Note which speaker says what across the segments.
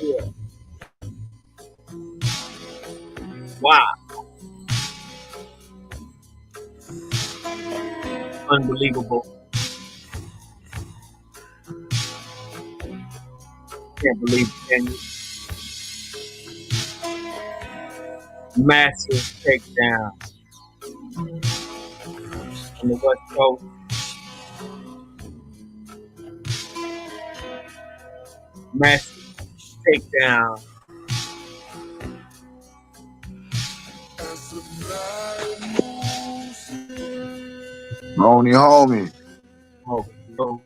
Speaker 1: Yeah. Wow. Unbelievable. Can't believe it, can you? Massive takedown on the West Coast. Massive takedown.
Speaker 2: Roni homie.
Speaker 1: Oh, so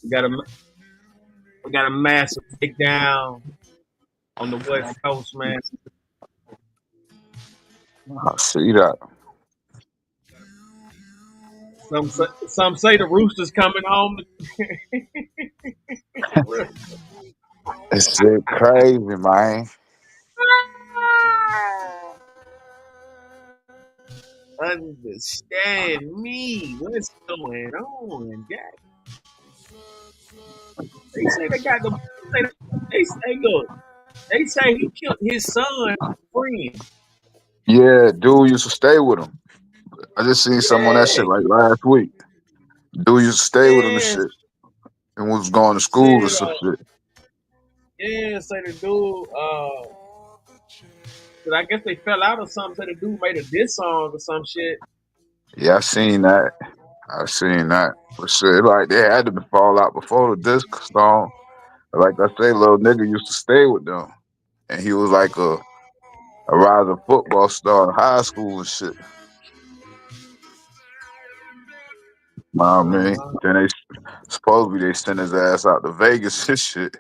Speaker 1: we got a massive takedown on the West Coast, man.
Speaker 2: I see that.
Speaker 1: Some say the Roosters coming home.
Speaker 2: This shit crazy, man.
Speaker 1: Understand me. What's going on, Jack? They say they got the. They say look. They say he killed his son friend.
Speaker 2: Yeah, dude used to stay with him. I just seen some on that shit
Speaker 1: Yeah,
Speaker 2: like last week. Dude used to stay with him and
Speaker 1: yeah.
Speaker 2: shit. And was going to school or
Speaker 1: Said
Speaker 2: some shit.
Speaker 1: yeah. Say the dude. But I guess they fell out or something. Say the dude made a diss song or some shit.
Speaker 2: Yeah, I seen that. I seen that. But shit, like they had to fall out before the disc song. Like I say, little nigga used to stay with them. And he was like a rising football star in high school and shit. I mean,
Speaker 1: Uh-huh.
Speaker 2: then they supposedly they sent his ass out to Vegas and shit.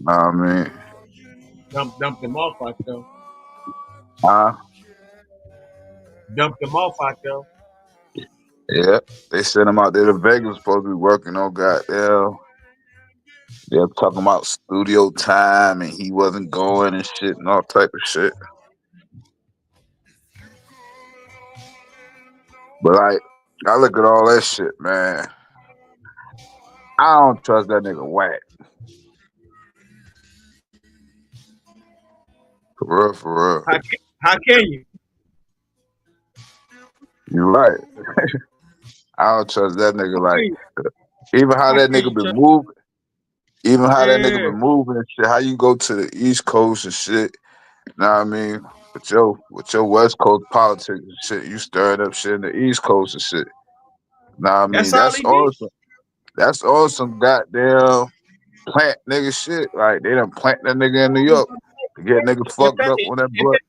Speaker 2: I mean,
Speaker 1: Dumped him off out there.
Speaker 2: huh?
Speaker 1: Dumped him off out there.
Speaker 2: Yeah, they sent him out there to Vegas, supposed to be working on goddamn. They're talking about studio time and he wasn't going and shit and all type of shit. But like, I look at all that shit, man. I don't trust that nigga whack. For real, for real.
Speaker 1: How can you?
Speaker 2: You right. I don't trust that nigga.
Speaker 1: How can
Speaker 2: Like,
Speaker 1: you?
Speaker 2: even how
Speaker 1: How
Speaker 2: that
Speaker 1: can
Speaker 2: nigga
Speaker 1: you
Speaker 2: been
Speaker 1: just?
Speaker 2: moving, even how that nigga
Speaker 1: Yeah.
Speaker 2: been moving and shit. How you go to the East Coast and shit? Know what I mean? With your West Coast politics and shit, you stirring up shit in the East Coast and shit. Know what I mean?
Speaker 1: That's all he did.
Speaker 2: That's awesome goddamn plant nigga shit. Like they done plant that nigga in New York to get nigga
Speaker 1: If
Speaker 2: fucked
Speaker 1: that,
Speaker 2: up on that
Speaker 1: if
Speaker 2: blood.
Speaker 1: that,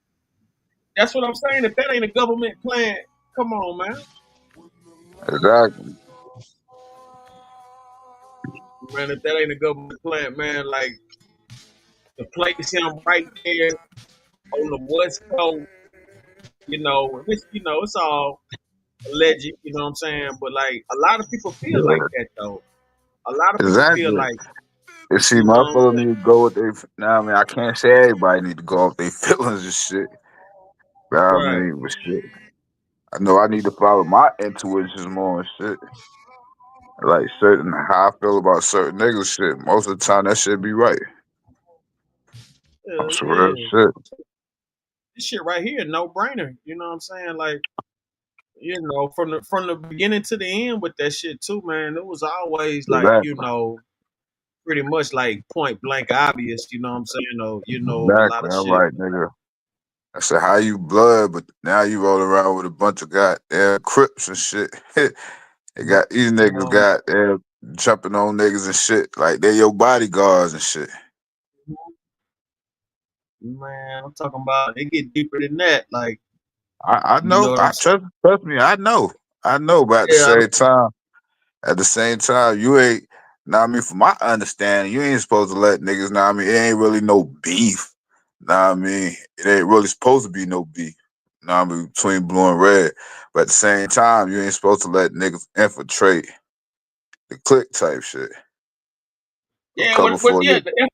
Speaker 1: that's what I'm saying. If that ain't a government plan, come on, man.
Speaker 2: Exactly.
Speaker 1: Man, if that ain't a government plan, man, like to place him right there on the West Coast, it's all alleged, you know what I'm saying? But like a lot of people feel like
Speaker 2: Yeah.
Speaker 1: that though. A lot of people feel
Speaker 2: Exactly.
Speaker 1: like,
Speaker 2: You see,
Speaker 1: you know,
Speaker 2: motherfuckers need to go with their. Now, I mean, I can't say everybody need to go off their feelings and shit. But I
Speaker 1: right.
Speaker 2: mean, but shit. I know I need to follow my intuitions more and shit. Like certain how I feel about certain niggas shit. Most of the time that shit be right.
Speaker 1: Yeah,
Speaker 2: Some real
Speaker 1: yeah.
Speaker 2: shit.
Speaker 1: This shit right here, no brainer. You know what I'm saying? Like, from the beginning to the end with that shit too, man. It was always like,
Speaker 2: Exactly.
Speaker 1: pretty much like point blank obvious, you know what I'm saying? Or, a lot
Speaker 2: Exactly.
Speaker 1: of
Speaker 2: I'm
Speaker 1: shit.
Speaker 2: like, nigga. I said, how you blood, but now you roll around with a bunch of goddamn crips and shit. They got these niggas
Speaker 1: Um,
Speaker 2: goddamn jumping on niggas and shit. Like they your bodyguards and shit.
Speaker 1: man, I'm talking about it get deeper than that. Like,
Speaker 2: I
Speaker 1: you know
Speaker 2: know.
Speaker 1: what I'm
Speaker 2: I
Speaker 1: saying?
Speaker 2: trust me. I know. I know. But
Speaker 1: Yeah,
Speaker 2: at the same time, you ain't. Now I mean, from my understanding, you ain't supposed to let niggas. Now I mean, it ain't really no beef. Now I mean, it ain't really supposed to be no beef. Now I mean, between blue and red. But at the same time, you ain't supposed to let niggas infiltrate the clique type shit. A
Speaker 1: yeah,
Speaker 2: couple
Speaker 1: what
Speaker 2: for
Speaker 1: yeah,
Speaker 2: you.
Speaker 1: that's the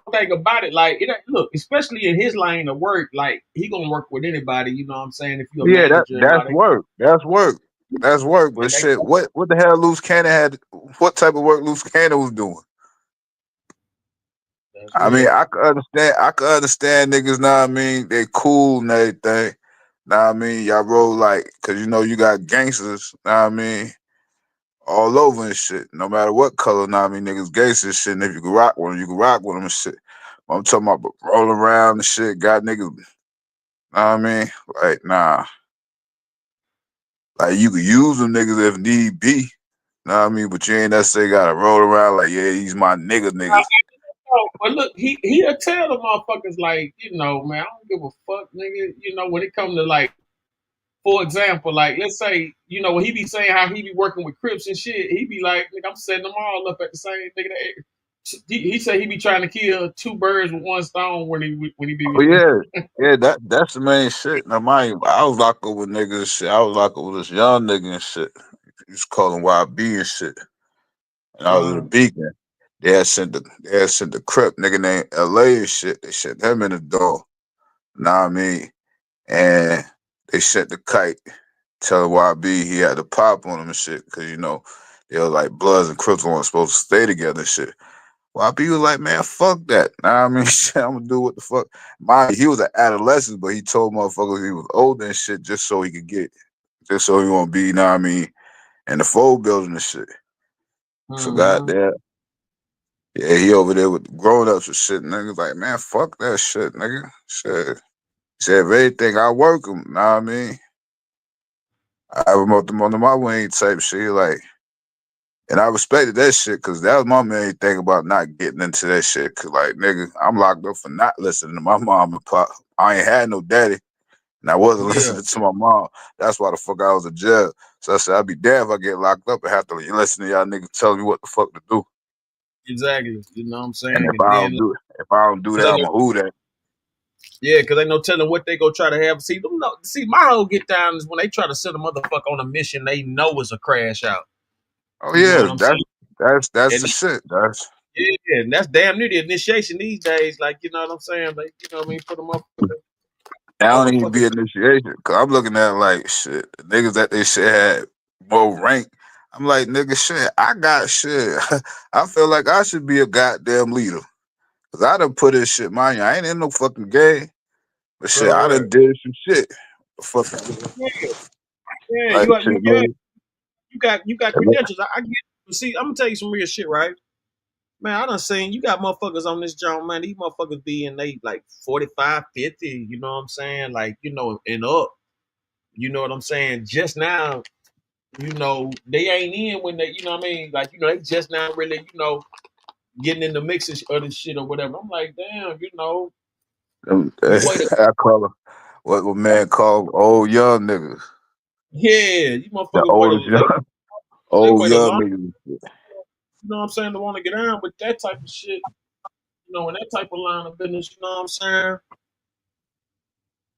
Speaker 1: whole thing about it. Like, look, especially in his line of work, like he gonna work with anybody. You know what I'm saying? If you're a
Speaker 2: Yeah,
Speaker 1: manager and all
Speaker 2: that's
Speaker 1: that,
Speaker 2: work. That's work. That's work. But
Speaker 1: and they
Speaker 2: shit, what the hell Loose Cannon had? What type of work Loose Cannon was doing?
Speaker 1: That's
Speaker 2: I mean,
Speaker 1: real.
Speaker 2: I could understand niggas, know what I mean? They cool and everything. Know what I mean? Y'all roll like, cause you know you got gangsters, know what I mean, all over and shit. No matter what color, know what I mean, niggas gangsters and shit. And if you can rock with them, you can rock with them and shit. But I'm talking about rolling around and shit, got niggas, know what I mean? Like, nah. Like you could use them niggas if need be. Know what I mean? But you ain't necessarily gotta roll around like, yeah, he's my niggas.
Speaker 1: But look, he'll tell the motherfuckers like, man, I don't give a fuck, nigga. When it comes to like, for example, like let's say, when he be saying how he be working with Crips and shit, he be like, nigga, I'm setting them all up at the same nigga. He said he be trying to kill two birds with one stone when he
Speaker 2: Oh
Speaker 1: be.
Speaker 2: yeah, yeah. That's the main shit. Now, mind you, I was locked up with niggas and shit. I was locked up with this young nigga and shit. Just call him YB and shit. And I was in the
Speaker 1: uh,
Speaker 2: Beacon. They had sent the Crip nigga named LA and shit. They sent him in the door. Know what I mean? And they sent the kite. Telling YB he had to pop on him and shit. Cause they were like Bloods and Crips weren't supposed to stay together and shit. YB was like, man, fuck that. Nah, I mean, shit, I'm gonna do what the fuck. He was an adolescent, but he told motherfuckers he was older and shit just so he won't be, I mean, in the fold building and shit. So
Speaker 1: mm-hmm.
Speaker 2: goddamn, yeah, he over there with the grown ups and shit. Niggas like, man, fuck that shit, nigga. Shit. He said, if anything, I work him, know what I mean? I remote them under my wing type shit. Like, and I respected that shit because that was my main thing about not getting into that shit. Cause like, nigga, I'm locked up for not listening to my mom and pop. I ain't had no daddy, and I wasn't
Speaker 1: Yeah,
Speaker 2: listening to my mom. That's why the fuck I was in jail. So I said, I'd be damned if I get locked up and have to listen to y'all niggas telling me what the fuck to do.
Speaker 1: exactly. You know what I'm
Speaker 2: And
Speaker 1: saying? And then,
Speaker 2: if I don't do
Speaker 1: cause
Speaker 2: that,
Speaker 1: they
Speaker 2: I'm
Speaker 1: know,
Speaker 2: a who that.
Speaker 1: yeah, cause they no telling what they go try to have. See, my whole get down is when they try to send a motherfucker on a mission they know is a crash out.
Speaker 2: Oh
Speaker 1: You know
Speaker 2: yeah,
Speaker 1: what I'm saying?
Speaker 2: that's
Speaker 1: And
Speaker 2: the shit. That's
Speaker 1: yeah, and that's damn near the initiation these days. Like, you know what I'm saying? Like, you know what I mean? For the
Speaker 2: that don't even
Speaker 1: motherfuckers.
Speaker 2: be initiation. Cause I'm looking at like shit. The niggas that they shit had more rank. I'm like, nigga, shit, I got shit. I feel like I should be a goddamn leader. Cause I done put in shit, mind you. I ain't in no fucking game. But shit, I
Speaker 1: Right.
Speaker 2: done did some shit. Fucking
Speaker 1: Yeah, yeah.
Speaker 2: like shit, nigga.
Speaker 1: You got credentials. I get it. But see, I'm gonna tell you some real shit, right? Man, I done seen you got motherfuckers on this joint, man. These motherfuckers be in they like 45, 50, you know what I'm saying? Like, and up. You know what I'm saying? Just now, they ain't in when they, you know what I mean? Like, they just now really, getting in the mixes of this shit or whatever. I'm like, damn, you wait a
Speaker 2: I call them what man called old young niggas.
Speaker 1: yeah, you
Speaker 2: The
Speaker 1: motherfuckers
Speaker 2: oldest young
Speaker 1: they
Speaker 2: old
Speaker 1: wait a
Speaker 2: young
Speaker 1: long,
Speaker 2: niggas.
Speaker 1: you know what I'm saying, to want to get on with that type of shit, in that type of line of business, you know what I'm saying?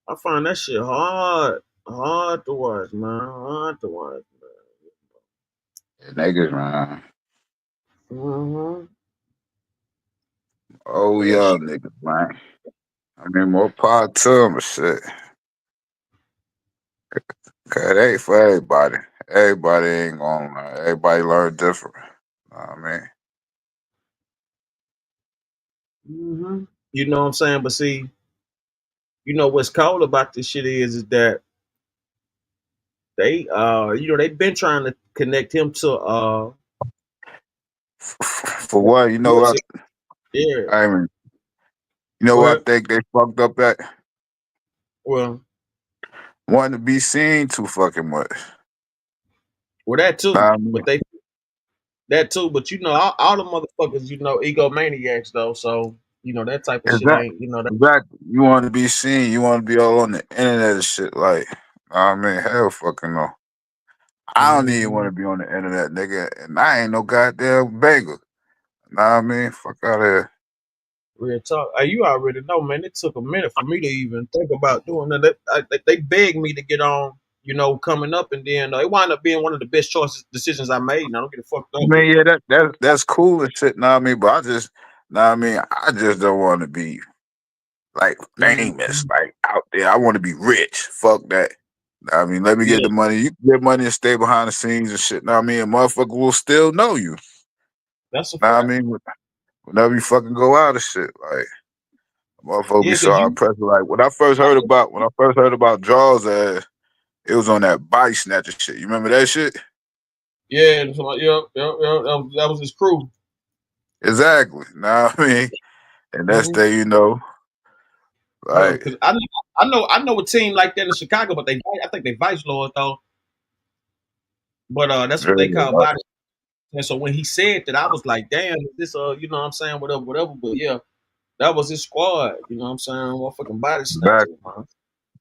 Speaker 1: I find that shit hard. Hard to watch, man. Hard to watch,
Speaker 2: Niggas, man.
Speaker 1: man. Mm-hmm.
Speaker 2: Old
Speaker 1: That shit.
Speaker 2: young niggas, man. I mean, more power to them and shit. Cause it ain't for everybody. Everybody ain't gonna learn. Everybody learn different. Know what I mean?
Speaker 1: Mm-hmm. You know what I'm saying? But see, what's cold about this shit is that they've been trying to connect him to
Speaker 2: For what,
Speaker 1: what's it? Yeah.
Speaker 2: I mean, you know
Speaker 1: Go
Speaker 2: what I
Speaker 1: ahead.
Speaker 2: think they fucked up at?
Speaker 1: Well,
Speaker 2: Wanting to be seen too fucking much.
Speaker 1: that
Speaker 2: Know
Speaker 1: too.
Speaker 2: what I mean?
Speaker 1: But that too. But all the motherfuckers, egomaniacs though. So that type of shit
Speaker 2: Exactly.
Speaker 1: ain't. That.
Speaker 2: Exactly. You want to be seen. You want to be all on the internet and shit. Like, I mean, hell fucking no. I don't even want
Speaker 1: Mm-hmm.
Speaker 2: to be on the internet, nigga. And I ain't no goddamn banger. Know what I mean? Fuck out of here.
Speaker 1: Real talk. You already know, man. It took a minute for me to even think about doing that. They begged me to get on, coming up, and then it wound up being one of the best decisions I made. And I don't get it fucked
Speaker 2: I
Speaker 1: up, but
Speaker 2: mean, yeah, that's cool and shit, know what I mean? But I just don't want to be like
Speaker 1: mm-hmm.
Speaker 2: famous, like out there. I want to be rich. Fuck that. I mean, let me get
Speaker 1: Yeah,
Speaker 2: the money. You can get money and stay behind the scenes and shit. Know what I mean? And motherfucker will still know you.
Speaker 1: that's a
Speaker 2: Know what I
Speaker 1: fact.
Speaker 2: mean? whenever you fucking go out of shit, like motherfucker be
Speaker 1: Yeah,
Speaker 2: so
Speaker 1: cause you,
Speaker 2: oppressive. Like when I first heard about Drawz ass, it was on that body snatcher shit. You remember that shit?
Speaker 1: yeah, so like, that was his crew.
Speaker 2: Exactly. Nah, I mean, and that's
Speaker 1: Mm-hmm.
Speaker 2: the like
Speaker 1: Cause I know a team like that in Chicago, but I think they vice lords though. But that's what they
Speaker 2: really,
Speaker 1: call body. And so when he said that, I was like, damn, is this you know what I'm saying, whatever, whatever. But yeah, that was his squad. You know what I'm saying? Motherfucking body
Speaker 2: back
Speaker 1: snatcher, man.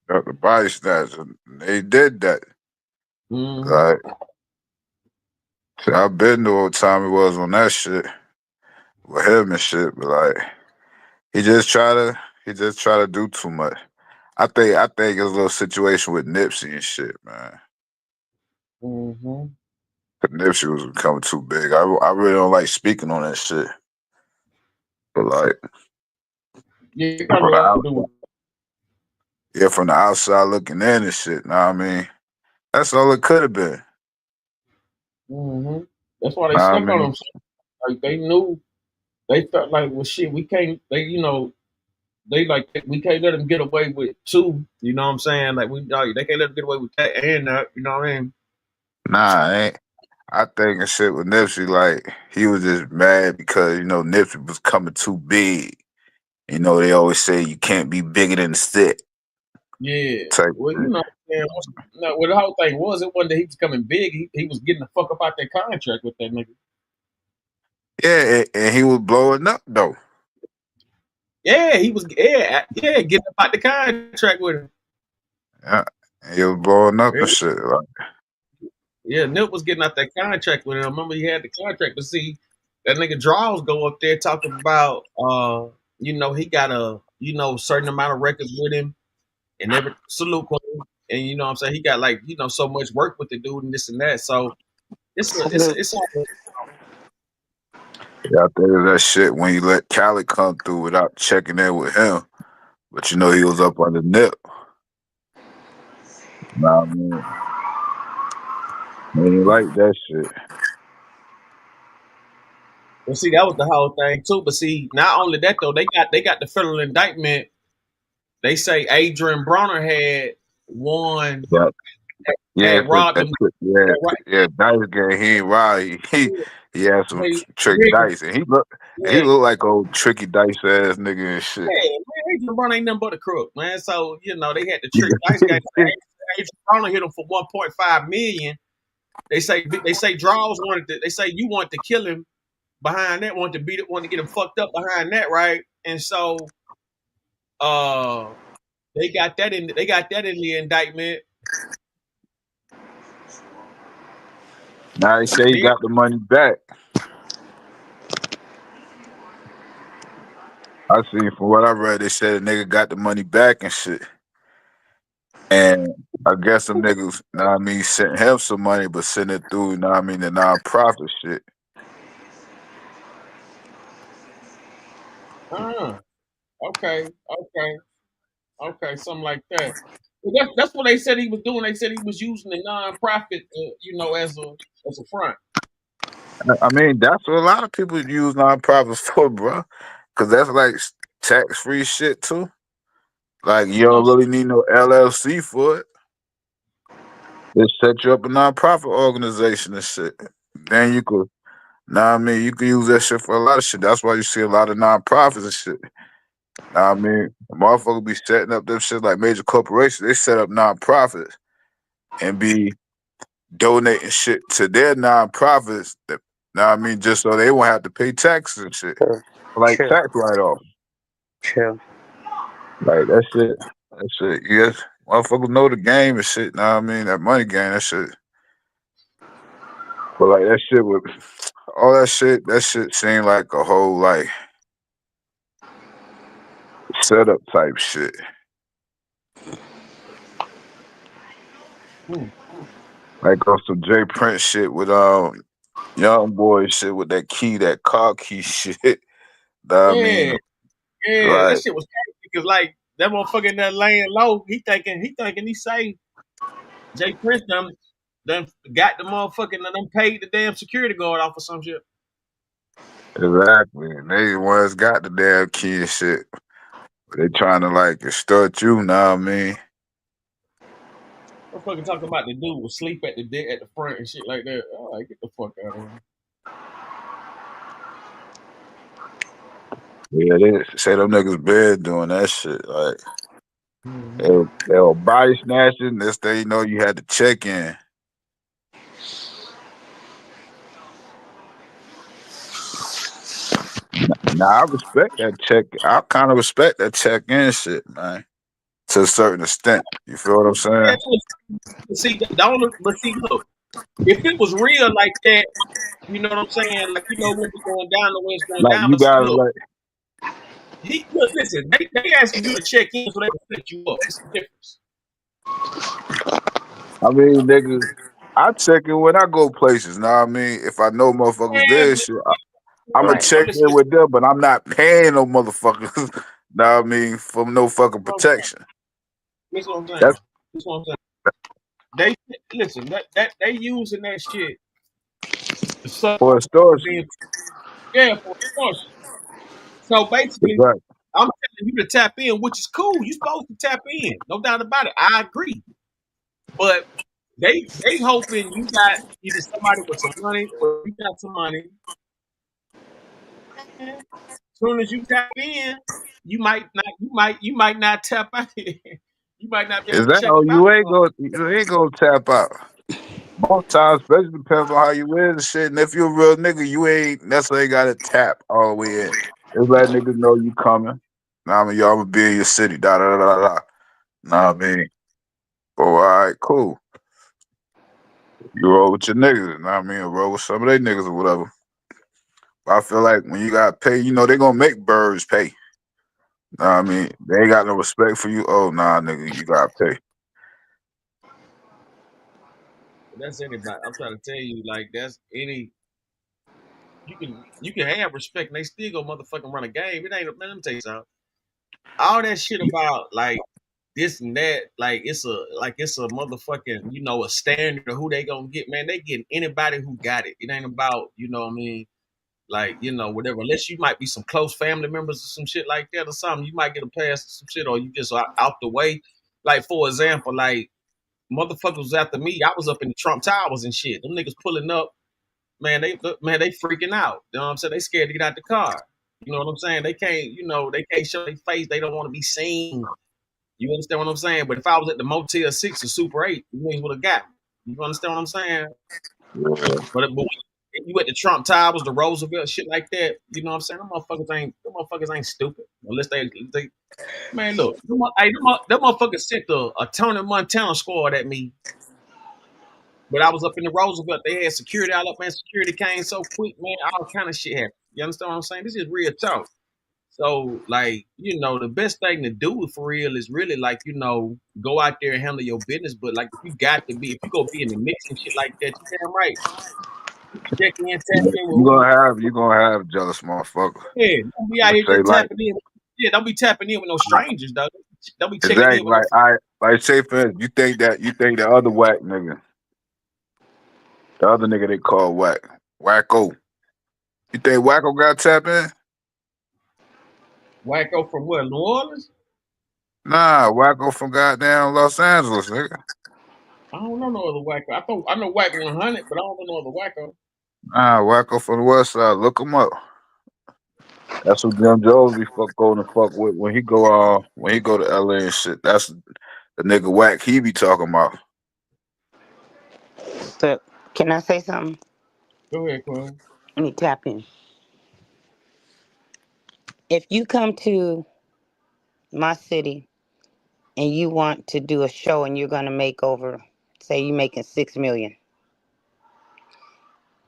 Speaker 2: the body snatcher. They did that.
Speaker 1: Mm-hmm.
Speaker 2: Like I've been to what time it was on that shit with him and shit, but like he just try to do too much. I think it's a little situation with Nipsey and shit, man.
Speaker 1: Mm-hmm.
Speaker 2: Nipsey was becoming too big. I really don't like speaking on that shit. But like
Speaker 1: Yeah, it
Speaker 2: from
Speaker 1: kind of
Speaker 2: the
Speaker 1: got to do with.
Speaker 2: outside, yeah, from the outside looking in and shit. Know what I mean, that's all it could have been.
Speaker 1: Mm-hmm. That's why they
Speaker 2: Know what I
Speaker 1: stuck on
Speaker 2: mean,
Speaker 1: him. Like they knew, they felt like, well, shit, we can't. They, you know, they like we can't let them get away with two. You know what I'm saying? Like they can't let them get away with that and that. You know what I mean?
Speaker 2: nah, I ain't. I think and shit with Nipsey, like he was just mad because Nipsey was coming too big. They always say you can't be bigger than the stick
Speaker 1: Yeah.
Speaker 2: type
Speaker 1: Well, you
Speaker 2: shit.
Speaker 1: know, man, no, well, the whole thing was it wasn't that he was coming big. He was getting the fuck up out that contract with that nigga.
Speaker 2: Yeah, and he was blowing up though.
Speaker 1: Yeah, he was. Yeah, getting up out the contract with him.
Speaker 2: Yeah, and he was blowing up
Speaker 1: Yeah,
Speaker 2: and shit. Like,
Speaker 1: yeah, Nip was getting out that contract with him. I remember he had the contract, but see, that nigga Drawz go up there talking about, he got a, certain amount of records with him and every salute him, and you know what I'm saying, he got like, so much work with the dude and this and that. So it's all.
Speaker 2: yeah, I think of that shit when he let Khaled come through without checking in with him. But he was up on the Nip. Nah, I mean, he ain't like that shit.
Speaker 1: Well, see, that was the whole thing too. But see, not only that though, they got the federal indictment. They say Adrian Bronner had one,
Speaker 2: Yeah, yeah,
Speaker 1: had robbed them.
Speaker 2: yeah,
Speaker 1: Had, ro-
Speaker 2: yeah. Dice game. He ain't right. He had some
Speaker 1: they,
Speaker 2: trick
Speaker 1: Rick,
Speaker 2: dice, and he
Speaker 1: yeah,
Speaker 2: looked like old tricky dice ass nigga and shit.
Speaker 1: yeah, man, Adrian Bronner ain't nothing but a crook, man. So they had the trick dice game. Adrian Bronner hit him for 1.5 million. They say Drawz wanted to. They say you wanted to kill him behind that. Wanted to beat it. Wanted to get him fucked up behind that, right? And so uh they got that in. They got that in the indictment.
Speaker 2: Now he say he
Speaker 1: Then,
Speaker 2: got the money back. I see from what I read, they said the nigga got the money back and shit. And I guess some niggas, sent him some money, but sent it through, the non-profit shit.
Speaker 1: uh, okay, something like that. But that's what they said he was doing. They said he was using the nonprofit, as a front.
Speaker 2: I mean, that's what a lot of people use non-profits for, bro. Because that's like tax-free shit too. Like you
Speaker 1: You know,
Speaker 2: don't really need no LLC for it. They set you up a non-profit organization and shit. Then you could, you can use that shit for a lot of shit. That's why you see a lot of non-profits and shit. Motherfuckers be setting up them shit like major corporations. They set up non-profits and be donating shit to their non-profits. Just so they won't have to pay taxes and shit,
Speaker 3: True.
Speaker 2: like
Speaker 3: True.
Speaker 2: tax write-off.
Speaker 3: True.
Speaker 2: Like that shit. Yes, motherfuckers know the game and shit. That money game, that shit. But like that shit with all that shit seemed like a whole like setup type shit.
Speaker 1: hmm.
Speaker 2: Like on some J Prince shit with young boy shit with that car key shit.
Speaker 1: Yeah, yeah, that
Speaker 2: Like
Speaker 1: shit was crazy because like that motherfucker in there laying low. He thinking he safe. Jay Prince done got the motherfucking done paid the damn security guard off or some shit.
Speaker 2: Exactly. They the ones got the damn key and shit. They trying to like extort you, know what I mean?
Speaker 1: I'm fucking talking about the dude was sleep at the front and shit like that. Oh, like, get the fuck out of here.
Speaker 2: Yeah, they say them niggas been doing that shit. Like
Speaker 1: Mm-hmm.
Speaker 2: they were body snatching. This day you know you had to check in. Now I respect that check. I kind of respect that check in shit, man. To a certain extent. You feel what I'm saying?
Speaker 1: Yeah, see, don't but see, look, if it was real like that, you know what I'm saying? Like you know when it's going down, the way it's going
Speaker 2: Like
Speaker 1: down.
Speaker 2: you
Speaker 1: But see,
Speaker 2: gotta
Speaker 1: look,
Speaker 2: like
Speaker 1: listen, they asking you to check in so they can set you up. It's a difference.
Speaker 2: I mean, nigga, I check in when I go places. Know what I mean? If I know motherfuckers
Speaker 1: Man,
Speaker 2: there, shit, I'm gonna
Speaker 3: Right.
Speaker 1: bro,
Speaker 2: check in with them, but I'm not paying no motherfuckers. Know what I mean? For no fucking protection.
Speaker 1: listen what I'm saying.
Speaker 2: That's
Speaker 1: Listen what I'm saying. They listen that they using that shit to suck
Speaker 2: for extortion.
Speaker 1: being yeah for extortion. So basically,
Speaker 2: Exactly.
Speaker 1: I'm telling you to tap in, which is cool. You're supposed to tap in, no doubt about it. I agree. But they hoping you got either somebody with some money or you got some money. And as soon as you tap in, you might not tap out. You might not be able
Speaker 2: Is
Speaker 1: to
Speaker 2: that
Speaker 1: check
Speaker 2: oh
Speaker 1: them out.
Speaker 2: you ain't gonna tap out. Most times, especially depends on how you is and shit. And if you're a real nigga, you ain't necessarily gotta tap all the way in. Just let niggas know you coming. Nah, I mean, y'all gonna be in your city. Da da da da da. Nah, I mean, oh, all right, cool. You roll with your niggas. Nah, I mean, roll with some of they niggas or whatever. But I feel like when you got pay, you know they gonna make birds pay. Nah, I mean, they ain't got no respect for you. Oh, nah, nigga, you gotta pay.
Speaker 1: That's anybody. I'm trying to tell you, like that's any. You can have respect, and they still go motherfucking run a game. It ain't. Man, let me tell you something. All that shit about like this and that, like it's a motherfucking a standard of who they gonna get. Man, they getting anybody who got it. It ain't about what I mean. Like whatever. Unless you might be some close family members or some shit like that or something, you might get a pass or some shit, or you just out the way. Like for example, like motherfuckers was after me. I was up in the Trump Towers and shit. Them niggas pulling up. Man, they freaking out. You know what I'm saying? They scared to get out the car. You know what I'm saying? They can't show their face. They don't want to be seen. You understand what I'm saying? But if I was at the Motel 6 or Super 8, you niggas would have got me. You understand what I'm saying?
Speaker 2: Yeah.
Speaker 1: But when you at the Trump Towers, the Roosevelt, shit like that, you know what I'm saying? Them motherfuckers ain't stupid. Unless they man, look, them motherfuckers sent a Tony Montana squad at me. But I was up in the Roosevelt. They had security all up, man. Security came so quick, man. All kind of shit happened. You understand what I'm saying? This is real talk. So, like, the best thing to do for real is really like, go out there and handle your business. But like, if you go be in the mix and shit like that, you damn right. Check in, tap in with who
Speaker 2: You gonna have jealous motherfucker.
Speaker 1: yeah. Don't be out
Speaker 2: Let's
Speaker 1: here
Speaker 2: say
Speaker 1: just
Speaker 2: like
Speaker 1: tapping in. Yeah, don't be tapping in with no strangers, dog. Don't be checking in
Speaker 2: exactly
Speaker 1: with no.
Speaker 2: like say for instance, you think the other whack nigga, the other nigga they call wacko. You think wacko got tap in?
Speaker 1: Wacko from where? New Orleans?
Speaker 2: Nah, wacko from goddamn Los Angeles, nigga.
Speaker 1: I don't know no other Wacko. I know Whack 100, but I don't know no other Wacko.
Speaker 2: Nah, wacko from the West Side. Look him up. That's who Jim Jones be going to fuck with when he go to LA and shit. That's the nigga whack he be talking about.
Speaker 3: So, can I say something?
Speaker 1: Go ahead, Quinn.
Speaker 3: Let me tap in. If you come to my city and you want to do a show and you're going to make over, say you making 6 million,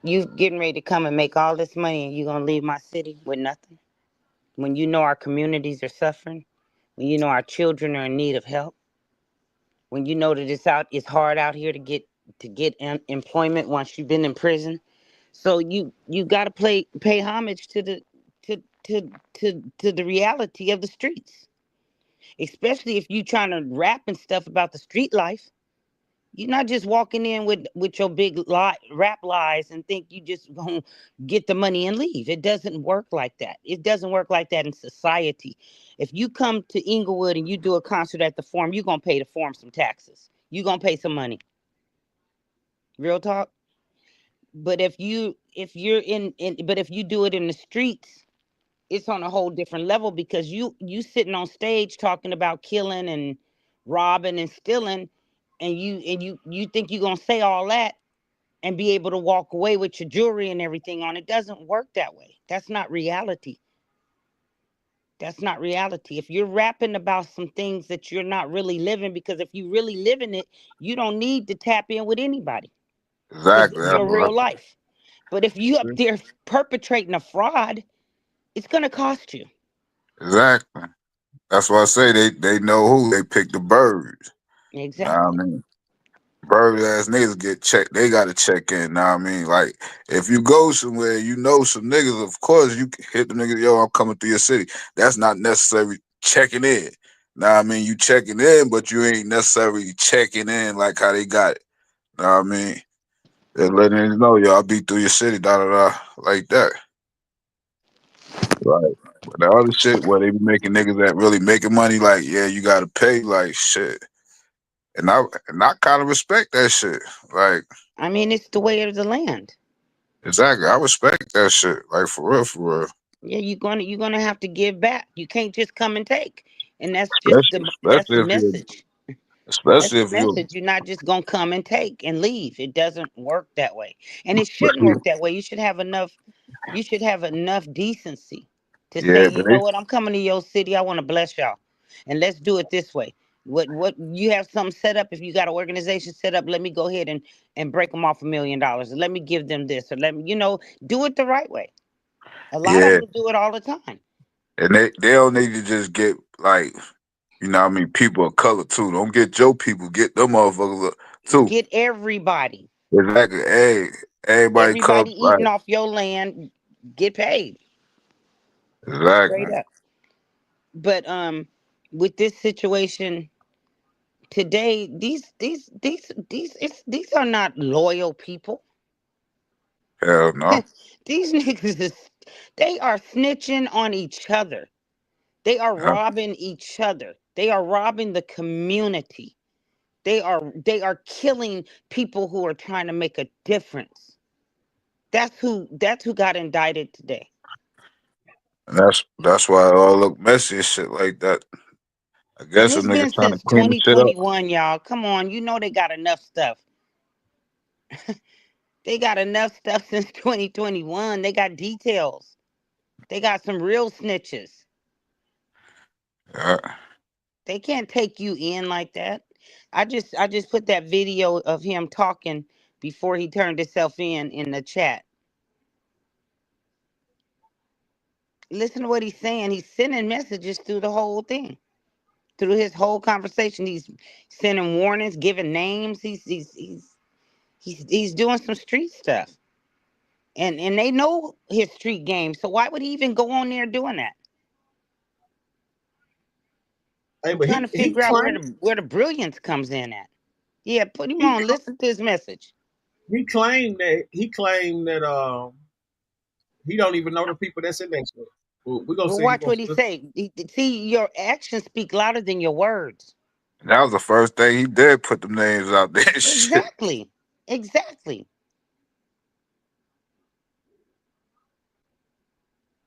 Speaker 3: you getting ready to come and make all this money and you're going to leave my city with nothing? When you know our communities are suffering, when you know our children are in need of help, when you know that it's hard out here to get employment once you've been in prison. So you got to pay homage to to the reality of the streets, especially if you trying to rap and stuff about the street life. You're not just walking in with your big rap lies and think you just gonna get the money and leave. It doesn't work like that. It doesn't work like that in society. If you come to Inglewood and you do a concert at the Forum, you're gonna pay the Forum some taxes. You're gonna pay some money. Real talk. But if you're but if you do it in the streets, it's on a whole different level, because you sitting on stage talking about killing and robbing and stealing, and you think you're gonna say all that and be able to walk away with your jewelry and everything on. It doesn't work that way. That's not reality. That's not reality. If you're rapping about some things that you're not really living, because if you really living it, you don't need to tap in with anybody, because
Speaker 2: Exactly.
Speaker 3: it's your real life. But if you up there perpetrating a fraud, it's gonna cost you.
Speaker 2: Exactly. That's why I say they know who they pick the birds. Nah, I
Speaker 3: Exactly.
Speaker 2: mean, bird ass niggas get checked. They got to check in. Nah, I mean, like if you go somewhere, you know some niggas. Of course, you can hit the niggas. Yo, I'm coming through your city. That's not necessarily checking in. Nah, I mean, you checking in, but you ain't necessarily checking in like how they got it. Nah, I mean, they're letting niggas know, yo, I'll be through your city, da da da, like that. Right. But the other shit where they be making niggas that really making money, like, yeah, you gotta pay, like shit. And I kind of respect that shit. Like,
Speaker 3: I mean, it's the way of the land.
Speaker 2: exactly, I respect that shit. Like for real, for real.
Speaker 3: Yeah, you're gonna have to give back. You can't just come and take. And
Speaker 2: Especially,
Speaker 3: that's the
Speaker 2: especially if you,
Speaker 3: message. That's
Speaker 2: especially
Speaker 3: the
Speaker 2: if you,
Speaker 3: message. You're not just gonna come and take and leave. It doesn't work that way. And it
Speaker 2: but
Speaker 3: shouldn't
Speaker 2: see,
Speaker 3: work that way. You should have enough decency to say,
Speaker 2: yeah,
Speaker 3: you
Speaker 2: but
Speaker 3: know what, I'm coming to your city. I want to bless y'all. And let's do it this way. What you have something set up, if you got an organization set up, let me go ahead and break them off $1 million. Let me give them this, or let me, do it the right way. A lot of
Speaker 2: yeah,
Speaker 3: them do it all the time.
Speaker 2: and they don't need to just get like, you know, what I mean, people of color too. Don't get your people, get them motherfuckers too.
Speaker 3: Get everybody.
Speaker 2: Exactly. Hey, everybody come
Speaker 3: Everybody eating
Speaker 2: like
Speaker 3: off your land, get paid. Straight
Speaker 2: exactly.
Speaker 3: up. But with this situation today, these are not loyal people.
Speaker 2: Hell no.
Speaker 3: These niggas they are snitching on each other. They are
Speaker 2: Yeah.
Speaker 3: robbing each other. They are robbing the community. They are killing people who are trying to make a difference. That's who got indicted today.
Speaker 2: And that's why it all look messy and shit like that. I
Speaker 3: And
Speaker 2: guess
Speaker 3: it's
Speaker 2: some
Speaker 3: been
Speaker 2: niggas trying to
Speaker 3: since
Speaker 2: clean the shit up.
Speaker 3: 2021, y'all. Come on, they got enough stuff. They got enough stuff since 2021. They got details. They got some real snitches.
Speaker 2: Yeah.
Speaker 3: They can't take you in like that. I just put that video of him talking before he turned himself in the chat. Listen to what he's saying. He's sending messages through the whole thing. Through his whole conversation, he's sending warnings, giving names. He's doing some street stuff. And they know his street game. So why would he even go on there doing that?
Speaker 1: Hey,
Speaker 3: I'm
Speaker 1: but
Speaker 3: trying
Speaker 1: he
Speaker 3: to
Speaker 1: he
Speaker 3: figure out where
Speaker 1: claimed
Speaker 3: the brilliance comes in at. Yeah, put him
Speaker 1: he
Speaker 3: on. Listen to his message.
Speaker 1: he claimed that he don't even know the people that's in that shit. Well, we're gonna
Speaker 3: But
Speaker 1: see.
Speaker 3: watch what he say. See, your actions speak louder than your words.
Speaker 2: That was the first thing he did, put them names out there and shit.
Speaker 3: Exactly. Exactly.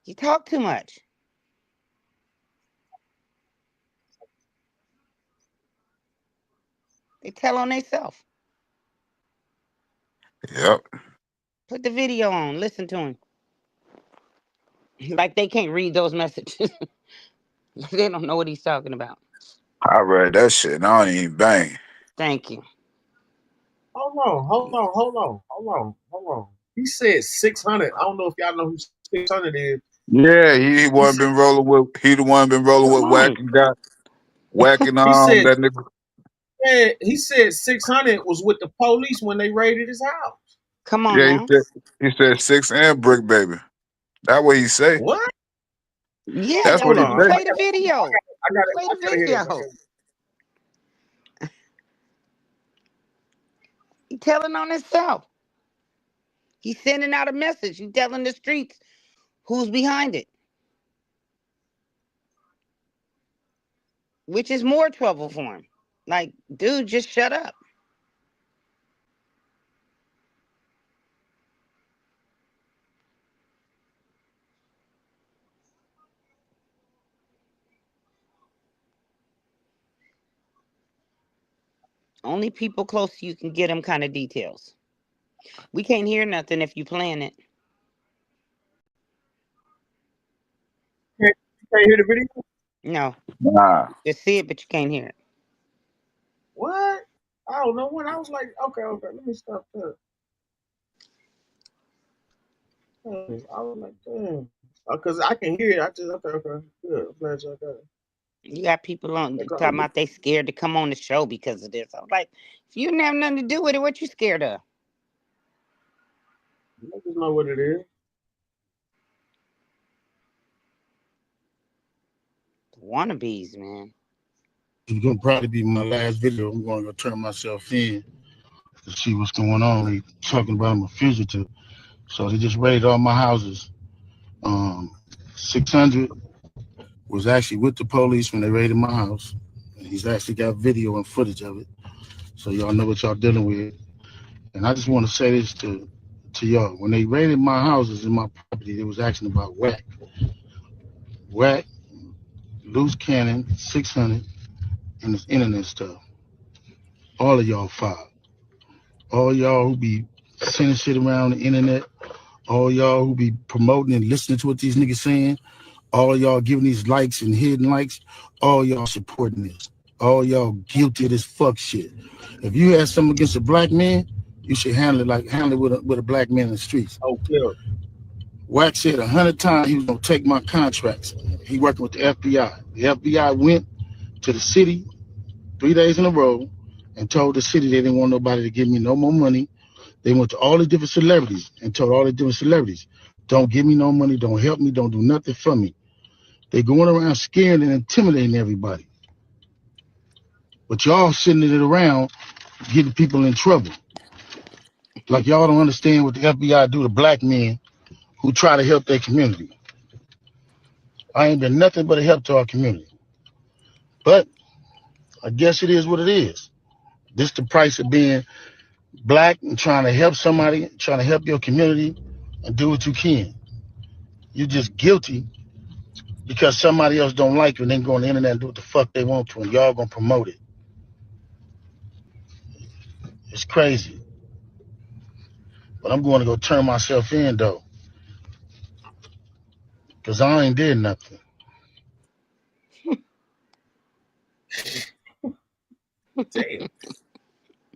Speaker 3: You talk too much. They tell on themselves.
Speaker 2: Yep.
Speaker 3: Put the video on. Listen to him. Like they can't read those messages. They don't know what he's talking about.
Speaker 2: I read that shit and I don't even bang.
Speaker 3: Thank you.
Speaker 1: Hold on. He said 600. I don't know if y'all know who 600 is.
Speaker 2: Yeah, he
Speaker 1: He
Speaker 2: one
Speaker 1: said,
Speaker 2: been rolling with he the one been rolling
Speaker 3: Come
Speaker 2: with
Speaker 3: on.
Speaker 2: whacking guy whacking
Speaker 1: he said,
Speaker 2: that nigga.
Speaker 1: he said 600 was with the police when they raided his house.
Speaker 3: Come on
Speaker 2: Yeah,
Speaker 3: now.
Speaker 2: he said six and brick baby. That what he say.
Speaker 1: What?
Speaker 3: Yeah,
Speaker 2: That's what
Speaker 1: Hold
Speaker 2: he
Speaker 1: on.
Speaker 2: say.
Speaker 3: play the video.
Speaker 1: I
Speaker 3: Play the
Speaker 1: gotta hear this.
Speaker 3: video. telling on himself. He's sending out a message. He's telling the streets who's behind it. Which is more trouble for him. Like, dude, just shut up. Only people close to you can get them kind of details. We can't hear nothing if you playing it.
Speaker 1: You can't hear the video?
Speaker 3: No.
Speaker 2: Nah.
Speaker 3: Just see it, but you can't hear it.
Speaker 1: What? I don't know when I was like, okay, let me stop that. I was like, damn. Because I can hear it. I just, okay. Good. I'm glad y'all got it.
Speaker 3: You got people on talking about they scared to come on the show because of this. I was like, if you didn't have nothing to do with it, what you scared of?
Speaker 1: I just know what it is.
Speaker 3: Wannabes, man.
Speaker 4: It's gonna probably be my last video. I'm gonna go turn myself in to see what's going on. They talking about I'm a fugitive. So they just raided all my houses. 600 was actually with the police when they raided my house. And he's actually got video and footage of it. So y'all know what y'all dealing with. And I just want to say this to y'all. When they raided my houses and my property, they was asking about whack, loose cannon, 600, and this internet stuff. All of y'all filed. All y'all who be sending shit around the internet, all y'all who be promoting and listening to what these niggas saying, all y'all giving these likes and hidden likes, all y'all supporting this. All y'all guilty of this fuck shit. If you had something against a black man, you should handle it with a black man in the streets.
Speaker 1: Oh, yeah.
Speaker 4: Wack said 100 times he was gonna take my contracts. He working with the FBI. The FBI went to the city 3 days in a row and told the city they didn't want nobody to give me no more money. They went to all the different celebrities and told all the different celebrities, don't give me no money, don't help me, don't do nothing for me. They going around scaring and intimidating everybody. But y'all sitting it around getting people in trouble. Like y'all don't understand what the FBI do to black men who try to help their community. I ain't been nothing but a help to our community. But I guess it is what it is. This the price of being black and trying to help somebody, trying to help your community and do what you can. You're just guilty because somebody else don't like you and they go on the internet and do what the fuck they want to and y'all gonna promote it. It's crazy. But I'm going to go turn myself in though. Cause I ain't did nothing.
Speaker 1: Damn.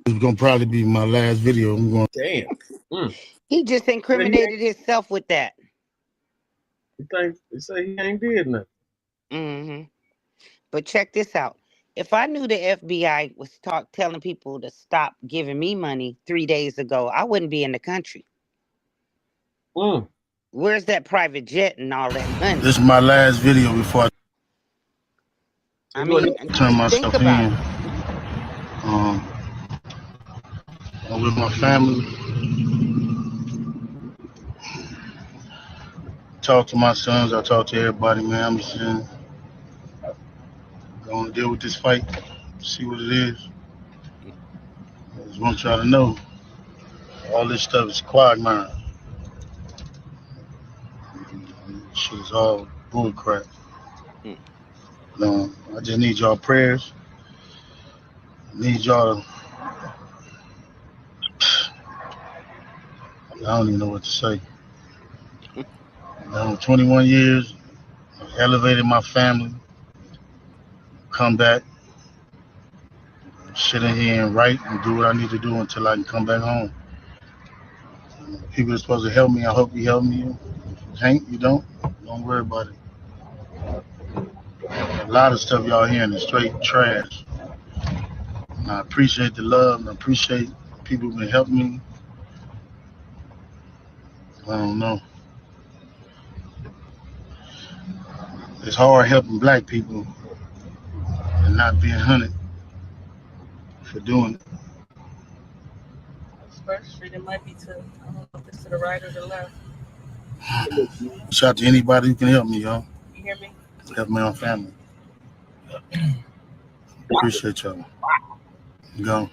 Speaker 4: It's gonna probably be my last video. I'm going.
Speaker 1: Damn.
Speaker 3: He just incriminated himself with that.
Speaker 1: You say he ain't did nothing.
Speaker 3: Mm-hmm. But check this out. If I knew the FBI was telling people to stop giving me money 3 days ago, I wouldn't be in the country. Where's that private jet and all that money?
Speaker 4: This is my last video before
Speaker 3: I mean,
Speaker 4: turn myself
Speaker 3: think about
Speaker 4: in. I'm with my family. Talk to my sons. I talk to everybody, man. I'm just going to deal with this fight, see what it is. I just want y'all to know all this stuff is quagmire. Shit is all bullcrap. I just need y'all prayers. I need y'all to, I don't even know what to say. 21 years, elevated my family, come back, sit in here and write and do what I need to do until I can come back home. People are supposed to help me. I hope you help me. If you can't, you don't worry about it. A lot of stuff y'all hearing is straight trash. And I appreciate the love and I appreciate people who've been helping me. I don't know. It's hard helping black people and not being hunted for doing it.
Speaker 5: It might be to, I don't know if it's to the right or the left.
Speaker 4: Shout out to anybody who can help me, y'all.
Speaker 5: You hear me?
Speaker 4: Help my own family. Appreciate y'all. Go.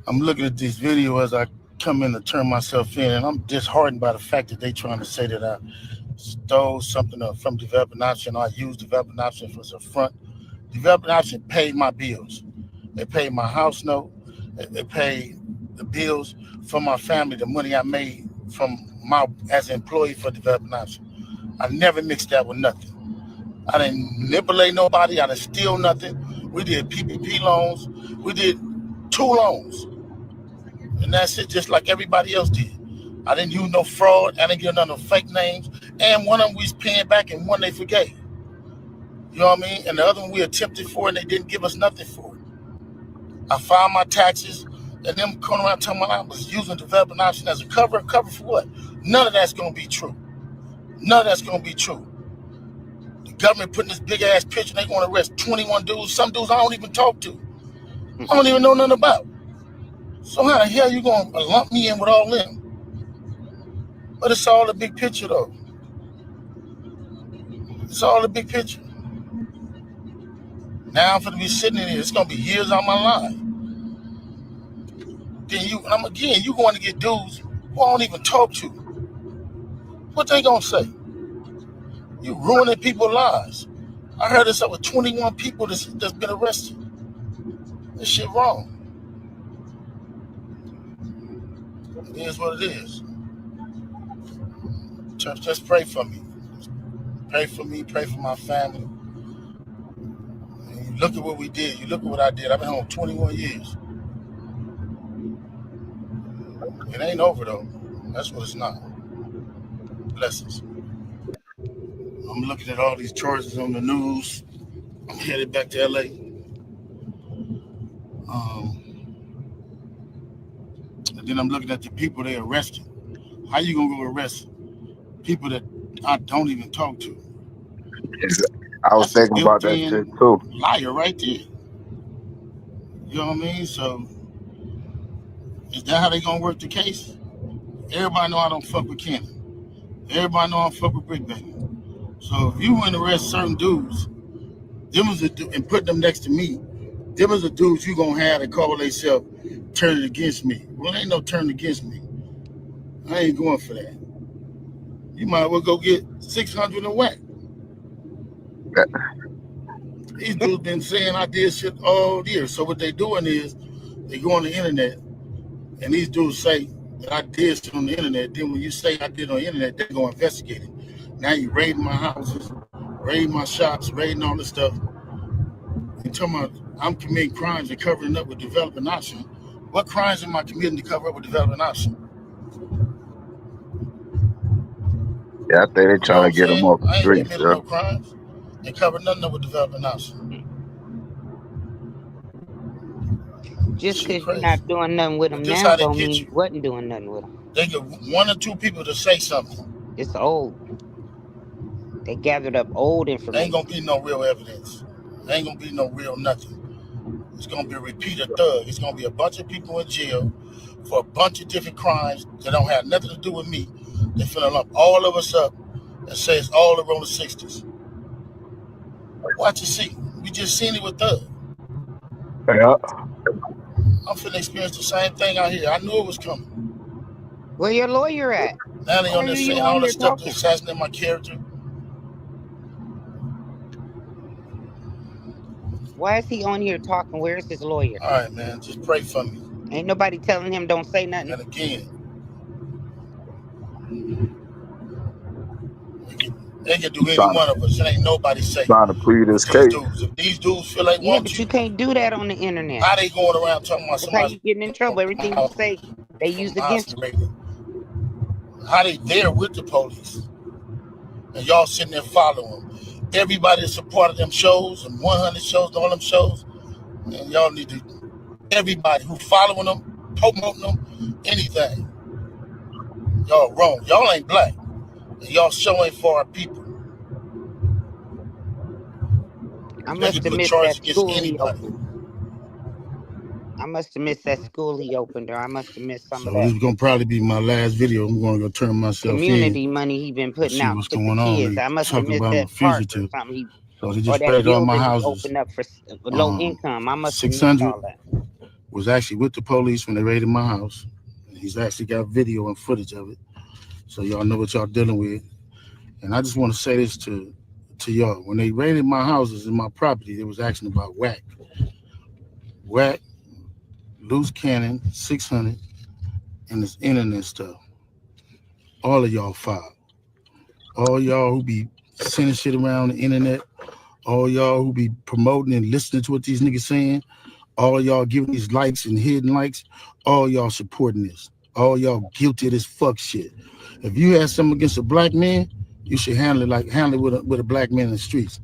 Speaker 4: I'm looking at this video as I come in to turn myself in, and I'm disheartened by the fact that they trying to say that I stole something from Developing Option, or I used Developing Option for some front. Developing Option paid my bills. They paid my house note. They paid the bills for my family, the money I made from as an employee for Developing Option. I never mixed that with nothing. I didn't manipulate nobody. I didn't steal nothing. We did PPP loans. We did 2 loans. And that's it, just like everybody else did. I didn't use no fraud. I didn't give none of fake names. And one of them we was paying back and one they forgave. You know what I mean? And the other one we attempted for and they didn't give us nothing for it. I filed my taxes and them coming around telling me I was using Developing Option as a cover. Cover for what? None of that's going to be true. None of that's going to be true. The government putting this big ass picture, they want to arrest 21 dudes. Some dudes I don't even talk to. I don't even know nothing about. So how the hell you going to lump me in with all them? But it's all the big picture, though. It's all the big picture. Now I'm going to be sitting in here. It's going to be years on my life. Then you going to get dudes who I don't even talk to. What they going to say? You ruining people's lives. I heard this up with 21 people that's been arrested. This shit wrong. It is what it is. Church, just pray for me. Pray for me. Pray for my family. And you look at what we did. You look at what I did. I've been home 21 years. It ain't over, though. That's what it's not. Blessings. I'm looking at all these charges on the news. I'm headed back to LA. And then I'm looking at the people they arrested. How you gonna go arrest people that I don't even talk to?
Speaker 2: I was thinking about that shit too.
Speaker 4: Liar right there. You know what I mean? So is that how they gonna work the case? Everybody know I don't fuck with Kenny. Everybody know I don't fuck with Brick Baby. So if you want to arrest certain dudes, and put them next to me, them is the dudes you gonna have to call themselves turning against me. Well, ain't no turn against me. I ain't going for that. You might as well go get 600 and whack. These dudes been saying I did shit all year. So what they doing is they go on the internet and these dudes say that I did shit on the internet. Then when you say I did on the internet, they go investigate it. Now you raiding my houses, raiding my shops, raiding all this stuff. And talking about I'm committing crimes and covering up with Developing Option. What crimes am I committing to cover up with Developing Option?
Speaker 2: Yeah, I think they're trying to get them off the streets.
Speaker 4: I ain't committing no crimes and cover nothing up with Developing Option.
Speaker 3: Just because you're not doing nothing with them now don't mean you wasn't doing nothing with them.
Speaker 4: They get 1 or 2 people to say something.
Speaker 3: It's old. They gathered up old information.
Speaker 4: Ain't gonna be no real evidence. Ain't gonna be no real nothing. It's gonna be a repeated thug. It's gonna be a bunch of people in jail for a bunch of different crimes that don't have nothing to do with me. They finna lump all of us up and say it's all around the 60s. Watch and see. We just seen it with Thug.
Speaker 2: Yeah.
Speaker 4: I'm finna experience the same thing out here. I knew it was coming.
Speaker 3: Where your lawyer at?
Speaker 4: Now they on there saying all this stuff to assassinate my character.
Speaker 3: Why is he on here talking? Where's his lawyer?
Speaker 4: All right, man. Just pray for me.
Speaker 3: Ain't nobody telling him don't say nothing.
Speaker 4: And again, they can do any one of us. It ain't nobody safe.
Speaker 2: Trying to plead his case.
Speaker 4: If these dudes feel like
Speaker 3: yeah, but you can't do that on the internet.
Speaker 4: How they going around talking about somebody?
Speaker 3: How you getting in trouble? Everything you say, they use against you.
Speaker 4: How they there with the police? And y'all sitting there following them. Everybody that's a part of them shows and 100 shows and all them shows. And y'all need to, everybody who following them, promoting them, anything. Y'all wrong. Y'all ain't black. And y'all showing for our people.
Speaker 3: I must have missed that school reopening. I must have missed that school he opened, or I must have missed some of
Speaker 4: So this
Speaker 3: that
Speaker 4: is gonna probably be my last video. I'm gonna go turn myself in
Speaker 3: community money he been
Speaker 4: and
Speaker 3: putting
Speaker 4: see
Speaker 3: out
Speaker 4: what's
Speaker 3: with the
Speaker 4: going on.
Speaker 3: kids.
Speaker 4: They
Speaker 3: I must have
Speaker 4: talking
Speaker 3: missed
Speaker 4: about I'm a
Speaker 3: that park or
Speaker 4: fugitive.
Speaker 3: something.
Speaker 4: So they
Speaker 3: Or
Speaker 4: just
Speaker 3: that
Speaker 4: raided all my
Speaker 3: building he
Speaker 4: houses.
Speaker 3: opened up for low income. I must have missed
Speaker 4: 600
Speaker 3: all that.
Speaker 4: was actually with the police when they raided my house. He's actually got video and footage of it, so y'all know what y'all dealing with. And I just want to say this to y'all: when they raided my houses and my property, they was asking about whack, loose cannon, 600, and this internet stuff. All of y'all filed. All y'all who be sending shit around the internet. All y'all who be promoting and listening to what these niggas saying. All y'all giving these likes and hidden likes. All y'all supporting this. All y'all guilty of this fuck shit. If you had something against a black man, you should handle it with a black man in the streets.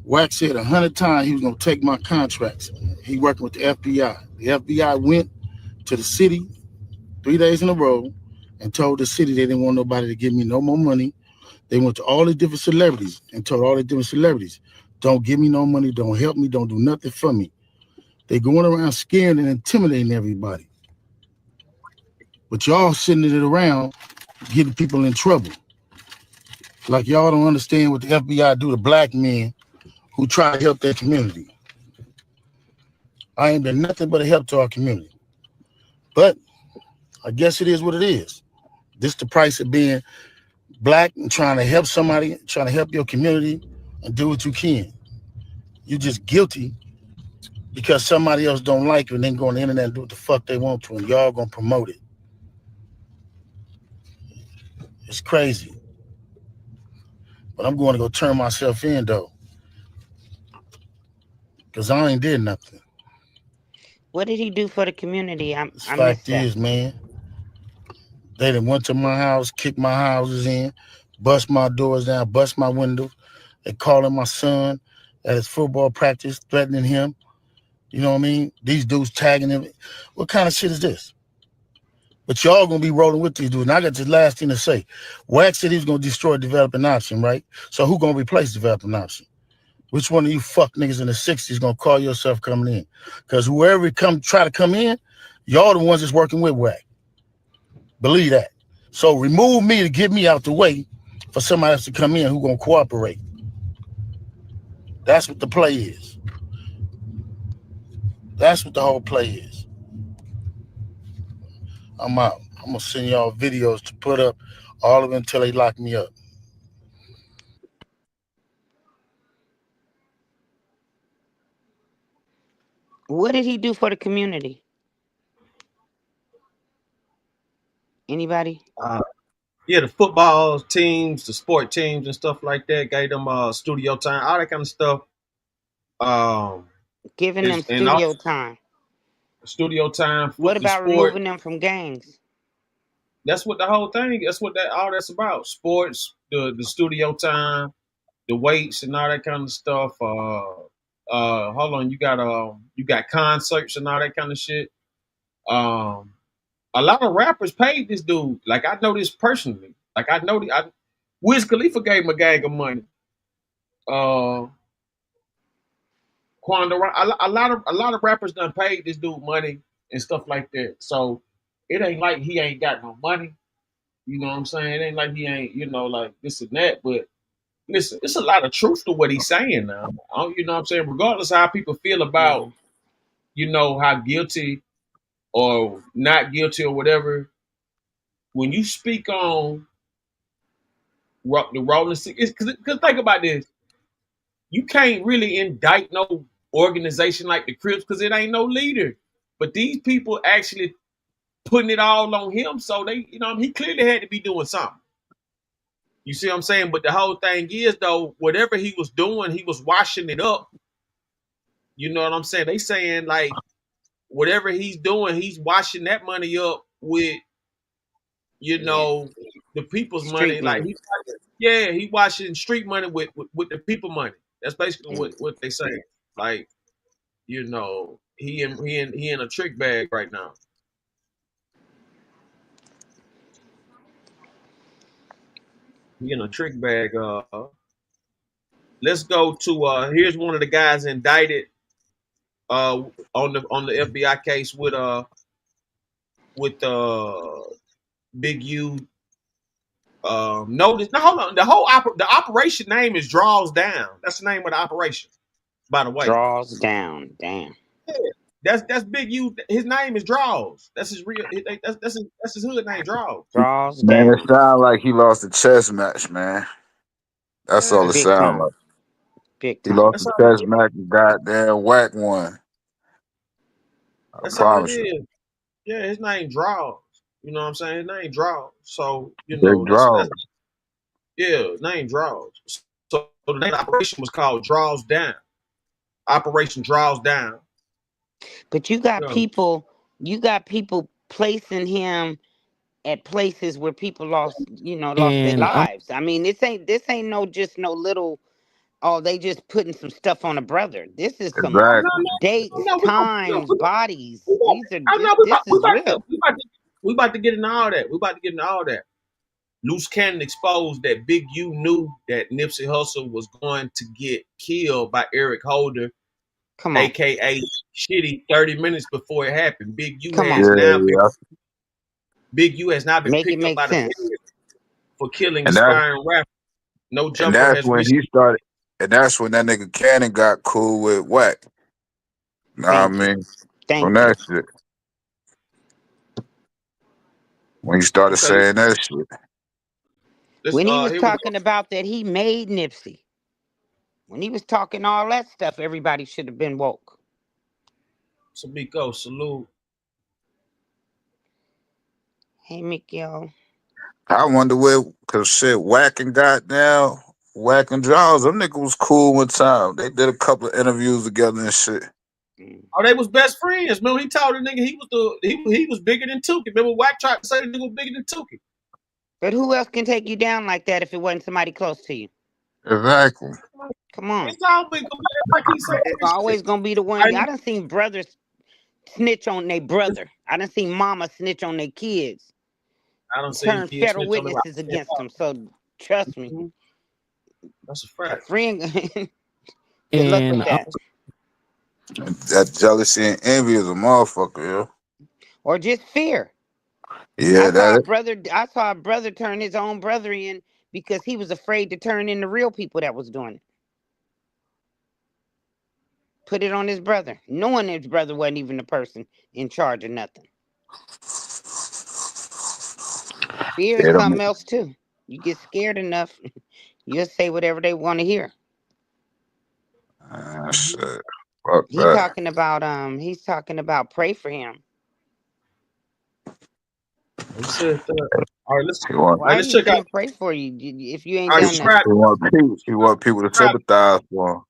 Speaker 4: Wax said 100 times he was gonna take my contracts. He working with the FBI. The FBI went to the city 3 days in a row and told the city they didn't want nobody to give me no more money. They went to all the different celebrities and told all the different celebrities, don't give me no money, don't help me, don't do nothing for me. They going around scaring and intimidating everybody. But y'all sitting it around getting people in trouble. Like y'all don't understand what the FBI do to black men who try to help their community. I ain't been nothing but a help to our community. But I guess it is what it is. This the price of being black and trying to help somebody, trying to help your community and do what you can. You're just guilty because somebody else don't like you and then go on the internet and do what the fuck they want to and y'all gonna promote it. It's crazy. But I'm going to go turn myself in though. Because I ain't did nothing.
Speaker 3: What did he do for the community? I
Speaker 4: Fact
Speaker 3: missed that.
Speaker 4: is, man, they done went to my house, kicked my houses in, bust my doors down, bust my windows. They calling my son at his football practice, threatening him. You know what I mean? These dudes tagging him. What kind of shit is this? But y'all gonna be rolling with these dudes. And I got this last thing to say. Wax said he was gonna destroy developing option, right? So who gonna replace developing option? Which one of you fuck niggas in the 60s gonna call yourself coming in? Because whoever try to come in, y'all the ones that's working with Wack. Believe that. So remove me to get me out the way for somebody else to come in who gonna cooperate. That's what the play is. That's what the whole play is. I'm out. I'm gonna send y'all videos to put up all of them until they lock me up.
Speaker 3: What did he do for the community? Anybody?
Speaker 1: Yeah, the football teams, the sport teams, and stuff like that. Gave them studio time, all that kind of stuff. Um,
Speaker 3: Giving them
Speaker 1: and also
Speaker 3: studio time.
Speaker 1: studio time,
Speaker 3: What
Speaker 1: foot the
Speaker 3: about
Speaker 1: sport.
Speaker 3: removing them from gangs?
Speaker 1: That's what the whole thing. That's what that all that's about. Sports, the studio time, the weights, and all that kind of stuff. Hold on, you got concerts and all that kind of shit. Um, a lot of rappers paid this dude. Like I know this personally. Like I know Wiz Khalifa gave him a gang of money. Uh, Quando, a lot of rappers done paid this dude money and stuff like that. So it ain't like he ain't got no money. You know what I'm saying? It ain't like he ain't, like this and that. But listen, it's a lot of truth to what he's saying now. You know what I'm saying? Regardless of how people feel about,
Speaker 3: Yeah.
Speaker 1: how guilty or not guilty or whatever, when you speak on the Rolling Six, because think about this, you can't really indict no organization like the Crips because it ain't no leader. But these people actually putting it all on him, so they, he clearly had to be doing something. You see what I'm saying? But the whole thing is, though, whatever he was doing, he was washing it up. You know what I'm saying? They saying like whatever he's doing, he's washing that money up with, you
Speaker 3: Yeah.
Speaker 1: know, the people's
Speaker 3: Street
Speaker 1: money. Like
Speaker 3: money.
Speaker 1: he washing street money with the people money. That's basically
Speaker 3: Yeah.
Speaker 1: what they say. Like, he in a trick bag right now. He in a trick bag. Let's go to here's one of the guys indicted on the FBI case with Big U. Notice. Now hold on. The operation name is Drawz Down. That's the name of the operation. By the way,
Speaker 3: Drawz down. Damn.
Speaker 1: yeah, that's Big U. His name is Drawz. That's his real. That's his hood name, Drawz.
Speaker 3: Drawz
Speaker 2: Man, it
Speaker 3: down.
Speaker 2: sound like he lost a chess match, man. That's all it
Speaker 1: Yeah,
Speaker 3: Big
Speaker 2: sound
Speaker 3: time.
Speaker 2: like.
Speaker 3: Big
Speaker 2: He
Speaker 3: time.
Speaker 2: lost
Speaker 1: that's
Speaker 2: the
Speaker 1: all it
Speaker 2: chess
Speaker 1: is.
Speaker 2: match and goddamn whack one. I
Speaker 1: That's all it
Speaker 2: promise you.
Speaker 1: is. Yeah, his name Drawz. You know what I'm saying? His name Drawz. So
Speaker 2: Big draw.
Speaker 1: that's yeah, name Drawz. So the name of the operation was called Drawz Down. Operation Drawz Down.
Speaker 3: But you got people placing him at places where people lost their
Speaker 6: And I'm
Speaker 3: lives. I mean, this ain't no little, oh, they just putting some stuff on a brother. This is some
Speaker 1: Oh no,
Speaker 2: Exactly.
Speaker 1: no,
Speaker 3: dates,
Speaker 1: no,
Speaker 3: times, bodies.
Speaker 1: we got,
Speaker 3: These are
Speaker 1: oh
Speaker 3: this
Speaker 1: no,
Speaker 3: this is real.
Speaker 1: we about to get into all that. We about to get into all that. Loose Cannon exposed that Big U knew that Nipsey Hussle was going to get killed by Eric Holder,
Speaker 3: Come on.
Speaker 1: aka Shitty, 30 minutes before it happened.
Speaker 3: Come on.
Speaker 2: Yeah.
Speaker 1: Big U has now been
Speaker 3: Make it
Speaker 1: picked up
Speaker 3: make
Speaker 1: by the
Speaker 3: sense.
Speaker 1: Fed for killing
Speaker 2: And that
Speaker 1: aspiring rapper. No
Speaker 2: and
Speaker 1: Jumper
Speaker 2: that's
Speaker 1: has
Speaker 2: when he
Speaker 1: recently.
Speaker 2: started and that's when that nigga Cannon got cool with whack. Know what I
Speaker 3: Thank you.
Speaker 2: mean? From
Speaker 3: Thank you.
Speaker 2: that shit. When he started
Speaker 1: Okay,
Speaker 2: saying that shit.
Speaker 3: When he was
Speaker 1: here we go.
Speaker 3: talking about that he made Nipsey, when he was talking all that stuff, everybody should have been woke.
Speaker 1: Samiko, salute.
Speaker 3: Hey, Miguel.
Speaker 2: I wonder where, cause shit, whack and goddamn, whack and Drawz, them niggas was cool one time. They did a couple of interviews together and shit.
Speaker 1: Oh, they was best friends. Remember, he told the nigga he was bigger than Tukey. Remember, Wack tried to say the nigga was bigger than Tukey.
Speaker 3: But who else can take you down like that if it wasn't somebody close to you?
Speaker 2: Exactly.
Speaker 3: Come on.
Speaker 1: It's always gonna be like he said.
Speaker 3: It's always gonna be the one. I done seen brothers snitch on their brother. I done seen mama snitch on their kids.
Speaker 1: I don't see
Speaker 3: Turn
Speaker 1: kids
Speaker 3: federal
Speaker 1: snitch on
Speaker 3: witnesses against them. So trust me.
Speaker 1: That's a
Speaker 3: A
Speaker 1: fact.
Speaker 3: friend. Good luck with that.
Speaker 2: That jealousy and envy is a motherfucker, yo.
Speaker 3: Or just fear.
Speaker 2: Yeah,
Speaker 3: I saw a brother turn his own brother in because he was afraid to turn in the real people that was doing it. Put it on his brother, knowing his brother wasn't even the person in charge of nothing. Fear is something else too. You get scared enough, you'll say whatever they want to hear.
Speaker 2: shit. Fuck
Speaker 3: He's
Speaker 2: that.
Speaker 3: talking about pray for him.
Speaker 1: He said that. All right,
Speaker 3: Why are
Speaker 1: let's
Speaker 3: you
Speaker 1: check out.
Speaker 3: saying pray for you if you ain't
Speaker 1: All right,
Speaker 3: done nothing?
Speaker 2: He want people to sympathize for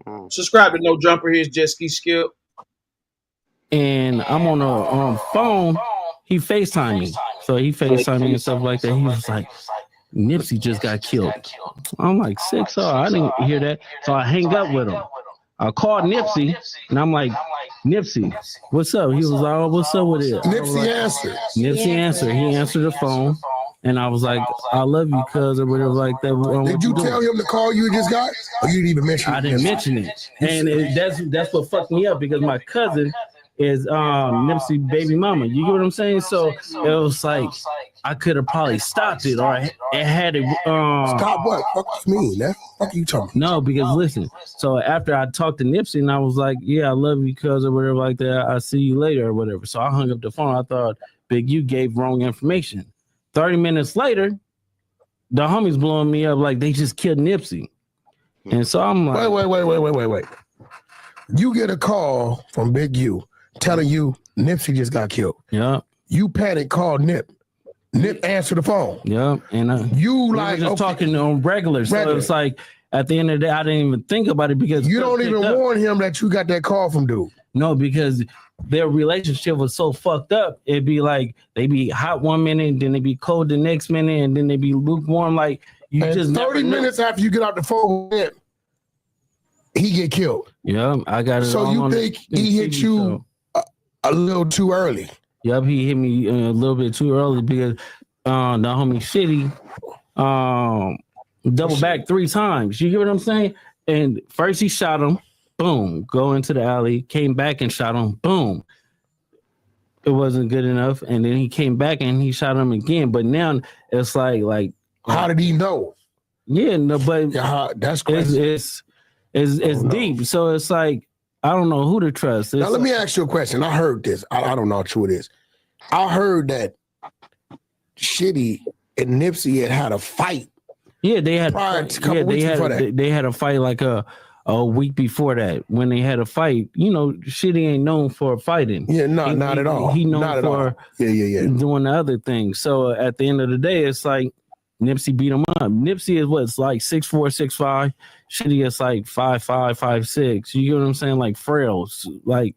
Speaker 2: him.
Speaker 1: Subscribe to No Jumper. Here's Jet Ski Skip.
Speaker 6: and I'm on a phone. He FaceTime me. So he FaceTime me and stuff like that. He was like, Nipsey just got killed. I'm like, 6 I didn't hear that. So I hang up with him. I called Nipsey and I'm like, Nipsey, what's up? He was like, oh, what's up with it?
Speaker 4: Nipsey answered.
Speaker 6: Nipsey answered. He answered the phone. And I was like, I love you, cuz, or whatever like that.
Speaker 4: Did you tell him the call you just got? Or you didn't even mention it?
Speaker 6: I didn't mention it. And that's what fucked me up because my cousin is Nipsey baby mama. You get what I'm saying? So it was like I could have probably stopped it or it had it.
Speaker 4: Stop what? Fuck you mean? That fuck you talking?
Speaker 6: No, because listen. So after I talked to Nipsey and I was like, yeah, I love you, cuz, or whatever like that. I'll see you later or whatever. So I hung up the phone. I thought Big U gave wrong information. 30 minutes later, the homies blowing me up like they just killed Nipsey. And so I'm like,
Speaker 4: wait. You get a call from Big U telling you Nipsey just got killed.
Speaker 6: Yeah.
Speaker 4: You panic, call Nip. Nip answer the phone.
Speaker 6: Yeah. And
Speaker 4: you like
Speaker 6: just talking on regular. So it's like at the end of the day, I didn't even think about it because
Speaker 4: you don't even warn him that you got that call from dude.
Speaker 6: No, because their relationship was so fucked up. It'd be like they be hot one minute, then they be cold the next minute, and then they be lukewarm. Like you
Speaker 4: and
Speaker 6: just
Speaker 4: 30 minutes after you get out the phone with him, he get killed.
Speaker 6: Yeah, I got it.
Speaker 4: So you think he hit you a little too early?
Speaker 6: Yep, he hit me a little bit too early because the homie Shitty double back 3 times. You get what I'm saying? And first he shot him. boom, go into the alley, came back and shot him, boom. It wasn't good enough, and then he came back and he shot him again. But now it's like
Speaker 7: how did he know?
Speaker 6: Yeah, no, but
Speaker 7: that's crazy.
Speaker 6: It's deep. So it's like I don't know who to trust.
Speaker 7: Now let me ask you a question. I heard this. I don't know how true it is. I heard that Shitty and Nipsey had a fight.
Speaker 6: Yeah, they had
Speaker 7: they
Speaker 6: had a fight like a week before that. When they had a fight, Shitty ain't known for fighting.
Speaker 7: Yeah, not at all.
Speaker 6: He known
Speaker 7: not
Speaker 6: for doing the other things. So at the end of the day, it's like Nipsey beat him up. Nipsey is what's like 6'4", 6'5". Shitty is like 5'5", 5'6". You get what I'm saying? Like frails. Like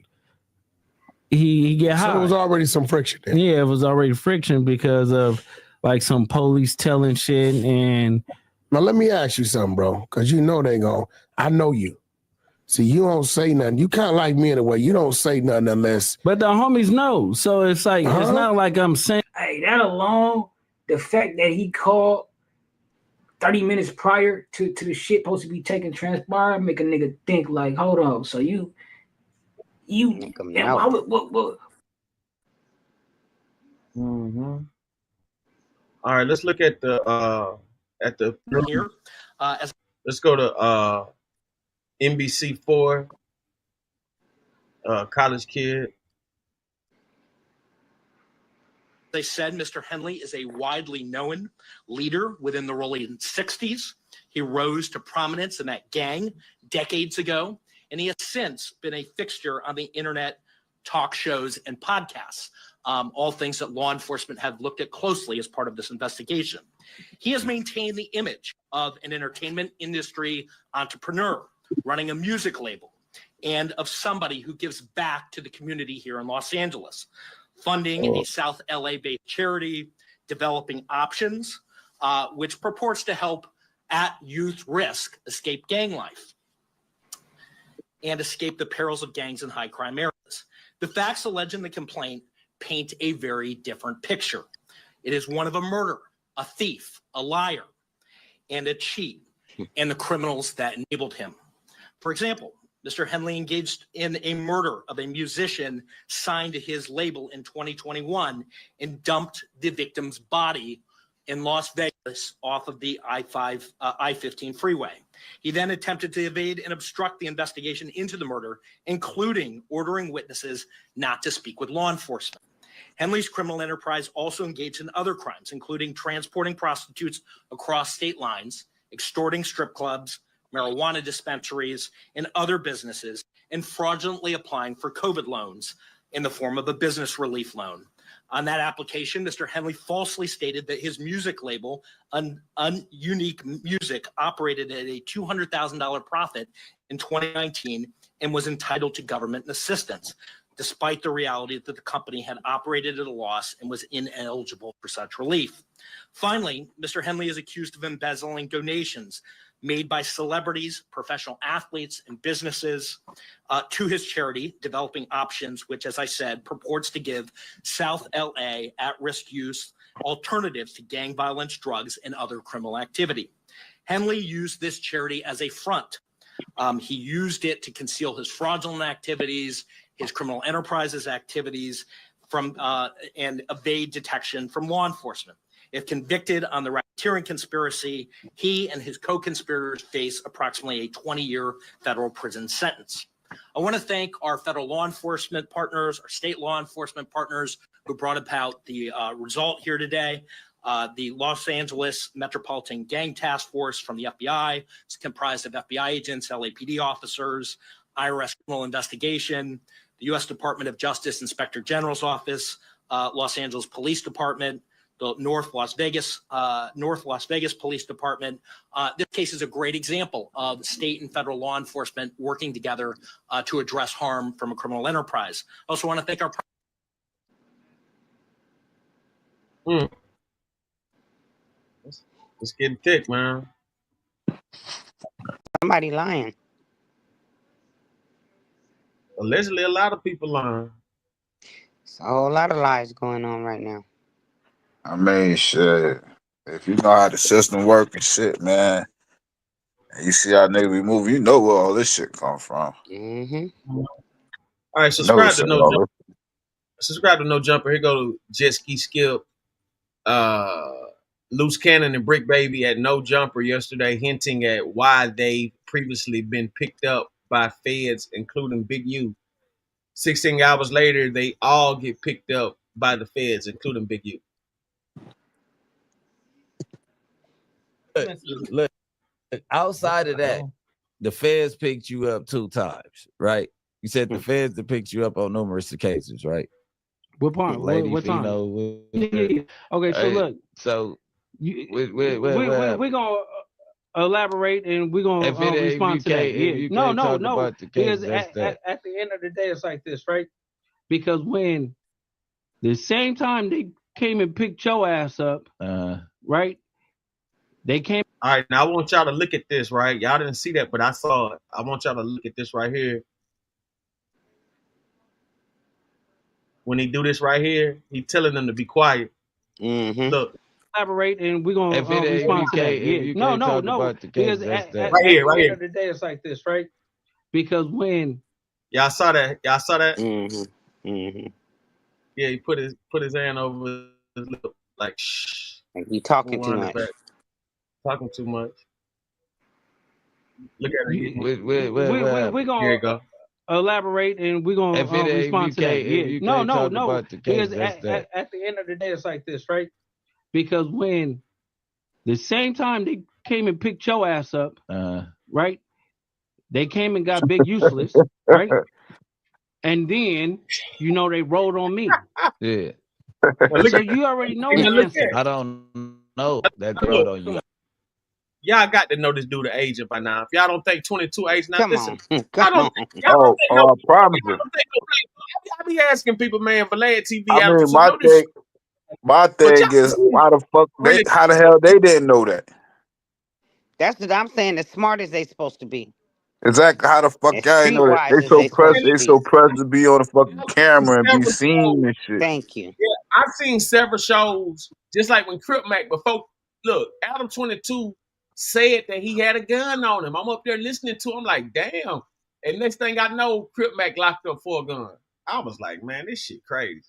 Speaker 6: he get high.
Speaker 7: So there was already some friction there.
Speaker 6: Yeah, it was already friction because of like some police telling shit. And
Speaker 7: now let me ask you something, bro, because they gon'. I know you. See, you don't say nothing. You kind of like me in a way. You don't say nothing unless.
Speaker 6: But the homies know. So it's like it's not like I'm saying.
Speaker 8: Hey, that alone, the fact that he called 30 minutes prior to the shit supposed to be taking transpire, make a nigga think like, hold on, so you what?
Speaker 1: Mm-hmm. All right, let's look at the here. Let's go to NBC4, college kid.
Speaker 9: They said Mr. Henley is a widely known leader within the rolling 60s. He rose to prominence in that gang decades ago, and he has since been a fixture on the internet talk shows and podcasts, all things that law enforcement have looked at closely as part of this investigation. He has maintained the image of an entertainment industry entrepreneur running a music label and of somebody who gives back to the community here in Los Angeles, funding a South LA-based charity, developing options, which purports to help at youth risk escape gang life and escape the perils of gangs in high crime areas. The facts alleged in the complaint paint a very different picture. It is one of a murderer, a thief, a liar, and a cheat, and the criminals that enabled him. For example, Mr. Henley engaged in a murder of a musician signed to his label in 2021 and dumped the victim's body in Las Vegas off of the I-15 freeway. He then attempted to evade and obstruct the investigation into the murder, including ordering witnesses not to speak with law enforcement. Henley's criminal enterprise also engaged in other crimes, including transporting prostitutes across state lines, extorting strip clubs, marijuana dispensaries, and other businesses, and fraudulently applying for COVID loans in the form of a business relief loan. On that application, Mr. Henley falsely stated that his music label, Unique Music, operated at a $200,000 profit in 2019 and was entitled to government assistance, despite the reality that the company had operated at a loss and was ineligible for such relief. Finally, Mr. Henley is accused of embezzling donations made by celebrities, professional athletes, and businesses to his charity, Developing Options, which, as I said, purports to give South LA at-risk youth alternatives to gang violence, drugs, and other criminal activity. Henley used this charity as a front. He used it to conceal his fraudulent activities, his criminal enterprises activities, and evade detection from law enforcement. If convicted on the racketeering conspiracy, he and his co-conspirators face approximately a 20-year federal prison sentence. I want to thank our federal law enforcement partners, our state law enforcement partners who brought about the result here today. The Los Angeles Metropolitan Gang Task Force from the FBI. It's comprised of FBI agents, LAPD officers, IRS criminal investigation, the U.S. Department of Justice Inspector General's Office, Los Angeles Police Department, the North Las Vegas Police Department. This case is a great example of state and federal law enforcement working together to address harm from a criminal enterprise. I also want to thank our
Speaker 1: It's getting thick, man.
Speaker 3: Somebody lying.
Speaker 1: Allegedly, a lot of people lying.
Speaker 3: It's a whole lot of lies going on right now.
Speaker 2: I mean, shit. If you know how the system works and shit, man, You see how niggas be moving, you know where all this shit come from.
Speaker 3: Mm-hmm.
Speaker 1: All right,
Speaker 2: Never
Speaker 1: subscribe to
Speaker 2: say
Speaker 1: No
Speaker 2: all
Speaker 1: Jumper.
Speaker 2: this.
Speaker 1: Subscribe to No Jumper. Here go to Jet Ski Skip. Loose Cannon and Brick Baby at No Jumper yesterday, hinting at why they've previously been picked up by feds, including Big U. 16 hours later, they all get picked up by the feds, including Big U.
Speaker 10: Look, outside of that, the feds picked you up 2 times, right? You said the feds that picked you up on numerous occasions, right?
Speaker 6: What part?
Speaker 10: Lady,
Speaker 6: What time?
Speaker 10: yeah.
Speaker 6: Okay, so look,
Speaker 10: So
Speaker 6: we're gonna elaborate and we're gonna respond to that. Yeah. No. Because at the end of the day, it's like this, right? Because when the same time they came and picked your ass up, right? They came.
Speaker 1: All right, now I want y'all to look at this, right? Y'all didn't see that, but I saw it. I want y'all to look at this right here. When he do this right here, he telling them to be quiet.
Speaker 3: Mm-hmm.
Speaker 1: Look.
Speaker 6: Elaborate and we're gonna respond to that. Yeah. No. Because at
Speaker 1: right here.
Speaker 6: the end of the day, it's like this, right? Because when
Speaker 1: y'all saw that.
Speaker 3: Mm-hmm. Mm-hmm.
Speaker 1: Yeah, he put his hand over his lip, like shh.
Speaker 3: And he talking too much.
Speaker 1: Talking too much. Look at it.
Speaker 6: We're gonna
Speaker 1: here you go.
Speaker 6: Elaborate and we're gonna respond to that. Yeah. No. Because at the end of the day, it's like this, right? Because when the same time they came and picked your ass up, right? They came and got Big Useless, right? And then they rolled on me.
Speaker 10: Yeah.
Speaker 6: So you already know the answer.
Speaker 10: I don't know that they rolled on you.
Speaker 1: Y'all got to know this dude the age by now. If y'all don't think 22 age now, listen.
Speaker 3: Come
Speaker 1: on.
Speaker 2: I promise you.
Speaker 1: I be asking people, man, Vlad TV.
Speaker 2: I mean, my thing is, why the fuck how the hell they didn't know that?
Speaker 3: That's what I'm saying. As smart as they supposed to be.
Speaker 2: Exactly. How the fuck y'all know that? They so pressed to be on the fucking camera and be seen and shit.
Speaker 3: Thank you.
Speaker 1: Yeah, I've seen several shows, just like when Crip Mac before. Look, Adam 22 said that he had a gun on him. I'm up there listening to him like, damn. And next thing I know, Crip Mac locked up for a gun. I was like, man, this shit crazy.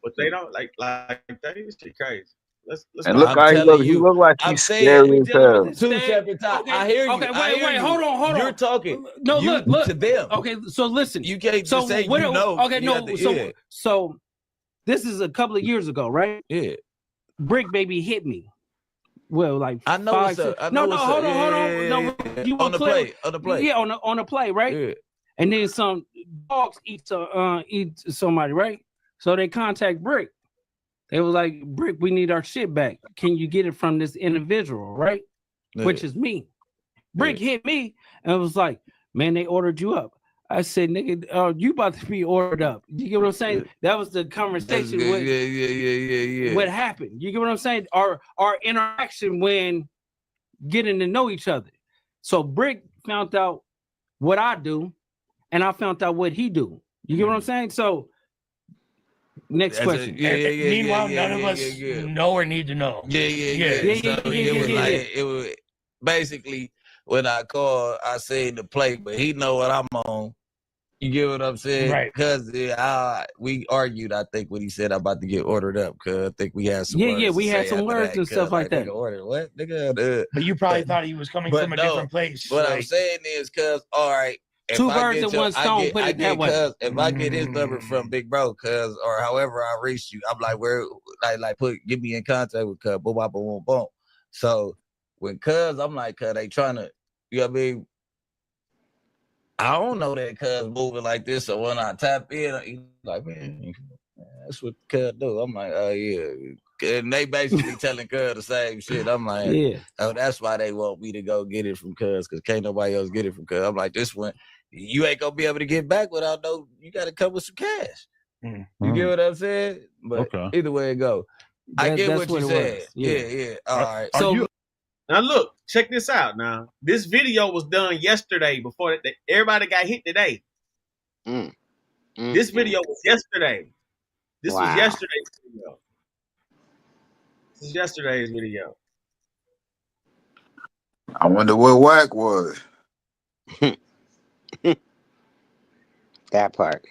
Speaker 1: But they don't like that. This shit crazy. Let's
Speaker 2: and look how he look. He look like he's scary as hell.
Speaker 10: 2 separate times.
Speaker 6: Okay,
Speaker 10: I hear you.
Speaker 6: Okay, wait. Hold on.
Speaker 10: You're talking.
Speaker 6: No, look
Speaker 10: to them.
Speaker 6: Okay, so listen.
Speaker 10: You can't just say
Speaker 6: Okay, no. So this is a couple of years ago, right?
Speaker 10: Yeah.
Speaker 6: Brick Baby hit me. Well, like
Speaker 10: I know.
Speaker 6: Hold on. No, you
Speaker 10: on the play.
Speaker 6: Yeah, on the play, right?
Speaker 10: Yeah.
Speaker 6: And then some dogs eat somebody, right? So they contact Brick. They was like, Brick, we need our shit back. Can you get it from this individual, right? Yeah. Which is me. Brick hit me and was like, man, they ordered you up. I said, nigga, you about to be ordered up. You get what I'm saying? Yeah. That was the conversation. What happened? You get what I'm saying? Our interaction when getting to know each other. So Brick found out what I do, and I found out what he do. You get what I'm saying? So next question.
Speaker 8: Meanwhile, none of us know or need to know.
Speaker 10: It was basically when I called, I said the play, but he know what I'm on. You get what I'm saying?
Speaker 8: Right.
Speaker 10: Because we argued, I think, when he said I'm about to get ordered up, because I think we had some words.
Speaker 6: Yeah, we had some words and stuff like that.
Speaker 10: Ordered what? Nigga,
Speaker 8: but you probably thought he was coming from a different place.
Speaker 10: What I'm saying is, because, all right,
Speaker 6: two birds in one stone, put it that way.
Speaker 10: If I get his number from Big Bro, or however I reach you, I'm like, get me in contact with Cuz, boom, boom, boom, boom. So when Cuz, I'm like, Cuz, they trying to, you know what I mean? I don't know that Cuz moving like this, so when I tap in, he's like, man, that's what Cuz do. I'm like, oh yeah. And they basically telling Cuz the same shit. I'm like,
Speaker 6: yeah.
Speaker 10: Oh, that's why they want me to go get it from Cuz, because can't nobody else get it from Cuz. I'm like, this one, you ain't gonna be able to get back without you gotta come with some cash. You get what I'm saying? But either way it go. I get what you said. Yeah. All right.
Speaker 1: So now look, check this out now. This video was done yesterday before everybody got hit today. This video was yesterday. This was yesterday's video. This is yesterday's video.
Speaker 2: I wonder what Whack was.
Speaker 3: That part.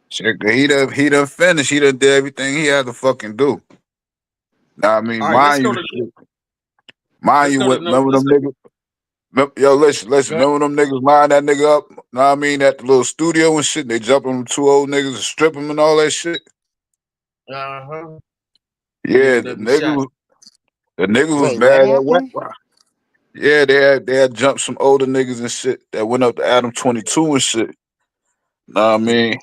Speaker 2: Shit, he done finished. He done did everything he had to fucking do. Now I mean,
Speaker 1: All right, let's go to
Speaker 2: remember them niggas? Yo, listen. Remember them niggas line that nigga up? Know what I mean, at the little studio and shit. They jump on them two old niggas and strip them and all that shit.
Speaker 1: Uh-huh.
Speaker 2: Yeah, the niggas was
Speaker 3: Wait,
Speaker 2: mad
Speaker 3: what
Speaker 2: at Whack.
Speaker 3: happened?
Speaker 2: Yeah, they had jumped some older niggas and shit that went up to Adam 22 and shit. Know what I mean?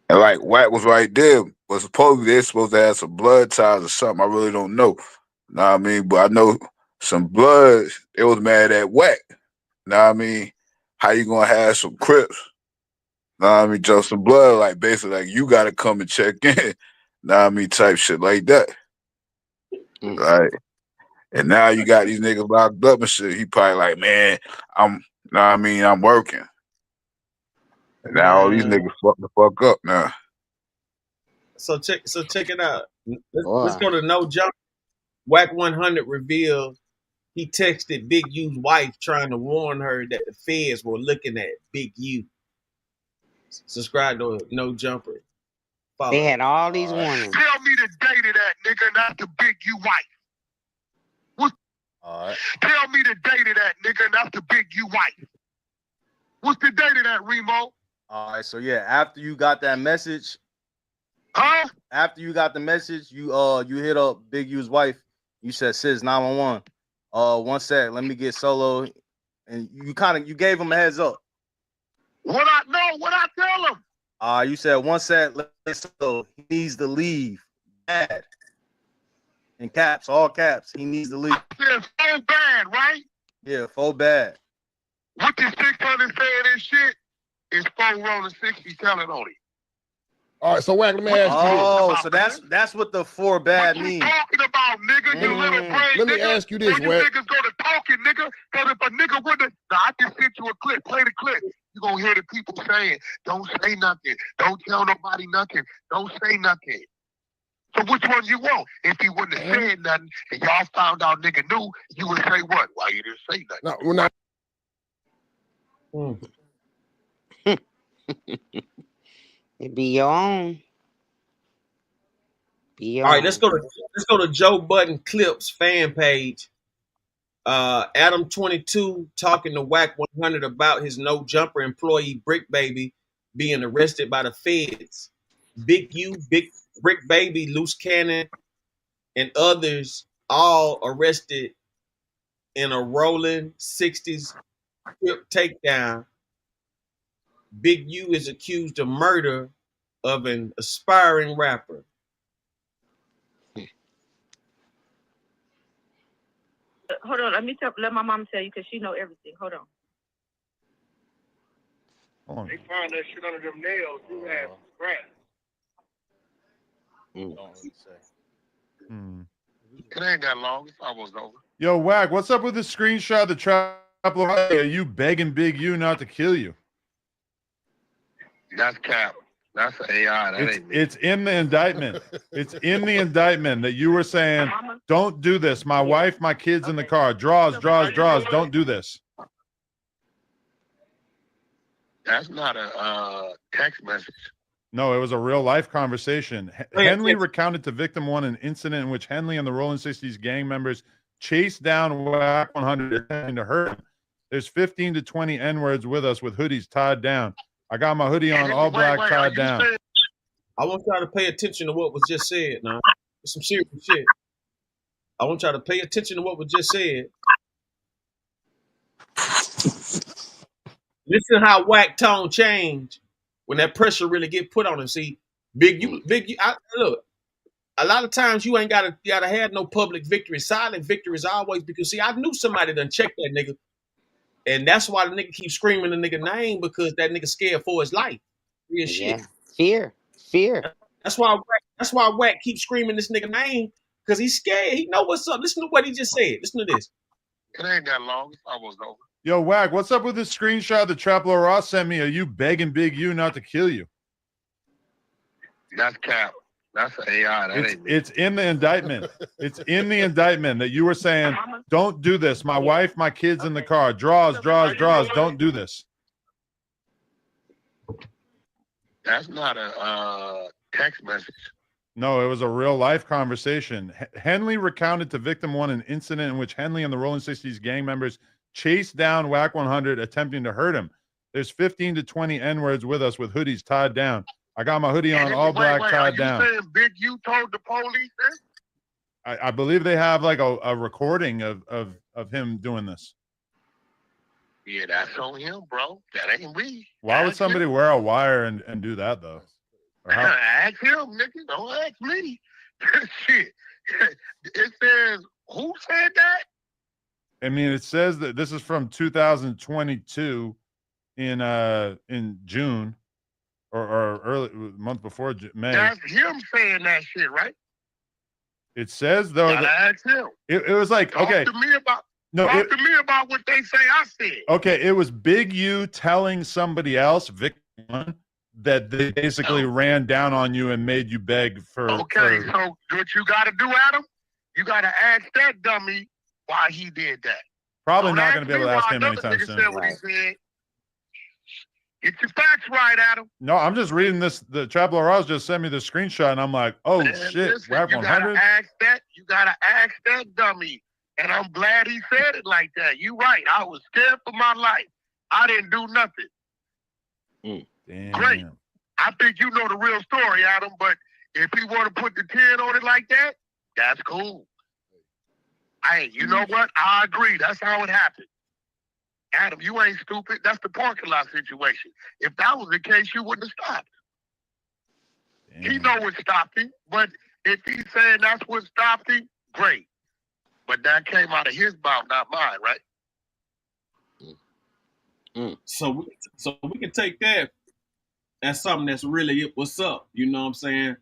Speaker 2: And like Whack was right there, but supposedly they're supposed to have some blood ties or something. I really don't know. Know what I mean? But I know some blood, they was mad at Whack. Know what I mean? How you gonna have some Crips? Know what I mean? Just some blood, like basically like you gotta come and check in. Know what I mean? Type shit like that. Right. And now you got these niggas locked up and shit. He probably like, man, know what I mean? I'm working. And now all these niggas fuck the fuck up now.
Speaker 1: So check it out. Let's go to No Jump. Whack 100 revealed he texted Big U's wife trying to warn her that the feds were looking at Big U. Subscribe to No Jumper. Follow.
Speaker 3: They had all these warnings.
Speaker 4: Tell me the date of that, nigga, not the Big U wife. Tell me the date of that, nigga, not the Big U wife. What's the date of that, Remo?
Speaker 11: All right, so yeah, after you got that message, after you got the message, you hit up Big U's wife. You said, "Sis, 911. One sec, let me get Solo," and you gave him a heads up.
Speaker 4: What I tell him?
Speaker 11: You said, "One sec, let Solo. He needs to leave. Bad." In caps, all caps. He needs to leave.
Speaker 4: I said, so bad, right?
Speaker 11: Yeah, full bad.
Speaker 4: What the 600 saying and shit is 4 rolling 60 telling on it.
Speaker 7: All right, so Whack, let me ask you this.
Speaker 11: Oh, so that's what the 4 bad means.
Speaker 4: What you talking about, nigga? You little brain,
Speaker 7: Let me
Speaker 4: nigga.
Speaker 7: ask you this,
Speaker 4: Where
Speaker 7: Whack.
Speaker 4: you niggas go to talking, nigga? Because if a nigga wouldn't, I just sent you a clip. Play the clip. You gonna hear the people saying, "Don't say nothing. Don't tell nobody nothing. Don't say nothing." So which one you want? If he wouldn't have said nothing and y'all found out nigga knew, you would say what? Why you didn't say nothing?
Speaker 7: No, we're not.
Speaker 3: It be your own.
Speaker 1: All right, let's go to Joe Budden Clips fan page. Adam 22 talking to Whack 100 about his No Jumper employee Brick Baby being arrested by the feds. Big U, Big Brick Baby, Loose Cannon, and others all arrested in a rolling 60s Crip takedown. Big U is accused of murder of an aspiring rapper.
Speaker 5: Hold on, let my mom tell you because she know everything. Hold on.
Speaker 4: They found that shit under them nails. You have grass. It ain't that long. It's almost over.
Speaker 12: Yo, Whack, what's up with the screenshot of the trap? Are you begging Big U not to kill you?
Speaker 4: That's cap. That's AI.
Speaker 12: It's in the indictment. It's in the indictment that you were saying, "Don't do this. My wife, my kids in the car. Drawz. Don't do this."
Speaker 4: That's not a text message.
Speaker 12: No, it was a real life conversation. Henley recounted to Victim One an incident in which Henley and the Rolling 60s gang members chased down Whack 100 attempting to hurt him. There's 15 to 20 N-words with us with hoodies tied down. I got my hoodie on, all black, tied down.
Speaker 1: I want y'all to pay attention to what was just said now. It's some serious shit. I want y'all to pay attention to what was just said. Listen how Whack tone change when that pressure really get put on him. See, Big U, look, a lot of times you ain't gotta have no public victory. Silent victory is always because see, I knew somebody done checked that nigga. And that's why the nigga keeps screaming the nigga name because that nigga scared for his life. Real shit.
Speaker 3: Fear.
Speaker 1: That's why Whack keeps screaming this nigga name because he's scared. He know what's up. Listen to what he just said. Listen to this.
Speaker 4: It ain't that long. It's almost over.
Speaker 12: Yo, Whack, what's up with this screenshot that Traplo Ross sent me? Are you begging Big U not to kill you?
Speaker 4: That's cap.
Speaker 13: That's an AI. That ain't me.
Speaker 12: It's in the indictment. It's in the indictment that you were saying, don't do this. My wife, my kids in the car. Drawz. Don't do this.
Speaker 13: That's not a text message.
Speaker 12: No, it was a real life conversation. Henley recounted to Victim One an incident in which Henley and the Rolling 60s gang members chased down Whack 100, attempting to hurt him. There's 15 to 20 N-words with us with hoodies tied down. I got my hoodie on, all black, tied down.
Speaker 13: Are you saying Big U told the police this?
Speaker 12: I believe they have like a recording of him doing this.
Speaker 13: Yeah, that's on him, bro. That ain't me.
Speaker 12: Why would somebody wear a wire and do that, though?
Speaker 13: Ask him, nigga. Don't ask me. Shit. It says, who said that?
Speaker 12: I mean, it says that this is from 2022 in June or early month before May.
Speaker 13: That's him saying that shit, right?
Speaker 12: It says though.
Speaker 13: Gotta ask him.
Speaker 12: It was like
Speaker 13: Talk
Speaker 12: okay.
Speaker 13: to me about.
Speaker 12: No,
Speaker 13: Talk to me about what they say I said.
Speaker 12: Okay, it was Big U telling somebody else, Victim One, that they basically ran down on you and made you beg for.
Speaker 13: Okay, so what you got to do, Adam? You got to ask that dummy why he did that.
Speaker 12: Probably not going to be able to ask him anytime soon.
Speaker 13: Get your facts right, Adam.
Speaker 12: No, I'm just reading this. The Chapel Rouse just sent me the screenshot, and I'm like, oh, man, shit.
Speaker 13: Listen, you gotta ask that. You got to ask that dummy. And I'm glad he said it like that. You right. I was scared for my life. I didn't do nothing.
Speaker 12: Damn.
Speaker 13: Great. I think you know the real story, Adam, but if you want to put the 10 on it like that, that's cool. Hey, you know what? I agree. That's how it happened. Adam, you ain't stupid. That's the parking lot situation. If that was the case, you wouldn't have stopped. Damn. He know what stopped him, but if he's saying that's what stopped him, great. But that came out of his mouth, not mine, right?
Speaker 1: So we can take that as something that's really what's up. You know what I'm saying?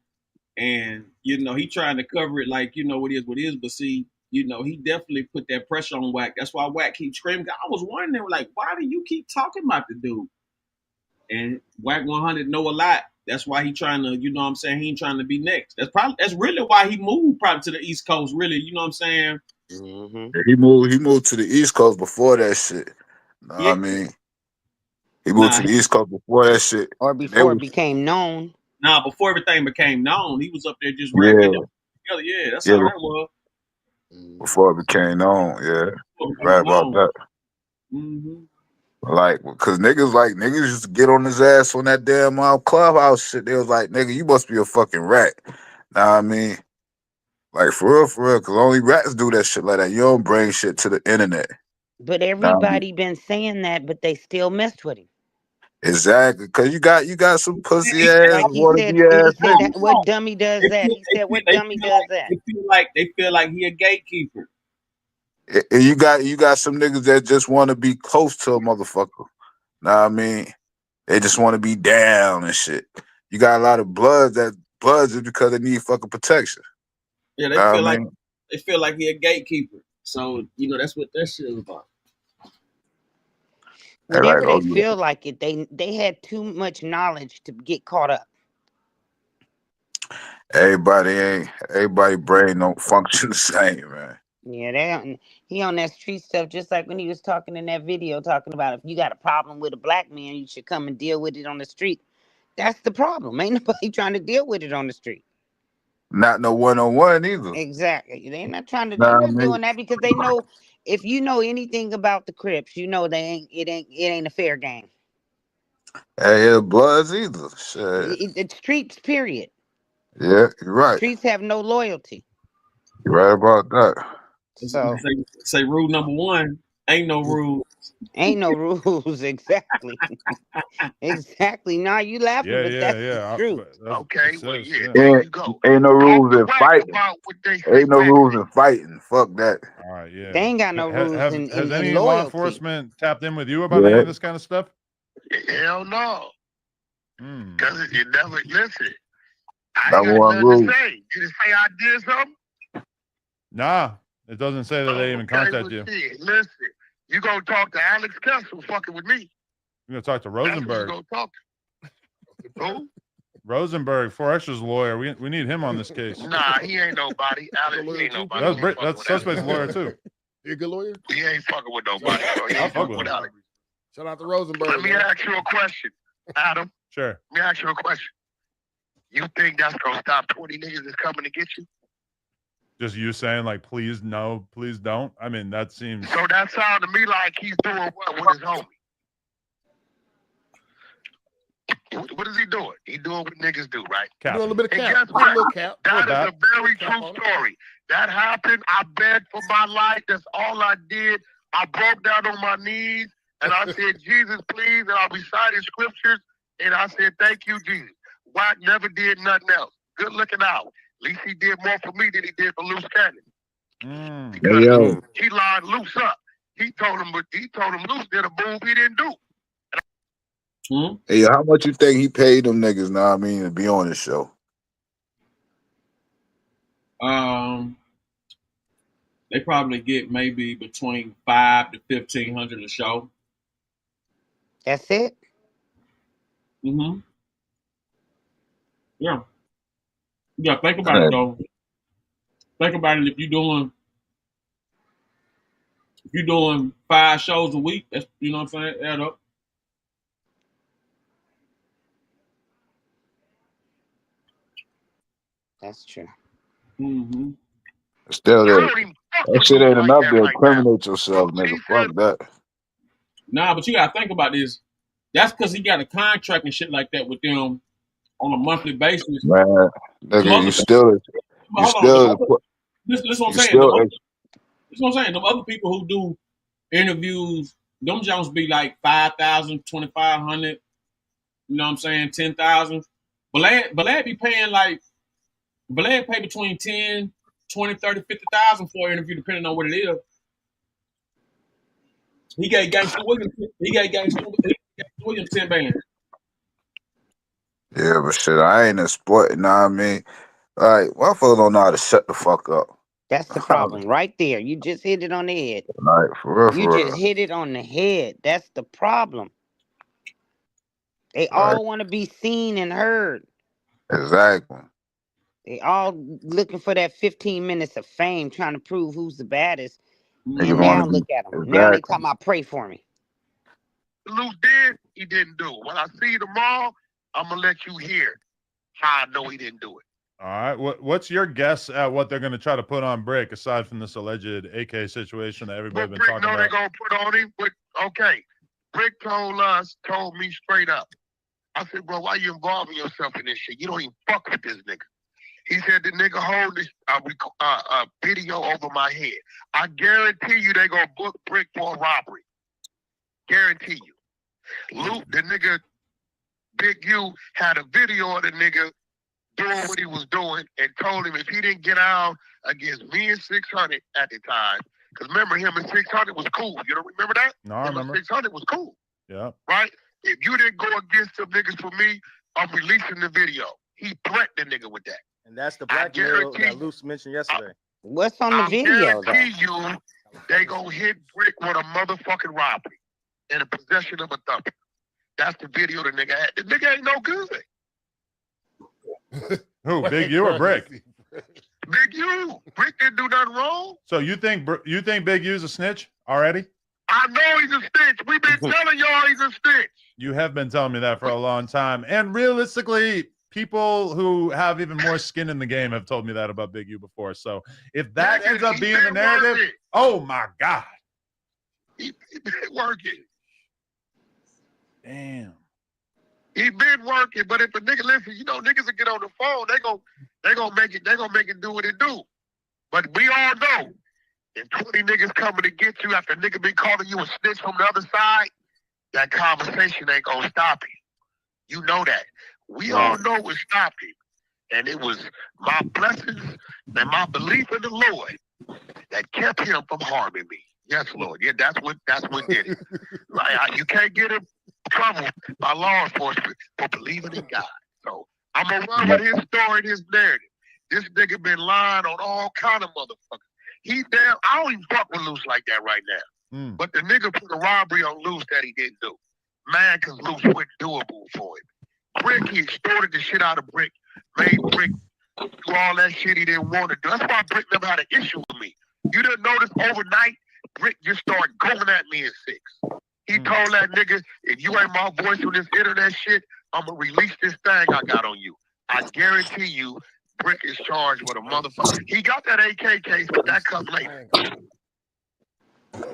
Speaker 1: And he trying to cover it like what is. But see, he definitely put that pressure on Whack. That's why Whack keeps screaming. I was wondering, like, why do you keep talking about the dude? And Whack 100 know a lot. That's why he trying to, he ain't trying to be next. That's really why he moved probably to the East Coast. Really, you know what I'm saying?
Speaker 2: Mm-hmm. He moved to the East Coast before that shit. I mean, he moved to the East Coast before that shit,
Speaker 3: or before it became known.
Speaker 1: Nah, before everything became known, he was up there just rapping together. Yeah, that's how that was.
Speaker 2: Before it became known, right about that.
Speaker 1: Mm-hmm.
Speaker 2: Like, cause niggas used to get on his ass on that damn Clubhouse shit. They was like, nigga, you must be a fucking rat. Know what I mean? Like, for real, cause only rats do that shit like that. You don't bring shit to the internet.
Speaker 3: But everybody been saying that, but they still messed with him.
Speaker 2: Exactly, cause you got some pussy ass,
Speaker 3: like
Speaker 2: wannabe ass niggas.
Speaker 3: What dummy does that? He said, "What dummy does that?"
Speaker 1: They feel like he a gatekeeper.
Speaker 2: And you got some niggas that just want to be close to a motherfucker. Know what I mean? They just want to be down and shit. You got a lot of bloods just because they need fucking protection.
Speaker 1: Yeah, they feel like he a gatekeeper. So that's what that shit is about.
Speaker 3: Whenever they feel like it, they had too much knowledge to get caught up.
Speaker 2: Everybody brain don't function the same, man.
Speaker 3: Yeah, he on that street stuff just like when he was talking in that video, talking about if you got a problem with a black man, you should come and deal with it on the street. That's the problem. Ain't nobody trying to deal with it on the street.
Speaker 2: Not no one-on-one either.
Speaker 3: Exactly. They're not trying to doing that because they know if you know anything about the Crips, it ain't a fair game.
Speaker 2: Hey, Bloods either. Shit.
Speaker 3: It's streets, period.
Speaker 2: Yeah, you're right.
Speaker 3: Streets have no loyalty.
Speaker 2: You're right about that.
Speaker 3: So
Speaker 1: say rule number 1, ain't no rules.
Speaker 3: Ain't no rules, exactly. Exactly. Nah, you laughing, but that's the truth.
Speaker 13: Okay, there you go.
Speaker 2: Ain't no rules in fighting. Ain't no rules in fighting. Fuck that.
Speaker 12: All right, yeah.
Speaker 3: They ain't got no rules
Speaker 12: has any
Speaker 3: loyalty.
Speaker 12: law enforcement tapped in with you about any of this kind of stuff?
Speaker 13: Hell no. Because you never listen. I
Speaker 2: got
Speaker 13: nothing to say. Did it say I did something?
Speaker 12: Nah, it doesn't say that they even contact you.
Speaker 13: Listen, you gonna talk to Alex Kessel fucking with me.
Speaker 12: You're gonna talk to Rosenberg.
Speaker 13: That's who you gonna talk to. Who?
Speaker 12: Rosenberg, 4X's lawyer. We need him on this case.
Speaker 13: Nah, he ain't nobody. Alex, he ain't nobody.
Speaker 12: That's Suspect's lawyer too.
Speaker 14: You a good lawyer?
Speaker 13: He ain't fucking with nobody. So he ain't fucking with Alex.
Speaker 14: Shout out to Rosenberg.
Speaker 13: Let me ask you a question, Adam.
Speaker 12: Sure.
Speaker 13: Let me ask you a question. You think that's gonna stop 20 niggas that's coming to get you?
Speaker 12: Just you saying like, please no, please don't. I mean, that seems.
Speaker 13: So that sounded to me like he's doing what with his homie? What is he doing? He doing what niggas do, right?
Speaker 14: Doing a little bit of cap.
Speaker 13: And guess what?
Speaker 14: A little cap.
Speaker 13: That is a very true story. That happened. I begged for my life. That's all I did. I broke down on my knees and I said, Jesus, please. And I recited scriptures and I said, thank you, Jesus. Wack never did nothing else. Good looking out. At least he did more for me than he did for Loose Cannon. Because he lined Loose up. He told him Loose did a move he didn't do.
Speaker 2: Hey, how much you think he paid them niggas? Now I mean to be on this show.
Speaker 1: They probably get maybe between $500 to $1,500 a show.
Speaker 3: That's it.
Speaker 1: Mm-hmm. Yeah. Yeah. Think about it though. Think about it. If you're doing 5 shows a week, that's, you know what I'm saying, add up.
Speaker 3: That's true.
Speaker 1: Mm-hmm.
Speaker 2: Still, that shit ain't enough to incriminate yourself, nigga. Fuck that.
Speaker 1: Nah, but you gotta think about this. That's because he got a contract and shit like that with them on a monthly basis.
Speaker 2: Man, nigga, listen
Speaker 1: what I'm saying. That's what I'm saying. The other people who do interviews, them Jones be like 5,000, 2,500. You know what I'm saying? 10,000. Balad be paying like. Balad pay between 10, 20, 30, 50,000 for an interview, depending on what it is. He gave Gangsta Williams 10 bands.
Speaker 2: Yeah, but shit, I ain't in sport, you know what I mean? Like, motherfuckers don't know how to shut the fuck up.
Speaker 3: That's the problem right there. You just hit it on the head.
Speaker 2: Like, for real,
Speaker 3: You just hit it on the head. That's the problem. They all want to be seen and heard.
Speaker 2: Exactly.
Speaker 3: They all looking for that 15 minutes of fame, trying to prove who's the baddest. And now look at them. Now they talking about pray for me.
Speaker 13: Luke did, he didn't do it. When I see you tomorrow, I'm going to let you hear how I know he didn't do it.
Speaker 12: All right. What's your guess at what they're going to try to put on Brick, aside from this alleged AK situation that everybody's been talking about?
Speaker 13: They're going to put on him, but okay. Brick told me straight up. I said, bro, why you involving yourself in this shit? You don't even fuck with this nigga. He said, the nigga hold this video over my head. I guarantee you they going to book Brick for a robbery. Guarantee you. Luke, the nigga, Big U, had a video of the nigga doing what he was doing and told him if he didn't get out against me and 600 at the time, because remember him and 600 was cool. You don't remember that?
Speaker 12: No, I remember. 600
Speaker 13: was cool.
Speaker 12: Yeah.
Speaker 13: Right? If you didn't go against some niggas for me, I'm releasing the video. He threatened the nigga with that.
Speaker 11: And that's the blackmail that Luce mentioned yesterday.
Speaker 3: What's on the video, though?
Speaker 13: I guarantee you they gonna hit Brick with a motherfucking robbery in the possession of a thumper. That's the video the nigga had. The nigga ain't no good.
Speaker 12: Who, Big U or Brick?
Speaker 13: Big U. Brick didn't do nothing wrong.
Speaker 12: So you think Big U's a snitch already?
Speaker 13: I know he's a snitch. We've been telling y'all he's a snitch.
Speaker 12: You have been telling me that for a long time. And realistically, people who have even more skin in the game have told me that about Big U before. So if that ends up being the narrative, oh my God.
Speaker 13: He been working.
Speaker 12: Damn.
Speaker 13: He been working, but if a nigga listen, you know, niggas will get on the phone, they gonna make it do what it do. But we all know if 20 niggas coming to get you after a nigga been calling you a snitch from the other side, that conversation ain't gonna stop him. You know that. We all know what stopped him. And it was my blessings and my belief in the Lord that kept him from harming me. Yes, Lord. Yeah, that's what did it. Like, you can't get in trouble by law enforcement for believing in God. So I'm gonna run with his story and his narrative. This nigga been lying on all kind of motherfuckers. I don't even fuck with Luce like that right now. But the nigga put a robbery on Luce that he didn't do. Man, because Luce wouldn't do a move for him. Brick, he extorted the shit out of Brick, made Brick do all that shit he didn't want to do. That's why Brick never had an issue with me. You didn't notice overnight, Brick just started going at me in 6. He told that nigga, if you ain't my voice on this internet shit, I'm going to release this thing I got on you. I guarantee you, Brick is charged with a motherfucker. He got that AK case, but that comes later.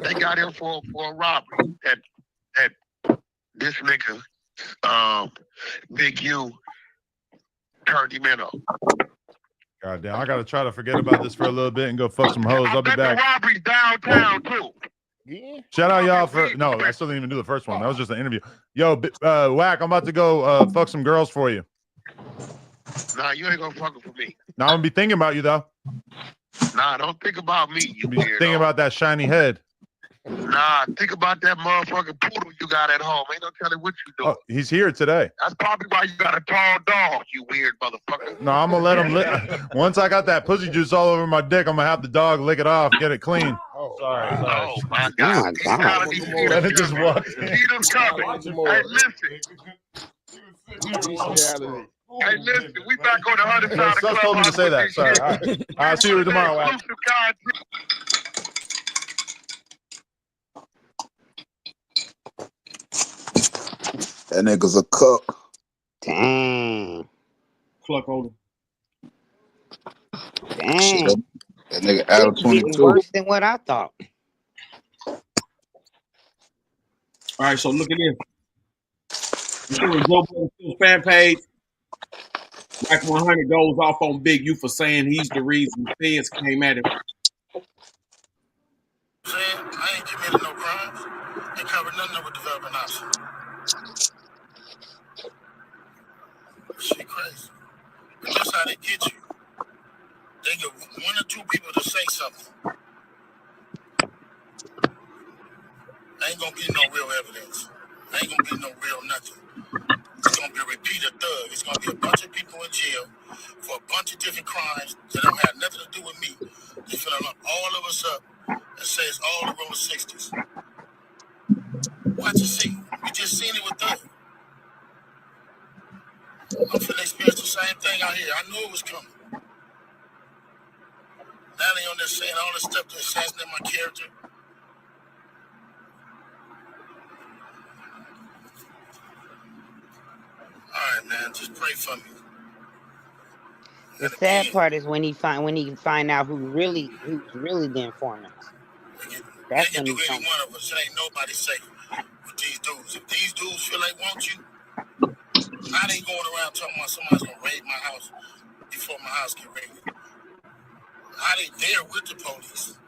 Speaker 13: They got him for a robbery. That this nigga, Big U, turned him in on.
Speaker 12: God damn, I gotta try to forget about this for a little bit and go fuck some hoes. I'll be back.
Speaker 13: The robbery's downtown too.
Speaker 14: Yeah.
Speaker 12: Shout out y'all for I still didn't even do the first one. That was just an interview. Yo, Whack, I'm about to go fuck some girls for you.
Speaker 13: Nah, you ain't gonna fuck them for me.
Speaker 12: Now I'm gonna be thinking about you though.
Speaker 13: Nah, don't think about me, you
Speaker 12: Be
Speaker 13: weirdo.
Speaker 12: thinking about that shiny head.
Speaker 13: Nah, think about that motherfucking poodle you got at home. Ain't no telling what you doing.
Speaker 12: Oh, he's here today.
Speaker 13: That's probably why you got a tall dog, you weird motherfucker.
Speaker 12: No, I'm gonna let him once I got that pussy juice all over my dick, I'm gonna have the dog lick it off, get it clean.
Speaker 14: Oh,
Speaker 12: sorry.
Speaker 13: Oh my God.
Speaker 12: Let it just walk.
Speaker 13: See them coming. Hey, listen. Hey, listen, we back on the other side of the club.
Speaker 12: Told me to say that. Sorry. All right. I'll see you tomorrow, Whack.
Speaker 2: That nigga's a cook.
Speaker 3: Dang.
Speaker 1: Cluck holder.
Speaker 3: Dang.
Speaker 2: That nigga out of
Speaker 3: It's getting
Speaker 2: 22.
Speaker 3: worse than what I thought.
Speaker 1: All right, so look at this. Joe Budden's fan page. Like 100 goes off on Big U for saying he's the reason the feds came at him.
Speaker 4: I ain't committed no crimes. Ain't covered nothing over developing option. Shit crazy. But that's how they get you. They get 1 or 2 people to say something. Ain't gonna be no real evidence. Ain't gonna be no real nothing. It's gonna be a repeated thug. It's gonna be a bunch of people in jail for a bunch of different crimes that don't have nothing to do with me. They finna lock all of us up and say it's all the roller 60s. Watch and see. We just seen it with Thug. I'm finna experience the same thing out here. I knew it was coming. Now they on there saying all this stuff to assassinate my character. All right, man. Just pray for me.
Speaker 3: The sad part is when he find out who's really the informants. That's when
Speaker 4: do
Speaker 3: he's
Speaker 4: any one of us. It ain't nobody safe with these dudes. If these dudes feel they want you, I ain't going around talking about somebody's gonna raid my house before my house get raided. I ain't there with the police.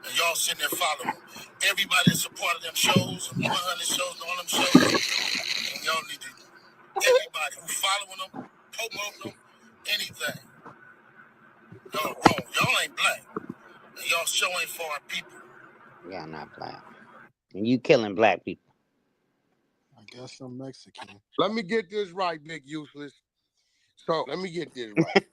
Speaker 4: And y'all sitting there following them. Everybody that's a part of them shows, 100 shows, and all them shows, and y'all need to, everybody who following them, promoting them, anything. Y'all wrong. Y'all ain't black. And y'all show ain't for our people.
Speaker 3: Y'all not black. And you killing black people.
Speaker 14: I guess I'm Mexican.
Speaker 15: Let me get this right, Big Useless. So let me get this right.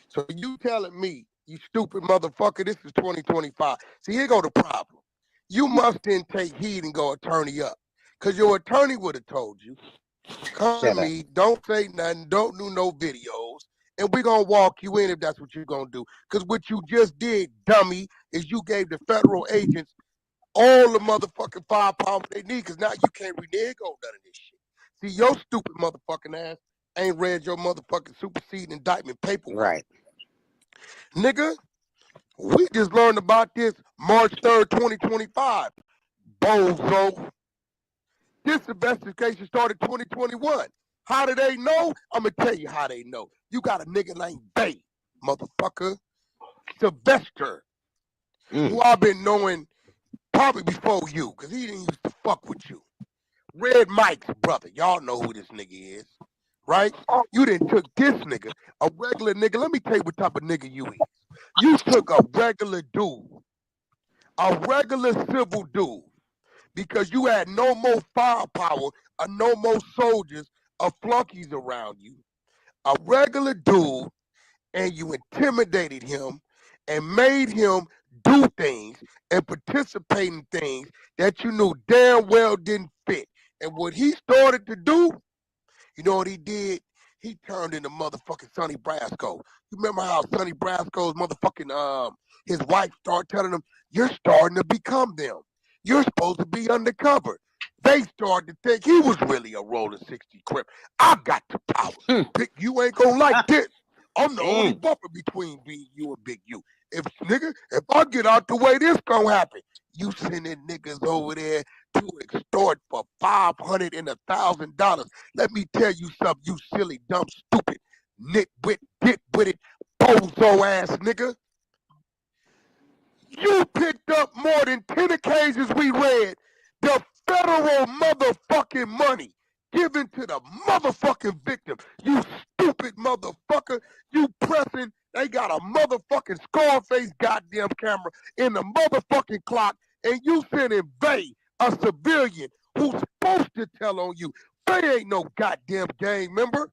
Speaker 15: So you telling me, you stupid motherfucker, this is 2025. See, here go the problem. You must then take heed and go attorney up. Because your attorney would have told you, come to me, don't say nothing, don't do no videos, and we're going to walk you in if that's what you're going to do. Because what you just did, dummy, is you gave the federal agents all the motherfucking firepower they need, because now you can't renege on none of this shit. See, your stupid motherfucking ass ain't read your motherfucking superseding indictment paperwork.
Speaker 3: Right.
Speaker 15: Nigga, we just learned about this March 3rd, 2025. Bozo. This investigation started 2021. How do they know? I'm going to tell you how they know. You got a nigga named Bay, motherfucker. Sylvester, who I've been knowing probably before you, because he didn't used to fuck with you. Red Mike's brother. Y'all know who this nigga is, right? You done took this nigga, a regular nigga. Let me tell you what type of nigga you is. You took a regular dude, a regular civil dude, because you had no more firepower or no more soldiers or flunkies around you. A regular dude, and you intimidated him and made him do things and participate in things that you knew damn well didn't fit. And what he started to do, You know what he did? He turned into motherfucking Sonny Brasco. You remember how Sonny Brasco's motherfucking his wife started telling him, "You're starting to become them. You're supposed to be undercover." They started to think he was really a rolling 60 Crip. I got the power. Big U ain't gonna like this. I'm the only buffer between Big U and Big U. If I get out the way, this gonna happen. You sending niggas over there to extort for $500 and $1,000. Let me tell you something, you silly, dumb, stupid, nitwit, ditwitted, bozo ass nigga. You picked up more than 10 occasions we read the federal motherfucking money given to the motherfucking victim. You stupid motherfucker. You pressing, they got a motherfucking Scarface goddamn camera in the motherfucking clock, and you sending Vay, a civilian who's supposed to tell on you. Vay ain't no goddamn gang member.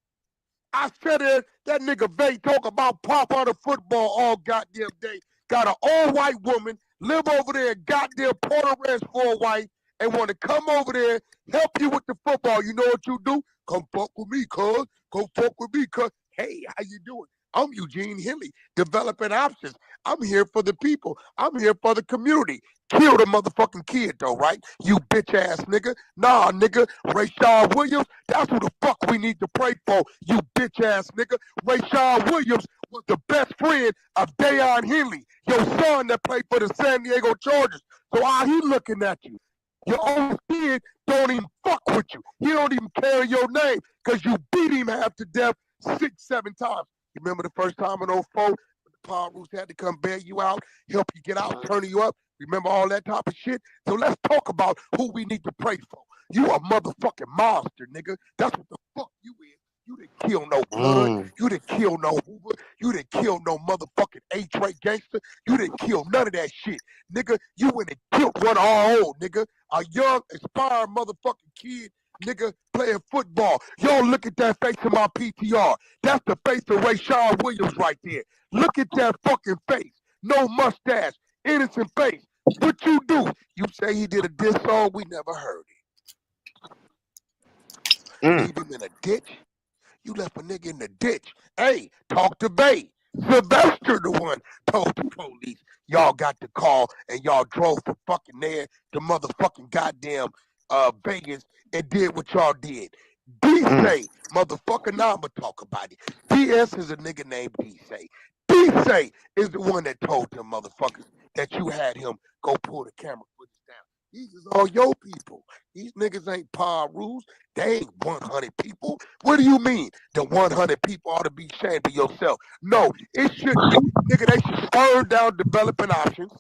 Speaker 15: I said it, that nigga Vay talk about pop out of football all goddamn day. Got an old white woman, live over there in goddamn Port Ranch for a wife, and want to come over there, help you with the football. You know what you do? Come fuck with me, cuz. Come fuck with me, cuz. Hey, how you doing? I'm Eugene Henley, developing options. I'm here for the people. I'm here for the community. Kill the motherfucking kid, though, right? You bitch-ass nigga. Nah, nigga. Rayshard Williams, that's who the fuck we need to pray for, you bitch-ass nigga. Rayshard Williams was the best friend of Deion Henley, your son that played for the San Diego Chargers. So how he looking at you? Your own kid don't even fuck with you. He don't even carry your name because you beat him half to death 6-7 times. You remember the first time in 04, the Power Roots had to come bail you out, help you get out, turn you up. Remember all that type of shit? So let's talk about who we need to pray for. You a motherfucking monster, nigga. That's what the fuck you is. You didn't kill no blood. You didn't kill no Hoover. You didn't kill no motherfucking A-Tray gangster. You didn't kill none of that shit. Nigga, you went and killed one of our own, nigga. A young, aspiring motherfucking kid, nigga, playing football. Y'all look at that face of my PTR. That's the face of Rayshard Williams right there. Look at that fucking face. No mustache. Innocent face. What you do? You say he did a diss song? We never heard it. Leave him in a ditch? You left a nigga in the ditch. Hey, talk to Bay. Sylvester the one told the police. Y'all got the call and y'all drove from fucking there to motherfucking goddamn Vegas and did what y'all did. D-Say, motherfucker, now I'ma talk about it. DS is a nigga named D-Say. D-Say is the one that told them motherfuckers that you had him go pull the camera footage down. These is all your people. These niggas ain't Power Rules. They ain't 100 people. What do you mean? The 100 people ought to be ashamed of yourself. No, it shouldn't be. Nigga, they should burn down developing options.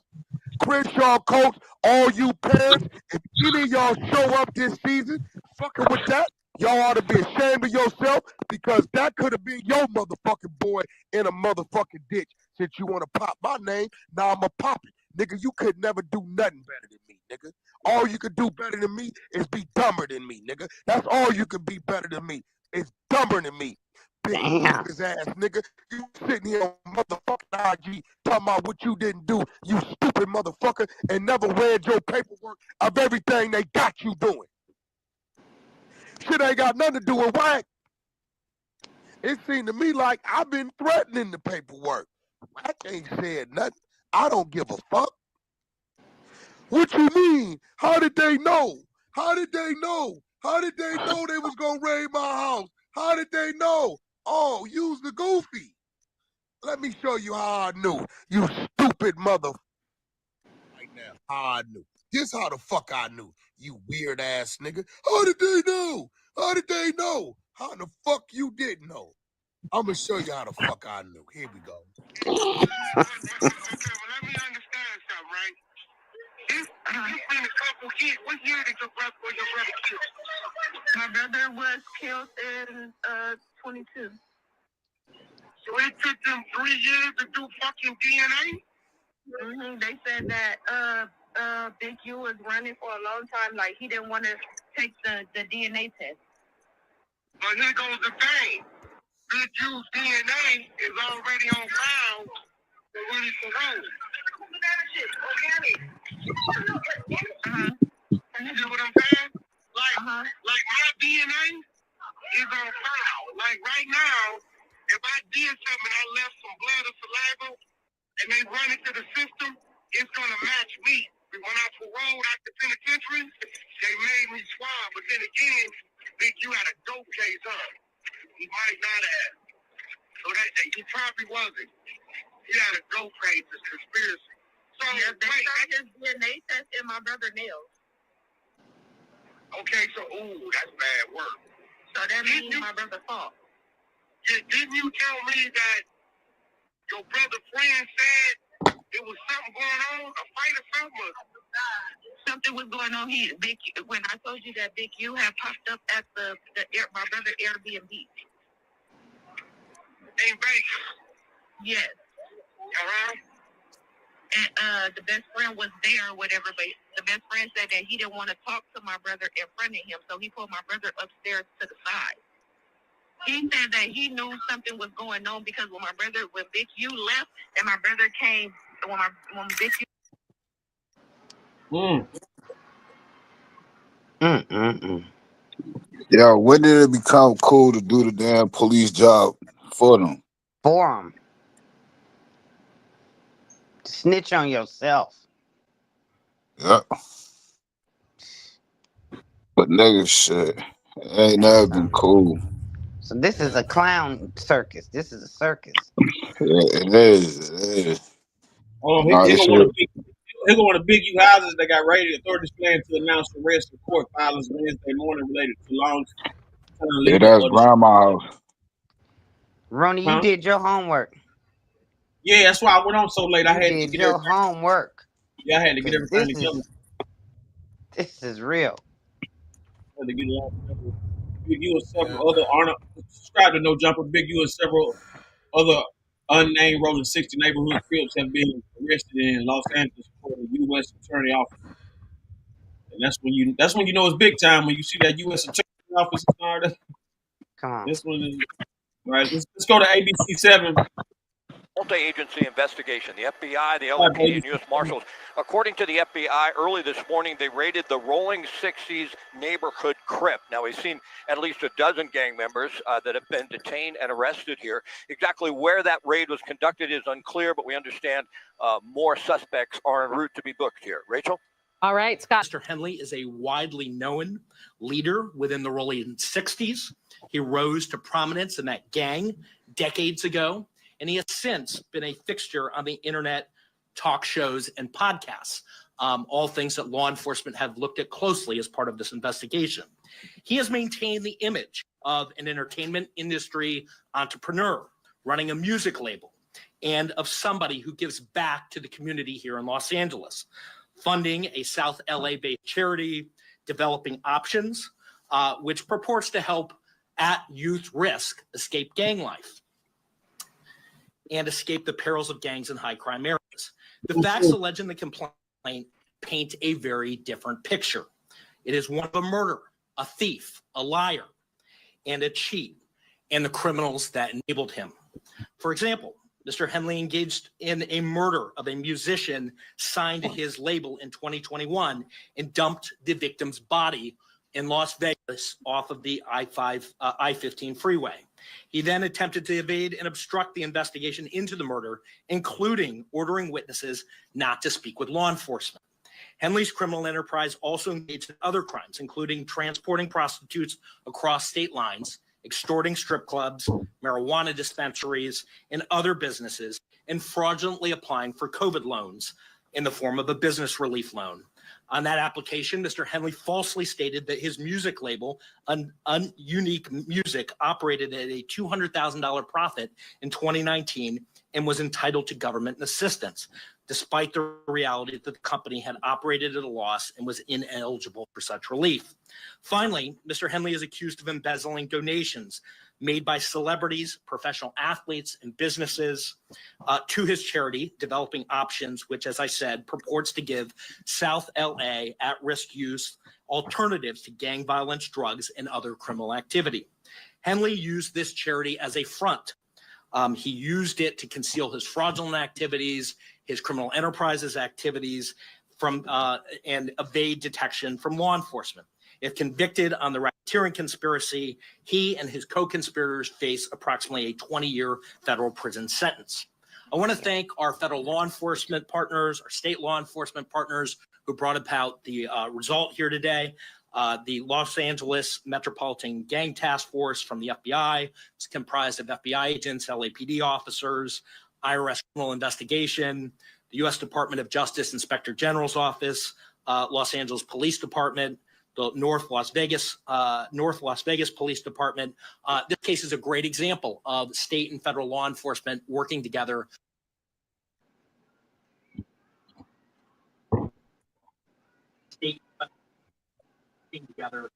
Speaker 15: Crenshaw coach, all you parents, if any of y'all show up this season fucking with that, y'all ought to be ashamed of yourself because that could have been your motherfucking boy in a motherfucking ditch. Since you want to pop my name, now I'm going to pop it. Nigga, you could never do nothing better than me, nigga. All you could do better than me is be dumber than me, nigga. That's all you could be better than me. Is dumber than me. Big his ass, nigga. You sitting here on motherfucking IG talking about what you didn't do, you stupid motherfucker, and never read your paperwork of everything they got you doing. Shit ain't got nothing to do with whack. It seemed to me like I've been threatening the paperwork. Whack ain't said nothing. I don't give a fuck. What you mean? How did they know? How did they know? How did they know they was gonna raid my house? How did they know? Oh, use the goofy. Let me show you how I knew. You stupid mother. Right now, how I knew. This how the fuck I knew. You weird ass nigga. How did they know? How did they know? How the fuck you didn't know? I'm gonna show you how the fuck I knew. Here we go.
Speaker 13: Okay, well, let me understand something, right? You've been a couple years. What year did your brother killed?
Speaker 5: My brother was killed in 22.
Speaker 13: So it took them 3 years to do fucking DNA?
Speaker 5: They said that Big U was running for a long time. Like, he didn't want to take the DNA test.
Speaker 13: But here goes the thing. Big U's DNA is already on file for when he's paroled. You see what I'm saying? Like my DNA is on some blood or saliva, and they run into the system, it's gonna match me. When I paroled out the penitentiary, they made me swab. But then again, Vic, you had a dope case, huh? He might not have. So that he probably wasn't. He had a dope case, it's conspiracy. So
Speaker 5: Yeah, they found his DNA test in my brother's nails.
Speaker 13: Okay, so that's bad work.
Speaker 5: So that means my brother's fault.
Speaker 13: Yeah, didn't you tell me that your brother's friend said it was something going on, a fight or something?
Speaker 5: Something was going on here. When I told you that Big U had popped up at my brother's Airbnb.
Speaker 13: In Vegas?
Speaker 5: Yes.
Speaker 13: Uh-huh.
Speaker 5: And the best friend was there or whatever, but the best friend said that he didn't want to talk to my brother in front of him, so he pulled my brother upstairs to the side. He said that he knew something was going on because when Big U left and my brother came, when Big U...
Speaker 2: Yo, when did it become cool to do the damn police job for them?
Speaker 3: For them. Snitch on yourself.
Speaker 2: Yeah. But nigga, shit, it ain't never been cool.
Speaker 3: So this is a clown circus. This is a circus.
Speaker 2: Yeah, it is. It is.
Speaker 1: Oh,
Speaker 2: Nah,
Speaker 1: here
Speaker 2: this
Speaker 1: go one
Speaker 2: shit.
Speaker 1: of the big U houses that got raided. Authorities plan to announce arrest for court filings Wednesday morning related to long-term
Speaker 2: Yeah,
Speaker 1: legal
Speaker 2: that's
Speaker 1: orders.
Speaker 2: grandma house.
Speaker 3: Ronnie, you did your homework.
Speaker 1: Yeah, that's why I went on so late. I
Speaker 3: You
Speaker 1: had to
Speaker 3: did
Speaker 1: get
Speaker 3: your
Speaker 1: everything.
Speaker 3: homework.
Speaker 1: Yeah, I had to get everything together.
Speaker 3: This is real.
Speaker 1: I had to get it all together. Big U and several other subscribe to No Jumper. Big U and several other unnamed Rolling 60 neighborhood Crips have been arrested in Los Angeles for the U.S. Attorney Office. And that's when you know it's big time when you see that U.S. Attorney Office started.
Speaker 3: Come on.
Speaker 1: This one is right. Let's go to ABC 7.
Speaker 16: Multi-agency investigation. The FBI, the LAPD, and U.S. Marshals. According to the FBI, early this morning, they raided the Rolling 60s neighborhood Crip. Now, we've seen at least a dozen gang members that have been detained and arrested here. Exactly where that raid was conducted is unclear, but we understand more suspects are en route to be booked here. Rachel?
Speaker 9: All right, Scott. Mr. Henley is a widely known leader within the Rolling 60s. He rose to prominence in that gang decades ago, and he has since been a fixture on the internet talk shows and podcasts, all things that law enforcement have looked at closely as part of this investigation. He has maintained the image of an entertainment industry entrepreneur running a music label and of somebody who gives back to the community here in Los Angeles, funding a South LA-based charity, developing options, which purports to help at youth risk escape gang life and escape the perils of gangs in high crime areas. The facts alleged in the complaint paint a very different picture. It is one of a murderer, a thief, a liar, and a cheat, and the criminals that enabled him. For example, Mr. Henley engaged in a murder of a musician signed to his label in 2021 and dumped the victim's body in Las Vegas off of the I-15 freeway. He then attempted to evade and obstruct the investigation into the murder, including ordering witnesses not to speak with law enforcement. Henley's criminal enterprise also engaged in other crimes, including transporting prostitutes across state lines, extorting strip clubs, marijuana dispensaries, and other businesses, and fraudulently applying for COVID loans in the form of a business relief loan. On that application, Mr. Henley falsely stated that his music label, Unique Music, operated at a $200,000 profit in 2019 and was entitled to government assistance, despite the reality that the company had operated at a loss and was ineligible for such relief. Finally, Mr. Henley is accused of embezzling donations made by celebrities, professional athletes, and businesses to his charity, Developing Options, which, as I said, purports to give South LA at-risk youth alternatives to gang violence, drugs, and other criminal activity. Henley used this charity as a front. He used it to conceal his fraudulent activities, his criminal enterprises activities, and evade detection from law enforcement. If convicted on the racketeering conspiracy, he and his co-conspirators face approximately a 20-year federal prison sentence. I want to thank our federal law enforcement partners, our state law enforcement partners who brought about the result here today. The Los Angeles Metropolitan Gang Task Force from the FBI. It's comprised of FBI agents, LAPD officers, IRS criminal investigation, the U.S. Department of Justice Inspector General's Office, Los Angeles Police Department, the North Las Vegas Police Department. This case is a great example of state and federal law enforcement working together. Together.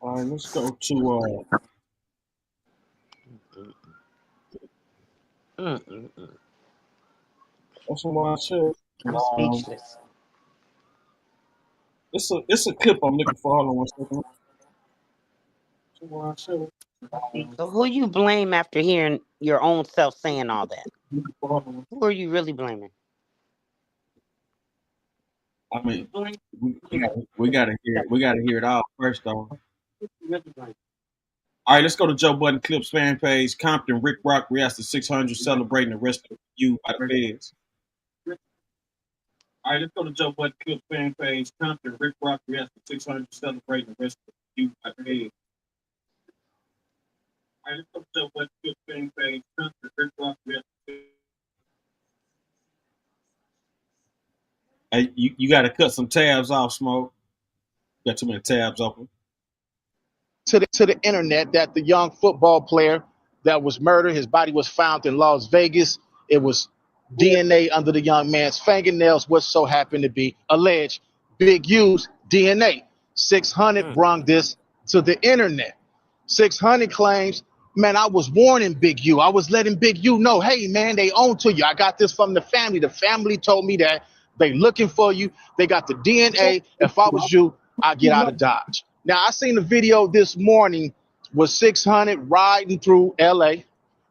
Speaker 1: All right, let's go to that's what I said.
Speaker 3: I'm speechless.
Speaker 1: It's a clip I'm looking for. Hold on 1 second. That's what I said.
Speaker 3: So who you blame after hearing your own self saying all that? Who are you really blaming?
Speaker 1: I mean, we gotta hear it all first, though. All right, let's go to Joe Budden Clips fan page. Compton, Rick Rock reacts to 600 celebrating the rest of you by the feds. All right, let's go to Joe Budden Clips fan page. Compton, Rick Rock reacts to 600 celebrating the rest of you by the feds. All right, let's go to Joe Budden Clips fan page. Compton, Rick Rock reacts to. Hey, you got to cut some tabs off, Smoke. Got too many tabs open.
Speaker 17: To the internet that the young football player that was murdered, his body was found in Las Vegas. It was DNA under the young man's fingernails, what so happened to be alleged Big U's DNA. 600 brung this to the internet. 600 claims, man, I was warning Big U. I was letting Big U know, hey, man, they own to you. I got this from the family. The family told me that they looking for you. They got the DNA. If I was you, I'd get out of Dodge. Now, I seen a video this morning with 600 riding through L.A.,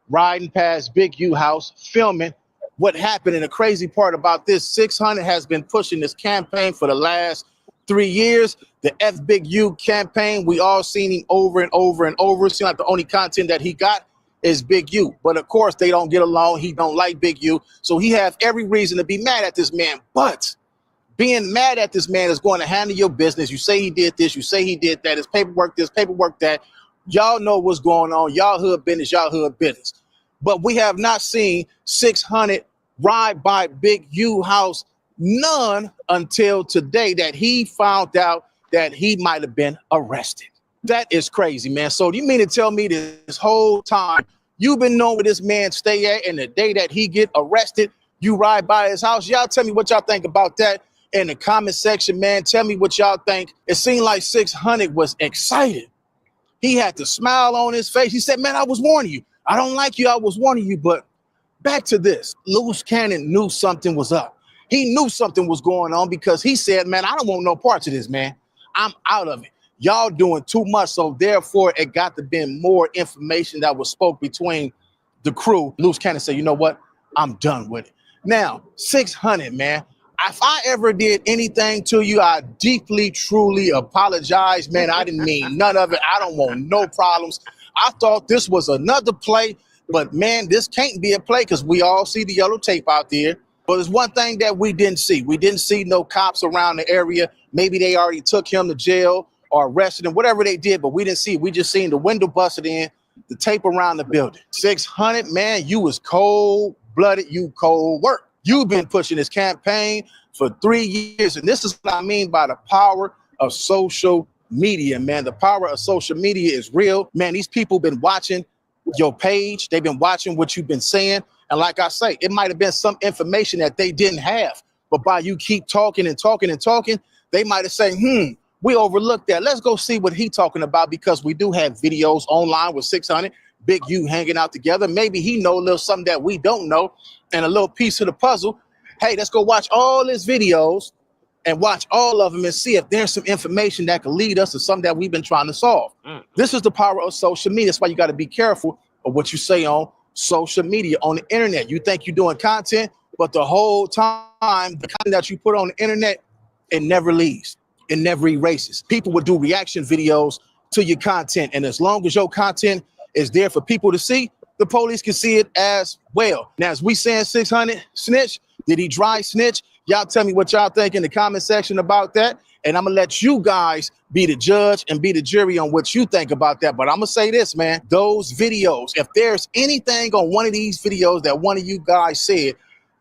Speaker 17: riding past Big U house, filming what happened. And the crazy part about this, 600 has been pushing this campaign for the last 3 years. The F Big U campaign, we all seen him over and over and over. It seems like the only content that he got is Big U. But of course, they don't get along. He don't like Big U. So he have every reason to be mad at this man. But being mad at this man is going to handle your business. You say he did this, you say he did that. It's paperwork this, paperwork that. Y'all know what's going on. Y'all hood business. But we have not seen 600 ride by Big U house, none until today that he found out that he might have been arrested. That is crazy, man. So do you mean to tell me this whole time you've been knowing where this man stay at, and the day that he get arrested, you ride by his house? Y'all tell me what y'all think about that in the comment section, man. Tell me what y'all think. It seemed like 600 was excited. He had the smile on his face. He said, man, I was warning you. I don't like you. I was warning you. But back to this. Loose Cannon knew something was up. He knew something was going on because he said, man, I don't want no parts of this, man. I'm out of it. Y'all doing too much. So therefore, it got to be more information that was spoke between the crew. Loose Cannon said, you know what? I'm done with it. Now, 600, man. If I ever did anything to you, I deeply, truly apologize, man. I didn't mean none of it. I don't want no problems. I thought this was another play, but man, this can't be a play because we all see the yellow tape out there. But there's one thing that we didn't see. We didn't see no cops around the area. Maybe they already took him to jail or arrested him, whatever they did, but we didn't see it. We just seen the window busted in, the tape around the building. 600, man, you was cold-blooded, you cold work. You've been pushing this campaign for 3 years, and this is what I mean by the power of social media, man. The power of social media is real. Man, these people been watching your page. They've been watching what you've been saying. And like I say, it might have been some information that they didn't have, but by you keep talking and talking and talking, they might have said, we overlooked that. Let's go see what he's talking about, because we do have videos online with 600 Big U hanging out together. Maybe he know a little something that we don't know and a little piece of the puzzle. Hey, let's go watch all his videos and watch all of them and see if there's some information that can lead us to something that we've been trying to solve. This is the power of social media. That's why you got to be careful of what you say on social media, on the internet. You think you're doing content, but the whole time, the content that you put on the internet, it never leaves. It never erases. People would do reaction videos to your content. And as long as your content is there for people to see, the police can see it as well. Now, as we saying 600 snitch, did he dry snitch? Y'all tell me what y'all think in the comment section about that. And I'm going to let you guys be the judge and be the jury on what you think about that. But I'm going to say this, man, those videos, if there's anything on one of these videos that one of you guys said,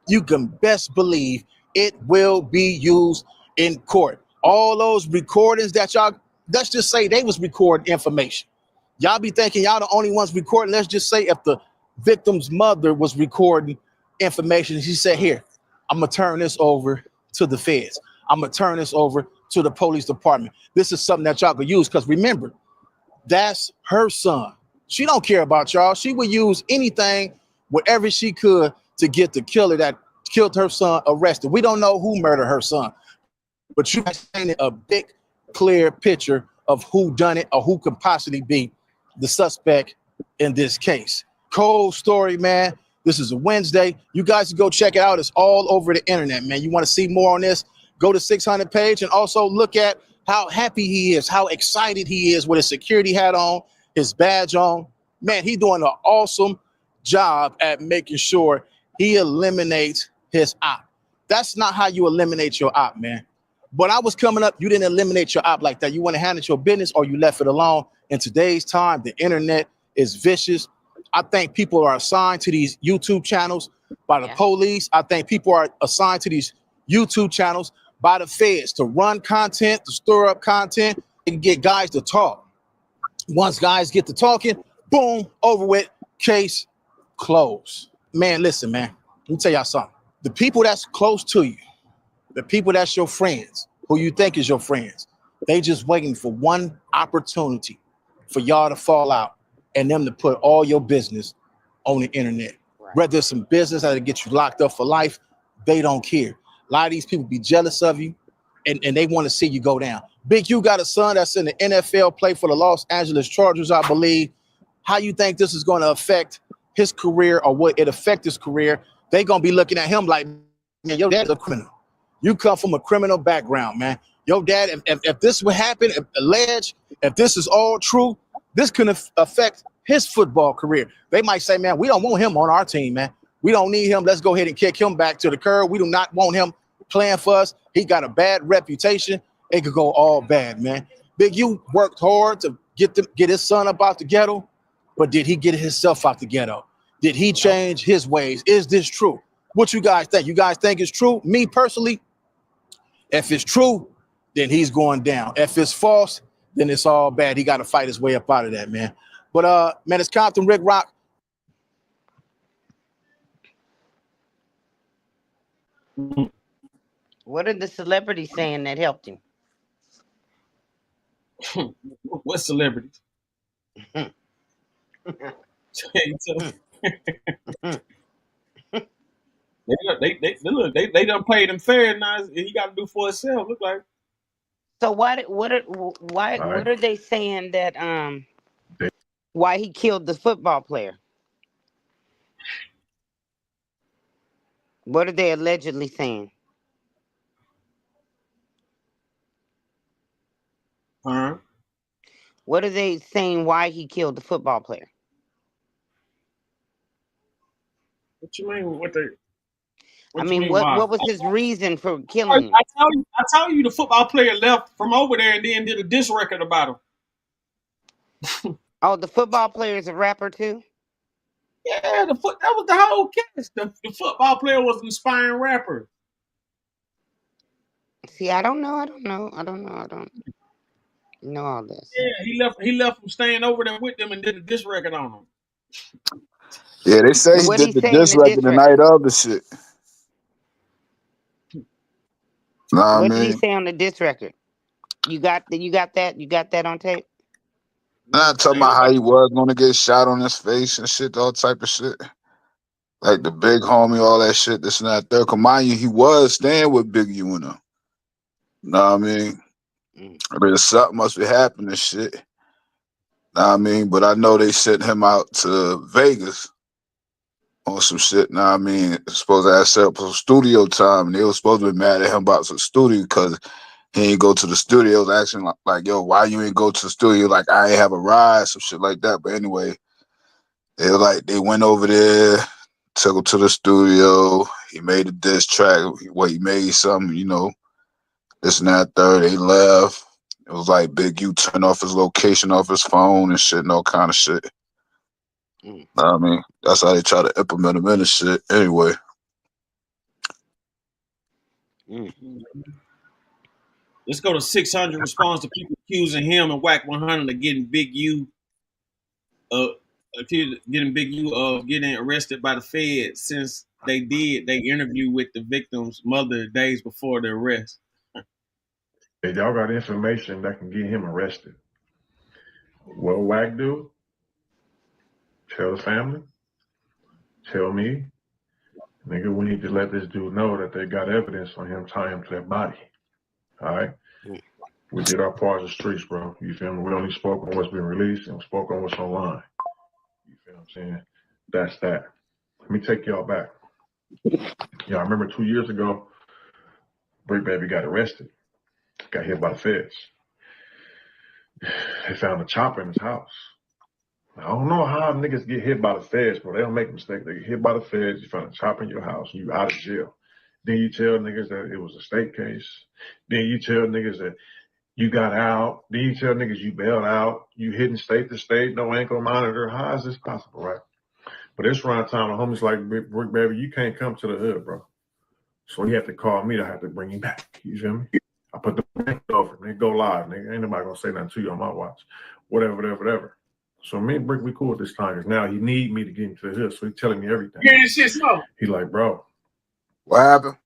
Speaker 17: you can best believe it will be used in court. All those recordings that y'all, let's just say they was recording information. Y'all be thinking y'all the only ones recording. Let's just say if the victim's mother was recording information, she said, here, I'm going to turn this over to the feds. I'm going to turn this over to the police department. This is something that y'all could use because remember, that's her son. She don't care about y'all. She would use anything, whatever she could to get the killer that killed her son arrested. We don't know who murdered her son, but you guys painted a big, clear picture of who done it or who could possibly be the suspect in this case. Cold story, man. This is a Wednesday. You guys can go check it out. It's all over the internet, man. You want to see more on this? Go to 600 page and also look at how happy he is, how excited he is with his security hat on, his badge on. Man, he's doing an awesome job at making sure he eliminates his op. That's not how you eliminate your op, man. When I was coming up, you didn't eliminate your op like that. You want to handle your business or you left it alone. In today's time, the internet is vicious. I think people are assigned to these YouTube channels by the police. I think people are assigned to these YouTube channels by the feds to run content, to stir up content, and get guys to talk. Once guys get to talking, boom, over with, case closed. Man, listen, man, let me tell y'all something. The people that's close to you, the people that's your friends, who you think is your friends, they just waiting for one opportunity for y'all to fall out and them to put all your business on the internet. Right. Whether it's some business that'll get you locked up for life, they don't care. A lot of these people be jealous of you and they want to see you go down. Big U got a son that's in the NFL, play for the Los Angeles Chargers, I believe. How you think this is going to affect his career or what it affect his career? They going to be looking at him like, man, your dad's a criminal. You come from a criminal background, man. Your dad, if this would happen, if this is all true, this can affect his football career. They might say, man, we don't want him on our team, man. We don't need him. Let's go ahead and kick him back to the curb. We do not want him playing for us. He got a bad reputation. It could go all bad, man. Big U worked hard to get his son up out the ghetto, but did he get himself out the ghetto? Did he change his ways? Is this true? What you guys think? You guys think it's true? Me personally, if it's true, then he's going down. If it's false, then it's all bad. He got to fight his way up out of that, man. But man, it's Compton Rick Rock.
Speaker 3: What are the celebrities saying that helped him?
Speaker 1: What celebrities? They done paid him fair now. He got to do for himself. Look like.
Speaker 3: So what are they saying that why he killed the football player? What are they allegedly saying?
Speaker 1: Huh?
Speaker 3: What are they saying why he killed the football player?
Speaker 1: What you mean? What
Speaker 3: was his reason for killing him?
Speaker 1: I tell you, the football player left from over there and then did a diss record about him.
Speaker 3: Oh, the football player is a rapper too?
Speaker 1: Yeah, that was the whole case. The football player was an inspiring rapper.
Speaker 3: See, I don't know all this.
Speaker 1: Yeah, he left from staying over there with them and did a diss record on them.
Speaker 2: Yeah, they say he did the diss record the night of the shit.
Speaker 3: What did he say on the diss record? You got that on tape?
Speaker 2: Not talking about how he was gonna get shot on his face and shit, all type of shit. Like the big homie, all that shit, this and that. There, mind you, he was staying with Big U and them. Know what I mean? I mean, something must be happening, shit. Know what I mean? But I know they sent him out to Vegas on some shit. Know what I mean? Supposed to have set up some studio time, and they were supposed to be mad at him about some studio because he ain't go to the studios. Asking like, yo, why you ain't go to the studio? Like, I ain't have a ride, some shit like that. But anyway, they went over there, took him to the studio. He made a diss track. He made something, you know, this and that, third. They left. It was like Big U turned off his location off his phone and shit and all kind of shit. I mean, that's how they try to implement him in and shit. Anyway.
Speaker 1: Let's go to 600 response to people accusing him and Whack 100 of getting Big U getting arrested by the Fed since they interview with the victim's mother days before the arrest.
Speaker 18: If y'all got information that can get him arrested, what Whack do? Tell the family. Tell me. Nigga, we need to let this dude know that they got evidence on him tying him to that body. All right? We did our part of the streets, bro. You feel me? We only spoke on what's been released and spoke on what's online. You feel what I'm saying? That's that. Let me take y'all back. Y'all remember 2 years ago, Brick Baby got arrested. Got hit by the feds. They found a chopper in his house. I don't know how niggas get hit by the feds, bro. They don't make a mistake. They get hit by the feds. You find a chopper in your house. You out of jail. Then you tell niggas that it was a state case. Then you tell niggas that you got out. Then you tell niggas you bailed out. You hitting state to state, no ankle monitor. How is this possible, right? But it's around time the homies like Brick Baby, you can't come to the hood, bro. So you have to call me to have to bring you back. You feel me? I put the link over. They go live, nigga. Ain't nobody gonna say nothing to you on my watch. Whatever. So me and Brick, we cool at this time because now he need me to get into the hood. So he telling me everything.
Speaker 1: Yeah, this shit slow.
Speaker 18: He like, bro.
Speaker 2: What happened?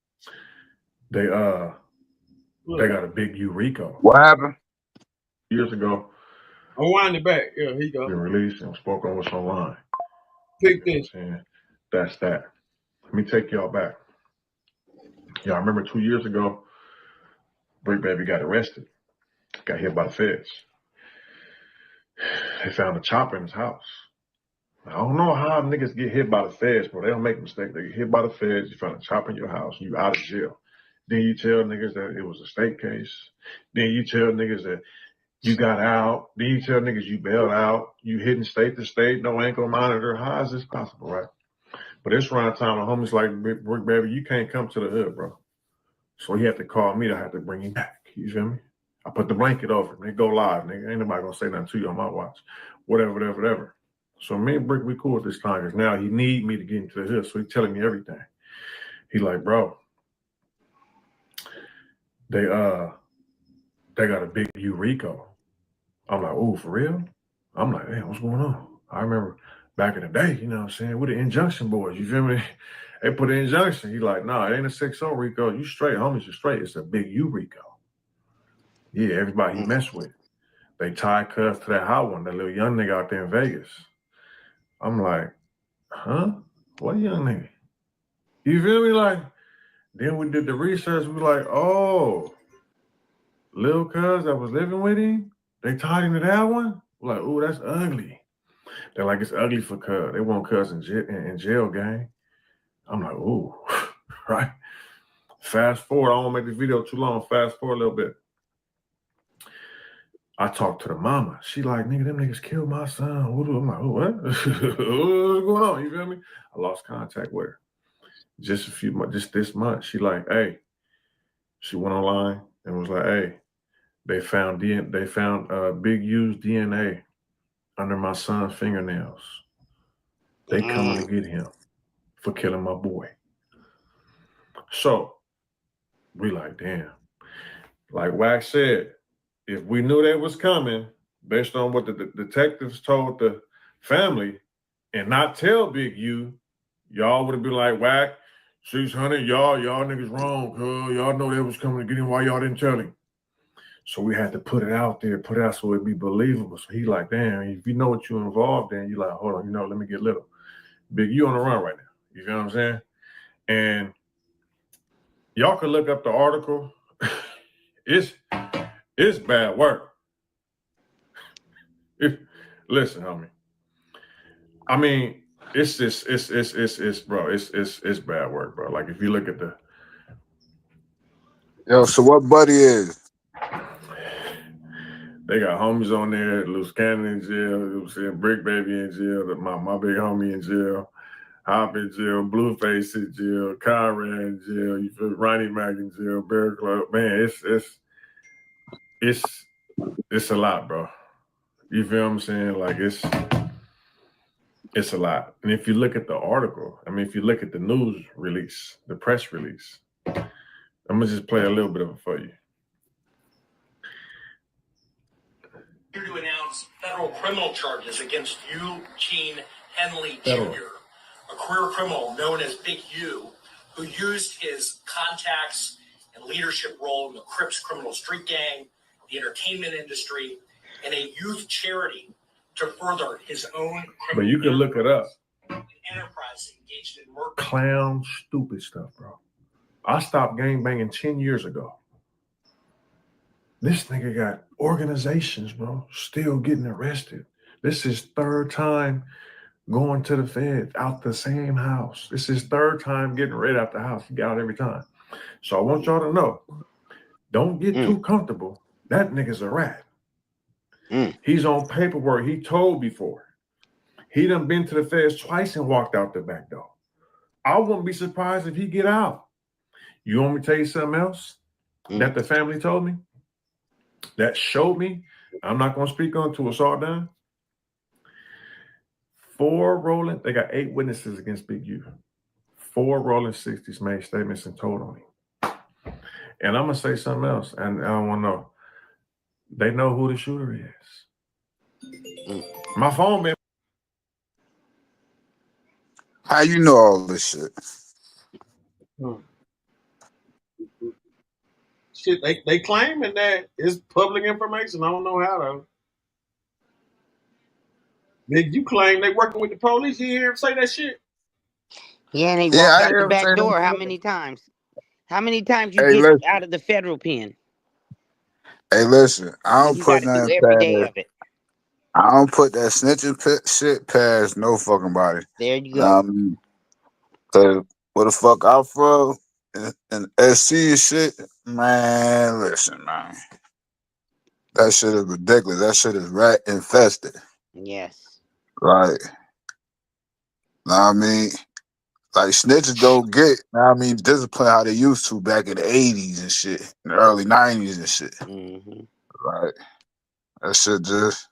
Speaker 18: They got a Big U Rico.
Speaker 2: What happened?
Speaker 18: Years ago.
Speaker 1: I'll wind it back. Yeah, here you go.
Speaker 18: Been released and spoke on what's online.
Speaker 1: Pick this.
Speaker 18: That's that. Let me take y'all back. Y'all remember 2 years ago, Brick Baby got arrested. Got hit by the feds. They found a chopper in his house. I don't know how niggas get hit by the feds, bro. They don't make a mistake. They get hit by the feds. You find a chopper in your house. You out of jail. Then you tell niggas that it was a state case. Then you tell niggas that you got out. Then you tell niggas you bailed out. You hitting state to state, no ankle monitor. How is this possible, right? But it's around time the homies like Brick Baby, you can't come to the hood, bro. So he had to call me to have to bring you back. You feel me? I put the blanket over. They go live, nigga. Ain't nobody gonna say nothing to you on my watch. Whatever. So me and Brick, we cool at this time because now he need me to get into the hood. So he telling me everything. He like, bro, they got a Big U Rico. I'm like, oh, for real? I'm like, damn, what's going on? I remember back in the day, you know what I'm saying, with the injunction boys, you feel me? They put an injunction. He like, nah, it ain't a 6-0 Rico. You straight, homies, you straight. It's a Big U Rico. Yeah, everybody he messed with. They tied Cuz to that hot one, that little young nigga out there in Vegas. I'm like, huh? What young nigga? You feel me? Like, then we did the research. We like, oh, Lil Cuz that was living with him, they tied him to that one? We're like, ooh, that's ugly. They're like, it's ugly for Cuz. They want Cuz in jail, gang. I'm like, ooh, right? Fast forward. I don't want to make this video too long. Fast forward a little bit. I talked to the mama. She like, nigga, them niggas killed my son. I'm like, oh, what? What's going on? You feel me? I lost contact with her. Just this month. She like, hey. She went online and was like, hey, they found Big U's DNA under my son's fingernails. They coming to get him for killing my boy. So we like, damn. Like Wax said, if we knew that was coming, based on what the detectives told the family, and not tell Big U, y'all would have been like, Whack, 600, y'all niggas wrong, cuz y'all know they was coming to get him. Why y'all didn't tell him? So we had to put it out there, put it out so it'd be believable. So he like, damn, if you know what you're involved in, you like, hold on, let me get little. Big, you on the run right now. You feel what I'm saying? And y'all can look up the article. It's bad work. Listen, homie. I mean, it's bad work, bro. Like if you look at the
Speaker 2: so what Buddy is?
Speaker 18: They got homies on there, Loose Cannon in jail, you know what I'm saying, Brick Baby in jail, my big homie in jail, Hop in jail, Blueface in jail, Conrad in jail, you feel Ronnie Mac in jail, Bear Club. Man, it's a lot, bro. You feel what I'm saying? Like it's a lot. And if you look at the article, I mean, if you look at the news release, the press release, I'm gonna just play a little bit of it for you.
Speaker 9: Here to announce federal criminal charges against Eugene Henley Jr., a career criminal known as Big U, who used his contacts and leadership role in the Crips criminal street gang, the entertainment industry, and a youth charity to further his own criminal.
Speaker 18: But you can look it up.
Speaker 9: Enterprise engaged in murder.
Speaker 18: Clown, stupid stuff, bro. I stopped gangbanging 10 years ago. This nigga got organizations, bro, still getting arrested. This is third time going to the feds out the same house. This is third time getting rid out the house. He got out every time. So I want y'all to know, don't get too comfortable. That nigga's a rat. He's on paperwork he told before. He done been to the feds twice and walked out the back door. I wouldn't be surprised if he get out. You want me to tell you something else that the family told me? That showed me, I'm not going to speak on until it's all done. They got 8 witnesses against Big U. 4 Rolling 60s made statements and told on him. And I'm going to say something else, and I don't want to know. They know who the shooter is. My phone been.
Speaker 2: How you know all this shit?
Speaker 1: Shit, they claiming that it's public information. I don't know how though. Nigga, you claim they working with the police. You hear him say that shit?
Speaker 3: Yeah, and he walked out the back door. How many times? How many times you get out of the federal pen?
Speaker 2: Hey, listen, I don't
Speaker 3: You
Speaker 2: put
Speaker 3: got to do
Speaker 2: nothing
Speaker 3: every day
Speaker 2: past.
Speaker 3: of it.
Speaker 2: I don't put that snitching shit past no fucking body.
Speaker 3: There you go.
Speaker 2: Cause where the fuck I'm from and SC and shit, man, listen, man. That shit is ridiculous. That shit is rat infested.
Speaker 3: Yes.
Speaker 2: Right. Know what I mean? Like snitches don't get, I mean, discipline how they used to back in the 80s and shit, in the early 90s and shit. Right. That shit just,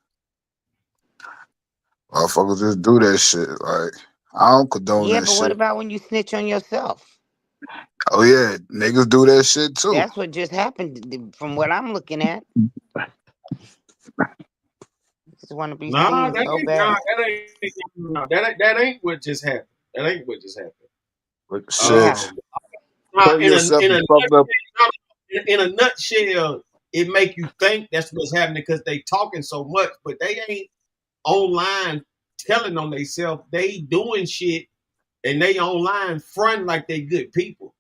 Speaker 2: motherfuckers just do that shit. Like, I don't condone that shit.
Speaker 3: Yeah, but what about when you snitch on yourself?
Speaker 2: Oh, yeah, niggas do that shit too.
Speaker 3: That's what just happened from what I'm looking at. Just want to be
Speaker 1: Nah,
Speaker 3: seen so bad.
Speaker 1: That ain't what just happened. That ain't what just happened.
Speaker 2: But shit.
Speaker 1: In a nutshell, it make you think that's what's happening because they talking so much, but they ain't online telling on themselves. They doing shit and they online fronting like they good people.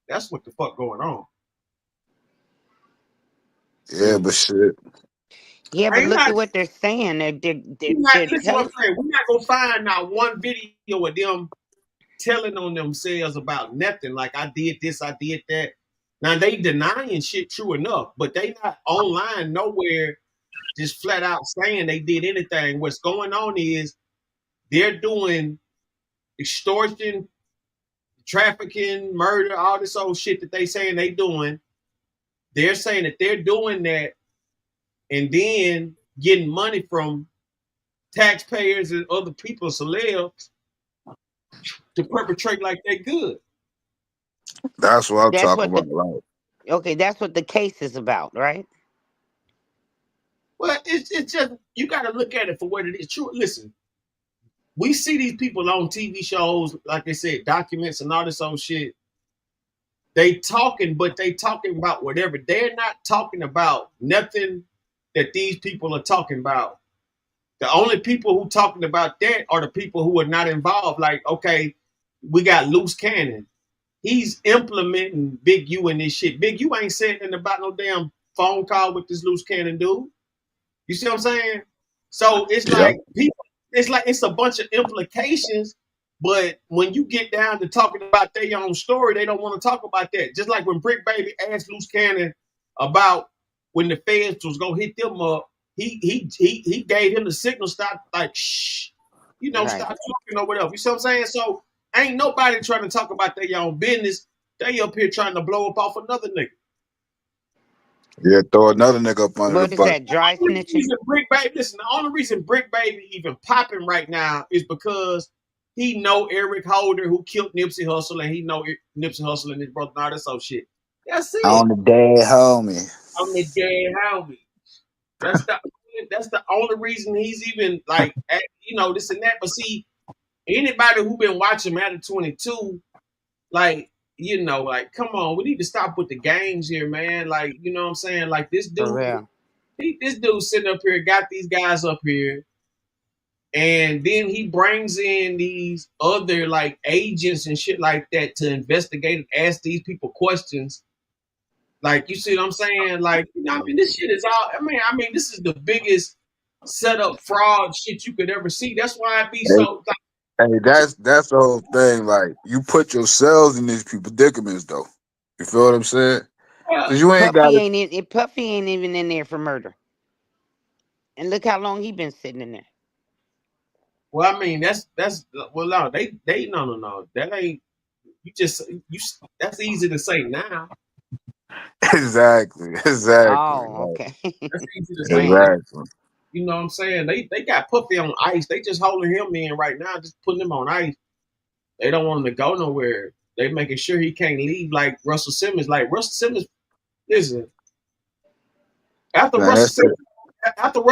Speaker 1: That's what the fuck going on.
Speaker 2: Yeah, but shit.
Speaker 3: Yeah, but look at what they're saying.
Speaker 1: Listen what I'm saying. We're not gonna find not one video of them telling on themselves about nothing. Like I did this, I did that. Now they denying shit true enough, but they not online nowhere just flat out saying they did anything. What's going on is they're doing extortion, trafficking, murder, all this old shit that they saying they doing. They're saying that they're doing that and then getting money from taxpayers and other people, celebs, to perpetrate like they good.
Speaker 2: That's what I'm talking about.
Speaker 3: Okay, that's what the case is about, right?
Speaker 1: Well, it's just, you got to look at it for what it is. True. Listen, we see these people on TV shows, like they said, documents and all this old shit. They talking, but they talking about whatever. They're not talking about nothing that these people are talking about. The only people who talking about that are the people who are not involved. Like, okay, we got loose cannon. He's implementing Big U in this shit. Big U ain't saying nothing about no damn phone call with this loose cannon dude. You see what I'm saying? So it's
Speaker 2: Yeah.
Speaker 1: like people, it's a bunch of implications, but when you get down to talking about their own story, they don't want to talk about that. Just like when Brick Baby asked Loose Cannon about when the feds was gonna hit them up, he gave him the signal, stop, like shh, stop talking or whatever. You see what I'm saying? So ain't nobody trying to talk about their own business. They up here trying to blow up off another nigga.
Speaker 2: Yeah, throw another nigga up under
Speaker 3: What
Speaker 2: the
Speaker 3: is
Speaker 2: bus.
Speaker 3: that, dry snitching?
Speaker 1: The only reason Brick Baby even popping right now is because he know Eric Holder, who killed Nipsey Hussle, and he know Nipsey Hussle and his brother and all that sort of shit. That's it.
Speaker 2: On the dead homie.
Speaker 1: On the dead homie. That's the only reason he's even like, this and that. But see, anybody who been watching Matter 22, like, like, come on, we need to stop with the games here, man. Like, you know what I'm saying? Like, this dude,
Speaker 3: For real.
Speaker 1: this dude sitting up here, got these guys up here, and then he brings in these other like agents and shit like that to investigate and ask these people questions. Like, you see what I'm saying? Like, this shit is all. I mean, this is the biggest setup fraud shit you could ever see. That's why it be so.
Speaker 2: Hey, that's the whole thing. Like, you put yourselves in these people's predicaments, though. You feel what I'm saying? Because you ain't got
Speaker 3: Puffy ain't even in there for murder. And look how long he been sitting in there.
Speaker 1: Well, I mean, that's well, no, they no. That ain't that's easy to say now.
Speaker 2: Exactly.
Speaker 3: Oh, okay.
Speaker 1: That's easy to say.
Speaker 2: Exactly.
Speaker 1: You know what I'm saying? They got Puffy on ice. They just holding him in right now, just putting him on ice. They don't want him to go nowhere. They making sure he can't leave like Russell Simmons. Like Russell Simmons, listen. After Russell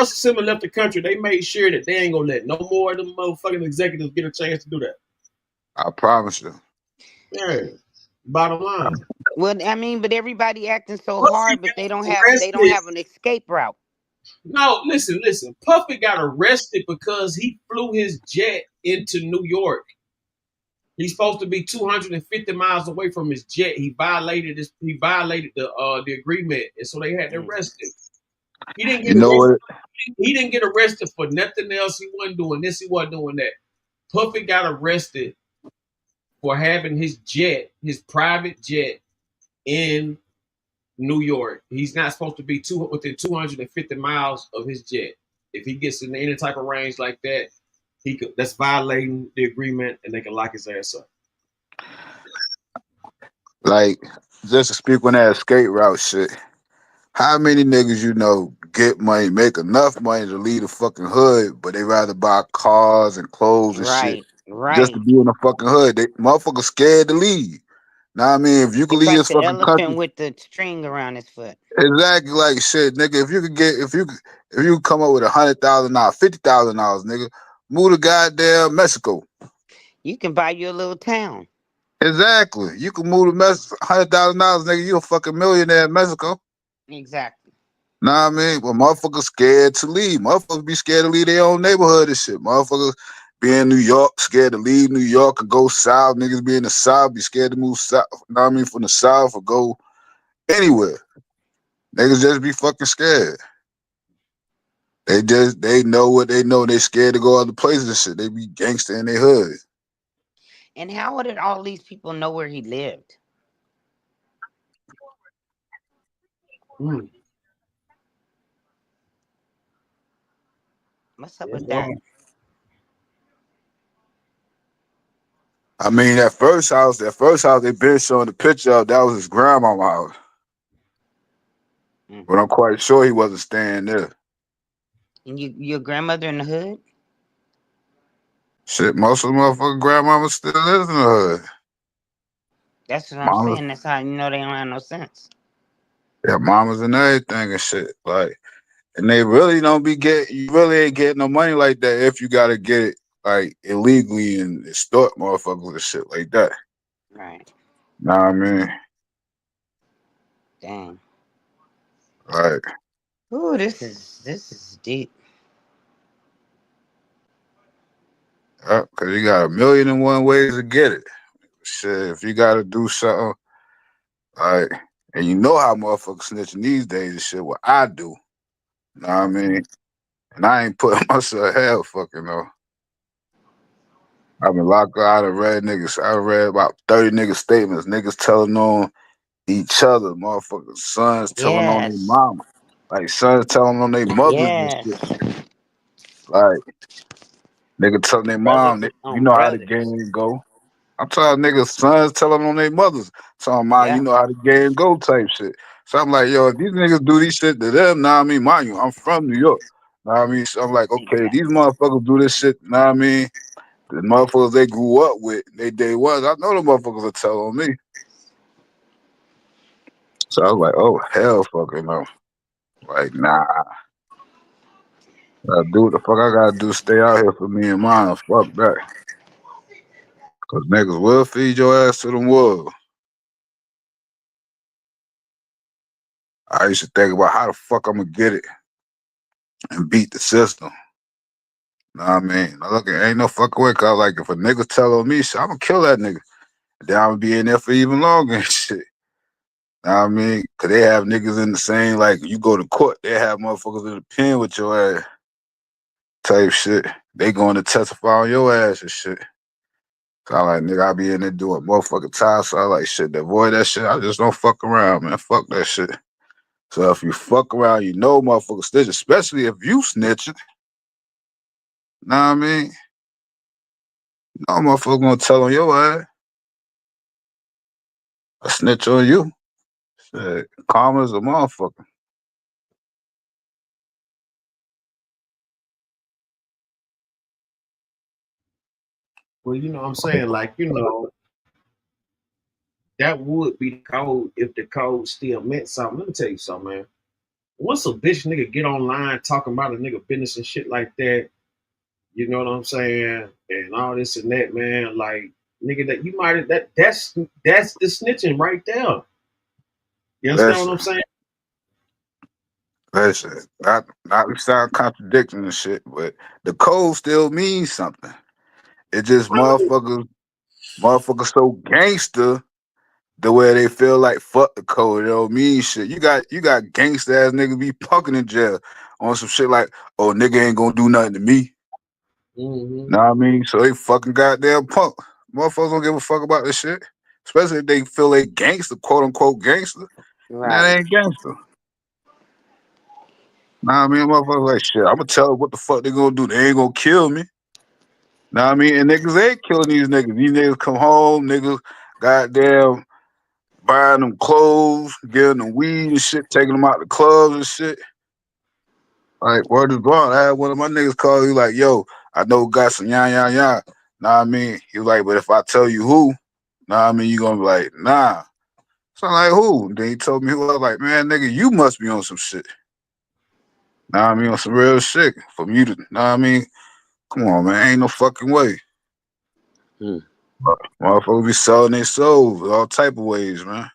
Speaker 1: Simmons left the country, they made sure that they ain't gonna let no more of them motherfucking executives get a chance to do that.
Speaker 2: I promise you.
Speaker 1: Yeah. Bottom line.
Speaker 3: Well, I mean, but everybody acting so hard, but they don't have an escape route.
Speaker 1: No, listen. Puffy got arrested because he flew his jet into New York. He's supposed to be 250 miles away from his jet. He violated the agreement, and so they had to arrest him. He didn't get arrested. He didn't get arrested for nothing else. He wasn't doing this. He wasn't doing that. Puffy got arrested for having his private jet, in New York. He's not supposed to be within 250 miles of his jet. If he gets in any type of range like that, that's violating the agreement, and they can lock his ass up.
Speaker 2: Like, just to speak on that escape route shit, how many niggas get money, make enough money to leave the fucking hood, but they rather buy cars and clothes and shit just to be in the fucking hood? They motherfuckers scared to leave. Now I mean, if you could
Speaker 3: It's
Speaker 2: leave
Speaker 3: like
Speaker 2: this
Speaker 3: the
Speaker 2: fucking
Speaker 3: elephant
Speaker 2: country,
Speaker 3: with the string around his foot.
Speaker 2: exactly, like shit, nigga. If you come up with $100,000, $50,000, nigga, move to goddamn Mexico.
Speaker 3: You can buy you a little town.
Speaker 2: Exactly. You can move to Mexico, $100,000, nigga. You a fucking millionaire in Mexico.
Speaker 3: Exactly.
Speaker 2: Nah, I mean, but motherfuckers scared to leave. Motherfuckers be scared to leave their own neighborhood and shit. Motherfuckers be in New York, scared to leave New York and go south. Niggas be in the south, be scared to move south. Know what I mean, from the south or go anywhere. Niggas just be fucking scared. They know what they know. They scared to go other places and shit. They be gangster in their hood.
Speaker 3: And how did all these people know where he lived? What's up with that?
Speaker 2: I mean, that first house they been showing the picture of, that was his grandma's house. But I'm quite sure he wasn't staying there.
Speaker 3: And your grandmother in the hood?
Speaker 2: Shit, most of the motherfucking grandmamas still lives in the hood.
Speaker 3: That's what I'm saying. That's how you know they don't have no sense.
Speaker 2: Yeah, mamas and everything and shit. Like, and they really don't be you really ain't getting no money like that if you gotta get it like illegally and extort motherfuckers and shit like that.
Speaker 3: Right.
Speaker 2: Know what I mean?
Speaker 3: Dang.
Speaker 2: Like,
Speaker 3: Ooh, this is deep.
Speaker 2: cause you got 1,000,001 ways to get it. Shit, if you gotta do something, like, and you know how motherfuckers snitching these days and shit, what I do. Know what I mean? And I ain't putting myself hell fucking though. I've been locked out of read niggas. I read about 30 niggas statements. Niggas telling on each other, motherfuckers. Sons telling on their
Speaker 3: Yes.
Speaker 2: mama. Like sons telling on their mothers and
Speaker 3: Yes.
Speaker 2: shit. Like nigga telling their
Speaker 3: Brothers
Speaker 2: mom, you
Speaker 3: on
Speaker 2: know how the
Speaker 3: brothers.
Speaker 2: game go. I'm telling niggas, sons telling on their mothers. Telling mom, you
Speaker 3: Yeah.
Speaker 2: know how the game go type shit. So I'm like, yo, if these niggas do these shit to them, know what I mean? Mind you, I'm from New York. Know what I mean? So I'm like, okay, these motherfuckers do this shit, know what I mean? The motherfuckers they grew up with, they day ones. I know the motherfuckers will tell on me. So I was like, oh hell fucking no. Like, nah. I do what the fuck I gotta do, stay out here for me and mine. Fuck that. Cause niggas will feed your ass to the wolves. I used to think about how the fuck I'm gonna get it and beat the system. Know what I mean? Now look, ain't no fucking way, cause like if a nigga tell on me, shit, I'm gonna kill that nigga. Then I'm gonna be in there for even longer and shit. Know what I mean? Cause they have niggas in the same, like you go to court, they have motherfuckers in the pen with your ass type shit. They going to testify on your ass and shit. So I like, nigga, I be in there doing motherfucking time. So I like, shit, to avoid that shit, I just don't fuck around, man. Fuck that shit. So if you fuck around, you know motherfucker snitch, especially if you snitching. Know what I mean? No motherfucker gonna tell on your ass. I snitch on you. Shit, karma's a motherfucker.
Speaker 1: Well, you know what I'm saying? Like, that would be the code if the code still meant something. Let me tell you something, man. Once a bitch nigga get online talking about a nigga business and shit like that, you know what I'm saying? And all this and that, man. Like, nigga, that you might that's the snitching right there. You understand what
Speaker 2: Listen,
Speaker 1: I'm saying?
Speaker 2: listen. Not we sound contradicting and shit, but the code still means something. It just motherfuckers so gangster the way they feel like fuck the code. It don't mean shit. You got gangster ass niggas be punking in jail on some shit like, oh nigga ain't gonna do nothing to me.
Speaker 1: Mm-hmm.
Speaker 2: Know what I mean? So they fucking goddamn punk. Motherfuckers don't give a fuck about this shit. Especially if they feel they gangster, quote unquote gangster. And that
Speaker 3: Right.
Speaker 2: ain't gangster. Know what I mean? Motherfuckers like shit. I'ma tell them what the fuck they gonna do. They ain't gonna kill me. Know what I mean? And niggas ain't killing these niggas. These niggas come home, niggas goddamn buying them clothes, getting them weed and shit, taking them out the clubs and shit. Like, word is bond. I had one of my niggas call you like, yo, I know got some yan. Know what I mean? He was like, but if I tell you who, know what I mean, you gonna be like, nah. So I'm like, who? And then he told me who. I was like, man, nigga, you must be on some shit. Know what I mean? On some real shit. For you to, know what I mean? Come on, man. Ain't no fucking way. Motherfuckers be selling their souls all type of ways, man.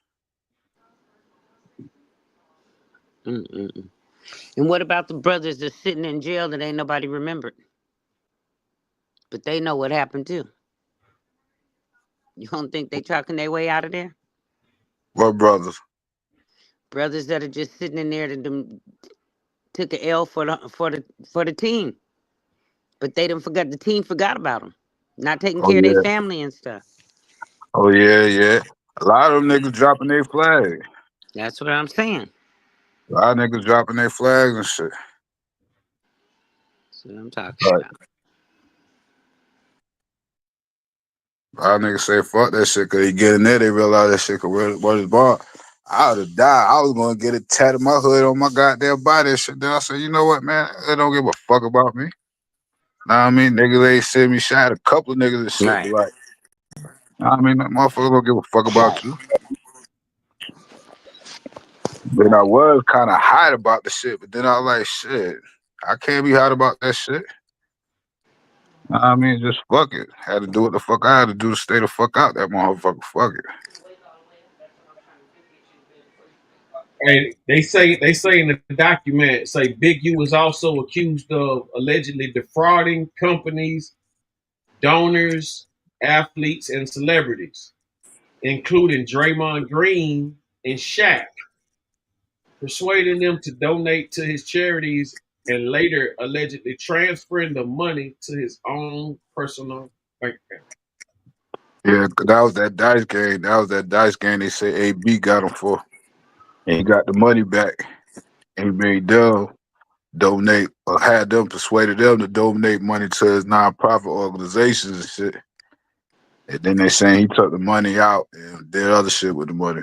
Speaker 3: Mm-mm-mm. And what about the brothers that's sitting in jail that ain't nobody remembered? But they know what happened too. You don't think they talking their way out of there?
Speaker 2: What brothers?
Speaker 3: Brothers that are just sitting in there that took a L for the team, but they didn't forget the team forgot about them, not taking
Speaker 2: Oh
Speaker 3: care of their
Speaker 2: yeah.
Speaker 3: family and stuff.
Speaker 2: Oh yeah. A lot of them niggas dropping their flag.
Speaker 3: That's what I'm saying.
Speaker 2: A lot of niggas dropping their flags and shit.
Speaker 3: That's what I'm talking
Speaker 2: Right.
Speaker 3: about.
Speaker 2: A lot of niggas say fuck that shit because they get in there, they realize that shit could what is bought. I would have died. I was gonna get it tatted my hood on my goddamn body and shit. Then I said, you know what, man? They don't give a fuck about me. Know what I mean? Niggas ain't send me shot a couple of niggas and shit, but
Speaker 3: Right.
Speaker 2: like, know what I mean, that motherfucker don't give a fuck about you. Then I was kind of hot about the shit, but then I was like, shit, I can't be hot about that shit. Know what I mean, just fuck it. Had to do what the fuck I had to do to stay the fuck out that motherfucker. Fuck it. 'Cause I ain't gonna lie, I was kind of pissed. I was like, man, nigga, you must be on some shit. Nah, I mean, motherfuckers don't give a fuck about me. Know what I mean? Just fuck it. Had to do what the fuck I had to do to stay the fuck out that motherfucker. Fuck it.
Speaker 1: And they say in the document, say Big U is also accused of allegedly defrauding companies, donors, athletes, and celebrities, including Draymond Green and Shaq, persuading them to donate to his charities and later allegedly transferring the money to his own personal bank account.
Speaker 2: Yeah, that was that dice game. That was that dice game they say AB got him for. And he got the money back. And he made them donate or had them persuaded them to donate money to his nonprofit organizations and shit. And then they saying he took the money out and did other shit with the money.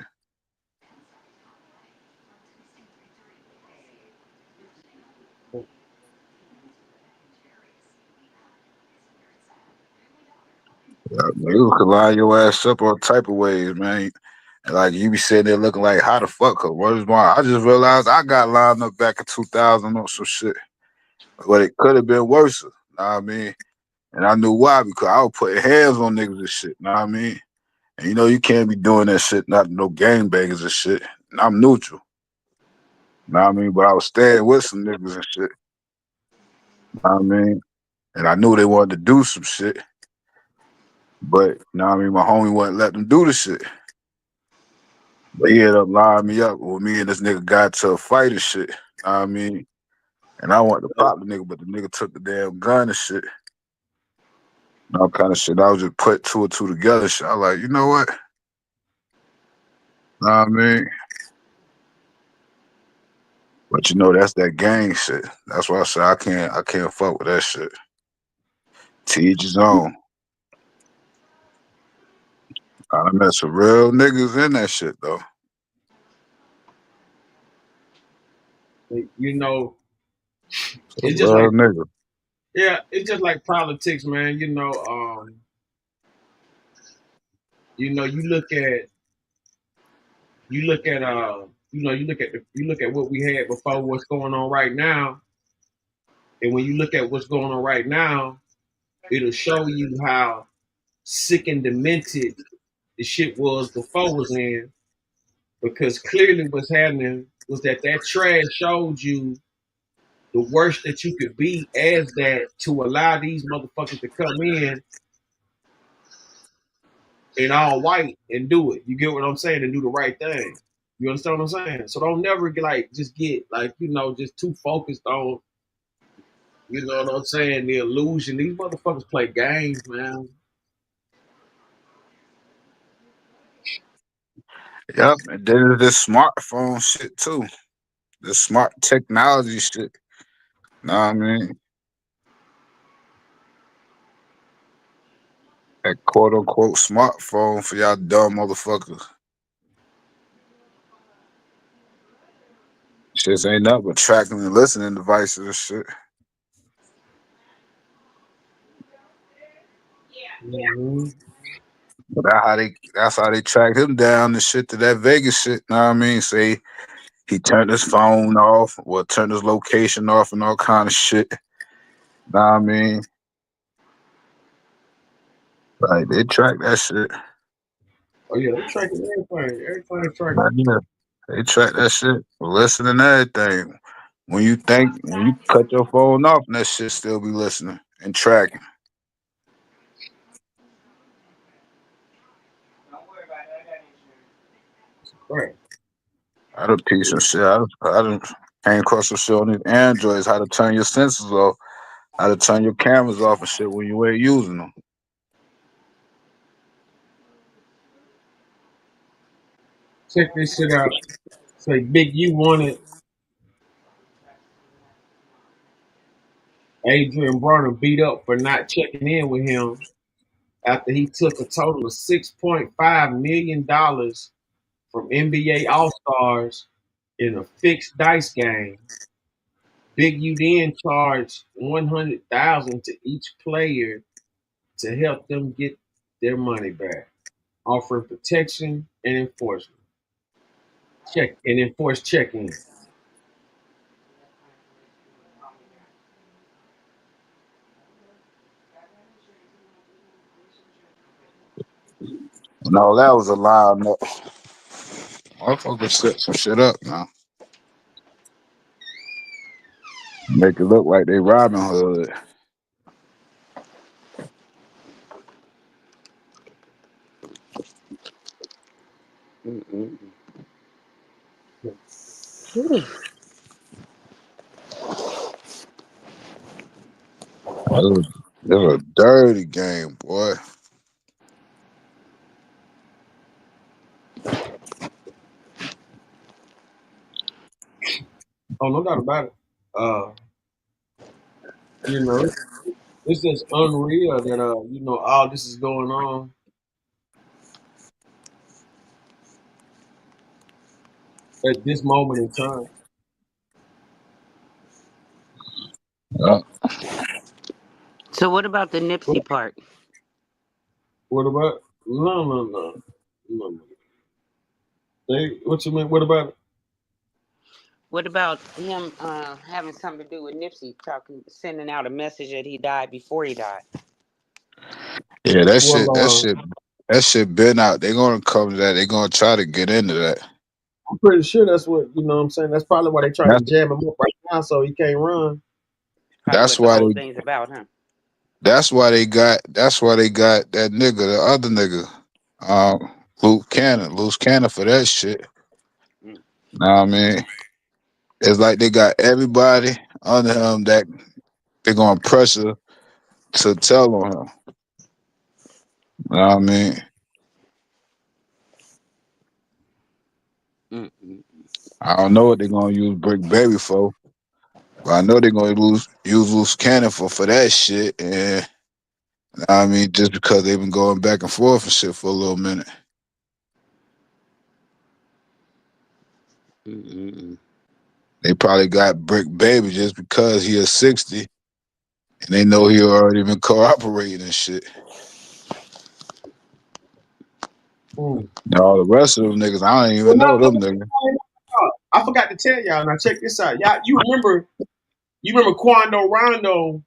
Speaker 2: Yeah, you could line your ass up all type of ways, man. And like you be sitting there looking like, how the fuck? What is wrong? I just realized I got lined up back in 2000 or some shit. But it could have been worse. Know what I mean? And I knew why, because I was putting hands on niggas and shit. Know what I mean? And you know you can't be doing that shit, not no gangbangers and shit. And I'm neutral. Know what I mean? But I was staying with some niggas and shit. Know what I mean? And I knew they wanted to do some shit. But, you know what I mean, my homie wouldn't let them do the shit. But he ended up lining me up when me and this nigga got to a fight and shit. Know what I mean? And I wanted to pop the nigga, but the nigga took the damn gun and shit. And all kind of shit. I was just put two or two together. Shit. I was like, you know what? Know what I mean? But you know, that's that gang shit. That's why I say I can't fuck with that shit. To each his own. I met some real niggas in that shit though.
Speaker 1: You know,
Speaker 2: Some
Speaker 1: it's just
Speaker 2: real
Speaker 1: like
Speaker 2: niggas.
Speaker 1: yeah, it's just like politics, man. You know, you look at you look at what we had before, what's going on right now, and when you look at what's going on right now, it'll show you how sick and demented the shit was before was in, because clearly what's happening was that trash showed you the worst that you could be as that to allow these motherfuckers to come in all white and do it. You get what I'm saying? And do the right thing. You understand what I'm saying? So don't never get just get just too focused on, you know what I'm saying, the illusion. These motherfuckers play games, man.
Speaker 2: Yep. And then this smartphone shit too. The smart technology shit. Know what I mean? That quote unquote smartphone for y'all dumb motherfuckers. Shit ain't nothing but tracking and listening devices and shit.
Speaker 1: Mm-hmm.
Speaker 2: But that's how they tracked him down and shit to that Vegas shit. Know what I mean? Say he turned his phone off, or turned his location off and all kind of shit. Know what I mean? Like they track that shit.
Speaker 1: Oh yeah, they tracking everything. Everything tracking.
Speaker 2: Like, yeah, they track that shit. Listening to everything. When you cut your phone off, and that shit still be listening and tracking.
Speaker 1: Right.
Speaker 2: I done piece of shit. I done came across some shit on these Androids, how to turn your sensors off, how to turn your cameras off and shit when you ain't using them.
Speaker 1: Check this shit out. Say Big U wanted Adrian Bronner beat up for not checking in with him after he took a total of $6.5 million from NBA All Stars in a fixed dice game. Big U then charged $100,000 to each player to help them get their money back, offering protection and enforcement. Enforce check-in.
Speaker 2: No, that was a line up. Motherfuckers set some shit up now. Make it look like they Robin Hood. It was a dirty game, boy.
Speaker 1: Oh, no doubt about it. You know, it's just unreal that you know, all this is going on. At this moment in time.
Speaker 2: Yeah.
Speaker 3: So what about the Nipsey part?
Speaker 1: What about no. What you mean? What about it?
Speaker 3: What about him having something to do with Nipsey sending out a message that he died before he died?
Speaker 2: Yeah, that
Speaker 1: Well,
Speaker 2: shit been out. They gonna cover that. They gonna try to get into that.
Speaker 1: I'm pretty sure that's what you know what I'm saying. That's probably why they trying to jam him up right now so he can't run.
Speaker 3: Probably
Speaker 2: That's
Speaker 3: what the
Speaker 2: why
Speaker 3: whole
Speaker 2: they
Speaker 3: thing's about, huh?
Speaker 2: that's why they got that nigga, the other nigga, loose cannon for that shit. Know what I mean? It's like they got everybody under him that they're gonna pressure to tell on him. Know what I mean? I don't know what they're gonna use Brick Baby for, but I know they're gonna use loose cannon for that shit. And I mean, just because they've been going back and forth and shit for a little minute. They probably got Brick Baby just because he is 60 and they know he already been cooperating and shit. Now, all the rest of them niggas, I don't even know them niggas.
Speaker 1: I forgot to tell y'all. Now check this out. Y'all, you remember Quando Rondo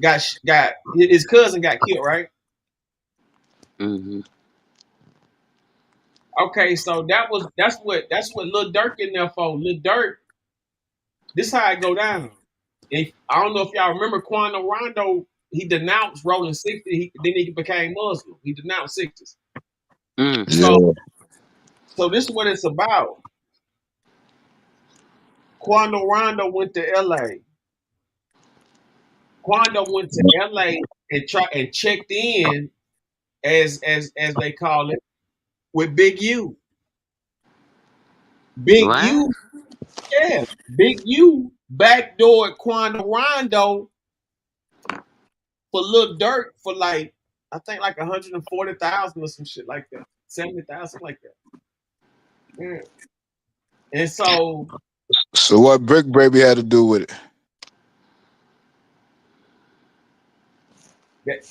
Speaker 1: got his cousin got killed, right?
Speaker 3: Mm-hmm.
Speaker 1: Okay, so that's what Lil Durk in there for. Lil Durk, this how it go down. If I don't know if y'all remember Quando Rondo, he denounced rolling 60. Then he became Muslim. He denounced 60s. So this is what it's about. Quando Rondo went to LA. Quando went to LA and checked in as they call it with Big U. Big U, yeah, Big U backdoored Quando Rondo for Lil Durk for like I think like 140,000 or some shit like that, 70,000 like that. Yeah. And so
Speaker 2: what Brick Baby had to do with it?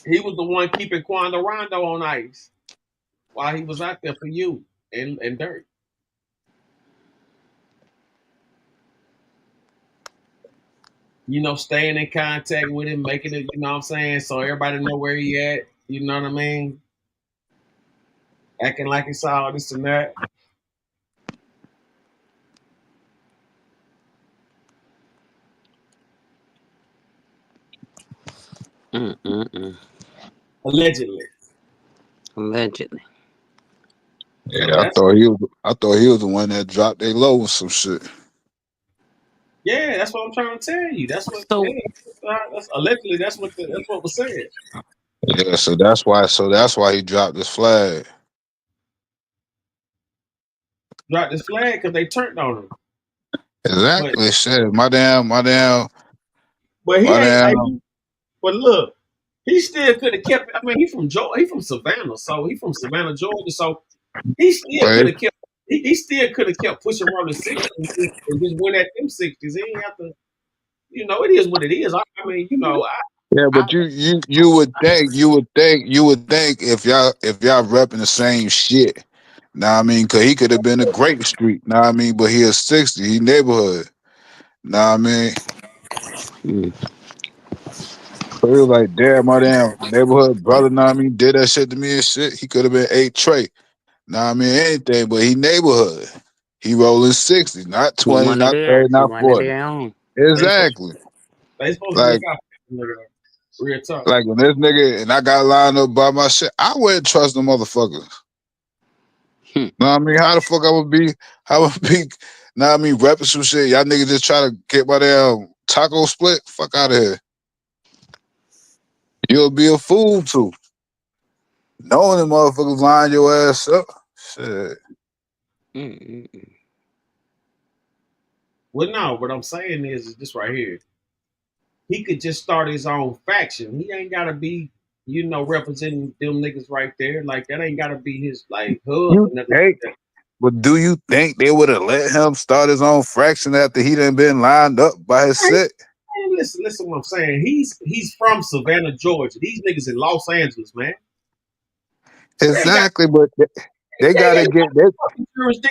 Speaker 1: he was the one keeping Quando Rondo on ice while he was out there for you and Dirk. You know, staying in contact with him, making it, you know what I'm saying, so everybody know where he at, you know what I mean? Acting like it's all this and that. Allegedly.
Speaker 2: Yeah, I thought he was the one that dropped their low with some shit.
Speaker 1: Yeah, that's what I'm trying to tell you. That's what. That's allegedly. That's what was said.
Speaker 2: Yeah, so that's why he dropped his flag.
Speaker 1: Dropped his flag because they turned on him.
Speaker 2: Exactly. Shit, my damn.
Speaker 1: But he ain't. But look, he still could have kept. I mean, he from Savannah, so he from Savannah, Georgia. So he still could have kept. He still could have kept pushing around the 60s and just went at them 60s. He ain't have to. You know, it is what it is. I mean, you know.
Speaker 2: Yeah, but you would think if y'all repping the same shit. Nah, I mean, cause he could have been a Grape Street. Nah, I mean, but he is 60. He neighborhood. Nah, I mean. So he was like, damn, my damn neighborhood brother, nah, I mean, did that shit to me and shit. He could have been 8 Trey. Nah, I mean anything, but he neighborhood. He rolling 60, not
Speaker 3: He
Speaker 2: 20,
Speaker 3: one of
Speaker 2: not
Speaker 3: theirs.
Speaker 2: 30,
Speaker 3: He
Speaker 2: not
Speaker 3: one of
Speaker 2: 40.
Speaker 3: their own.
Speaker 2: Exactly.
Speaker 1: They supposed to
Speaker 2: Like,
Speaker 1: look out for nigga. Real talk.
Speaker 2: like when this nigga and I got lined up by my shit, I wouldn't trust them motherfuckers. Know what I mean? How the fuck I would be? How would be? Know what I mean? Repping some shit. Y'all niggas just try to get my damn taco split. Fuck out of here. You'll be a fool too. Knowing them motherfuckers line your ass up. Shit.
Speaker 1: Well, no, what I'm saying is this right here. He could just start his own faction. He ain't gotta be, representing them niggas right there. Like that ain't gotta be his like hub
Speaker 2: You
Speaker 1: or nothing
Speaker 2: think?
Speaker 1: like that.
Speaker 2: But do you think they would have let him start his own fraction after he done been lined up by his set?
Speaker 1: Man, listen what I'm saying. He's from Savannah, Georgia. These niggas in Los Angeles, man.
Speaker 2: Exactly, but they gotta get that.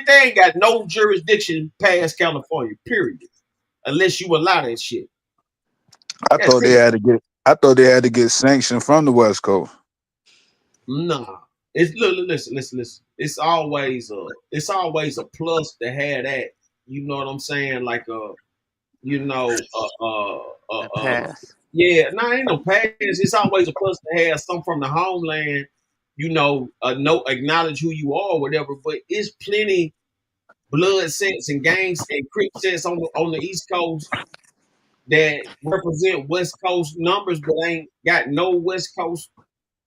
Speaker 1: They ain't got no jurisdiction past California, period. Unless you allow that shit.
Speaker 2: I thought they had to get sanctioned from the West Coast.
Speaker 1: Nah. It's listen. It's always a plus to have that. You know what I'm saying? Like
Speaker 3: pass.
Speaker 1: Yeah, ain't no pass. It's always a plus to have some from the homeland, acknowledge who you are or whatever, but it's plenty blood sets and gangs and crip sets on the East Coast that represent West Coast numbers but ain't got no West Coast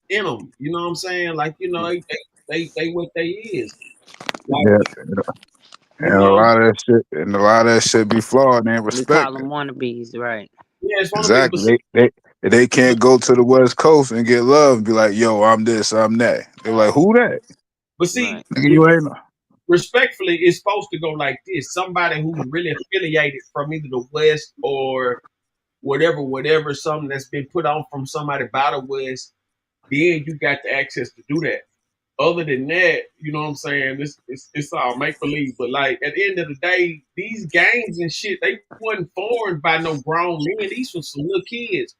Speaker 1: in them. You know what I'm saying? Like, they what they is. Like,
Speaker 2: Yeah,
Speaker 1: you
Speaker 2: and a
Speaker 1: know,
Speaker 2: lot of that shit be flawed and ain't
Speaker 3: We call
Speaker 2: respected.
Speaker 3: them wannabes, right?
Speaker 1: yeah, it's one of these, but
Speaker 2: Exactly. They can't go to the West Coast and get love and be like, yo, I'm this, I'm that. They're like, who that?
Speaker 1: see,
Speaker 2: Nigga, you ain't know.
Speaker 1: respectfully, it's supposed to go like this. Somebody who's really affiliated from either the West or whatever, something that's been put on from somebody by the West, then you got the access to do that. Other than that, you know what I'm saying? It's all make believe. But like at the end of the day, these games and shit, they wasn't formed by no grown men. These were some little kids.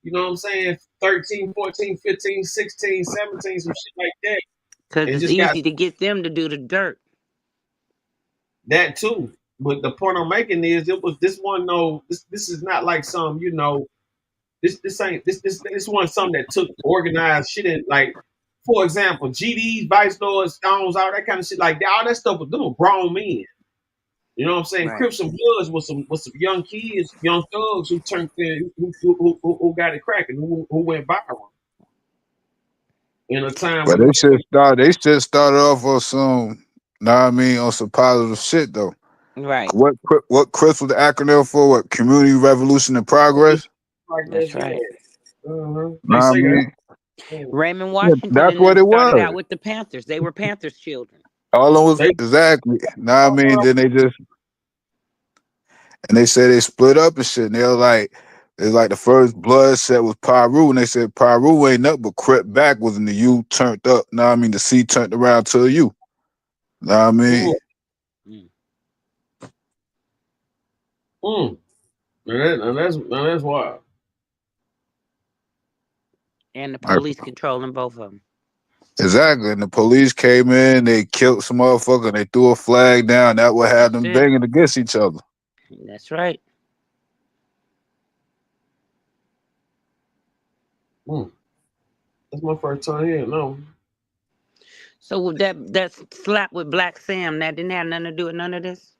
Speaker 1: You know what I'm saying? 13, 14, 15, 16, 17, some shit like that.
Speaker 3: Because
Speaker 1: And
Speaker 3: it's
Speaker 1: just got
Speaker 3: easy to get them to do the dirt.
Speaker 1: that too. But the point I'm making is this is not like some, this ain't this wasn't something that took organized shit in, like, for example, GDs, Vice Lords, Stones, all that kind of shit, like that, all that stuff was them were grown men. You know what I'm saying?
Speaker 3: Right.
Speaker 1: Crips and Bloods was some young kids, young thugs who turned in, who got it cracking, who went viral in a time
Speaker 2: But
Speaker 1: when
Speaker 2: they should start off on some, on some positive shit though.
Speaker 3: Right.
Speaker 2: What Chris was the acronym for? What? Community Revolution and Progress?
Speaker 3: That's right.
Speaker 1: They say that.
Speaker 3: Raymond
Speaker 2: Yeah,
Speaker 3: Washington
Speaker 2: that's
Speaker 3: and
Speaker 2: what
Speaker 3: them
Speaker 2: it
Speaker 3: started
Speaker 2: was.
Speaker 3: out with the Panthers. They were Panthers children.
Speaker 2: All of was exactly. Then they say they split up and shit. And they were like, it's like the first blood set was Pyru, and they said Pyru ain't nothing but crept backwards, and the U turned up. The C turned around to a U. Now
Speaker 1: Now that's wild.
Speaker 3: And the police controlling both of them.
Speaker 2: Exactly. And the police came in, they killed some motherfucker, and they threw a flag down. That would have them banging against each other.
Speaker 3: That's right.
Speaker 1: That's my first time here. No.
Speaker 3: So that slap with Black Sam, that didn't have nothing to do with none of this?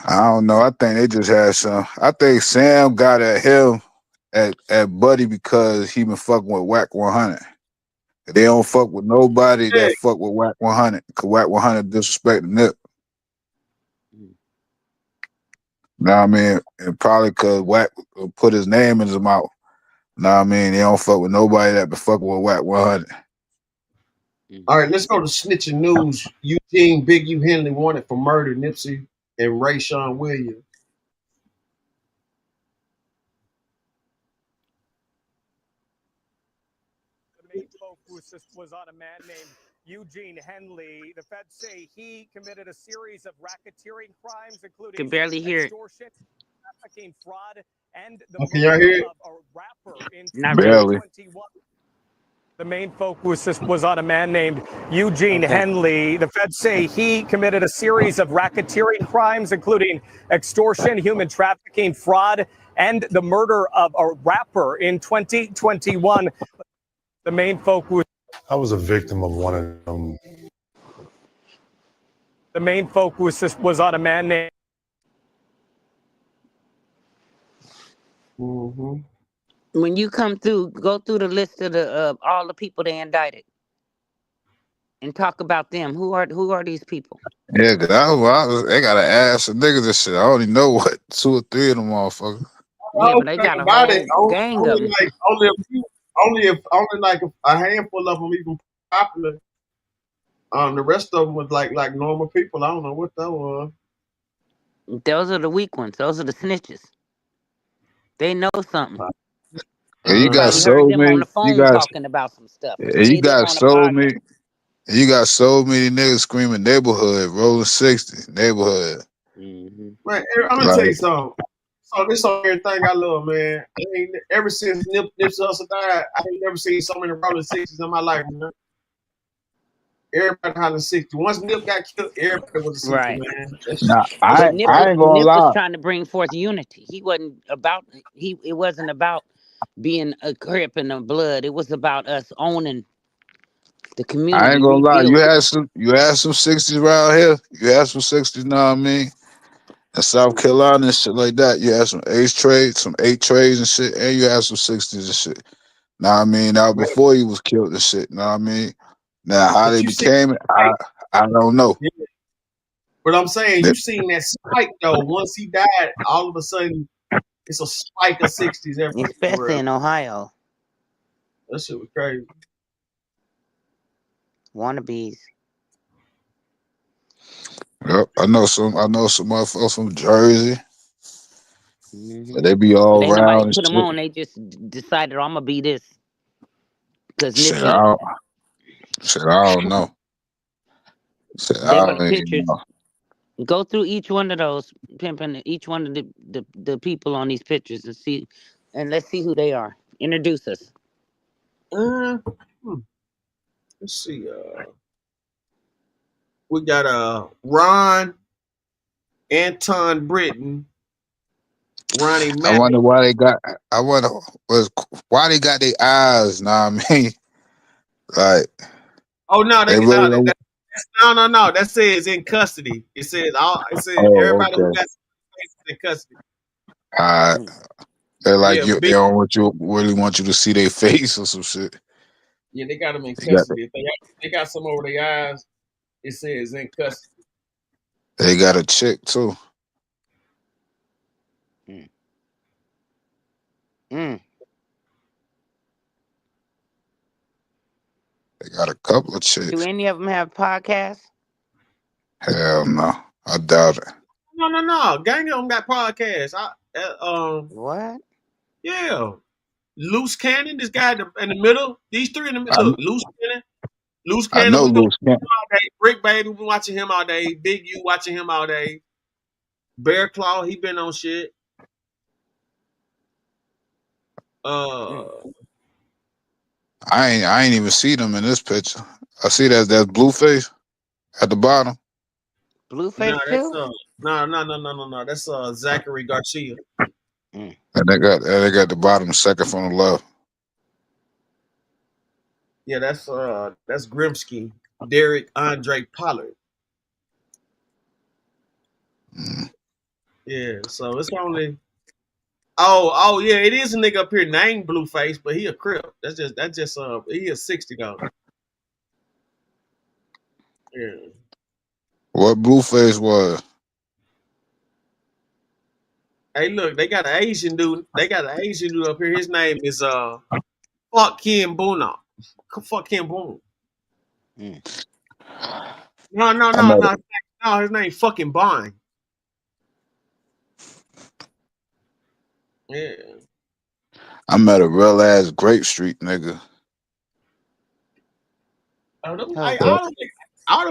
Speaker 2: I don't know. I think they just had some. I think Sam got at him at Buddy because he been fucking with Whack 100. They don't fuck with nobody that fuck with Whack 100. Cause Whack 100 disrespect the Nip. And probably cause Whack put his name in his mouth. They don't fuck with nobody that been fucking with Whack 100.
Speaker 1: All right, let's go to snitching news. Eugene Big U Henley wanted for murder, Nipsey and Ray Sean Williams.
Speaker 19: The main focus was on a man named Eugene Henley. The feds say he committed a series of racketeering crimes, including
Speaker 3: Could barely hear it.
Speaker 19: extortion, trafficking, fraud, and the
Speaker 1: Can y'all hear
Speaker 19: murder
Speaker 1: it?
Speaker 19: of a rapper in
Speaker 3: Not really.
Speaker 19: 2021. The main focus was on a man named Eugene Henley. The feds say he committed a series of racketeering crimes, including extortion, human trafficking, fraud, and the murder of a rapper in 2021. The main focus.
Speaker 20: I was a victim of one of them.
Speaker 19: The main focus was on a man named.
Speaker 3: When you come through, go through the list of all the people they indicted and talk about them. Who are these people?
Speaker 2: Yeah, cause they gotta ask some niggas and shit. I only know what 2 or 3 of them motherfuckers.
Speaker 3: Yeah, but they got a whole gang of them.
Speaker 1: Only a few, only like a handful of them even popular. The rest of them was like normal people. I don't know what that was.
Speaker 3: Those are the weak ones. Those are the snitches. They know something.
Speaker 2: You got
Speaker 3: Probably
Speaker 2: so
Speaker 3: heard them on
Speaker 2: many.
Speaker 3: the phone talking about some stuff.
Speaker 2: You got so many. You got so many niggas screaming neighborhood, rolling 60, neighborhood.
Speaker 1: Man, I'm gonna tell you something. So this on everything I love, man. I mean, ever since Nipsey Hussle died, I ain't never seen so many rolling 60s in my life, man. Everybody hollering 60. Once Nip got killed, everybody was a 60,
Speaker 3: Right.
Speaker 1: man.
Speaker 2: Nah,
Speaker 1: I
Speaker 2: ain't gonna
Speaker 3: Nip
Speaker 2: lie.
Speaker 3: was trying to bring forth unity. He wasn't about. It wasn't about being a Crip and a Blood. It was about us owning the community.
Speaker 2: I ain't gonna lie. You
Speaker 3: rebuilding.
Speaker 2: had some 60s around here. You had some 60s, know what I mean? In South Carolina and shit like that. You had some 8 trades and shit, and you had some 60s and shit. Know what I mean? Now before he was killed and shit, know what I mean? Now how
Speaker 1: But
Speaker 2: they
Speaker 1: you see,
Speaker 2: became it, I don't know.
Speaker 1: yeah. But I'm saying you seen that spike though. Once he died, all of a sudden it's a spike of 60s everywhere.
Speaker 3: Especially in Ohio.
Speaker 1: That shit was crazy.
Speaker 3: Wannabes.
Speaker 2: Yep, I know some motherfuckers from Jersey.
Speaker 3: Mm-hmm.
Speaker 2: They be all
Speaker 3: Ain't
Speaker 2: around
Speaker 3: nobody
Speaker 2: and
Speaker 3: put them
Speaker 2: shit.
Speaker 3: on. They just decided I'm gonna be this. Cause
Speaker 2: Shit,
Speaker 3: Nipsey.
Speaker 2: I don't know. Shit,
Speaker 3: They
Speaker 2: I
Speaker 3: were the
Speaker 2: don't even
Speaker 3: pictures.
Speaker 2: know.
Speaker 3: Go through each one of those, pimping each one of the people on these pictures and see, and let's see who they are. Introduce us.
Speaker 1: Let's see. We got Ron Anton Britton, Ronnie
Speaker 2: I
Speaker 1: Mack.
Speaker 2: wonder why they got. Why they got their eyes. Know what I mean? Like,
Speaker 1: Oh no,
Speaker 2: they really don't.
Speaker 1: no. That says in custody. It says
Speaker 2: Oh,
Speaker 1: everybody who
Speaker 2: okay.
Speaker 1: got cases in custody.
Speaker 2: They're like
Speaker 1: Yeah,
Speaker 2: you. They don't really want you to see their face or some shit.
Speaker 1: Yeah, they got them in
Speaker 2: They got
Speaker 1: custody. If they got some over their eyes, it says in custody.
Speaker 2: they got a chick too. They got a couple of chicks.
Speaker 3: Do any of them have podcasts?
Speaker 2: Hell no, I doubt it.
Speaker 1: No. Gang of them got podcasts.
Speaker 3: What?
Speaker 1: Yeah. Loose Cannon, this guy in the middle. These three in the middle. Look, Loose
Speaker 2: I
Speaker 1: Cannon,
Speaker 2: know
Speaker 1: we been
Speaker 2: Loose
Speaker 1: watching him all day. Brick Baby, we been watching him all day. Big U watching him all day. Bear Claw, he been on shit.
Speaker 2: I ain't even see them in this picture. I see that's Blueface at the bottom.
Speaker 3: Blueface too?
Speaker 1: No. That's Zachary Garcia.
Speaker 2: And they got the bottom second from the left.
Speaker 1: Yeah, that's Grimsky, Derek Andre Pollard. Yeah, so it's only. Oh yeah, it is a nigga up here named Blueface, but he a Crip. That's just he is 60 though. Yeah.
Speaker 2: What Blueface was?
Speaker 1: Hey, look, they got an Asian dude. They got an Asian dude up here. His name is Fuck Kim Boona. Fuck Kim Boona. No. His name fucking Bond. Yeah.
Speaker 2: I met a real ass Grape Street nigga.
Speaker 1: All them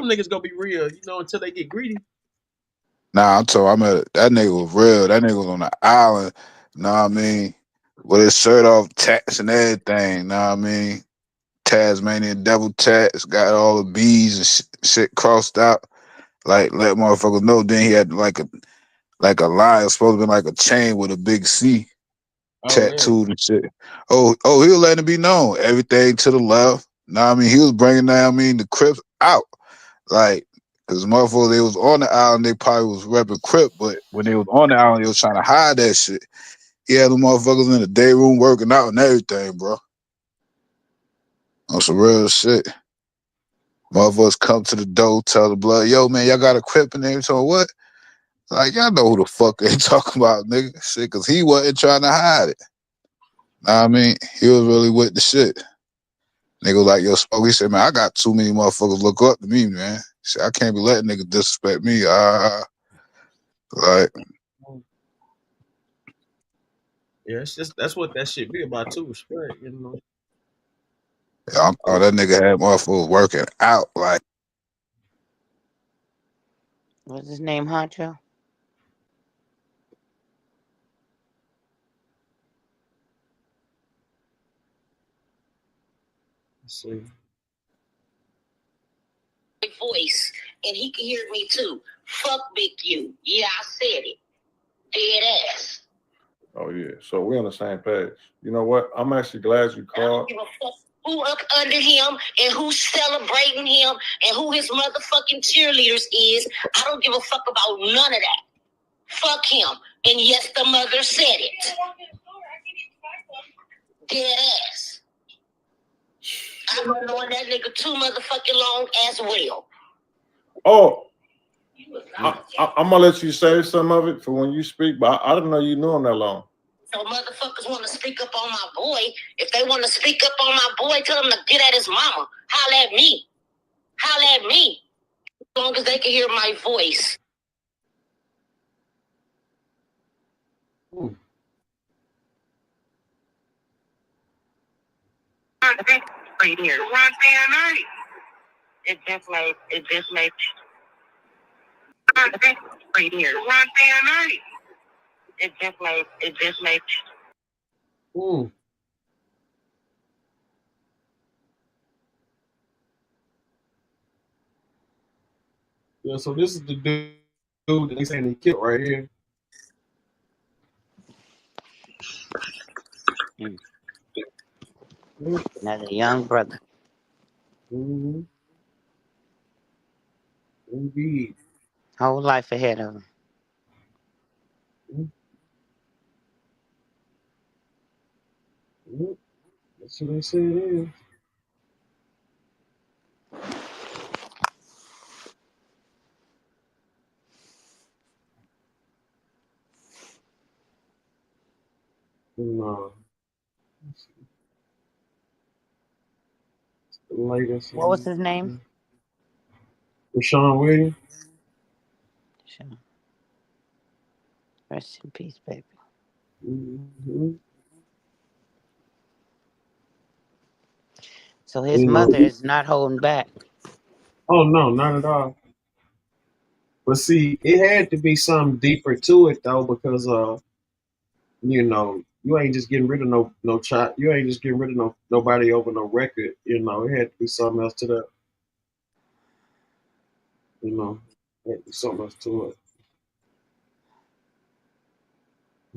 Speaker 1: niggas gonna be real, until they get greedy.
Speaker 2: Nah, I met that nigga was real. That nigga was on the island. Know what I mean? With his shirt off, tats and everything. Know what I mean? Tasmanian devil tats, got all the B's and shit crossed out. Like let motherfuckers know. Then he had like a line, it was supposed to be like a chain with a big C tattooed and shit. Oh, he was letting it be known. Everything to the left. Now I mean, he was bringing down the Crips out. Like, cause motherfuckers, they was on the island, they probably was repping Crip, but when they was on the island, they was trying to hide that shit. He had the motherfuckers in the day room working out and everything, bro. On some real shit. Motherfuckers come to the door, tell the blood, yo, man, y'all got a Crip in there. So what? Like, y'all know who the fuck they talking about, nigga. Shit, cause he wasn't trying to hide it. Nah, I mean, he was really with the shit. Nigga was like, yo, Smoke, he said, man, I got too many motherfuckers look up to me, man. Shit, I can't be letting niggas disrespect me. Like,
Speaker 1: Yeah, it's just that's what that shit be about too, respect, you know.
Speaker 2: yeah, I thought that nigga had motherfuckers working out. Like,
Speaker 3: What's his name, Honcho?
Speaker 1: Let's see.
Speaker 21: Voice, and he can hear me too. Fuck Big U. Yeah, I said it. Dead ass.
Speaker 18: Oh yeah, so we're on the same page. You know what? I'm actually glad you
Speaker 21: I don't
Speaker 18: called.
Speaker 21: give a fuck who up under him and who's celebrating him and who his motherfucking cheerleaders is. I don't give a fuck about none of that. Fuck him. And yes, the mother said it. Dead ass. I've been knowing that nigga too motherfucking long as well.
Speaker 18: Oh, I'm gonna let you say some of it for when you speak, but I didn't know you knew him that long.
Speaker 21: So motherfuckers want to speak up on my boy. If they want to speak up on my boy, tell them to get at his mama. Holla at me. Holla at me. As long as they can hear my voice. Right here. One DNA. It just made. Right here. One DNA. It just made.
Speaker 1: Yeah, so this is the dude that they saying he killed right here.
Speaker 3: Another young brother.
Speaker 1: Mm-hmm. Indeed.
Speaker 3: Whole life ahead of him.
Speaker 1: Mm-hmm. That's what they say it is. No. It's the latest.
Speaker 3: What was his name?
Speaker 1: Rashawn Williams.
Speaker 3: Sure. Rest in peace, baby.
Speaker 1: Mm-hmm.
Speaker 3: So his mother is not holding back.
Speaker 1: Oh no, not at all. But see, it had to be something deeper to it though, because you know, you ain't just getting rid of no child. You ain't just getting rid of nobody over no record. You know, it had to be something else to that. You know, it had to be something else to it.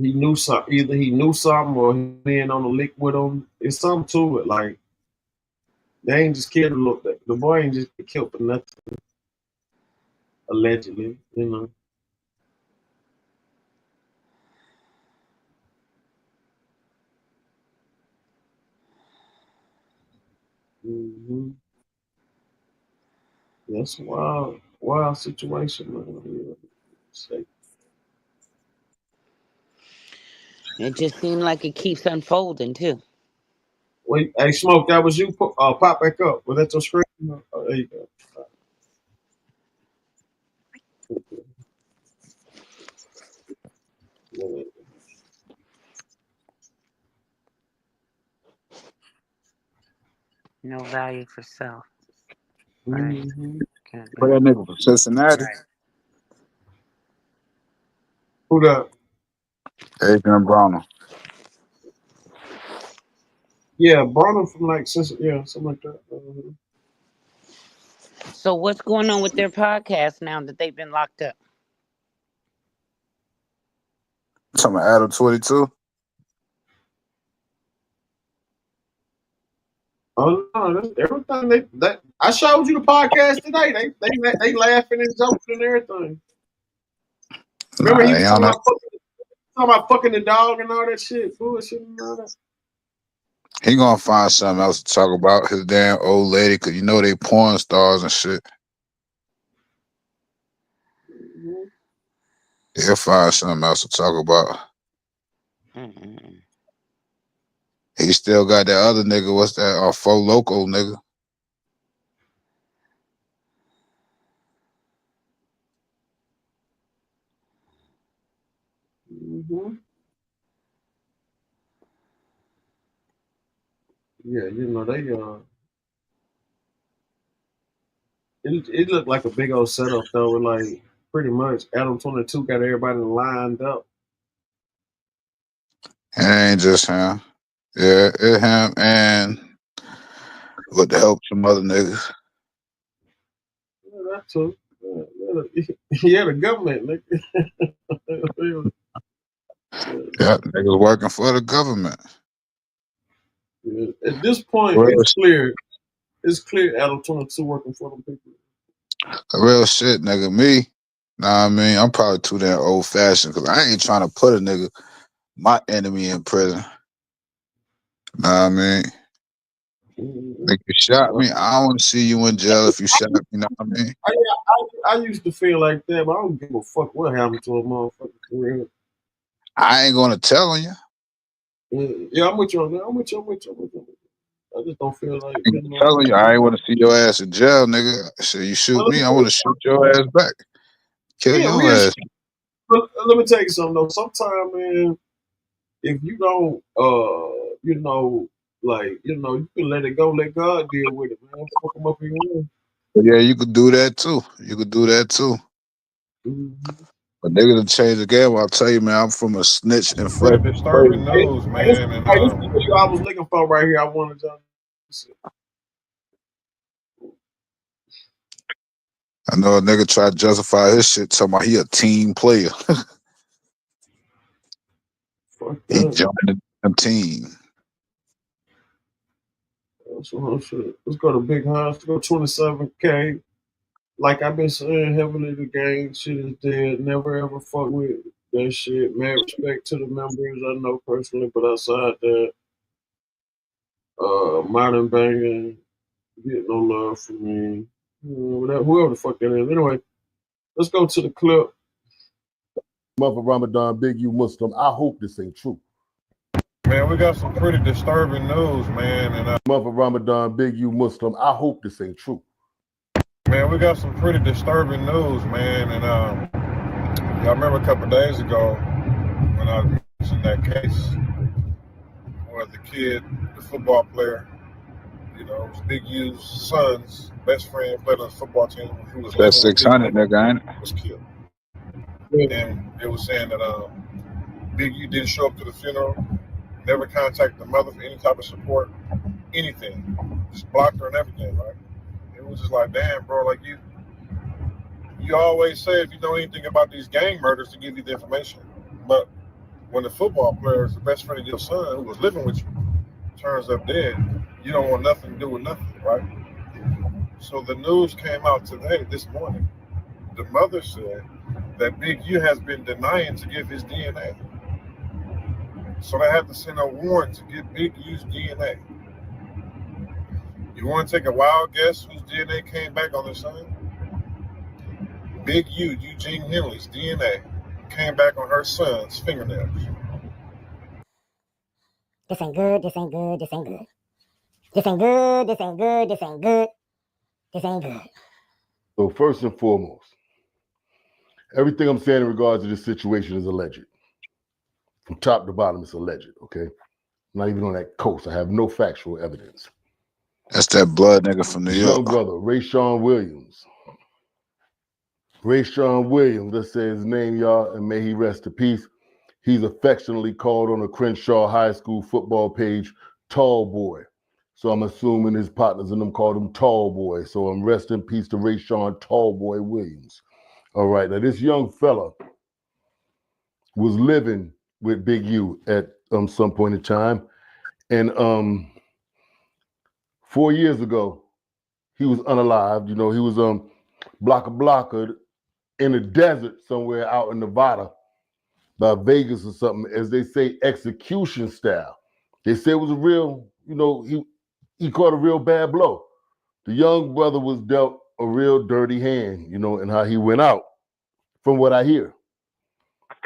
Speaker 1: He knew something. Either he knew something, or he been on the lick with him. It's something to it. Like they ain't just killed the boy ain't just killed for nothing. Allegedly, you know. Mm-hmm. That's a wild situation, man.
Speaker 3: It just seemed like it keeps unfolding too.
Speaker 1: Wait, hey, Smoke, that was you? Pop back up. Was that your screen? Oh, there you go.
Speaker 3: No value for self.
Speaker 1: Right.
Speaker 2: But that nigga from Cincinnati.
Speaker 3: Right.
Speaker 1: Who that?
Speaker 2: Adrian Broner.
Speaker 1: Yeah, Barnum from like something like that.
Speaker 3: So what's going on with their podcast now that they've been locked up?
Speaker 2: Talking about Adam 22.
Speaker 1: Oh no, that's everything that I showed you the podcast today. They laughing and joking and everything. Remember
Speaker 2: Nah,
Speaker 1: he
Speaker 2: they
Speaker 1: was
Speaker 2: on that.
Speaker 1: talking about fucking the dog and all that shit, bullshit and all that.
Speaker 2: He gonna find something else to talk about. His damn old lady, cause you know they porn stars and shit.
Speaker 1: Mm-hmm.
Speaker 2: He'll find something else to talk about.
Speaker 3: Mm-mm.
Speaker 2: He still got that other nigga. What's that? Faux Loco nigga.
Speaker 1: Mm-hmm. Yeah, you know they it looked like a big old setup though. With like pretty much Adam 22 got everybody lined up.
Speaker 2: It ain't just him. Yeah, it him and with the help some other niggas.
Speaker 1: Yeah, that too. Yeah, the government. Nigga.
Speaker 2: Yeah, niggas working for the government.
Speaker 1: Yeah. At this point,
Speaker 2: Real,
Speaker 1: it's clear. It's clear Adam 22 working for them people.
Speaker 2: real shit, nigga. Me, nah, I mean, I'm probably too damn old fashioned because I ain't trying to put a nigga, my enemy, in prison. Nah, I mean,
Speaker 1: Mm-hmm.
Speaker 2: nigga, you shot me. I don't want to see you in jail if you shot me. Know what I mean?
Speaker 1: I used to feel like that, but I don't give a fuck what happened to a motherfucker for real.
Speaker 2: I ain't gonna tell you.
Speaker 1: Yeah, I'm with you on that. I'm with you. I just don't feel like
Speaker 2: I'm
Speaker 1: getting
Speaker 2: telling you,
Speaker 1: on.
Speaker 2: I ain't want to see your ass in jail, nigga. So you shoot
Speaker 1: Well,
Speaker 2: me, I want to shoot your ass back. Kill
Speaker 1: yeah,
Speaker 2: your
Speaker 1: real shit.
Speaker 2: ass.
Speaker 1: But let me tell you something though. Sometimes, man, if you don't, you can let it go. Let God deal with it, man. Fuck them up in your own.
Speaker 2: Yeah, you could do that too. You could do that too.
Speaker 1: Mm-hmm.
Speaker 2: But nigga done changed the game. I'll tell you, man, I'm from a snitch and
Speaker 12: Pretty
Speaker 2: fresh.
Speaker 12: disturbing news, man. And
Speaker 1: This video I was looking for right here. I wanted to.
Speaker 2: I know a nigga tried to justify his shit, talking about he a team player.
Speaker 1: Fuck
Speaker 2: He
Speaker 1: that.
Speaker 2: joined the team.
Speaker 1: Let's go to Big Hans. Let's go 27K. Like I've been saying, heavily the gang shit is dead. Never ever fuck with that shit. Mad respect to the members I know personally, but outside that, modern banging, get no love from me. Whoever the fuck that is. Anyway, let's go to the clip.
Speaker 15: Month of Ramadan, big you Muslim. I hope this ain't true.
Speaker 12: man, we got some pretty disturbing news, man. And
Speaker 15: Month of Ramadan, big you Muslim. I hope this ain't true.
Speaker 12: man, we got some pretty disturbing news, man. And y'all remember a couple of days ago when I mentioned that case where the kid, the football player, it was Big U's son's best friend, played on the football team, who was
Speaker 2: That's
Speaker 12: living with Big
Speaker 2: 600,
Speaker 12: U,
Speaker 2: nigga, ain't it?
Speaker 12: was killed. And it was saying that Big U didn't show up to the funeral, never contacted the mother for any type of support, anything. Just blocked her and everything, right? It was just like, damn, bro, like you always say if you know anything about these gang murders to give you the information. But when the football player is the best friend of your son who was living with you turns up dead, you don't want nothing to do with nothing, right? So the news came out today, this morning. The mother said that Big U has been denying to give his DNA. So they had to send a warrant to get Big U's DNA. You want to take a wild guess whose DNA came back on his son? Big U, Eugene Henley's DNA, came back on her son's fingernails.
Speaker 8: This ain't good, this ain't good, this ain't good. This ain't good, this ain't good, this ain't good. This ain't good.
Speaker 15: So first and foremost, everything I'm saying in regards to this situation is alleged. From top to bottom, it's alleged, okay? Not even on that coast. I have no factual evidence.
Speaker 2: That's that blood nigga from New York.
Speaker 15: Young brother, Rayshawn Williams. Rayshawn Williams, let's say his name, y'all, and may he rest in peace. He's affectionately called on the Crenshaw High School football page
Speaker 6: Tall Boy. So I'm assuming his partners and them called him Tall Boy. So I'm rest in peace to Rayshawn Tall Boy Williams. All right, now this young fella was living with Big U at some point in time. And 4 years ago, he was unalived. You know, he was blocker in the desert somewhere out in Nevada by Vegas or something, as they say, execution style. They say it was a real, you know, he caught a real bad blow. The young brother was dealt a real dirty hand, you know, and how he went out, from what I hear.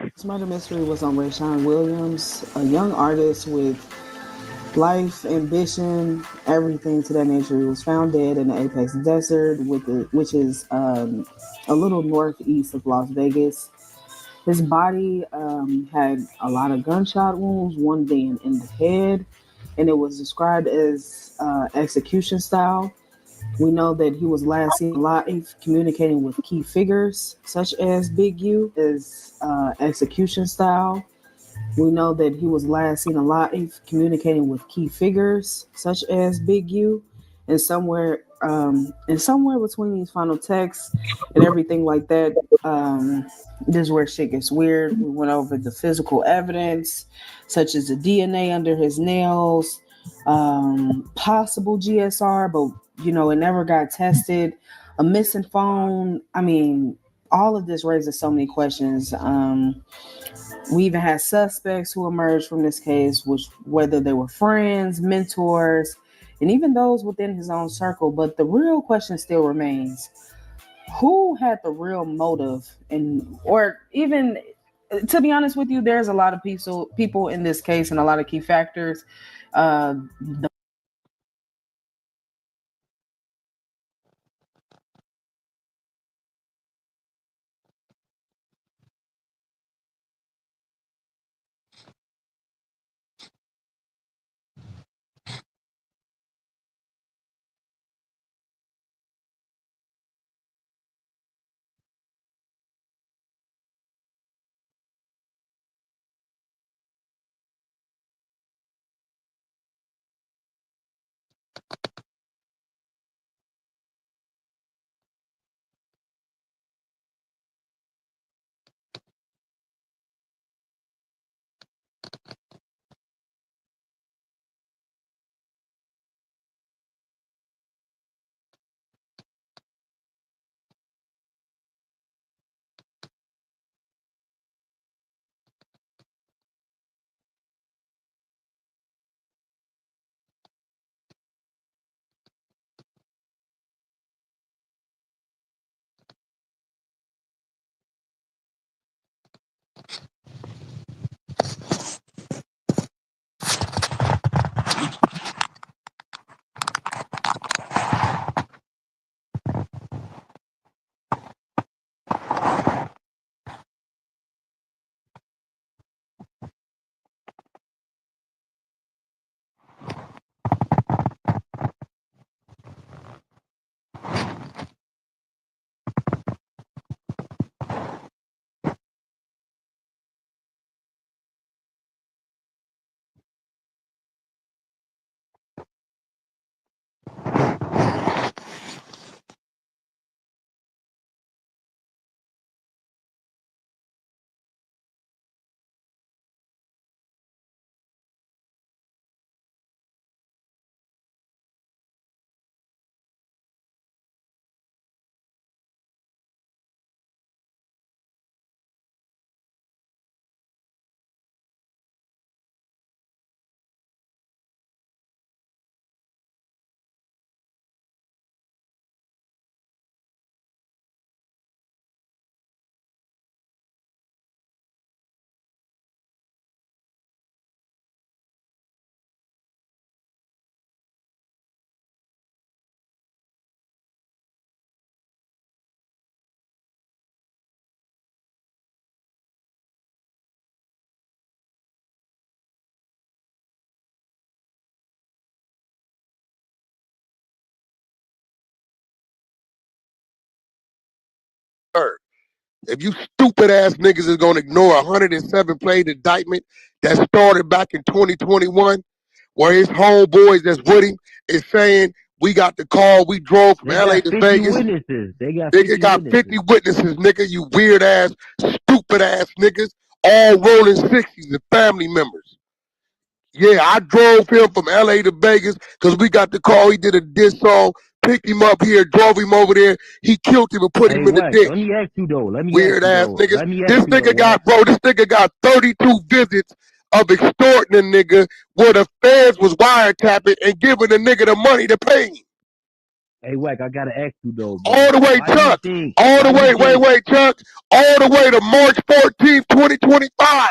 Speaker 22: This murder mystery was on Rayshawn Williams, a young artist with life, ambition, everything to that nature. He was found dead in the Apex Desert, which is a little northeast of Las Vegas. His body had a lot of gunshot wounds, one being in the head, and it was described as execution style. We know that he was last seen alive communicating with key figures, such as Big U, as execution style. We know that he was last seen alive communicating with key figures, such as Big U, and somewhere between these final texts and everything like that, this is where shit gets weird. We went over the physical evidence, such as the DNA under his nails, possible GSR, but you know, it never got tested. A missing phone. I mean, all of this raises so many questions. We even had suspects who emerged from this case, which whether they were friends, mentors, and even those within his own circle. But the real question still remains: who had the real motive? Or even, to be honest with you, there's a lot of people in this case and a lot of key factors.
Speaker 15: If you stupid ass niggas is gonna ignore a 107 page indictment that started back in 2021 where his homeboys that's with him is saying, we got the call, we drove from
Speaker 7: They
Speaker 15: LA
Speaker 7: got
Speaker 15: to
Speaker 7: 50
Speaker 15: Vegas.
Speaker 7: witnesses. They got
Speaker 15: Nigga
Speaker 7: 50
Speaker 15: got
Speaker 7: witnesses.
Speaker 15: 50 witnesses, nigga, you weird ass, stupid ass niggas, all rolling 60s and family members. Yeah, I drove him from LA to Vegas because we got the call. He did a diss song, picked him up here, drove him over there. He killed him and put him in the ditch.
Speaker 7: Let me ask you though.
Speaker 15: Weird ass niggas.
Speaker 7: Let me ask
Speaker 15: This
Speaker 7: you though.
Speaker 15: nigga got, bro, this nigga got 32 visits of extorting a nigga where the feds was wiretapping and giving the nigga the money to pay him.
Speaker 7: Hey, Wack, I gotta ask you though, bro.
Speaker 15: All the way,
Speaker 7: Why
Speaker 15: Chuck.
Speaker 7: you think?
Speaker 15: All the
Speaker 7: Why
Speaker 15: way,
Speaker 7: you think?
Speaker 15: wait, Chuck. All the way to March 14th, 2025.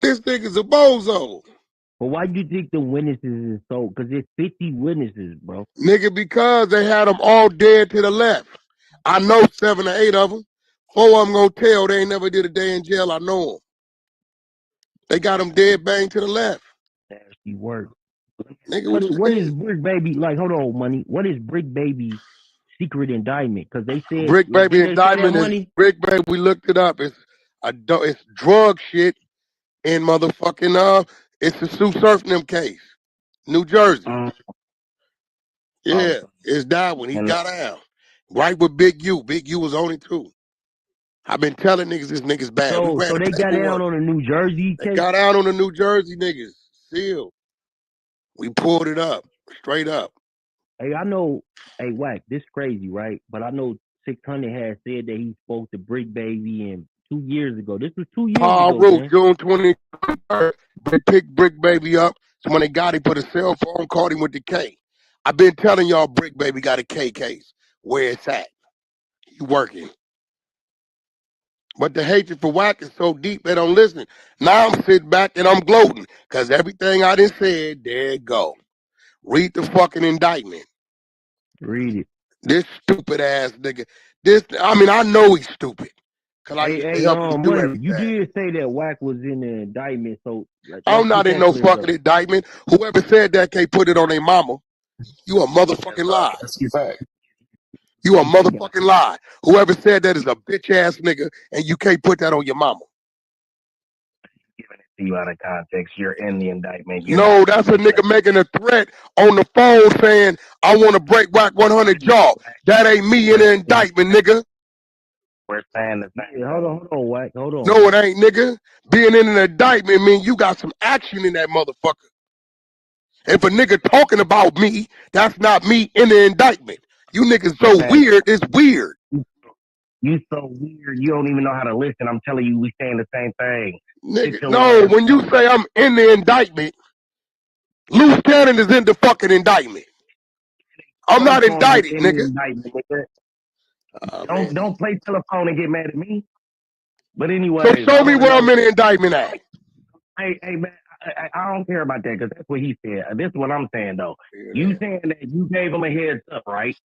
Speaker 15: This nigga's a bozo.
Speaker 7: But why do you think the witnesses is so? Because it's 50 witnesses, bro.
Speaker 15: Nigga, because they had them all dead to the left. I know 7 or 8 of them. 4 of them gonna tell they ain't never did a day in jail. I know them. They got them dead bang to the left.
Speaker 7: Nasty work.
Speaker 15: Nigga, what you
Speaker 7: What is
Speaker 15: mean?
Speaker 7: Brick Baby like? Hold on, money. What is Brick Baby secret indictment? Because they said
Speaker 15: Brick Baby
Speaker 7: did they say that
Speaker 15: indictment is
Speaker 7: money?
Speaker 15: Brick Baby. We looked it up. It's drug shit in motherfucking It's the Sue Surf them case, New Jersey. Yeah, it's that one. He got out right with Big U. Big U was only 2. I've been telling niggas this nigga's bad. We
Speaker 7: So
Speaker 15: ran the
Speaker 7: they got
Speaker 15: paperwork.
Speaker 7: out on the New Jersey
Speaker 15: They
Speaker 7: case.
Speaker 15: got out on the New Jersey niggas. Sealed. We pulled it up straight up.
Speaker 7: Hey, I know. Hey, Wack, this crazy, right? But I know 600 had said that he spoke to Brick Baby and 2 years ago. This was 2 years
Speaker 15: Paul
Speaker 7: ago,
Speaker 15: Root,
Speaker 7: man.
Speaker 15: June 23rd. They picked Brick Baby up. So when they got him, put a cell phone, called him with the K. I've been telling y'all Brick Baby got a K case. Where it's at. He working. But the hatred for Wack is so deep they don't listen. Now I'm sitting back and I'm gloating. Because everything I done said, there it go. Read the fucking indictment.
Speaker 7: Read it.
Speaker 15: This stupid ass nigga. I know he's stupid. Because I used to help him do
Speaker 7: Money.
Speaker 15: everything.
Speaker 7: You did say that Wack was in the indictment, so let's
Speaker 15: I'm not
Speaker 7: get
Speaker 15: in
Speaker 7: that
Speaker 15: no
Speaker 7: cleared
Speaker 15: fucking
Speaker 7: up.
Speaker 15: indictment. Whoever said that can't put it on their mama. You a motherfucking lie.
Speaker 10: That's your fact.
Speaker 15: You a motherfucking lie. Whoever said that is a bitch ass nigga, and you can't put that on your mama.
Speaker 7: You out of context. You're in the indictment. You're
Speaker 15: No,
Speaker 7: not
Speaker 15: that's a nigga making a threat on the phone saying, I want to break Wack 100 jaw. That ain't me in the indictment, nigga.
Speaker 7: We're saying the same. Hold on, Wack. Hold on.
Speaker 15: No, it ain't, nigga. Being in an indictment mean you got some action in that motherfucker. If a nigga talking about me, that's not me in the indictment. You niggas so weird, it's weird.
Speaker 7: You so weird. You don't even know how to listen. I'm telling you, we saying the same thing.
Speaker 15: Nigga, no, when you say I'm in the indictment, Loose Cannon is in the fucking indictment. I'm not indicted, nigga.
Speaker 7: Don't play telephone and get mad at me. But anyway,
Speaker 15: So show me where I'm in the indictment at.
Speaker 7: Hey, man, I don't care about that because that's what he said. This is what I'm saying though. You saying that you gave him a heads up, right?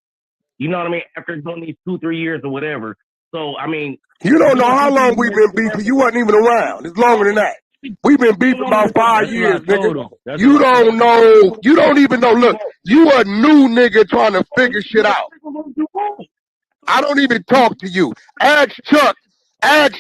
Speaker 7: You know what I mean? After doing these 2-3 years or whatever. So I mean,
Speaker 15: you don't know how long we've been beefing. You wasn't even around. It's longer than that. We've been beefing about 5 years, nigga. You don't know. You don't even know. Look, you a new nigga trying to figure shit out. I don't even talk to you. Ask Chuck, and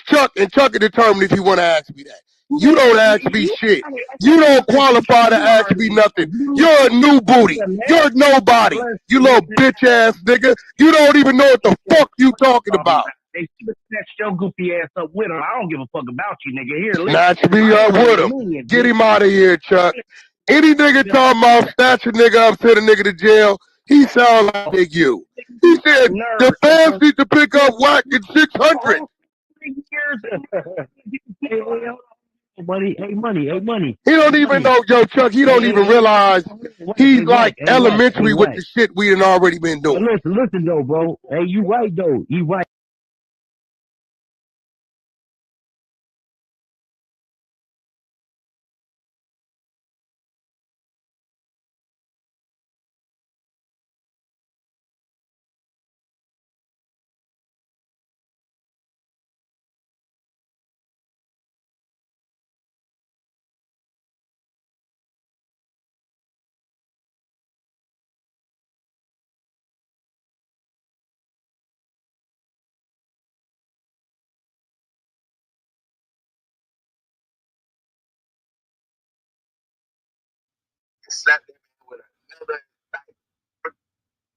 Speaker 15: Chuck can determine if you want to ask me that. You don't ask me shit. You don't qualify to ask me nothing. You're a new booty. You're nobody. You little bitch ass nigga. You don't even know what the fuck you talking about.
Speaker 7: They should have snatched your goofy ass up with him. I don't give a fuck about you, nigga. Here,
Speaker 15: Snatch me up with him. Get him out of here, Chuck. Any nigga talking about snatch a nigga up, send a nigga to jail, he sound like Big U. He said the fans need to pick up Wack in 600.
Speaker 7: Money.
Speaker 15: He don't even know, yo, Chuck, he don't even realize he's like elementary with the shit we done already been doing.
Speaker 7: Listen though, bro. Hey, you right though. You right.
Speaker 13: slapped that man with another indictment.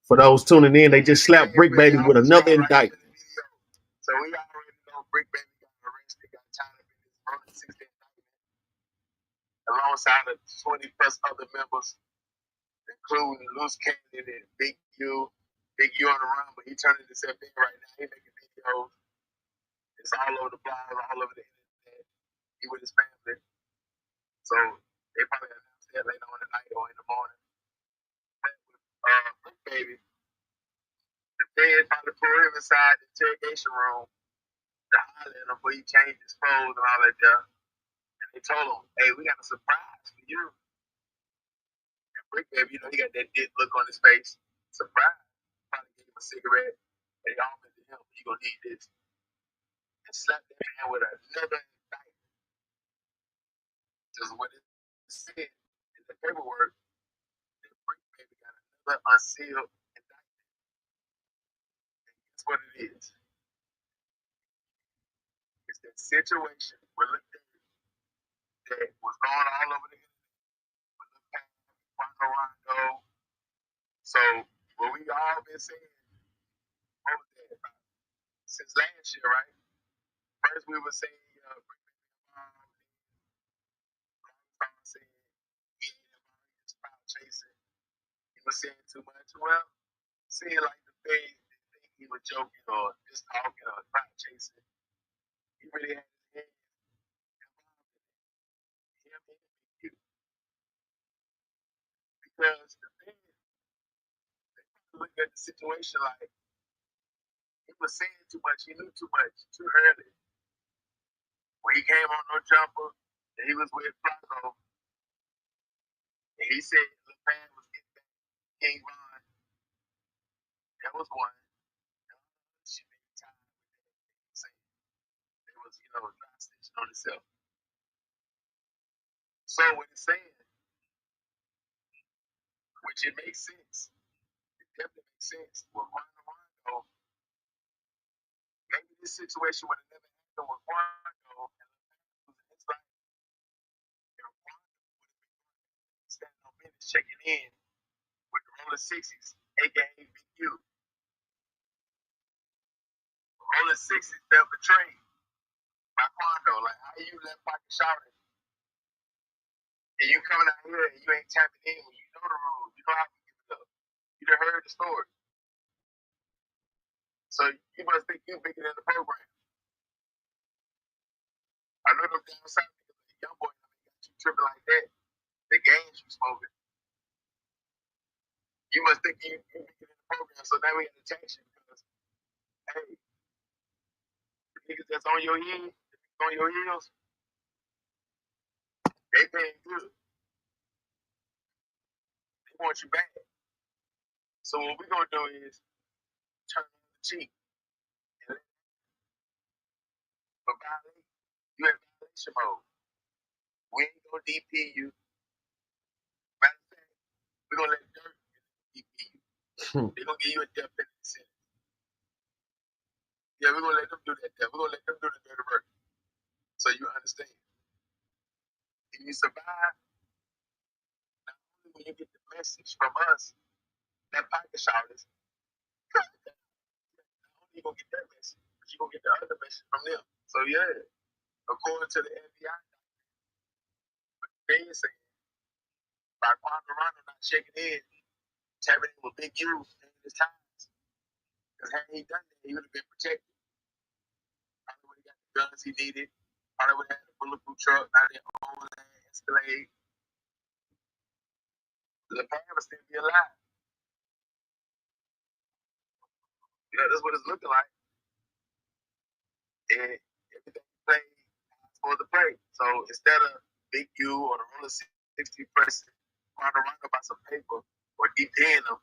Speaker 1: For those tuning in, they just slapped Brick Baby with another indictment.
Speaker 13: So we already know Brick Baby got arrested, got tied up in this Rolling 60 indictment, alongside of 20 plus other members, including Loose Cannon and Big U. Big U on the run, but he turned himself in right now. He making videos. It's all over the blog, all over the internet. He with his family. So they probably announced that later on tonight or in the morning. Brick Baby, the Fed probably pulled him inside the interrogation room to holler at him before he changed his pose and all that there. And they told him, hey, we got a surprise for you. And Brick Baby, you know, he got that dick look on his face. Surprise. Probably gave him a cigarette. And he offered to him, you gonna need this. And slapped that man with another indictment. Just what it said in the paperwork, that Brick Baby got another unsealed indictment. And guess what it is? It's that situation where look that was going all over the internet with Rondo. So what we all been saying, what was that? Since last year, right? First we were saying Brick Baby saying he was crowd chasing. He was saying too much. Well, seeing like the thing he was joking or just talking or crowd chasing. He really had his hands him and you. Because the thing is, they look at the situation like he was saying too much, he knew too much, too early. When he came on No Jumper and he was with Flacco, and he said LePan was getting back King Von. That was one. She made time with that. Saying it was, you know, dry stitching on itself. So what it's saying, which it makes sense, it definitely makes sense. With Rondo, maybe this situation would have never happened with Rondo, and it's like, you know, Rondo would have been standing on minutes checking in with the Roller 60s, aka Big U. Roller 60s felt betrayed by Rondo. Like, how you let Pocket shout it, and you coming out here and you ain't tapping in when you know the rules, you know how to give it up. You done heard the story. So you must think you bigger than the program. I know them down south niggas, the young boy got you tripping like that. The games you smoking. You must think you bigger than the program. So now we got to tax you because, hey, the niggas that's on your heels, they paying good. They want you back. So what we're gonna do is turn on the cheek. But violate, you have violation mode. We ain't gonna DP you. Matter of fact, we're gonna let Dirt DP you. They're gonna give you a death penalty sentence. Yeah, we're gonna let them do that. We're gonna let them do the dirty work. So you understand. If you survive, not only when you get the message from us, that pocket shot is not only you gonna get that message, but you gonna get the other message from them. So yeah, according to the FBI, they saying by Rondo not checking in, tapping in with Big U in his times. Because had he done that, he would have been protected. Probably would have got the guns he needed. Probably would have had a bulletproof truck, not that old Escalade. LePan would still be alive. Yeah, that's what it's looking like. And everything played for the play. So instead of Big U or the Roller 60 pressing Rondo by some paper or DPing them,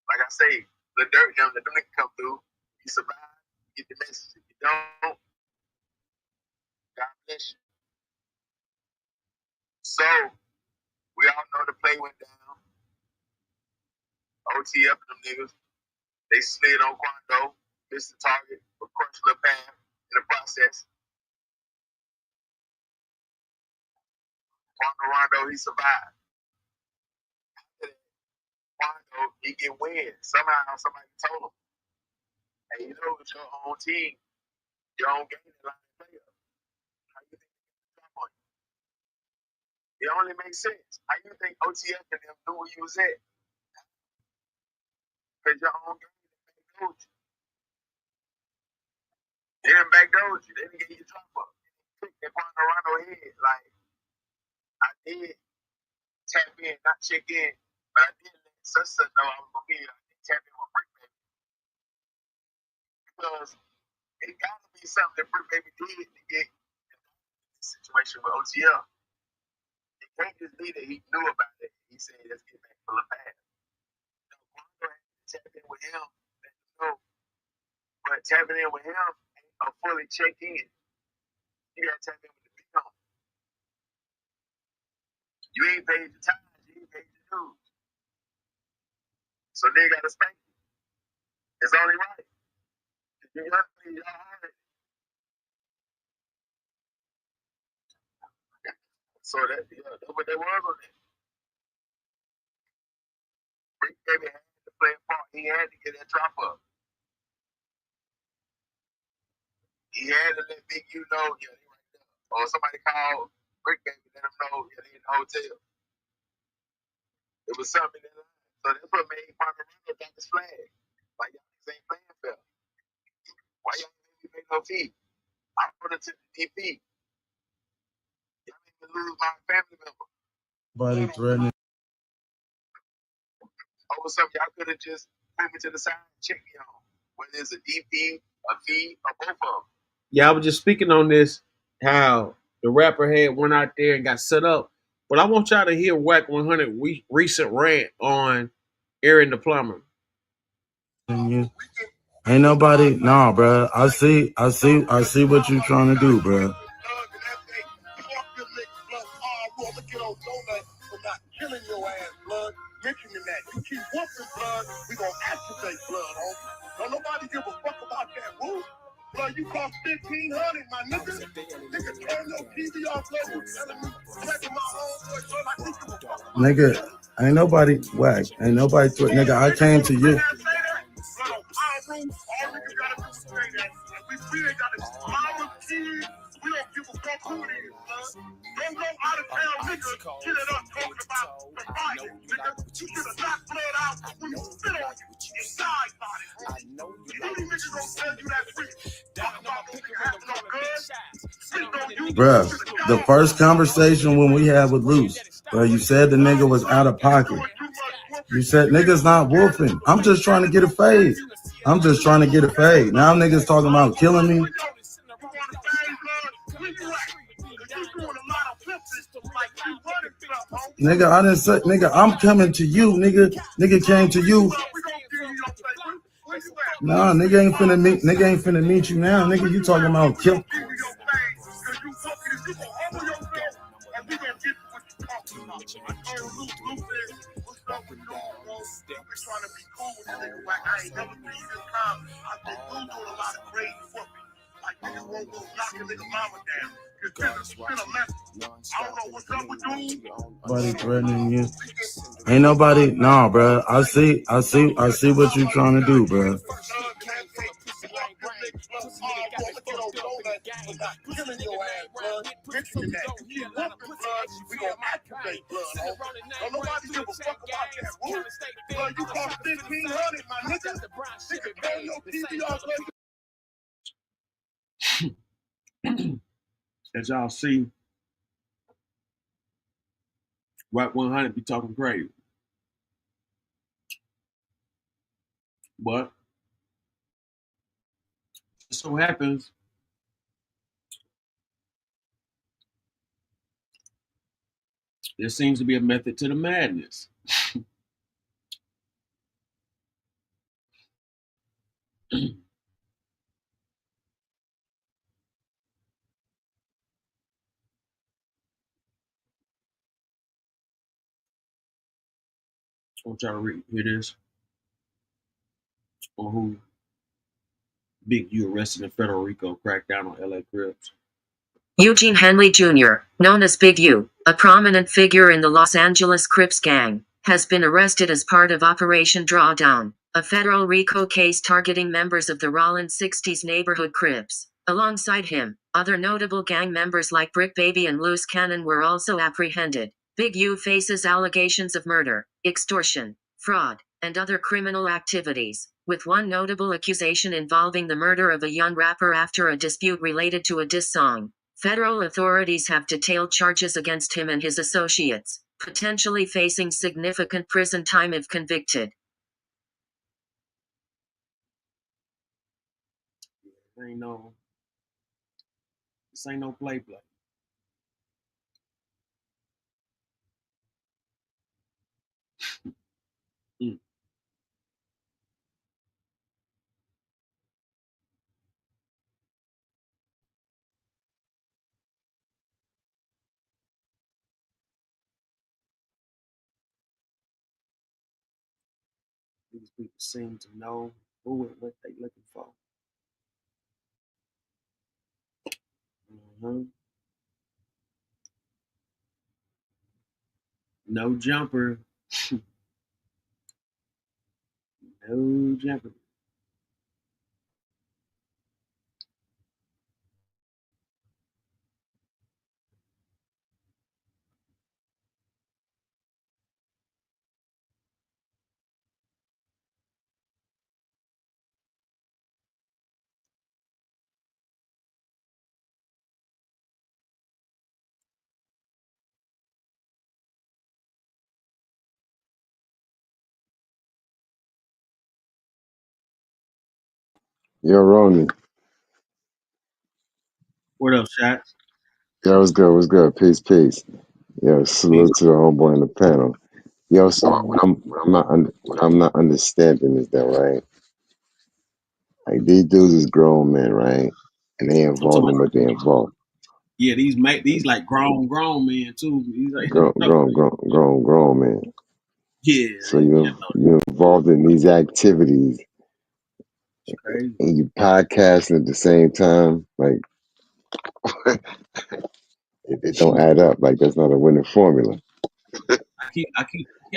Speaker 13: like I say, the dirt them, let them niggas come through. You survive, you get the message. If you don't, God bless you. So we all know the play went down. OTF them niggas. They slid on Quando, missed the target, but crushed LePan in the process. Rondo, he survived. know, he get wind. Somehow somebody told him, hey, you know, it's your own team, your own game line player. How you think they drop on you? It only makes sense. How you think OTF and them knew where you was at? Because your own game backdoored you. They didn't backdoor you. They didn't get you drop up. They put around her head. Like, I did tap in, not check in, but I did let sister know I was going to be here. I did tap in with Brick Baby. Because it got to be something that Brick Baby did to get in this situation with OTL. It can't just be that he knew about it. He said, let's get back full of past. No, Quando had to tap in with him. No, but tapping in with him ain't a fully check in. You got to tap in with the big homie. You ain't paid your time. You ain't paid your dues. So they got to spank you. It's only right. You got to be hard. So that's what they was on it. Brick Baby had to play a part. He had to get that drop up. He had to let Big U know, yeah, they right there. Or somebody called Brick Baby, let him know, yeah, they in the hotel. It was something in that line. So that's what made Ponderosa got his flag. Why y'all niggas ain't playing fair? Why y'all ain't make no fee? I put it to the DP. Y'all made me lose my family member.
Speaker 4: Body threatening.
Speaker 13: Over something y'all could have just put me to the side and checked me on. Whether it's a DP, a fee, or both of them.
Speaker 1: Yeah, I was just speaking on this, how the rapper had went out there and got set up. But I want y'all to hear Wack 100 recent rant on Aaron the Plumber.
Speaker 10: Ain't nobody, nah, bro. I see what you trying to do, bro.
Speaker 15: Killing your ass, blood. Mentioning that. You keep whooping blood, we gonna activate blood, homie. Don't nobody give a fuck about that roof. Blood, you cost $1,500, my nigga. Nigga, turn your TV off, blood. You telling me, checking my homeboy, blood, like you give a fuck.
Speaker 10: Nigga, ain't nobody whack. Ain't nobody nigga, I came to you.
Speaker 15: We ain't got a mama, kids. We don't give a fuck who it is, blood. Don't go out of town, nigga. Get it up talking about the fight, nigga. You should have knocked blood out when you spit on you and died about it. I know you niggas gonna tell you that shit. Talk about those niggas having no guns.
Speaker 10: Bruh, the first conversation when we had with Luce, where you said the nigga was out of pocket. You said niggas not wolfing. I'm just trying to get a fade. Now niggas talking about killing me. Nigga, I didn't say, nigga, I'm coming to you, nigga. Nigga came to you. Nah, nigga ain't finna meet you now. Nigga, you talking about kill. Nobody threatening you. Ain't nobody, nah, bro. I see what you trying to do, bro.
Speaker 15: Killing your ass, blood. Mentioning that. You keep whooping blood, we gonna activate blood, homie. Don't nobody give a fuck about that roof. Blood, you cost $1,500, my nigga. Nigga, turn your TV off, blood.
Speaker 1: As y'all see, Wack 100 be talking crazy. But it so happens there seems to be a method to the madness. I want y'all to hear this on who Big U arrested in federal RICO crackdown on LA Crips.
Speaker 11: Eugene Henley Jr., known as Big U, a prominent figure in the Los Angeles Crips gang, has been arrested as part of Operation Drawdown, a federal RICO case targeting members of the Rollins 60s neighborhood Crips. Alongside him, other notable gang members like Brick Baby and Loose Cannon were also apprehended. Big U faces allegations of murder, extortion, fraud, and other criminal activities, with one notable accusation involving the murder of a young rapper after a dispute related to a diss song. Federal authorities have detailed charges against him and his associates, potentially facing significant prison time if convicted.
Speaker 1: This ain't no play. Mm. These people seem to know who and what they looking for. No jumper. No jumper.
Speaker 14: Yo, Roni.
Speaker 1: What up, shots?
Speaker 14: Yo, what's good? What's good? Peace, peace. Yo, salute to the homeboy in the panel. Yo, so what I'm not understanding is that, right? Like, these dudes is grown men, right? And they
Speaker 1: I'm talking
Speaker 14: involved in
Speaker 1: about,
Speaker 14: what they involved.
Speaker 1: yeah, these like grown men too. These like,
Speaker 14: Grown man.
Speaker 1: yeah,
Speaker 14: So you're involved in these activities,
Speaker 1: it's crazy.
Speaker 14: and you podcasting at the same time. Like, it don't add up. Like, that's not a winning formula.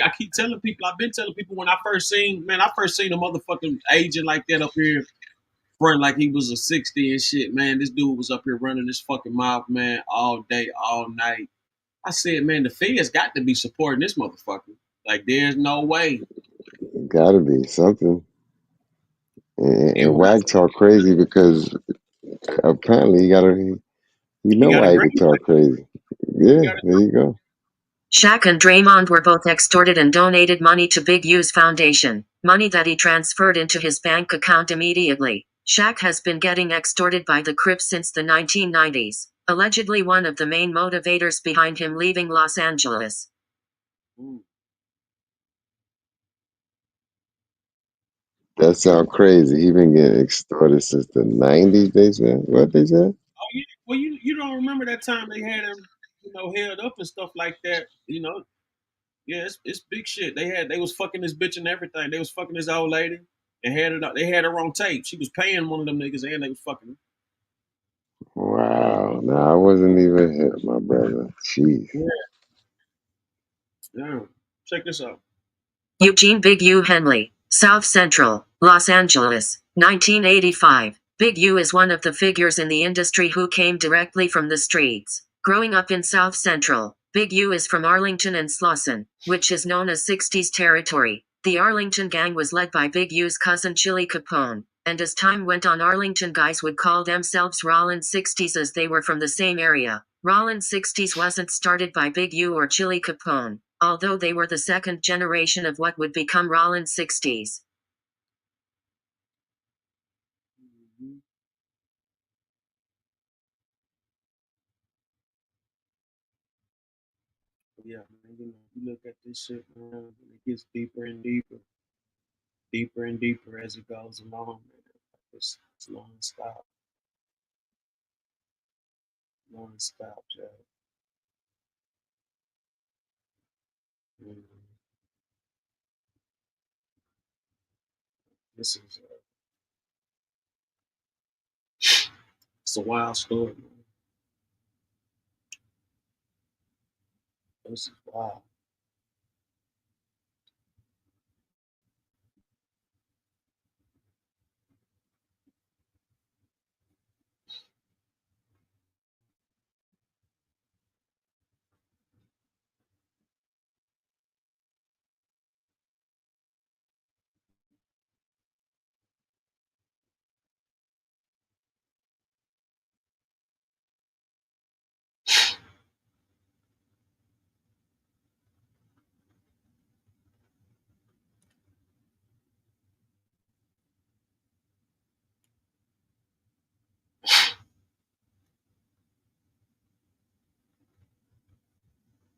Speaker 1: I keep telling people. I've been telling people when I first seen a motherfucking agent like that up here, front like he was a 60 and shit. Man, this dude was up here running his fucking mouth, man, all day, all night. I said, man, the feds got to be supporting this motherfucker. Like, there's no way.
Speaker 14: Gotta be something. And Wag talk crazy because apparently you know why he could talk crazy. Yeah, there you go.
Speaker 11: Shaq and Draymond were both extorted and donated money to Big U's foundation, money that he transferred into his bank account immediately. Shaq has been getting extorted by the Crips since the 1990s, allegedly one of the main motivators behind him leaving Los Angeles.
Speaker 14: That sounds crazy. He been getting extorted since the 90s, they said. What they said?
Speaker 1: Oh, yeah. Well, you don't remember that time they had him, held up and stuff like that. Yeah, it's big shit. They was fucking this bitch and everything. They was fucking this old lady and they had her on tape. She was paying one of them niggas and they was fucking her.
Speaker 14: Wow. Nah, I wasn't even hit, my brother. Jeez.
Speaker 1: Yeah. Check this out.
Speaker 11: Eugene Big U Henley, South Central, Los Angeles, 1985. Big U is one of the figures in the industry who came directly from the streets. Growing up in South Central, Big U is from Arlington and Slauson, which is known as 60s territory. The Arlington gang was led by Big U's cousin Chili Capone, and as time went on, Arlington guys would call themselves Rollins 60s as they were from the same area. Rollins 60s wasn't started by Big U or Chili Capone, although they were the second generation of what would become Rollins 60s.
Speaker 1: Yeah, man, you look at this shit, man, and it gets deeper and deeper as it goes along, man. It's non-stop. Non-stop, Joe. This is it's a wild story, man. This is wild.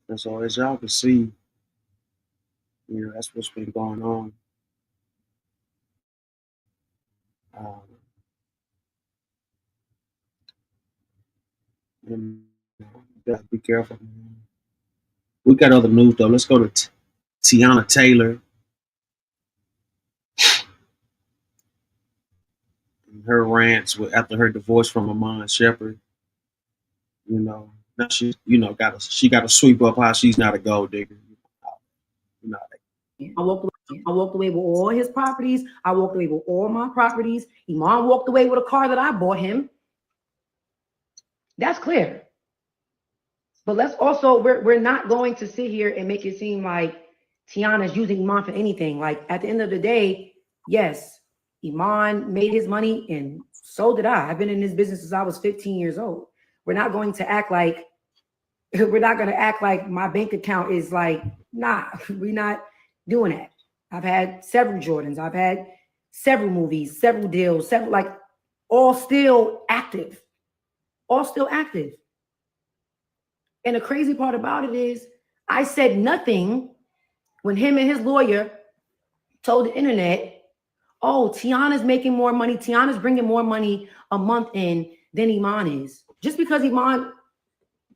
Speaker 1: And so as y'all can see, that's what's been going on. And you gotta be careful, man. We got other news though. Let's go to Tiana Taylor. And her rants after her divorce from Amon Shepherd. Now she, got to sweep up how she's not a gold digger.
Speaker 5: I walked away with all his properties. I walked away with all my properties. Iman walked away with a car that I bought him. That's clear. But let's also, we're not going to sit here and make it seem like Tiana's using Iman for anything. Like at the end of the day, yes, Iman made his money and so did I. I've been in this business since I was 15 years old. We're not going to act like my bank account is like, nah, we're not doing that. I've had several Jordans. I've had several movies, several deals, all still active. All still active. And the crazy part about it is I said nothing when him and his lawyer told the internet, oh, Tiana's making more money. Tiana's bringing more money a month in than Iman is. Just because Iman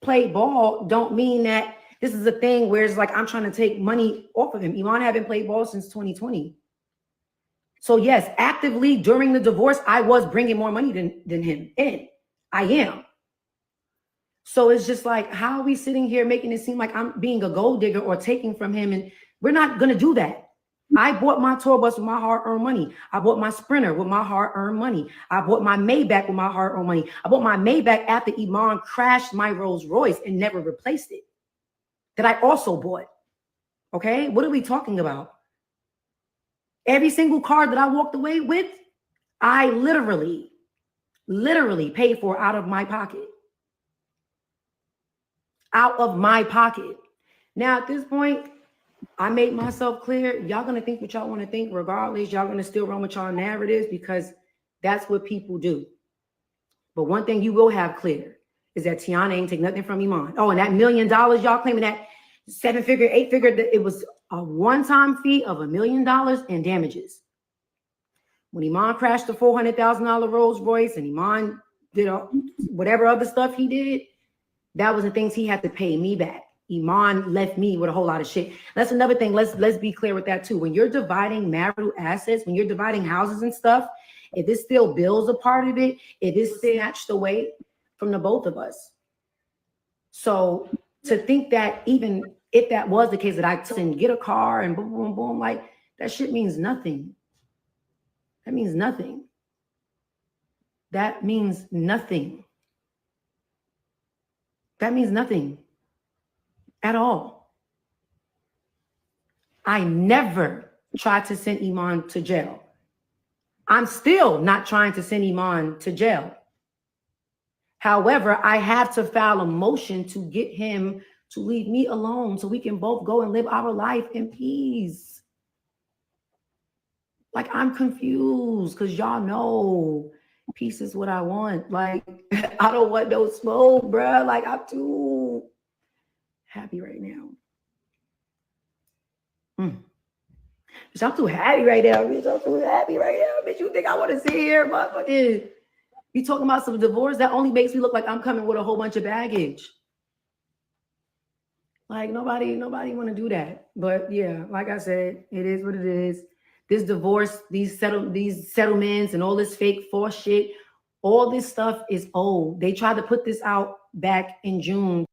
Speaker 5: played ball don't mean that this is a thing where it's like I'm trying to take money off of him. Iman haven't played ball since 2020. So yes, actively during the divorce, I was bringing more money than him in. I am. So it's just like, how are we sitting here making it seem like I'm being a gold digger or taking from him? And we're not going to do that. I bought my tour bus with my hard-earned money. I bought my Sprinter with my hard-earned money. I bought my Maybach with my hard-earned money. I bought my Maybach after Iman crashed my Rolls Royce and never replaced it. That I also bought. Okay? What are we talking about? Every single car that I walked away with, I literally paid for out of my pocket. Out of my pocket. Now, at this point, I made myself clear. Y'all going to think what y'all want to think regardless. Y'all going to still run with y'all narratives because that's what people do. But one thing you will have clear is that Tiana ain't take nothing from Iman. Oh, and that $1 million y'all claiming that 7-figure, 8-figure, it was a one-time fee of $1 million in damages. When Iman crashed the $400,000 Rolls Royce and Iman did whatever other stuff he did, that was the things he had to pay me back. Iman left me with a whole lot of shit. That's another thing. Let's be clear with that too. When you're dividing marital assets, when you're dividing houses and stuff, if it's still bills a part of it, it is snatched away from the both of us. So to think that even if that was the case, that I didn't get a car and boom, boom, boom, like that shit means nothing. That means nothing. That means nothing. That means nothing at all. I never tried to send Iman to jail. I'm still not trying to send Iman to jail. However, I have to file a motion to get him to leave me alone so we can both go and live our life in peace. Like, I'm confused because y'all know peace is what I want. Like, I don't want no smoke, bruh. Like, I'm too happy right now. Bitch, I'm too happy right now, bitch. I'm too happy right now, bitch. You think I want to sit here, motherfucker? You talking about some divorce? That only makes me look like I'm coming with a whole bunch of baggage. Like, nobody want to do that. But yeah, like I said, it is what it is. This divorce, these settlements and all this fake false shit, all this stuff is old. They tried to put this out back in June.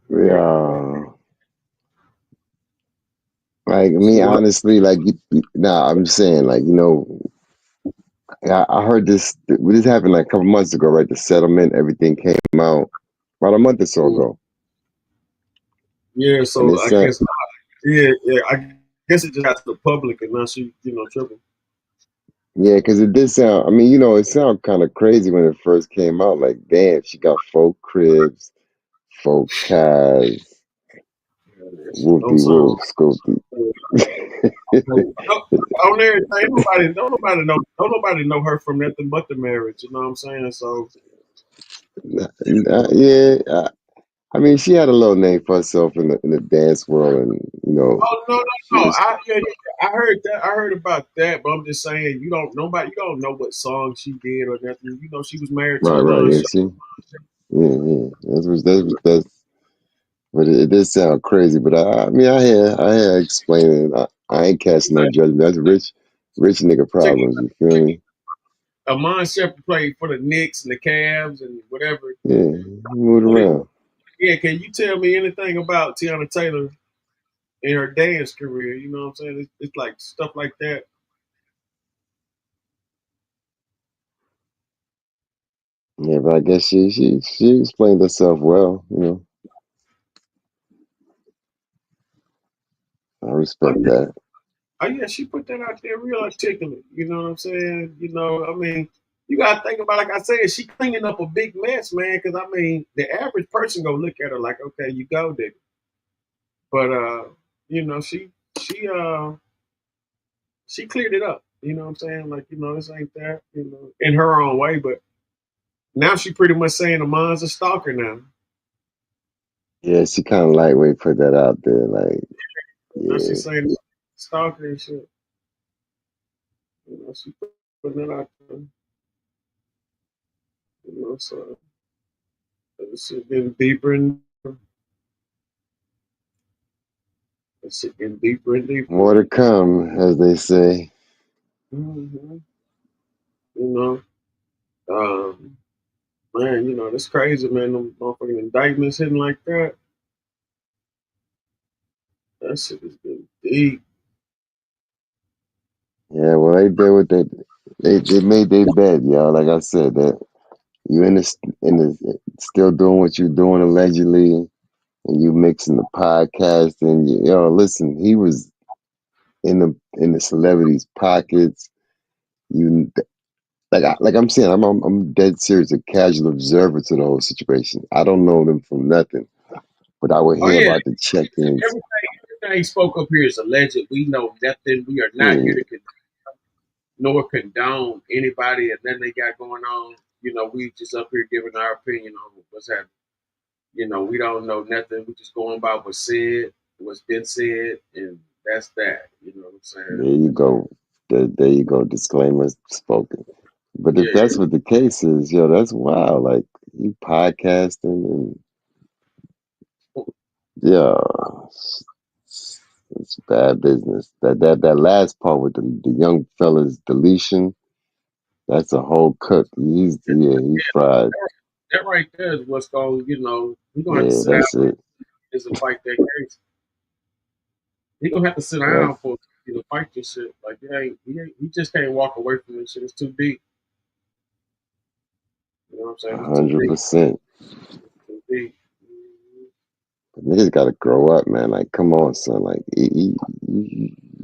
Speaker 14: Yeah. Like me, honestly, like, I'm saying, like, I heard this happened like a couple months ago, right? The settlement, everything came out about a month or so ago.
Speaker 1: Yeah, so I guess, I guess it just got to the public and now she, tripping.
Speaker 14: Yeah, because it did sound, I mean, it sounded kind of crazy when it first came out. Like, damn, she got 4 cribs, 4 cars. Whoopie whoop, Scoopy.
Speaker 1: On everything, don't nobody know her from nothing but the marriage. You know what I'm saying? So
Speaker 14: Yeah, I mean, she had a little name for herself in the dance world, and
Speaker 1: oh no,
Speaker 14: she was
Speaker 1: I heard that. I heard about that, but I'm just saying you don't know what song she did or nothing. You know, she was married to
Speaker 14: right.
Speaker 1: Amon.
Speaker 14: Yeah, yeah. That's. But it did sound crazy. But I mean, I had explaining. I ain't casting no judgment. That's rich nigga problems. You feel me?
Speaker 1: Amon Shepard played for the Knicks and the Cavs and whatever.
Speaker 14: Yeah, he moved around.
Speaker 1: Yeah, can you tell me anything about Tiana Taylor in her dance career? You know what I'm saying? It's like stuff like that.
Speaker 14: Yeah, but I guess she explained herself well. I respect that.
Speaker 1: Oh yeah, she put that out there real articulate. You know what I'm saying? You know, I mean, you gotta think about, like I said, she cleaning up a big mess, man. Because I mean, the average person gonna look at her like, okay, you go there, but you know, she cleared it up. You know what I'm saying? Like, you know, this ain't that. You know, in her own way, but now she pretty much saying Amon's a stalker now.
Speaker 14: Yeah, she kind of lightweight put that out there. Like,
Speaker 1: Now
Speaker 14: yeah,
Speaker 1: she's saying stalker and shit. You know, she putting that out there. You know, so it's getting deeper and it's getting deeper and deeper.
Speaker 14: more to come, as they say.
Speaker 1: Mm-hmm. You know, man, you know, that's crazy, man. Them motherfucking indictments hitting like that. That shit is getting deep.
Speaker 14: Yeah, well, they did what they made their bed, y'all. Like I said, that you in the still doing what you're doing allegedly, and you mixing the podcast, and listen, he was in the celebrities' pockets. You like I'm saying, I'm dead serious, a casual observer to the whole situation. I don't know them from nothing, but I would
Speaker 1: Oh
Speaker 14: hear
Speaker 1: yeah,
Speaker 14: about the check-ins.
Speaker 1: everything spoke up here is alleged. We know nothing. We are not here
Speaker 14: Yeah,
Speaker 1: to nor condone anybody and then they got going on. You know, we just up here giving our opinion on what's happening. You know, we don't know nothing. We just going by what's said, what's been said, and that's that. You know what I'm saying?
Speaker 14: there you go. There you go. Disclaimer spoken. But if
Speaker 1: Yeah,
Speaker 14: that's what the case is, that's wild. Like you podcasting and yeah, it's bad business. That last part with the young fella's deletion, that's a whole cook. He fried.
Speaker 1: that right there is what's going. You know, we're gonna have to
Speaker 14: Yeah,
Speaker 1: sit down
Speaker 14: that's it.
Speaker 1: and fight that case. He gonna have to sit
Speaker 14: Yeah,
Speaker 1: down for fight this shit. Like he just can't walk away from this shit. It's too deep. You know what I'm saying? It's too deep.
Speaker 14: 100%.
Speaker 1: Too deep.
Speaker 14: But niggas gotta grow up, man. Like, come on, son. Like, you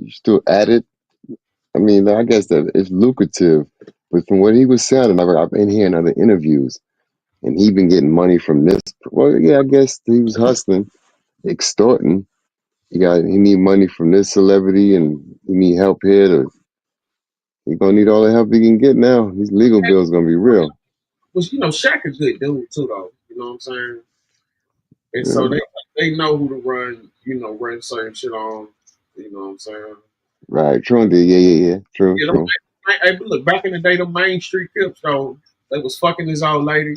Speaker 14: still at it? I mean, I guess that it's lucrative, but from what he was saying, I've been hearing other interviews, and he been getting money from this. Well, yeah, I guess he was hustling, extorting. He need money from this celebrity, and he need help here. He gonna need all the help he can get now. These legal bills gonna be real.
Speaker 1: Well, you know, Shaq a good dude too, though. You know what I'm saying? And so
Speaker 14: Yeah.
Speaker 1: they know who to run. You know, run certain shit on. You know what I'm saying?
Speaker 14: Right, True did. Yeah. True,
Speaker 1: You know,
Speaker 14: true.
Speaker 1: hey, but look, back in the day, the Main Street Crips, though, they was fucking this old lady,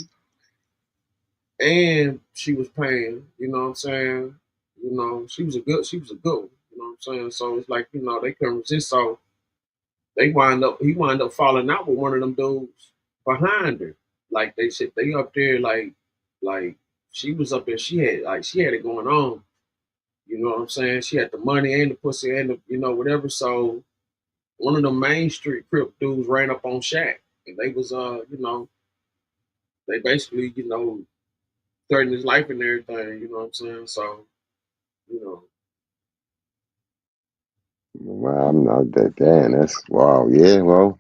Speaker 1: and she was paying. You know what I'm saying? You know, she was a good one. You know what I'm saying? So it's like, you know, they couldn't resist. So he wind up falling out with one of them dudes behind her. Like they said, they up there like she was up there. She had it going on. You know what I'm saying? She had the money and the pussy and the whatever. So one of the Main Street Crip dudes ran up on Shaq, and they was they basically threatened his life and everything. You know what I'm saying? So you know.
Speaker 14: Wow, I'm not that. Damn, that's wow. Yeah, well,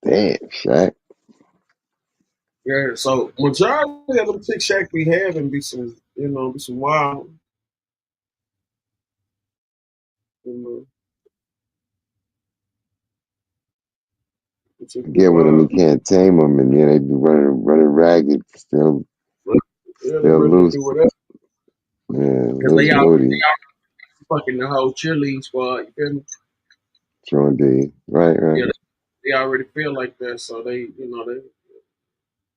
Speaker 14: damn, Shaq.
Speaker 1: Yeah, so majority of them chicks Shaq be having be some wild.
Speaker 14: Get with him, he can't tame him, and then they be running ragged, still
Speaker 1: Yeah, they really
Speaker 14: loose.
Speaker 1: do whatever.
Speaker 14: Yeah,
Speaker 1: Because
Speaker 14: loose
Speaker 1: they out
Speaker 14: booty.
Speaker 1: fucking the whole cheerleading squad. You feel me?
Speaker 14: True indeed. Right.
Speaker 1: Yeah, they already feel like that, so they,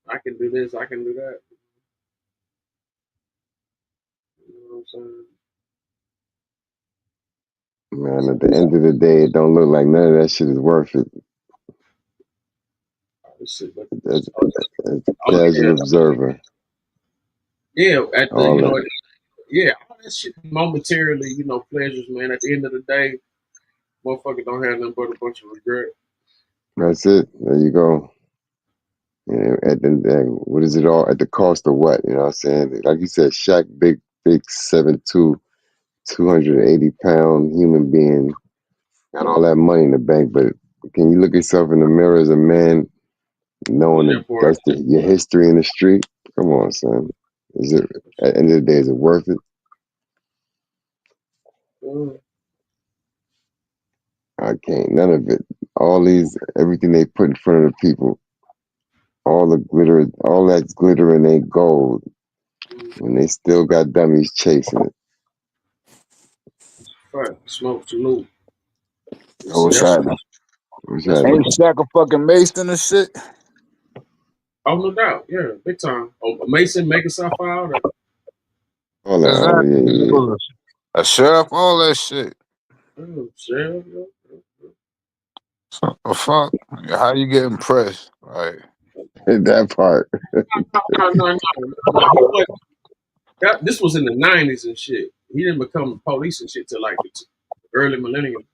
Speaker 1: I can do this, I can do that. You know what I'm saying?
Speaker 14: Man, at the end of the day, it don't look like none of that shit is worth it. As a casual observer.
Speaker 1: Yeah, at the
Speaker 14: All that.
Speaker 1: all that shit momentarily, pleasures, man. At the end of the day, motherfucker don't have nothing but a bunch of regret.
Speaker 14: That's it. There you go. At the what is it all at the cost of what? You know what I'm saying? Like you said, Shaq, big 7'2", 280-pound human being, got all that money in the bank, but can you look yourself in the mirror as a man, knowing that that's your history in the street? Come on, son. Is it at the end of the day? Is it worth it? I can't. None of it. All these, everything they put in front of the people, all the glitter, all that's glittering ain't gold. When they still got dummies chasing it.
Speaker 1: Right. Smoke salute.
Speaker 2: What's happening? Ain't Shaq a fucking Mason and shit?
Speaker 1: Oh, no doubt. Yeah, big time. Oh, Mason making stuff out.
Speaker 14: All that.
Speaker 2: Exactly. A sheriff, all that shit.
Speaker 1: Sheriff.
Speaker 2: The fuck? How you get impressed? Right.
Speaker 14: That part.
Speaker 1: No. This was in the 90s and shit. He didn't become police and shit till like the early millennium.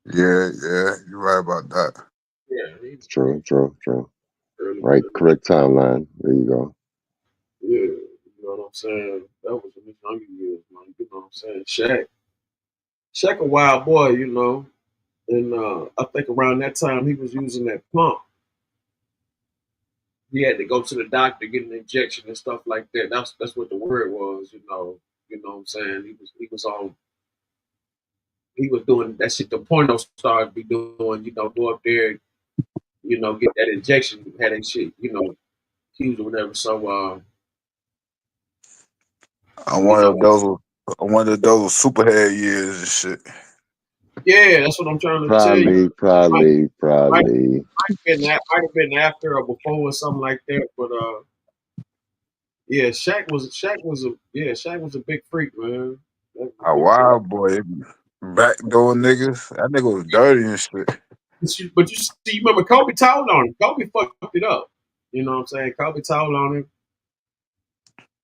Speaker 2: Yeah, you're right about that.
Speaker 1: Yeah.
Speaker 14: True. Right, correct timeline. There you go.
Speaker 1: Yeah, you know what I'm saying? That was in his younger years, man. You know what I'm saying? Shaq a wild boy, and I think around that time he was using that pump. He had to go to the doctor, get an injection and stuff like that. That's what the word was, You know what I'm saying? He was doing that shit the porno stars be doing, go up there, get that injection, had that shit, huge or whatever. So
Speaker 2: I wonder if those were superhead years and shit.
Speaker 1: yeah, that's what I'm trying to tell you.
Speaker 14: Probably.
Speaker 1: Might have been after or before or something like that, but yeah, Shaq was a big freak, man.
Speaker 2: A wild boy, backdoor niggas. That nigga was dirty and shit.
Speaker 1: But you see, you remember Kobe told on him. Kobe fucked it up. You know what I'm saying? Kobe told on him,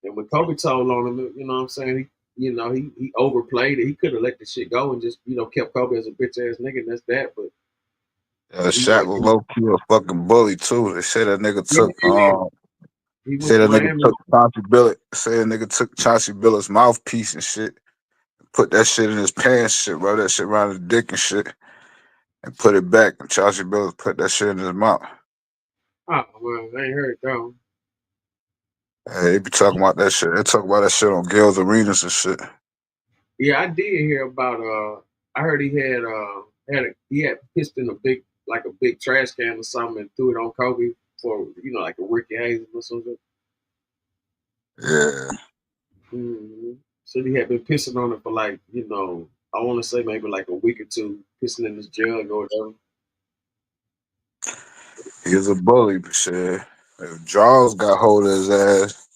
Speaker 1: and when Kobe told on him, you know what I'm saying? He overplayed it. He could have let the shit go and just kept Kobe as a bitch ass nigga, and that's that. But
Speaker 2: Shaq was low key a fucking bully too. They say that nigga took
Speaker 1: he was
Speaker 2: say that nigga
Speaker 1: blaming.
Speaker 2: took Chauncey Billups. Say that nigga took Chauncey Billups' mouthpiece and shit. Put that shit in his pants, shit, rub that shit around his dick and shit, and put it back. And Chauncey Billups put that shit in his mouth.
Speaker 1: Oh well, I ain't heard though.
Speaker 2: Hey, they be talking about that shit. They talk about that shit on Gales Arenas and shit.
Speaker 1: Yeah, I did hear about. I heard he had pissed in a big trash can or something and threw it on Kobe for like a Ricky Hayes or something.
Speaker 2: Yeah.
Speaker 1: Mm-hmm. So he had been pissing on it for I want to say maybe like a week or two, pissing in his jug or whatever.
Speaker 2: He was a bully, but shit. If Drawz got hold of his ass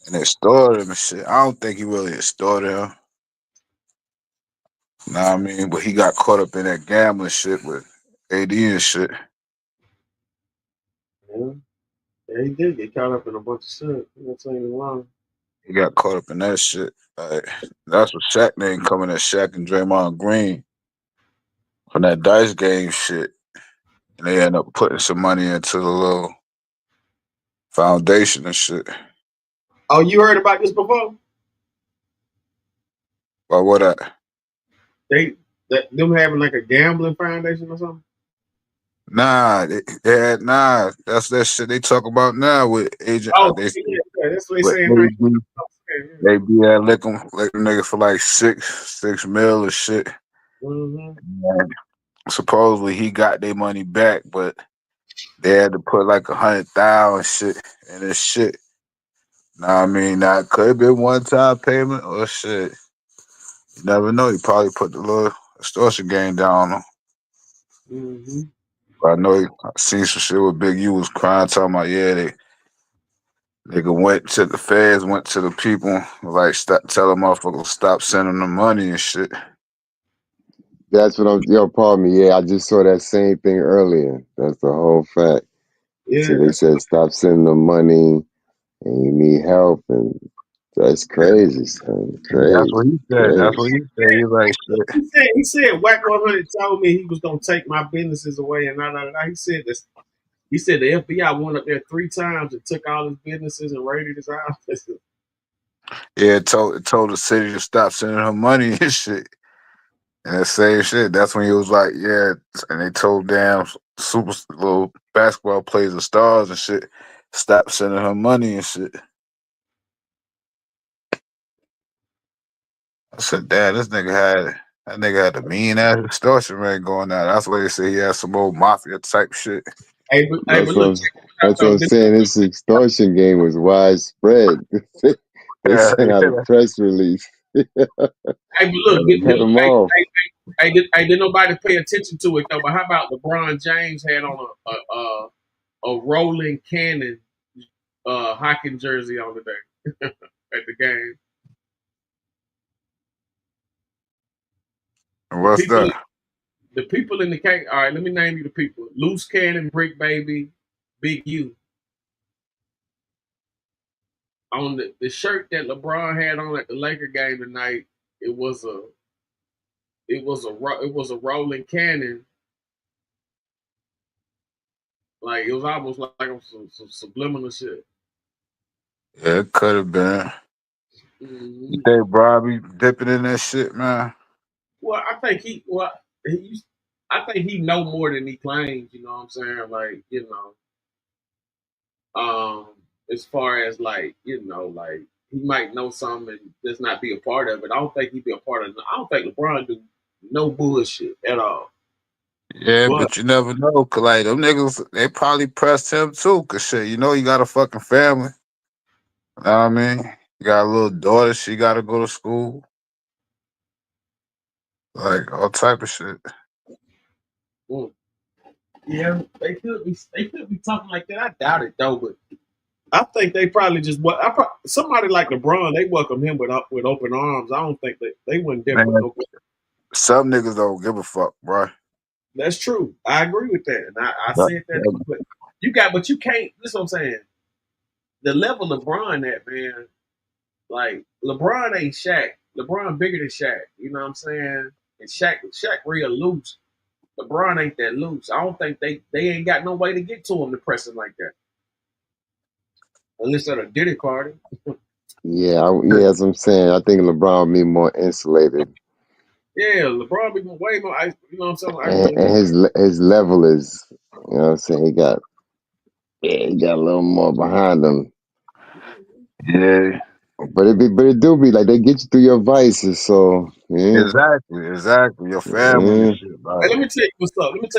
Speaker 2: and extorted him and shit, I don't think he really extorted him. Know what I mean? But he got caught up in that gambling shit with AD and shit.
Speaker 1: Yeah, he did get caught up in a bunch of shit. I'm not saying it wrong.
Speaker 2: He got caught up in that shit. Like, that's what Shaq name coming at Shaq and Draymond Green from that dice game shit. And they end up putting some money into the little foundation and shit.
Speaker 1: Oh, you heard about this before?
Speaker 2: But what
Speaker 1: Them having like a gambling foundation or something?
Speaker 2: Nah, that's that shit they talk about now with Agent.
Speaker 1: Oh, yeah, that's what they saying.
Speaker 2: They be lick them niggas for like six mil or shit.
Speaker 1: Mm-hmm.
Speaker 2: And supposedly he got their money back, but they had to put like 100,000 shit in this shit. Now I mean, now it could have been one time payment or shit. You never know. He probably put the little extortion game down on him.
Speaker 1: Mm-hmm.
Speaker 2: But I know I seen some shit where Big U was crying, talking about nigga went to the feds, went to the people, like tell them motherfuckers stop sending them money and shit.
Speaker 14: That's what pardon me. Yeah, I just saw that same thing earlier. That's the whole fact.
Speaker 1: Yeah,
Speaker 14: So they said stop sending them money and you need help, and that's crazy, son.
Speaker 2: That's what
Speaker 14: Crazy,
Speaker 2: he said.
Speaker 14: crazy.
Speaker 2: That's what he said. He like shit.
Speaker 1: He said Whack 100 told me he was gonna take my businesses away and He said this. He said the FBI went up there 3 times and took all his businesses and raided his house.
Speaker 2: Yeah, it told the city to stop sending her money and shit. And that same shit. That's when he was like, yeah, and they told damn super little basketball players and stars and shit, stop sending her money and shit. I said, damn, that nigga had a mean ass extortion ring going on. That's why they say he had some old mafia type shit.
Speaker 1: But
Speaker 14: That's
Speaker 1: look,
Speaker 14: what I'm saying. This extortion game was widespread. They
Speaker 2: Yeah,
Speaker 14: sent out a press release.
Speaker 1: Hey, but look,
Speaker 14: Head them off.
Speaker 1: did nobody pay attention to it though. But how about LeBron James had on a rolling cannon hockey jersey on today at the game?
Speaker 2: What's that?
Speaker 1: The people in the cake. All right, let me name you the people: Loose Cannon, Brick Baby, Big U. On the shirt that LeBron had on at the Laker game tonight, it was a rolling cannon. Like it was almost like some subliminal shit.
Speaker 2: Yeah, it could have been.
Speaker 1: Mm-hmm.
Speaker 2: You think Bron be dipping in that shit, man?
Speaker 1: Well, I think I think he know more than he claims. You know what I'm saying? Like as far as like like he might know something and just not be a part of it. I don't think he'd be a part of it. I don't think LeBron do no bullshit at all.
Speaker 2: Yeah, but you never know. Cause like them niggas, they probably pressed him too. Cause shit, you got a fucking family. You know what I mean? You got a little daughter. She got to go to school. Like all type of shit.
Speaker 1: Mm. Yeah, they could be talking like that. I doubt it though, but I think they probably just somebody like LeBron. They welcome him with open arms. I don't think they wouldn't dip with no.
Speaker 2: Some niggas don't give a fuck, bro.
Speaker 1: That's true. I agree with that, and I said that. But you can't. This is what I'm saying. The level LeBron at, man, like LeBron ain't Shaq. LeBron bigger than Shaq. You know what I'm saying? And Shaq real loose. LeBron ain't that loose. I don't think they ain't got no way to get to him to press him like that. Unless at a Diddy party.
Speaker 14: Yeah, that's what I'm saying. I think LeBron be more insulated,
Speaker 1: Yeah, LeBron be way more. You know what I'm saying?
Speaker 14: and his level is, you know what I'm saying. He got a little more behind him.
Speaker 2: Yeah.
Speaker 14: But it do be like they get you through your vices. So yeah.
Speaker 2: Exactly. Your family and shit.
Speaker 1: Hey,
Speaker 2: Like.
Speaker 1: let me tell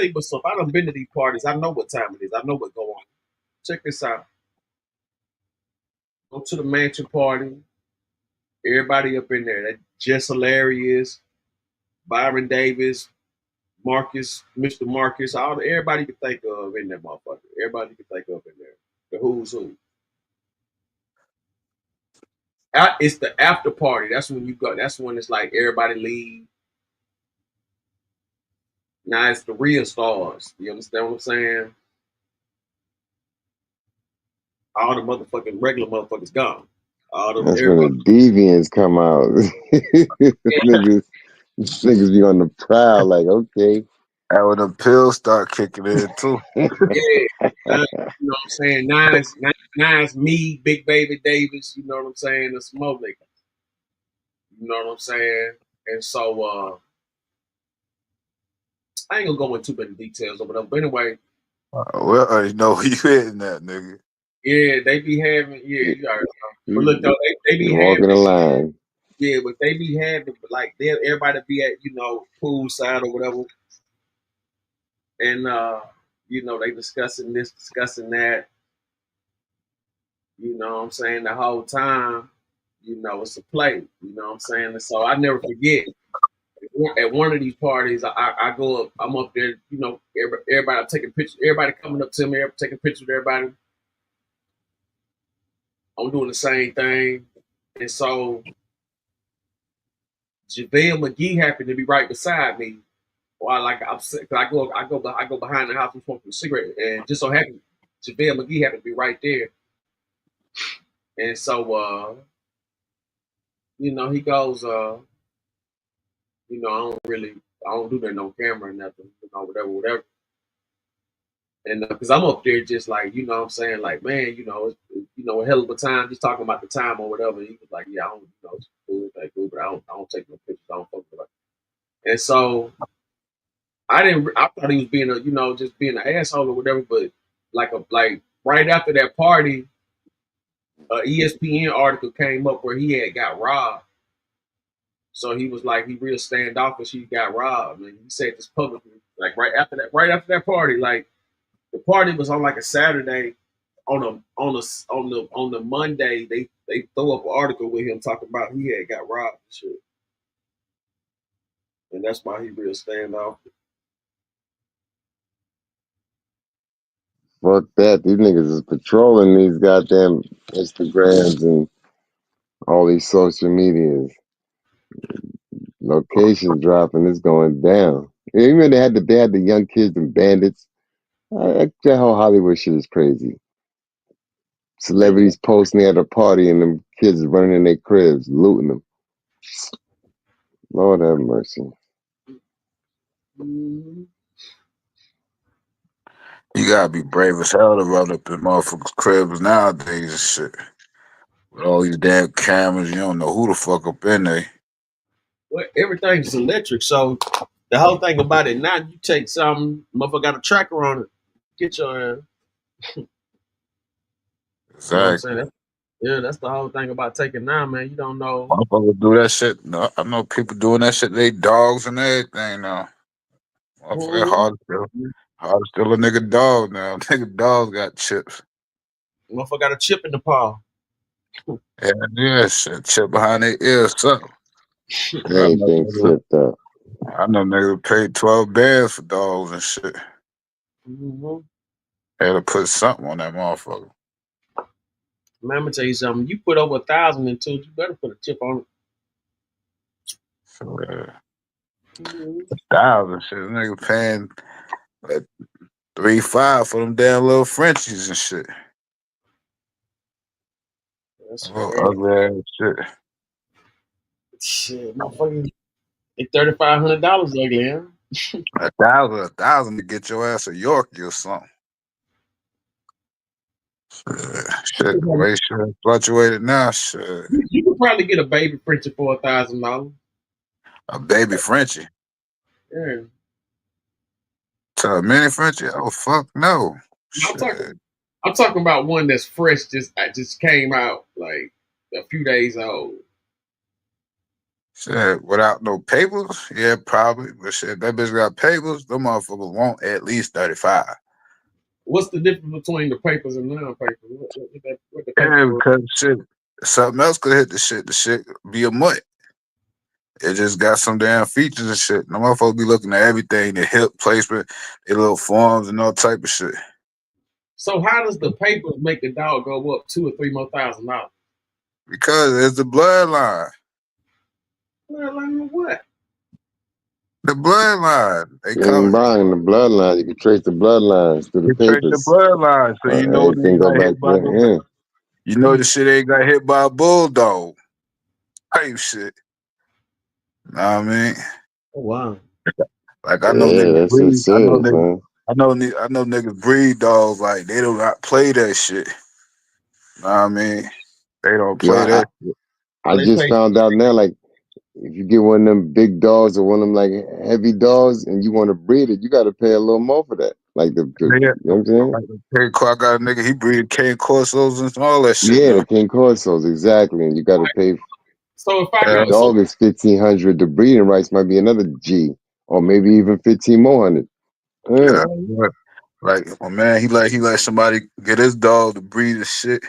Speaker 1: you what's up. I done been to these parties. I know what time it is. I know what go on. Check this out. Go to the mansion party. Everybody up in there. That Jess Hilarious, Byron Davis, Marcus, Mr. Marcus, everybody you can think of in that motherfucker. Everybody you can think of in there. The who's who. It's the after party. That's when you go. That's when it's like everybody leave. Now it's the real stars. You understand what I'm saying? All the motherfucking regular motherfuckers gone. All the
Speaker 14: That's when
Speaker 1: everybody.
Speaker 14: the deviants come out. niggas be on the prowl, like, okay.
Speaker 2: And when the pills start kicking in too.
Speaker 1: Yeah. You know what I'm saying? Nine's me, Big Baby Davis, you know what I'm saying? The smoke nigga. You know what I'm saying? And so I ain't gonna go into too many details over there. But anyway.
Speaker 2: We already know who you hitting that, nigga.
Speaker 1: Yeah, they be having. Yeah, you already know. But look though, they be
Speaker 14: You walking
Speaker 1: having.
Speaker 14: the line.
Speaker 1: Yeah, but they be having like everybody be at poolside or whatever, and they discussing this, discussing that. You know what I'm saying? The whole time, it's a play. You know what I'm saying? And so I never forget. At one of these parties, I go up. I'm up there. Everybody taking pictures. Everybody coming up to me, taking pictures with everybody. I'm doing the same thing, and so JaVale McGee happened to be right beside me. While I go behind the house and smoking a cigarette, and just so happened JaVale McGee happened to be right there, and so he goes, I don't do that no camera or nothing, whatever. And because I'm up there just like, what I'm saying, like, man, it's a hell of a time, just talking about the time or whatever. He was like, yeah, I don't, it's cool, that cool, but I don't take no pictures, I don't fuck with it. And so I thought he was being just being an asshole or whatever, but like right after that party, ESPN article came up where he had got robbed. So he was like, he real standoffish. He got robbed, and he said this publicly. Like right after that party, like the party was on like a Saturday. On the Monday, they throw up an article with him talking about he had got robbed and shit, and that's why he real standoffish.
Speaker 14: Fuck that. These niggas is patrolling these goddamn Instagrams and all these social medias. Location dropping, it's going down. Even they had the young kids and bandits. That whole Hollywood shit is crazy. Celebrities posting at a party and them kids running in their cribs, looting them. Lord have mercy.
Speaker 2: You gotta be brave as hell to run up in motherfuckers' cribs nowadays and shit. With all these damn cameras, you don't know who the fuck up in there.
Speaker 1: Well, everything's electric, so the whole thing about it now, you take something, motherfucker got a tracker on it, get your ass.
Speaker 2: Exactly.
Speaker 1: You know what I'm saying? That's the whole thing about taking now, man. You don't know.
Speaker 2: Motherfuckers do that shit. No, I know people doing that shit. They dogs and everything now. Motherfucker, hard to steal a nigga dog now. Nigga dogs got chips.
Speaker 1: Motherfucker got a chip in the paw.
Speaker 2: Yeah, shit. Chip behind their ear or something.
Speaker 14: Anything flipped up.
Speaker 2: I know niggas paid 12 bands for dogs and shit. Had to put something on that motherfucker.
Speaker 1: Man, I'm gonna tell you something. You put over 1,000 into it, you better put a chip on it.
Speaker 2: So, 1,000 shit. Nigga paying like $3,500 for them damn little Frenchies and shit.
Speaker 1: That's
Speaker 2: ugly ass shit.
Speaker 1: Shit, motherfucker. It's $3,500 ugly, huh?
Speaker 2: $1,000 to get your ass a Yorkie or something. Shit, the way shit fluctuated now, shit.
Speaker 1: You could probably get a baby Frenchie for $1,000.
Speaker 2: A baby Frenchie?
Speaker 1: Yeah.
Speaker 2: To a mini Frenchie? Oh fuck no.
Speaker 1: I'm talking about one that's fresh, just came out like a few days old.
Speaker 2: Shit, without no papers? Yeah, probably. But shit, that bitch got papers, them motherfuckers want at least 35.
Speaker 1: What's the difference between the papers and non-papers? What the
Speaker 2: Yeah, because shit, something else could hit the shit. The shit be a mutt. It just got some damn features and shit. The motherfuckers be looking at everything, the hip placement, their little forms and all type of shit.
Speaker 1: So how does the papers make the dog go up $2,000 or $3,000?
Speaker 2: Because it's the bloodline.
Speaker 1: Bloodline of what?
Speaker 2: The bloodline. They
Speaker 14: come the bloodline. You can trace the bloodlines through the papers.
Speaker 2: Trace the bloodline, so you know
Speaker 14: everything go back to
Speaker 2: You know the shit ain't got hit by a bulldog. Type shit. Know what I mean?
Speaker 1: Oh wow.
Speaker 2: Like I know niggas
Speaker 14: that's
Speaker 2: breed.
Speaker 14: insane, man.
Speaker 2: I know niggas breed dogs like they do not play that shit. Know what I mean? They don't play that shit.
Speaker 14: I just found out now, like if you get one of them big dogs or one of them like heavy dogs and you want to breed it, you got to pay a little more for that. Like
Speaker 2: Yeah,
Speaker 14: you know what I'm saying?
Speaker 2: like I got a nigga, he breed cane corsos and all that shit
Speaker 14: Yeah,
Speaker 2: now.
Speaker 14: the King Corsos, exactly. And you got to pay.
Speaker 1: So if I
Speaker 14: The
Speaker 1: go, so
Speaker 14: dog is 1,500. The breeding rights might be another G, or maybe even 15 more hundred.
Speaker 2: Yeah, like my man, he let somebody get his dog to breed and shit,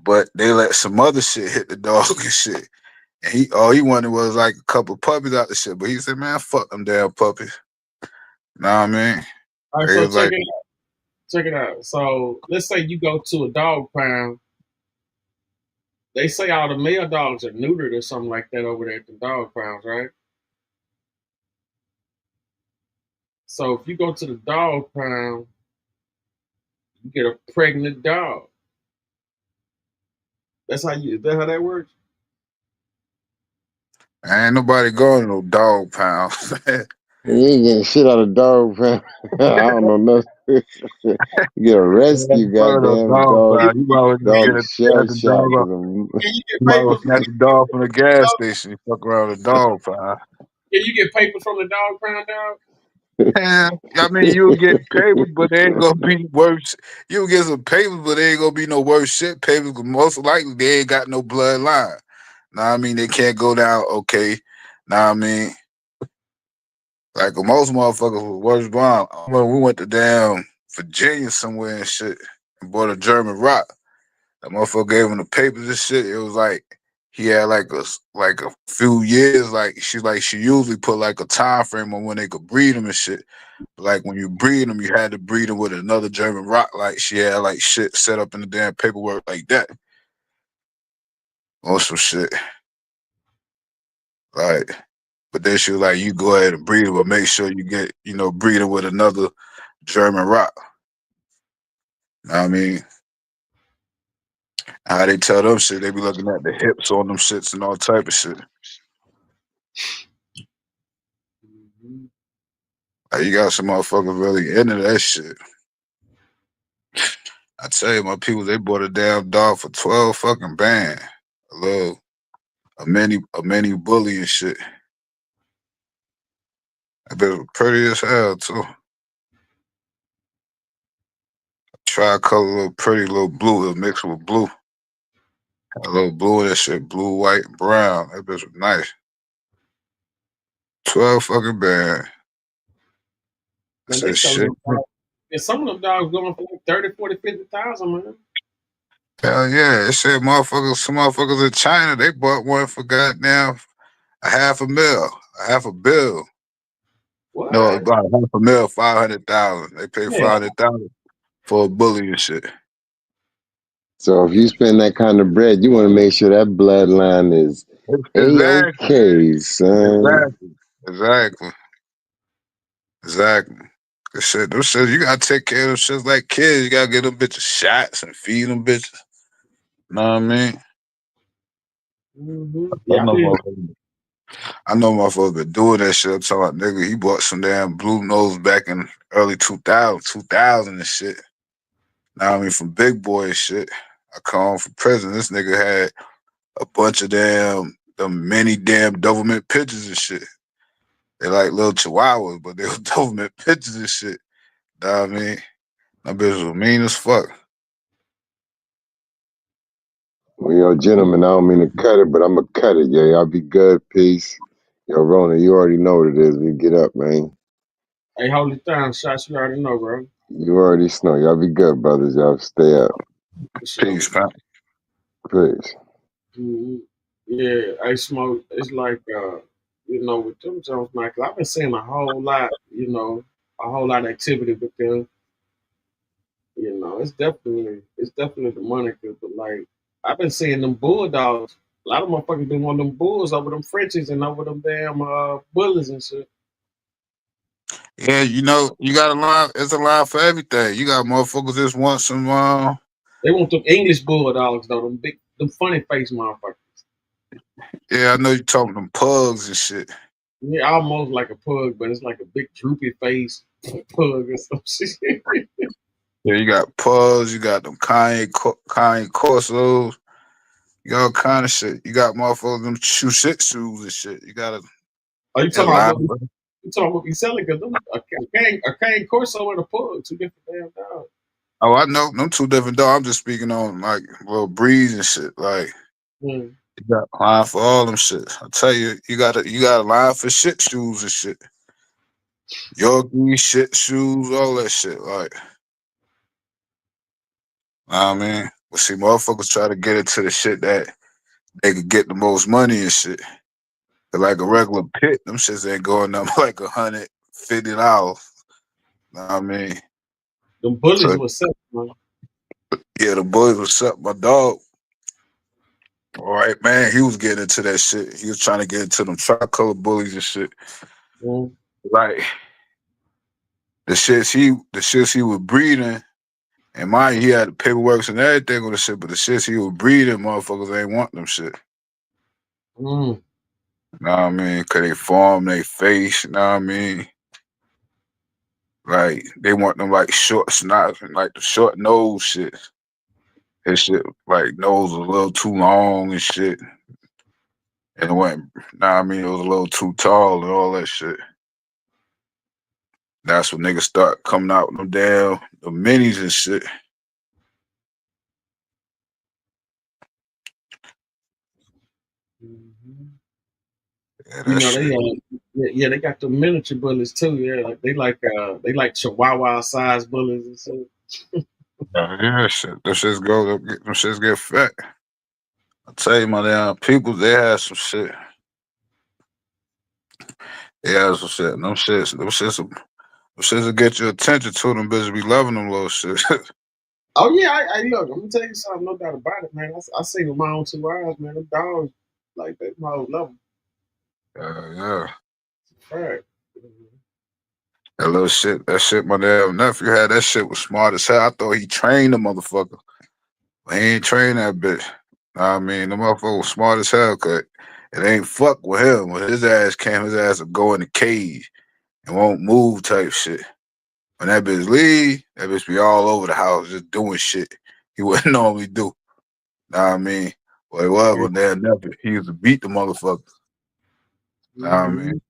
Speaker 2: but they let some other shit hit the dog and shit. And all he wanted was like a couple puppies out the shit. But he said, man, fuck them damn puppies. Know what I mean?
Speaker 1: all right,
Speaker 2: They
Speaker 1: so
Speaker 2: was like,
Speaker 1: check it out. So let's say you go to a dog pound. They say all the male dogs are neutered or something like that over there at the dog pounds, right? So if you go to the dog pound, you get a pregnant dog. Is that how that works?
Speaker 2: ain't nobody going to no dog pound.
Speaker 14: You ain't getting shit out of dog, man. I don't know nothing. You get a rescue, goddamn
Speaker 2: Dog
Speaker 14: dog.
Speaker 2: pound. You always get
Speaker 14: Dog
Speaker 2: a
Speaker 14: shell
Speaker 2: the
Speaker 14: shock.
Speaker 2: dog up.
Speaker 14: 'Cause I'm-
Speaker 1: Can you get
Speaker 2: You might
Speaker 1: papers?
Speaker 2: well snatch the dog from the gas station. You fuck around the dog pound.
Speaker 1: Can you get papers from the dog pound, dog?
Speaker 2: Yeah, I mean, you'll get papers, but they ain't gonna be worse. You'll get some papers, but they ain't gonna be no worse shit papers. Cause most likely they ain't got no bloodline. Now I mean, they can't go down. Okay, now I mean, like most motherfuckers was worse bomb. When we went to damn Virginia somewhere and shit and bought a German rock. That motherfucker gave him the papers and shit. It was like he had like a few years. Like she usually put like a time frame on when they could breed him and shit. Like when you breed them, you had to breed them with another German rock. Like she had like shit set up in the damn paperwork like that. Or some shit. Like, but then she was like, you go ahead and breed them, but make sure you get, breed them with another German rock. Know what I mean? How they tell them shit, they be looking at the hips on them shits and all type of shit. Like, you got some motherfuckers really into that shit. I tell you, my people, they bought a damn dog for 12 fucking band. A mini bully and shit. That bitch was pretty as hell too. Tricolor, little pretty, little blue. It was mixed with blue. Had a little blue in that shit, blue, white, brown. That bitch was nice. 12 fucking band. I
Speaker 1: Man, they
Speaker 2: said
Speaker 1: selling
Speaker 2: shit.
Speaker 1: them dogs. And some of them dogs going for like 30, 40, 50,000, man.
Speaker 2: Hell yeah. It said some motherfuckers in China, they bought one for goddamn $500,000. $500,000.
Speaker 1: What?
Speaker 2: No, about $500,000, 500,000. They paid
Speaker 1: Yeah.
Speaker 2: 500,000 for a bully and shit.
Speaker 14: So if you spend that kind of bread, you want to make sure that bloodline is
Speaker 2: Exactly.
Speaker 14: A-OK, son.
Speaker 2: Exactly. Good shit. Them shit, you gotta take care of them shit like kids. You gotta get them bitches shots and feed them bitches. Know what I mean?
Speaker 1: Mm-hmm.
Speaker 2: I
Speaker 1: Yeah,
Speaker 2: know motherfuckers been doing that shit. I'm talking about nigga, he bought some damn blue nose back in early 2000 and shit. Now I mean from big boy and shit. I come home from prison. This nigga had a bunch of them many damn Doberman pictures and shit. They like little chihuahuas, but they were Doberman pictures and shit. Know what I mean? That bitch was mean as fuck.
Speaker 14: Well, yo, gentlemen, I don't mean to cut it, but I'm going to cut it, yo. Y'all be good. Peace. Yo, Rona, you already know what it is. We get up, man.
Speaker 1: Hey, hold it down, shots. You already know, bro.
Speaker 14: You already know. Y'all be good, brothers. Y'all stay up.
Speaker 2: Peace, man.
Speaker 14: Peace.
Speaker 1: Mm-hmm. Yeah, I smoke. It's like, with them Jones, man, 'cause I've been seeing a whole lot, a whole lot of activity with them. It's definitely the moniker, but like, I've been seeing them bulldogs. A lot of motherfuckers been wanting them bulls over them Frenchies and over them damn bullies and shit.
Speaker 2: Yeah, you got it's a line for everything. You got motherfuckers just want some
Speaker 1: They want them English bulldogs though, them funny face motherfuckers.
Speaker 2: yeah, I know you talking them pugs and shit.
Speaker 1: Yeah, almost like a pug, but it's like a big droopy face pug or some shit.
Speaker 2: Yeah, you got pugs, you got them Kanye Corsos, You got all kind of shit. You got motherfuckers them shoe shit shoes and shit. You gotta.
Speaker 1: Are you talking
Speaker 2: line
Speaker 1: about what? You talking what we selling? Because a cane Corso and a Pug, two different damn dogs.
Speaker 2: Oh, I know. Them two different dogs. I'm just speaking on like little breeze and shit. Like you got a line for all them shit. I tell you, you got a line for shit shoes and shit. Yorkie shit shoes, all that shit. Like, I mean, but see, motherfuckers try to get into the shit that they could get the most money and shit. But like a regular pit, them shits ain't going up like $150. Know what I mean?
Speaker 1: Them bullies was up, man.
Speaker 2: Yeah, the bullies was up. My dog. All right, man. He was getting into that shit. He was trying to get into them tricolor bullies and shit. Like the shits he was breeding, and mind he had the paperwork and everything on the shit, but the shits he was breeding, motherfuckers ain't want them shit. Know what I mean? Cause they form their face, you know what I mean? Like they want them like short snots and like the short nose shit. His shit like nose was a little too long and shit. And it went, I mean, it was a little too tall and all that shit. That's when niggas start coming out with them damn the minis and shit.
Speaker 1: You know they got the miniature bullies too. Yeah, like they like Chihuahua size bullies and shit.
Speaker 2: Yeah, shit. Them shits get fat. I tell you, my damn people, they have some shit. They have some shit. Them shits will get your attention to them bitches. Be loving them little shit.
Speaker 1: Oh yeah, I look. I'm gonna tell you something. No doubt about it, man. I seen with my own 2 eyes, man. Them dogs, like they my whole level.
Speaker 2: Yeah.
Speaker 1: Right.
Speaker 2: That little shit, my damn nephew had that shit was smart as hell. I thought he trained the motherfucker. But he ain't trained that bitch. I mean, the motherfucker was smart as hell, cause it ain't fuck with him. When his ass would go in the cage and won't move type shit. When that bitch leave, that bitch be all over the house just doing shit he wouldn't normally do. Know what I mean? Well, it was when that nephew, he used to beat the motherfucker. Know what I mean?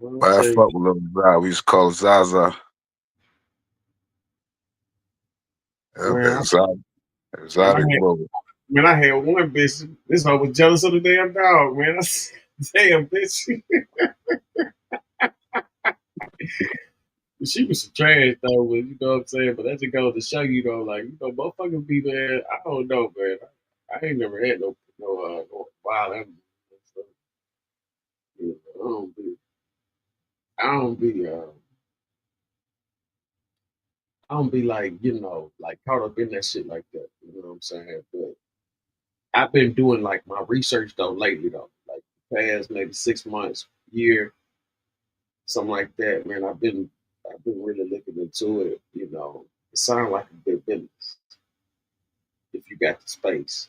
Speaker 2: But I fuck with little guy. We used to call it Zaza. Exotic brother.
Speaker 1: Man, I had one bitch. This hoe was jealous of the damn dog, man. Damn bitch. She was some trash though, but you know what I'm saying. But that just goes to show you though, like motherfuckers be man. I don't know, man. I ain't never had no wild animals. You know, I don't be like, like caught up in that shit like that. You know what I'm saying? But I've been doing like my research though lately though, like the past maybe 6 months, year, something like that. Man, I've been really looking into it. You know, it sounds like a good business if you got the space.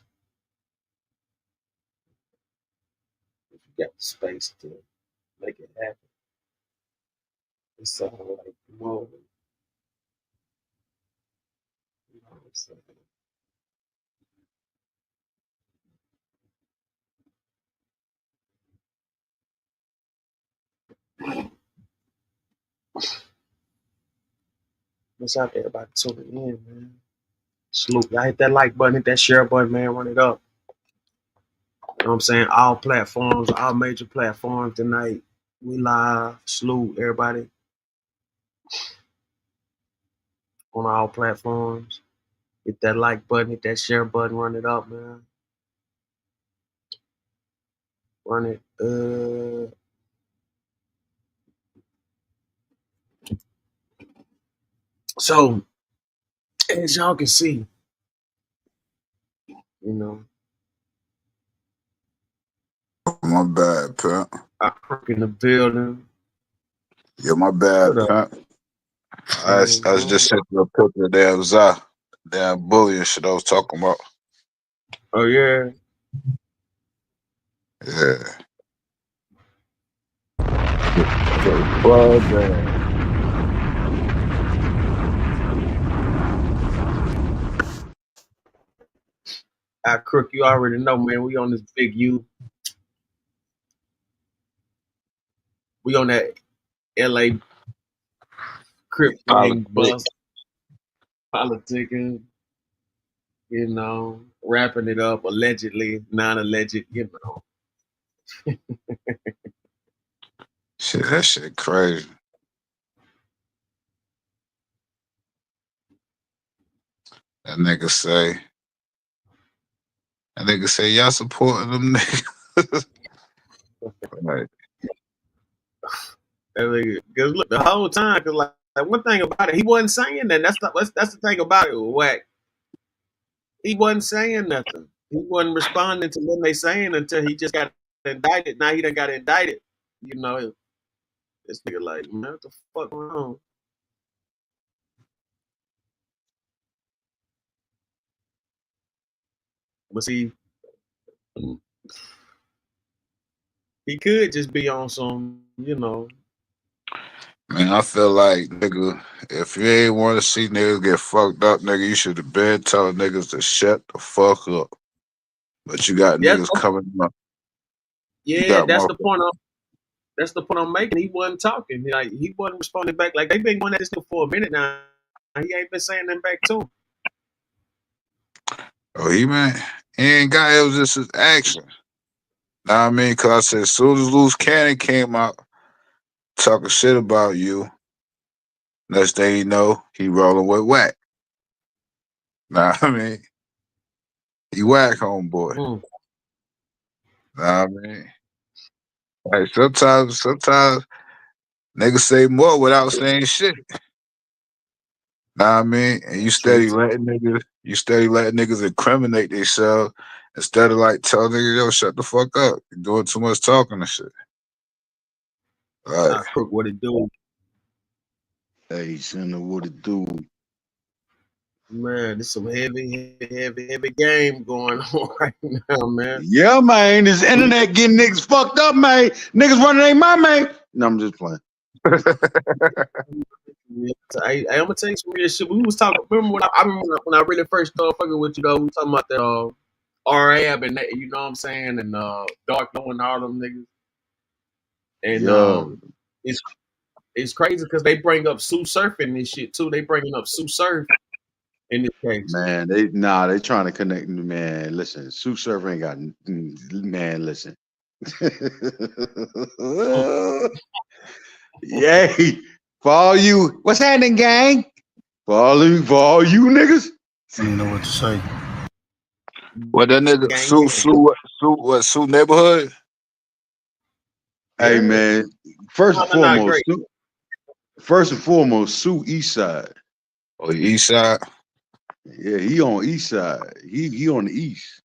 Speaker 1: If you got the space to make it happen, it sounds like more. You know what I'm saying? What's out there everybody tuning in, man? Salute. Y'all hit that like button, hit that share button, man. Run it up. You know what I'm saying? All platforms, all major platforms tonight. We live. Salute everybody on all platforms. Hit that like button, hit that share button, run it up, man. Run it. So, as y'all can see, you know.
Speaker 2: My bad, Pimp.
Speaker 1: I work in the building.
Speaker 2: Yeah, my bad, Pimp. I was just sent you a picture of damn bully and shit I was talking about.
Speaker 1: Oh yeah.
Speaker 2: Yeah. Brother.
Speaker 1: Crook, you already know, man. We on this big U. We on that LA Crip gang bus, politicking, you know, wrapping it up, allegedly, non-alleged, you know.
Speaker 2: Shit, that shit crazy. That nigga say y'all supporting them niggas. Right.
Speaker 1: Because look, the whole time, because like one thing about it, he wasn't saying that. That's the thing about it. Whack. He wasn't saying nothing. He wasn't responding to what they saying until he just got indicted. Now he done got indicted. You know, this nigga like, man, what the fuck going on? But see, he could just be on some, you know.
Speaker 2: Man, I feel like, nigga, if you ain't want to see niggas get fucked up, nigga, you should have been telling niggas to shut the fuck up. But you got
Speaker 1: Yes,
Speaker 2: niggas coming up. You
Speaker 1: yeah,
Speaker 2: got
Speaker 1: that's the
Speaker 2: motherfuckers.
Speaker 1: point. That's the point I'm making. He wasn't talking. Like he wasn't responding back. Like they've been going at this nigga for a minute now. He ain't been saying nothing back to him.
Speaker 2: Oh, he ain't got it. Was just his action. Know what I mean? Because I said, as soon as Loose Cannon came out talking shit about you, next thing you know, he rolling with Whack. Know what I mean? He Whack, homeboy. Know what I mean? Like sometimes niggas say more without saying shit. Know what I mean? And you steady letting niggas incriminate themselves instead of like telling niggas, yo, shut the fuck up. You're doing too much talking and shit. Right.
Speaker 1: Crook, what it do?
Speaker 4: Hey, Sender, what it do?
Speaker 1: Man, there's some heavy game going on right now, man.
Speaker 4: Yeah, man. This internet getting niggas fucked up, man. Niggas running ain't my man. No, I'm just playing.
Speaker 1: Yeah, I'm gonna tell you some real shit. We was talking. Remember when I really first started fucking with you though? We was talking about that RAB and that, you know what I'm saying, and Dark Low and all them niggas. And
Speaker 4: Yo.
Speaker 1: it's crazy because they bring up Sue Surfing and shit too. They bringing up Sue Surf in this case.
Speaker 4: Man, they trying to connect. Man, listen, Sue Surfer ain't got. Man, listen. Yay, for all you, what's happening, gang? For all you niggas. You know what to say.
Speaker 2: What that nigga Sue neighborhood?
Speaker 4: Hey man, first and foremost, Sue East Side.
Speaker 2: Oh, the East Side.
Speaker 4: Yeah, he on East Side. He on the East,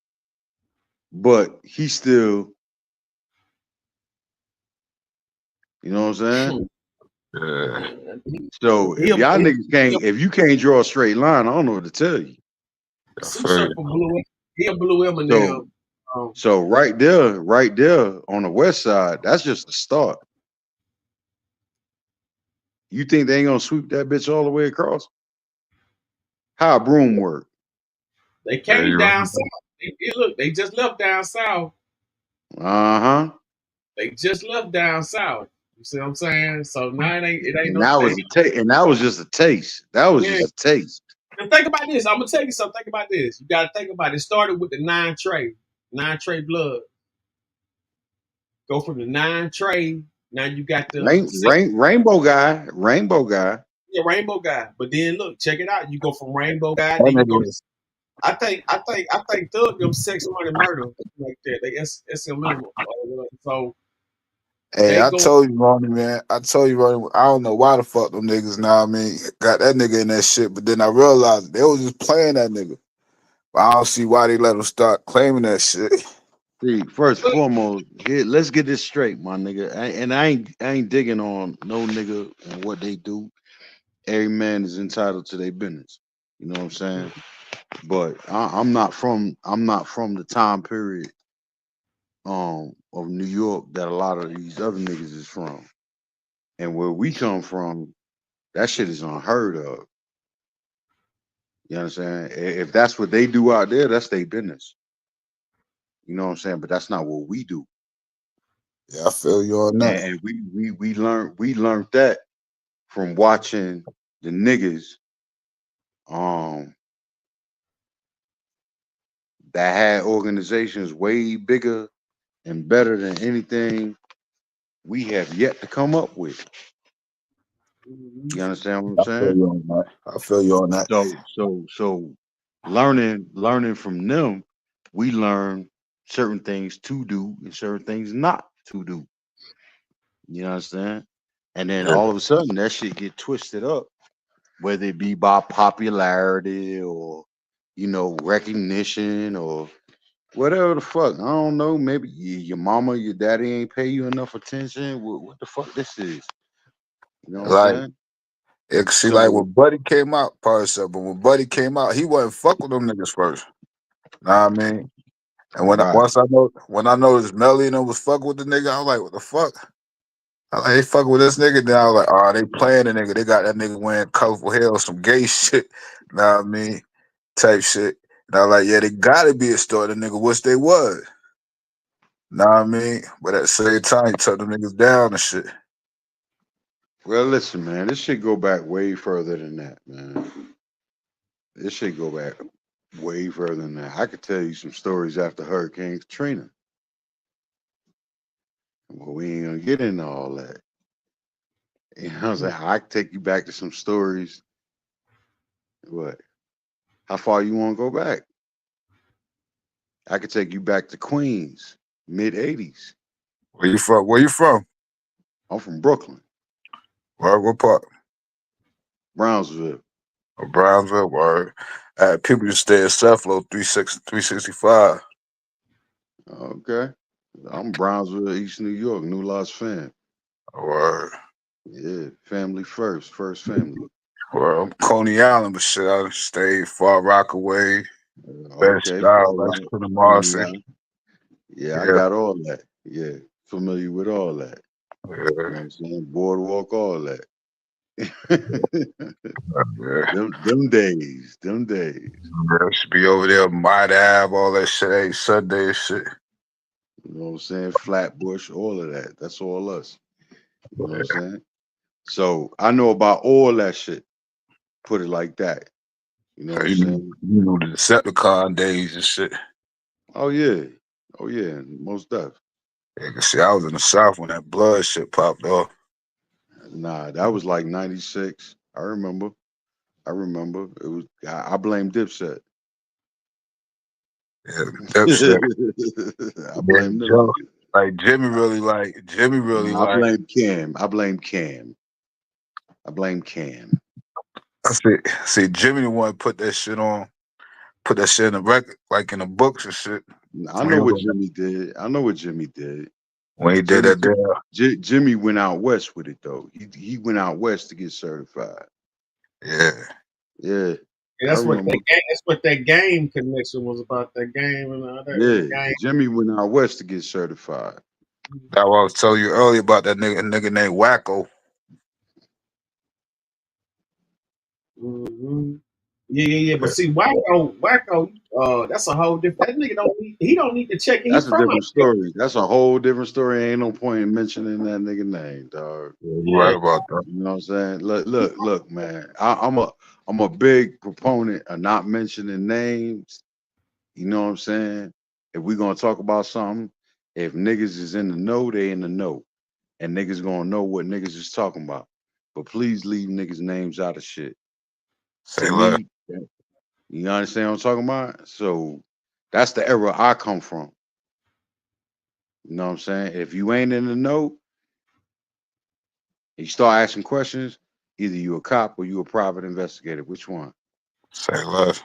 Speaker 4: but he still. You know what I'm saying?
Speaker 2: Yeah.
Speaker 4: So if y'all niggas if you can't draw a straight line, I don't know what to tell you.
Speaker 1: He blew him and them.
Speaker 4: So right there on the west side, that's just the start. You think they ain't gonna sweep that bitch all the way across? How a broom work?
Speaker 1: They came down south. They just left down south.
Speaker 4: Uh-huh.
Speaker 1: They just left down south. You see what I'm saying? So now it ain't
Speaker 4: And
Speaker 1: no
Speaker 4: that was just a taste. That was just a taste.
Speaker 1: And think about this. I'm gonna tell you something. Think about this. You gotta think about it. It started with the 9 Trey blood. Go from the 9 Trey. Now you got the
Speaker 4: rainbow guy.
Speaker 1: Yeah, rainbow guy. But then look, check it out. You go from rainbow guy, then you go to I think Thug them sex, money, murder like that. They SMM. So
Speaker 2: hey, I told you, Ronnie, man. I don't know why the fuck them niggas now. I mean, got that nigga in that shit, but then I realized they was just playing that nigga. But I don't see why they let him start claiming that shit.
Speaker 4: See, first and foremost, let's get this straight, my nigga. I ain't digging on no nigga and what they do. Every man is entitled to their business. You know what I'm saying? But I'm not from the time period of New York that a lot of these other niggas is from. And where we come from, that shit is unheard of. You understand? If that's what they do out there, that's their business.
Speaker 16: You know what I'm saying? But that's not what we do.
Speaker 2: Yeah, I feel you on that.
Speaker 16: And we learned that from watching the niggas that had organizations way bigger and better than anything we have yet to come up with. You understand what I'm
Speaker 2: I feel
Speaker 16: saying?
Speaker 2: you on that. I feel you on that.
Speaker 16: So learning from them, we learn certain things to do and certain things not to do. You understand? And then
Speaker 2: Yeah.
Speaker 16: all of a sudden that shit get twisted up, whether it be by popularity or recognition or whatever the fuck. I don't know. Maybe your mama, your daddy ain't pay you enough attention. What the fuck this is? You know what I'm
Speaker 2: Like,
Speaker 16: saying?
Speaker 2: see, like
Speaker 16: So
Speaker 2: when Buddy came out, but when Buddy came out, he wasn't fuck with them niggas first. Know what I mean? And when
Speaker 16: right.
Speaker 2: when I noticed Melly and them was fucking with the nigga, I was like, what the fuck? I like, they fucking with this nigga. Then I was like, oh, they playing the nigga. They got that nigga wearing colorful hair or some gay shit. Know what I mean? Type shit. And I was like, yeah, they gotta be a story. The nigga wish they was. Know what I mean? But at the same time, you took the niggas down and shit.
Speaker 16: Well, listen, man, this shit go back way further than that, man. This shit go back way further than that. I could tell you some stories after Hurricane Katrina. Well, we ain't gonna get into all that. You know what I'm saying? I could take you back to some stories. What? How far you want to go back? I could take you back to Queens, mid '80s.
Speaker 2: Where you from? Where you from?
Speaker 16: I'm from Brooklyn,
Speaker 2: Word, what part?
Speaker 16: Brownsville.
Speaker 2: Oh, Brownsville, word. People used to stay at Southlow 365.
Speaker 16: Okay. I'm Brownsville, East New York, New Lots fan.
Speaker 2: Word.
Speaker 16: Yeah, family first family.
Speaker 2: Well, I'm Coney Island, but shit, I stayed Far Rockaway, Best
Speaker 16: Okay,
Speaker 2: Style,
Speaker 16: Far
Speaker 2: West
Speaker 16: Rock, Coney
Speaker 2: Marcy.
Speaker 16: Island. Yeah, I
Speaker 2: Yeah.
Speaker 16: got all that. Yeah, familiar with all that. You know what I'm saying? Boardwalk, all that. them days.
Speaker 2: Yeah, should be over there, Might Ave, all that shit, hey, Sunday and shit.
Speaker 16: You know what I'm saying? Flatbush, all of that. That's all us. You know what I'm saying? So I know about all that shit. Put it like that. You know what I'm saying?
Speaker 2: You know the Decepticon days and shit.
Speaker 16: Oh yeah. Most def.
Speaker 2: Yeah, see, I was in the South when that blood shit popped off.
Speaker 16: Nah, that was like '96. I remember. It was. I blame Dipset.
Speaker 2: Yeah, Dipset.
Speaker 16: I blame them.
Speaker 2: Joe, like Jimmy really
Speaker 16: I blame Cam. I blame Cam.
Speaker 2: I see, Jimmy the one put that shit in the record, like in the books and shit.
Speaker 16: I know what Jimmy did.
Speaker 2: When he did that there.
Speaker 16: Jimmy went out west with it though. He went out west to get certified.
Speaker 2: Yeah.
Speaker 16: Yeah.
Speaker 1: That's what that game connection was about. That game and all that.
Speaker 16: Yeah.
Speaker 1: Game.
Speaker 16: Jimmy went out west to get certified.
Speaker 2: That's what I was telling you earlier about that nigga named Wacko.
Speaker 1: Mm-hmm. Yeah. But see, Wacko, that's a whole different. That nigga don't need to check it.
Speaker 16: That's a different story. That's a whole different story. Ain't no point in mentioning that nigga name, dog.
Speaker 2: You're right about that.
Speaker 16: You know what I'm saying? Look, man. I'm a big proponent of not mentioning names. You know what I'm saying? If we're gonna talk about something, if niggas is in the know, they in the know. And niggas gonna know what niggas is talking about. But please leave niggas' names out of shit.
Speaker 2: Say less.
Speaker 16: You understand what I'm talking about? So that's the era I come from. You know what I'm saying? If you ain't in the know, you start asking questions, either you a cop or you a private investigator. Which one?
Speaker 2: Say less.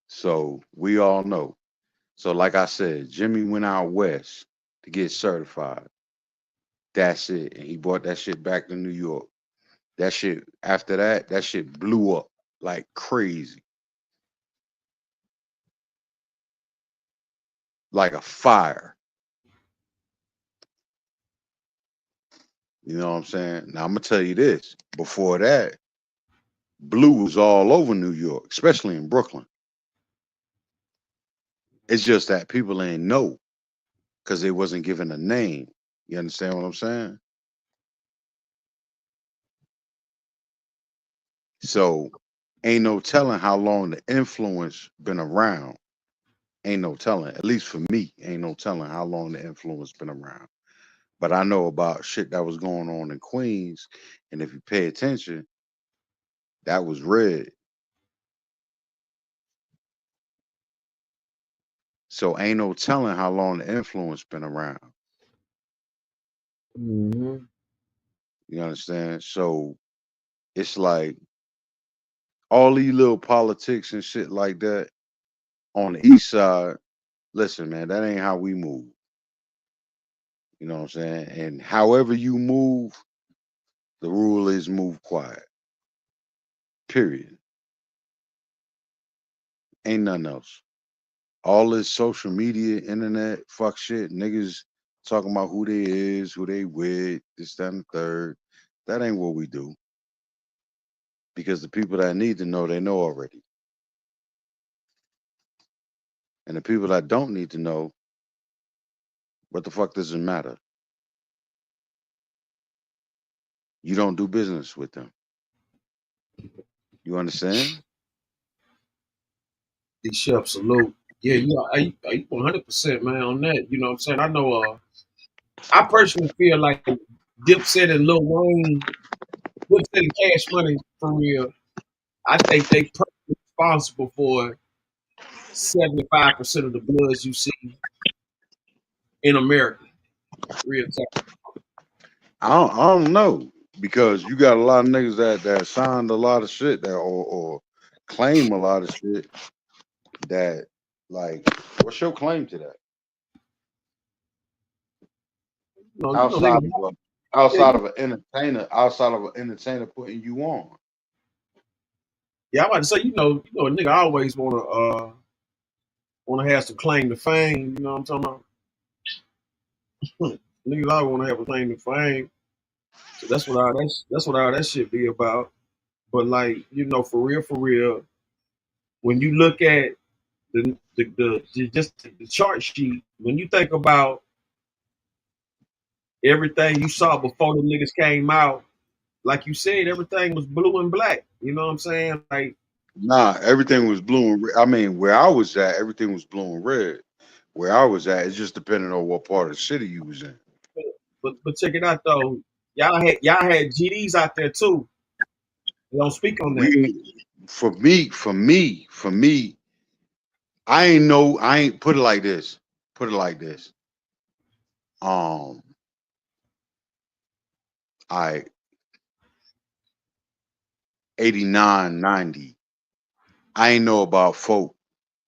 Speaker 16: So we all know. So like I said, Jimmy went out west to get certified. That's it. And he brought that shit back to New York. That shit, after that shit blew up like crazy. Like a fire. You know what I'm saying? Now I'm gonna tell you this. Before that, blue was all over New York, especially in Brooklyn. It's just that people ain't know because they wasn't given a name. You understand what I'm saying? So ain't no telling how long the influence been around. Ain't no telling. At least for me, ain't no telling how long the influence been around. But I know about shit that was going on in Queens, and if you pay attention, that was red. So ain't no telling how long the influence been around.
Speaker 1: Mm-hmm.
Speaker 16: You understand? So it's like all these little politics and shit like that on the east side. Listen, man, that ain't how we move. You know what I'm saying? And however you move, the rule is move quiet. Period. Ain't nothing else. All this social media, internet, fuck shit, niggas talking about who they is, who they with, this, that, and the third. That ain't what we do. Because the people that need to know, they know already. And the people that don't need to know, what the fuck does it matter? You don't do business with them. You understand?
Speaker 1: Big chef, salute. Yeah, you know, I 100%, man, on that. You know what I'm saying? I know. I personally feel like Dipset and Lil Wayne, Dipset and Cash Money for real. I think they personally responsible for 75% of the bloods you see in America. Real talk.
Speaker 16: I don't know. Because you got a lot of niggas that signed a lot of shit that or claim a lot of shit that like what's your claim to that? Outside
Speaker 1: Niggas,
Speaker 16: of
Speaker 1: yeah,
Speaker 16: outside of an entertainer putting you on.
Speaker 1: yeah, I'm about to say, a nigga always wanna have some claim to fame. You know what I'm talking about? Niggas always wanna have a claim to fame. So that's what all that shit be about. But like, for real, when you look at just the chart sheet, when you think about everything you saw before the niggas came out, like you said, everything was blue and black. You know what I'm saying? Like,
Speaker 16: Nah, everything was blue and red. I mean, where I was at, everything was blue and red. Where I was at, it's just depending on what part of the city you was in.
Speaker 1: but check it out though. Y'all had GDs out there too. They don't speak on that.
Speaker 16: For me, I ain't put it like this. Put it like this. Um, I 89, 90. I ain't know about folk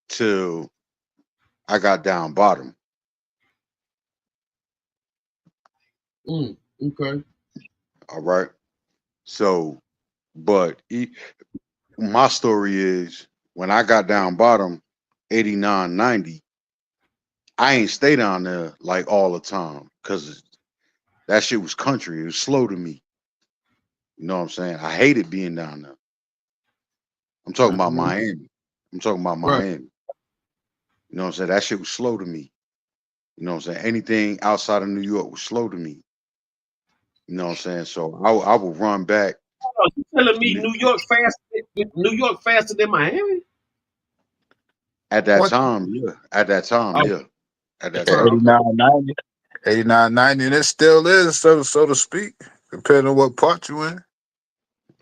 Speaker 16: till I got down bottom.
Speaker 1: Okay.
Speaker 16: All right. So, but my story is when I got down bottom, 89, 90, I ain't stay down there like all the time because that shit was country. It was slow to me. You know what I'm saying? I hated being down there. I'm talking about Miami. I'm talking about
Speaker 1: Right.
Speaker 16: Miami. You know what I'm saying? That shit was slow to me. You know what I'm saying? Anything outside of New York was slow to me. You know what I'm saying? So I would run back.
Speaker 1: Oh, you telling me New York faster than Miami?
Speaker 16: At that
Speaker 2: What?
Speaker 16: time, yeah. At that time,
Speaker 1: Oh,
Speaker 16: yeah. At that
Speaker 2: Yeah,
Speaker 16: time.
Speaker 2: 89, 90. 89, 90, and it still is, so to speak, depending on what part you in.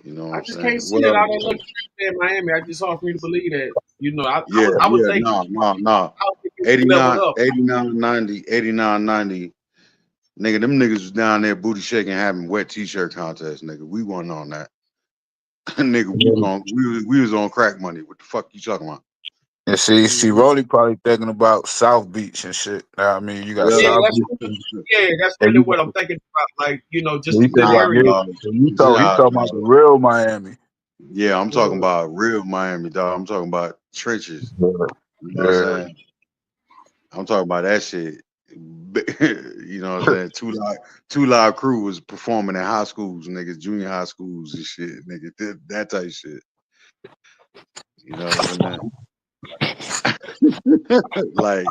Speaker 16: You know what
Speaker 1: I
Speaker 16: I'm
Speaker 1: just can't
Speaker 16: saying?
Speaker 1: see that
Speaker 16: Well,
Speaker 1: all that luxury in Miami. I just hard for me to believe that.
Speaker 16: yeah,
Speaker 1: I would
Speaker 16: yeah,
Speaker 1: think
Speaker 16: no.
Speaker 1: I would think it was leveled
Speaker 16: 89,
Speaker 1: up.
Speaker 16: 89, 90, 89, 90. Nigga, them niggas was down there booty shaking, having wet t-shirt contests, nigga. We wasn't on that. Nigga, we was on crack money. What the fuck you talking about?
Speaker 2: And see, Rolly probably thinking about South Beach and shit. I mean, you got
Speaker 16: Yeah.
Speaker 1: Yeah,
Speaker 2: South
Speaker 1: that's
Speaker 2: Beach,
Speaker 1: that's
Speaker 2: and
Speaker 1: really
Speaker 2: you
Speaker 1: what I'm thinking about. Like, just a
Speaker 2: he
Speaker 1: good
Speaker 2: talking about,
Speaker 16: Nah,
Speaker 1: area.
Speaker 2: yeah,
Speaker 16: dog.
Speaker 2: so he
Speaker 16: Nah,
Speaker 2: talking about the real Miami.
Speaker 16: yeah, I'm talking
Speaker 1: Yeah.
Speaker 16: about real Miami, dog. I'm talking about trenches.
Speaker 2: Yeah,
Speaker 16: You know what I'm saying? I'm talking about that shit. You know what I'm saying? Two Live Crew was performing in high schools, niggas, junior high schools and shit, nigga. That type of shit. You know what I'm saying? Like,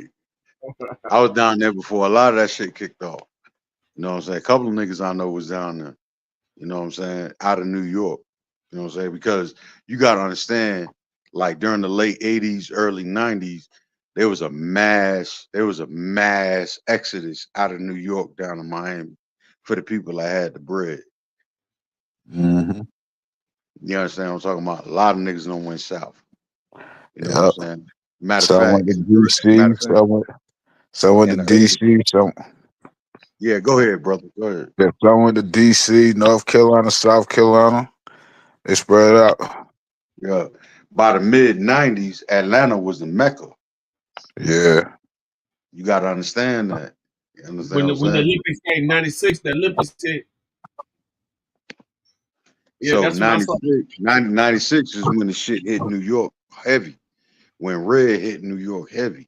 Speaker 16: I was down there before a lot of that shit kicked off. You know what I'm saying? A couple of niggas I know was down there. You know what I'm saying? Out of New York. You know what I'm saying? Because you got to understand, like during the late 80s, early 90s, there was a mass exodus out of New York down to Miami for the people that had the bread.
Speaker 2: Mm-hmm.
Speaker 16: You understand what I'm talking about? A lot of niggas don't went south. You know what I'm
Speaker 2: Yep.
Speaker 16: saying? Matter of
Speaker 2: So I went
Speaker 16: fact,
Speaker 2: to DC. So I went
Speaker 16: in
Speaker 2: to
Speaker 16: the early,
Speaker 2: DC. So
Speaker 16: yeah, go ahead, brother. Go ahead.
Speaker 2: yeah, so I went to DC, North Carolina, South Carolina. They spread out.
Speaker 16: Yeah. By the mid 90s, Atlanta was the Mecca.
Speaker 2: Yeah.
Speaker 16: You got to understand that. You understand
Speaker 1: When
Speaker 16: what
Speaker 1: the
Speaker 16: I'm
Speaker 1: when the
Speaker 16: saying?
Speaker 1: Olympics came '96, the Olympics hit. Yeah,
Speaker 16: So
Speaker 1: that's when I saw.
Speaker 16: 96 is when the shit hit New York heavy. When Red hit New York heavy.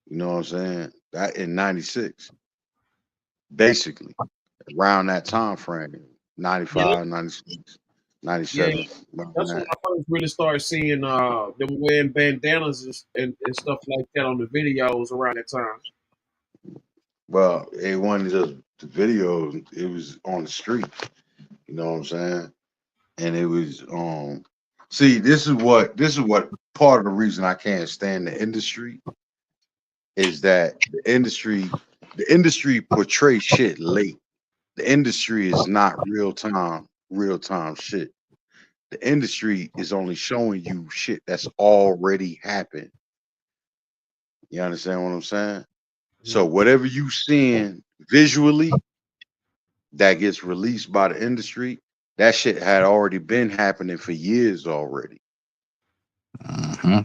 Speaker 16: You know what I'm saying? That in 96. Basically. Around that time frame.
Speaker 1: Yeah,
Speaker 16: 95, 96,
Speaker 1: yeah.
Speaker 16: 97. Around
Speaker 1: That's when
Speaker 16: that.
Speaker 1: I first really started seeing them wearing bandanas and stuff like that on the videos around that time.
Speaker 16: Well, it wasn't just the videos, it was on the street. You know what I'm saying? And it was see, this is what part of the reason I can't stand the industry is that the industry portrays shit late. The industry is not real time shit. The industry is only showing you shit that's already happened. You understand what I'm saying? So whatever you seeing visually that gets released by the industry, that shit had already been happening for years already.
Speaker 2: Mm-hmm.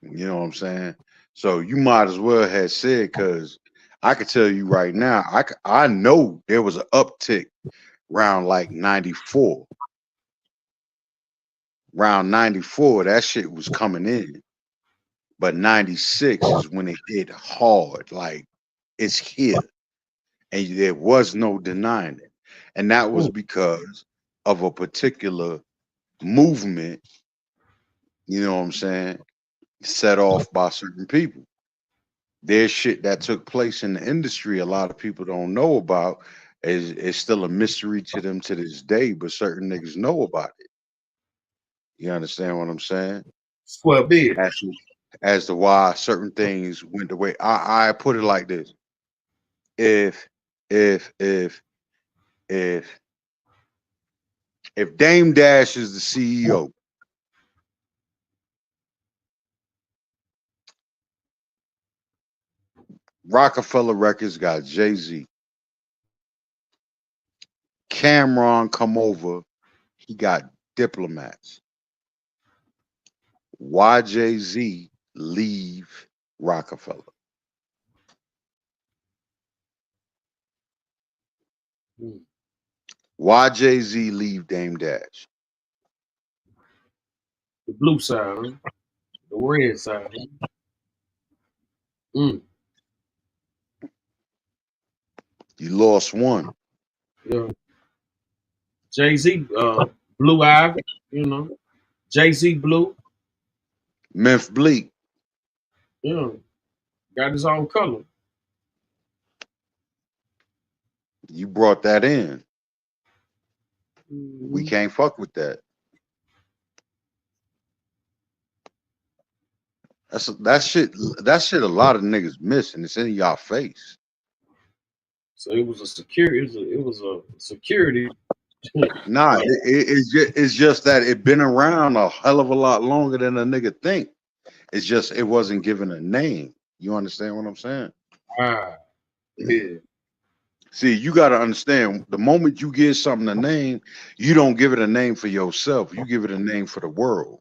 Speaker 16: You know what I'm saying? So you might as well have said, because I could tell you right now, I know there was an uptick around like 94. Around 94, that shit was coming in. But 96 is when it hit hard. Like, it's here. And there was no denying it. And that was because of a particular movement, you know what I'm saying, set off by certain people. There's shit that took place in the industry a lot of people don't know about. Is still a mystery to them to this day, but certain niggas know about it. You understand what I'm saying?
Speaker 1: Square big.
Speaker 16: As to why certain things went the way I put it like this. If if if if if Dame Dash is the CEO, Rockefeller Records got Jay-Z. Cameron come over, he got Diplomats. Why Jay-Z leave Rockefeller? Why Jay-Z leave Dame Dash?
Speaker 1: The blue side, huh? The red side. Huh?
Speaker 16: You lost one.
Speaker 1: Yeah. Jay-Z, Blue Ivy, you know. Jay-Z Blue,
Speaker 16: Memphis Bleak.
Speaker 1: yeah. Got his own color.
Speaker 16: You brought that in. We
Speaker 1: Mm-hmm.
Speaker 16: can't fuck with that. That shit a lot of niggas miss, and it's in y'all face.
Speaker 1: So it was a security. It was a security.
Speaker 16: Nah, it's just that it been around a hell of a lot longer than a nigga think. It's just it wasn't given a name. You understand what I'm saying?
Speaker 1: Yeah.
Speaker 16: See, you got to understand, the moment you give something a name, you don't give it a name for yourself. You give it a name for the world.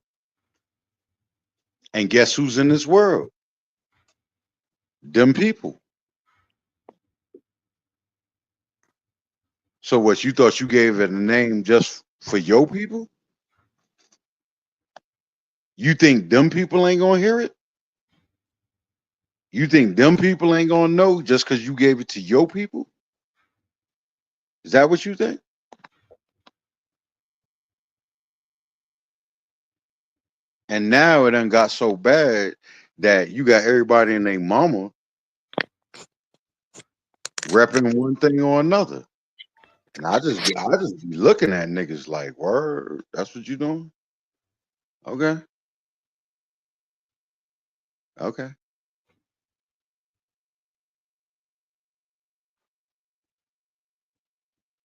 Speaker 16: And guess who's in this world? Them people. So what, you thought you gave it a name just for your people? You think them people ain't gonna hear it? You think them people ain't gonna know just because you gave it to your people? Is that what you think? And now it done got so bad that you got everybody and their mama repping one thing or another. And I just be looking at niggas like, word, that's what you doing? Okay. Okay.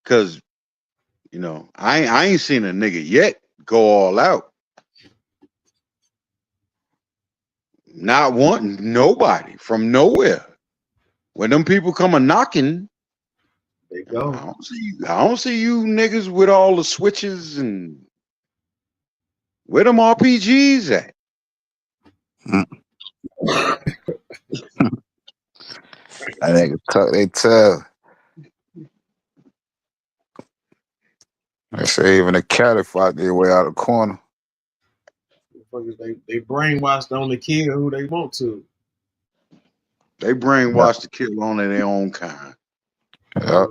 Speaker 16: Cause, you know, I ain't seen a nigga yet go all out. Not wanting nobody from nowhere. When them people come a knocking,
Speaker 1: they go.
Speaker 16: I don't see you niggas with all the switches and where them RPGs at?
Speaker 2: I think they tell. They say even the cat fight their way out of the corner.
Speaker 1: They brainwashed to only kill who they want to.
Speaker 16: They brainwashed to kill only their own kind.
Speaker 2: Yeah.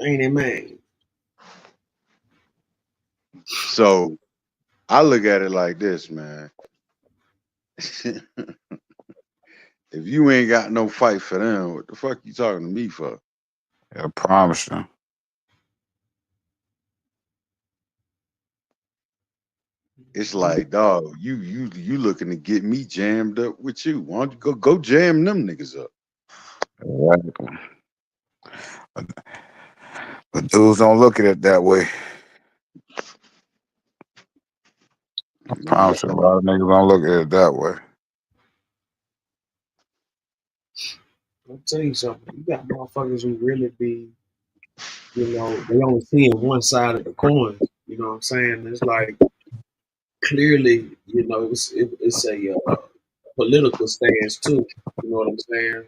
Speaker 1: Ain't it, man?
Speaker 16: So I look at it like this, man. If you ain't got no fight for them, what the fuck you talking to me for?
Speaker 2: I promise you.
Speaker 16: It's like, dog, you looking to get me jammed up with you. Why don't you go jam them niggas up?
Speaker 2: Right. But dudes don't look at it that way. I promise you, a lot of niggas don't look at it that way.
Speaker 1: I'll tell you something. You got motherfuckers who really be, you know, they only seeing one side of the coin. You know what I'm saying? It's like clearly, you know, it's a political stance too. You know what I'm saying?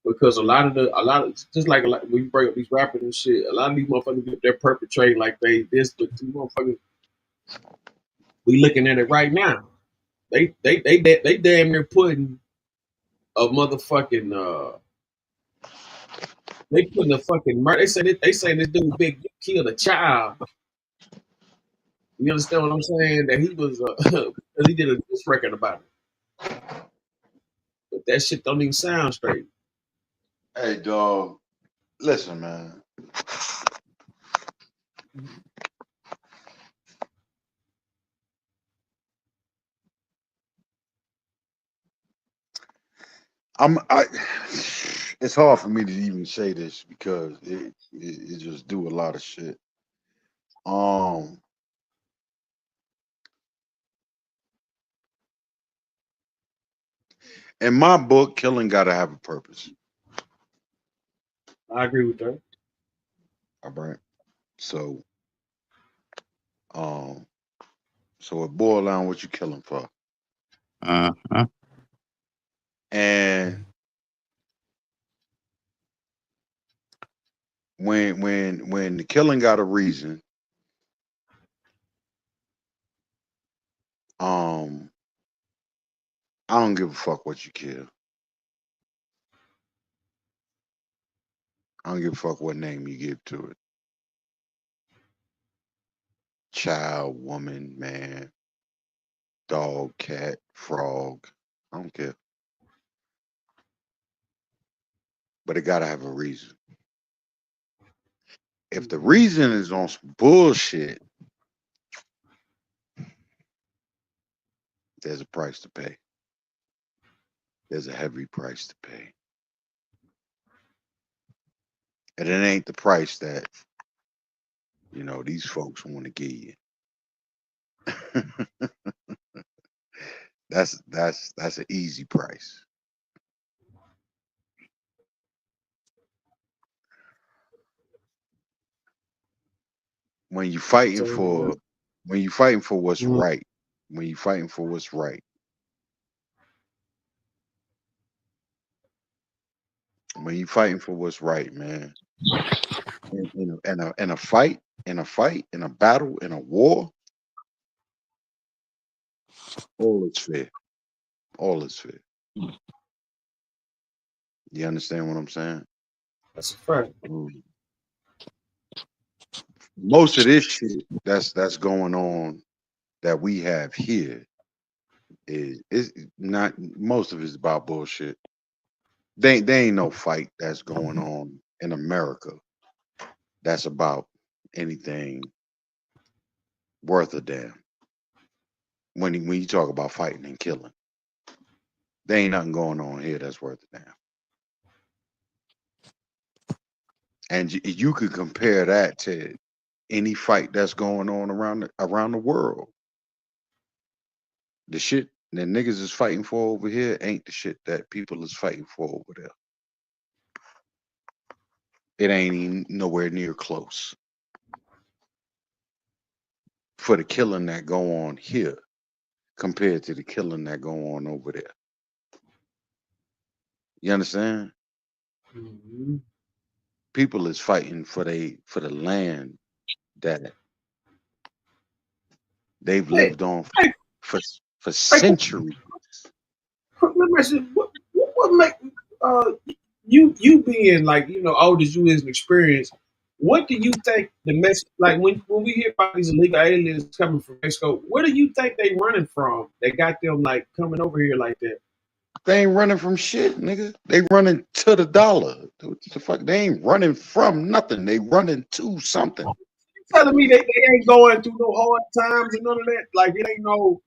Speaker 1: Because a lot of just like when you bring up these rappers and shit, a lot of these motherfuckers they're perpetrating like they this, but these motherfuckers we looking at it right now. They damn near putting a motherfucking they putting a fucking murder. They say this dude Big killed a child. You understand what I'm saying? That he was because he did a diss record about it. But that shit don't even sound straight.
Speaker 16: Hey, dog, listen, man. It's hard for me to even say this because it just do a lot of shit. In my book, killing gotta have a purpose.
Speaker 1: I agree with that.
Speaker 16: All right. So it boils down what you killing for. And when the killing got a reason, I don't give a fuck what you kill. I don't give a fuck what name you give to it. Child, woman, man, dog, cat, frog. I don't care. But it gotta have a reason. If the reason is on some bullshit, there's a price to pay. There's a heavy price to pay. And it ain't the price that, you know, these folks want to give you. That's an easy price. When you fighting for what's right, when you fighting for what's right, when you fighting for what's right, man, in a fight, in a battle, in a war, all is fair. All is fair. You understand what I'm saying?
Speaker 1: That's a fact.
Speaker 16: most of this shit that's going on that we have here is not, most of it's about bullshit. They ain't no fight that's going on in America that's about anything worth a damn. When you talk about fighting and killing, there ain't nothing going on here that's worth a damn. And you could compare that to any fight that's going on around the world. The shit that niggas is fighting for over here ain't the shit that people is fighting for over there. It ain't even nowhere near close. For the killing that go on here compared to the killing that go on over there. You understand?
Speaker 1: Mm-hmm.
Speaker 16: People is fighting for the land that they've lived on for centuries.
Speaker 1: Let me ask you, what make you being like, you know, old as you is and experienced, what do you think the mess, like when we hear about these illegal aliens coming from Mexico, where do you think they running from? They got them like coming over here like that.
Speaker 16: They ain't running from shit, nigga. They running to the dollar. What the fuck? They ain't running from nothing. They running to something.
Speaker 1: You telling me they ain't going through no hard times and none of that? Like it ain't no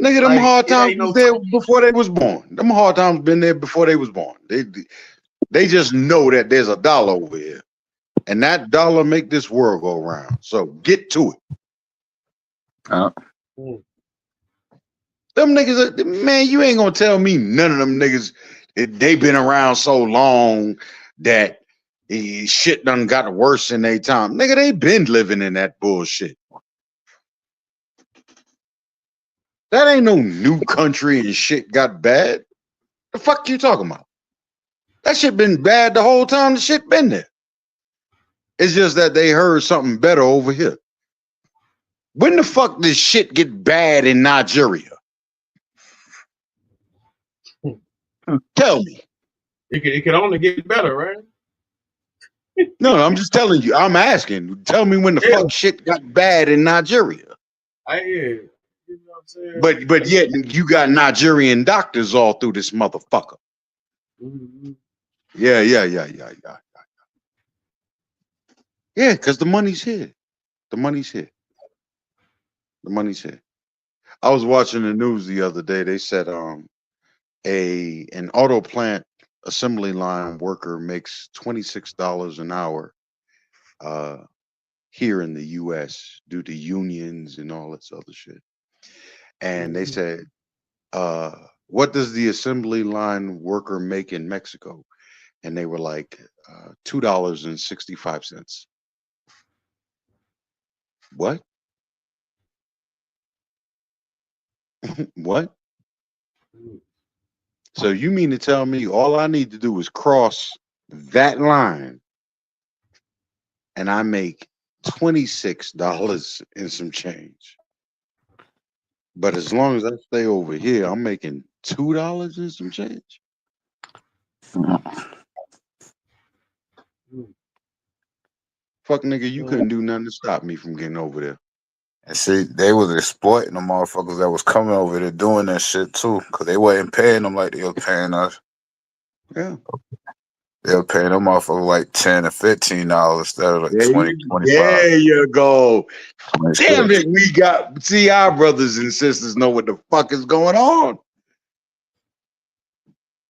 Speaker 16: Nigga, them
Speaker 1: like,
Speaker 16: hard times
Speaker 1: no
Speaker 16: was there before they was born. Them hard times been there before they was born. They just know that there's a dollar over here. And that dollar make this world go round. So get to it. Them niggas, man, you ain't gonna tell me none of them niggas, they been around so long that shit done got worse in their time. Nigga, they been living in that bullshit. That ain't no new country and shit got bad. The fuck you talking about? That shit been bad the whole time the shit been there. It's just that they heard something better over here. When the fuck did shit get bad in Nigeria? Tell me.
Speaker 1: It can only get better, right?
Speaker 16: No, I'm just telling you. I'm asking. Tell me when the fuck shit got bad in Nigeria.
Speaker 1: I hear you. You know what I'm saying?
Speaker 16: But yet you got Nigerian doctors all through this motherfucker.
Speaker 1: Mm-hmm.
Speaker 16: Yeah. Yeah, because the money's here. The money's here. The money's here. I was watching the news the other day. They said an auto plant assembly line worker makes $26 an hour here in the US due to unions and all this other shit. And they said, what does the assembly line worker make in Mexico? And they were like, $2.65. What? What? So you mean to tell me all I need to do is cross that line and I make $26 and some change? But as long as I stay over here, I'm making $2 and some change. Fuck nigga, you couldn't do nothing to stop me from getting over there.
Speaker 2: And see, they was exploiting the motherfuckers that was coming over there doing that shit too, because they wasn't paying them like they were paying us.
Speaker 16: Yeah.
Speaker 2: They were paying them motherfuckers like $10 or $15 instead of like $20, $25.
Speaker 16: There you go. Damn it, we got, see, our brothers and sisters know what the fuck is going on.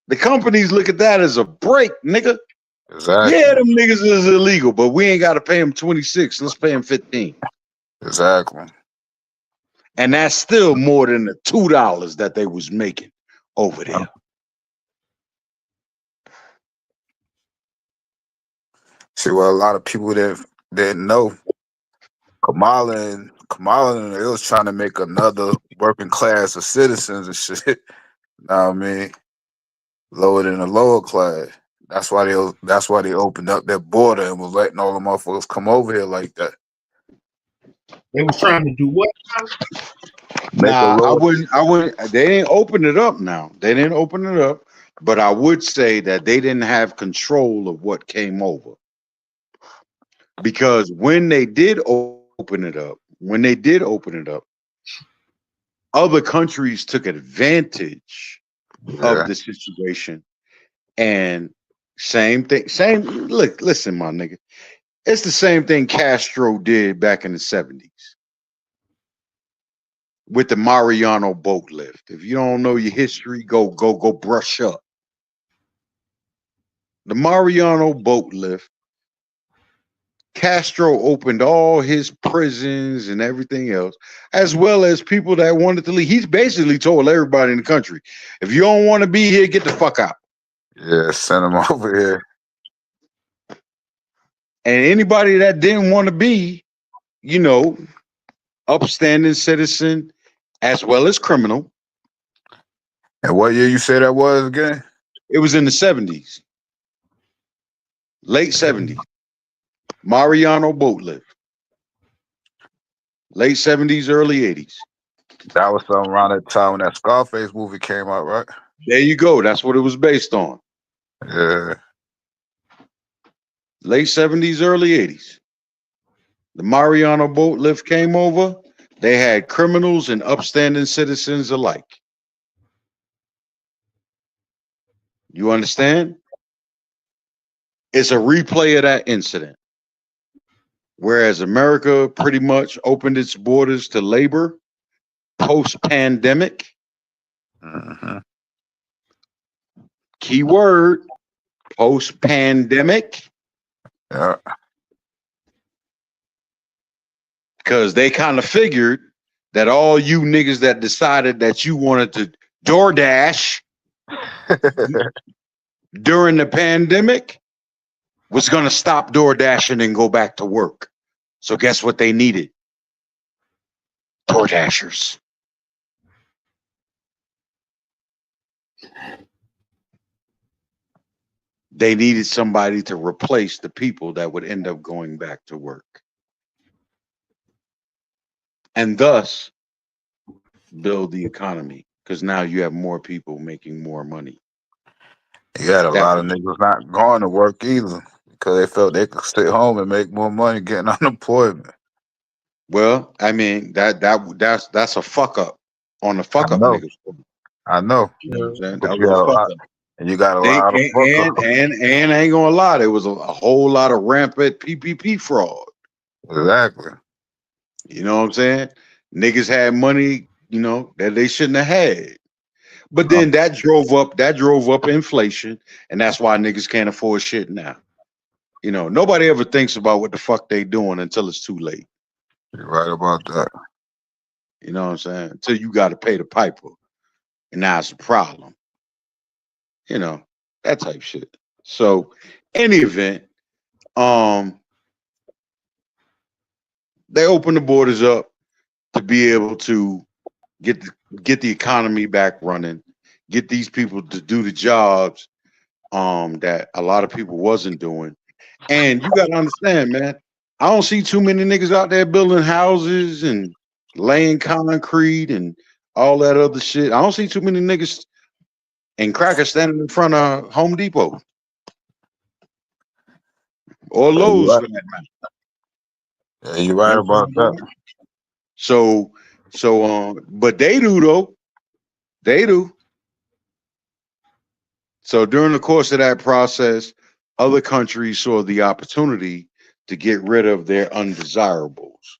Speaker 16: The companies look at that as a break, nigga.
Speaker 2: Exactly.
Speaker 16: Yeah, them niggas is illegal, but we ain't got to pay them 26. Let's pay them 15.
Speaker 2: Exactly.
Speaker 16: And that's still more than the $2 that they was making over there.
Speaker 2: See, well, a lot of people didn't know. Kamala and they was trying to make another working class of citizens and shit. Know what I mean? Lower than the lower class. That's why they opened up their border and was letting all the motherfuckers come over here like that.
Speaker 1: They was trying to do what?
Speaker 16: Nah, I wouldn't. They didn't open it up now. They didn't open it up, but I would say that they didn't have control of what came over. Because when they did open it up, other countries took advantage of the situation. And same thing, listen, my nigga. It's the same thing Castro did back in the 70s with the Mariano boat lift. If you don't know your history, go brush up. The Mariano boat lift, Castro opened all his prisons and everything else, as well as people that wanted to leave. He's basically told everybody in the country, if you don't want to be here, get the fuck out.
Speaker 2: Yeah, send them over here.
Speaker 16: And anybody that didn't want to be, upstanding citizen as well as criminal.
Speaker 2: And what year you say that was again?
Speaker 16: It was in the 70s. Late 70s. Mariano boat lift. Late 70s, early 80s.
Speaker 2: That was something around that time when that Scarface movie came out, right?
Speaker 16: There you go. That's what it was based on.
Speaker 2: Yeah.
Speaker 16: Late 70s, early 80s. The Mariano boat lift came over. They had criminals and upstanding citizens alike. You understand? It's a replay of that incident. Whereas America pretty much opened its borders to labor post-pandemic. Key word, post-pandemic.
Speaker 2: Yeah.
Speaker 16: Because they kind of figured that all you niggas that decided that you wanted to DoorDash during the pandemic was going to stop DoorDashing and go back to work. So guess what they needed? DoorDashers. They needed somebody to replace the people that would end up going back to work. And thus build the economy, because now you have more people making more money.
Speaker 2: You had a lot of niggas not going to work either because they felt they could stay home and make more money getting unemployment.
Speaker 16: Well, I mean that's a fuck up on the fuck up niggas.
Speaker 2: I know.
Speaker 16: You know what I'm saying?
Speaker 2: But
Speaker 16: That
Speaker 2: you,
Speaker 16: was a fuck up.
Speaker 2: and you got a lot of fuck up.
Speaker 16: And I ain't gonna lie, there was a whole lot of rampant PPP fraud.
Speaker 2: Exactly.
Speaker 16: You know what I'm saying? Niggas had money, that they shouldn't have had. But then that drove up inflation, and that's why niggas can't afford shit now. Nobody ever thinks about what the fuck they doing until it's too late.
Speaker 2: You're right about that.
Speaker 16: You know what I'm saying? Until you got to pay the piper, and now it's a problem. That type shit. So, any event, they open the borders up to be able to get the economy back running, get these people to do the jobs that a lot of people wasn't doing. And you got to understand, man, I don't see too many niggas out there building houses and laying concrete and all that other shit. I don't see too many niggas and crackers standing in front of Home Depot or Lowe's for that matter.
Speaker 2: Yeah, you're right about that.
Speaker 16: So, but they do though. They do. So during the course of that process, other countries saw the opportunity to get rid of their undesirables.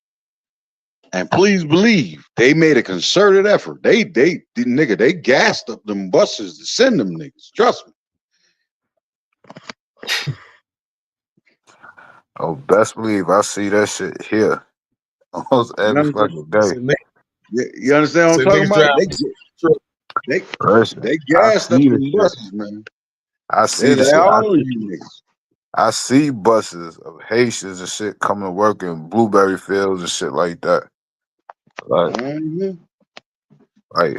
Speaker 16: And please believe they made a concerted effort. They gassed up them buses to send them niggas. Trust me.
Speaker 2: Oh, best believe I see that shit here almost every fucking day.
Speaker 16: You understand what I'm talking about? They gassed up them buses, man.
Speaker 2: I see the shit. I see buses of Haitians and shit coming to work in blueberry fields and shit like that. Like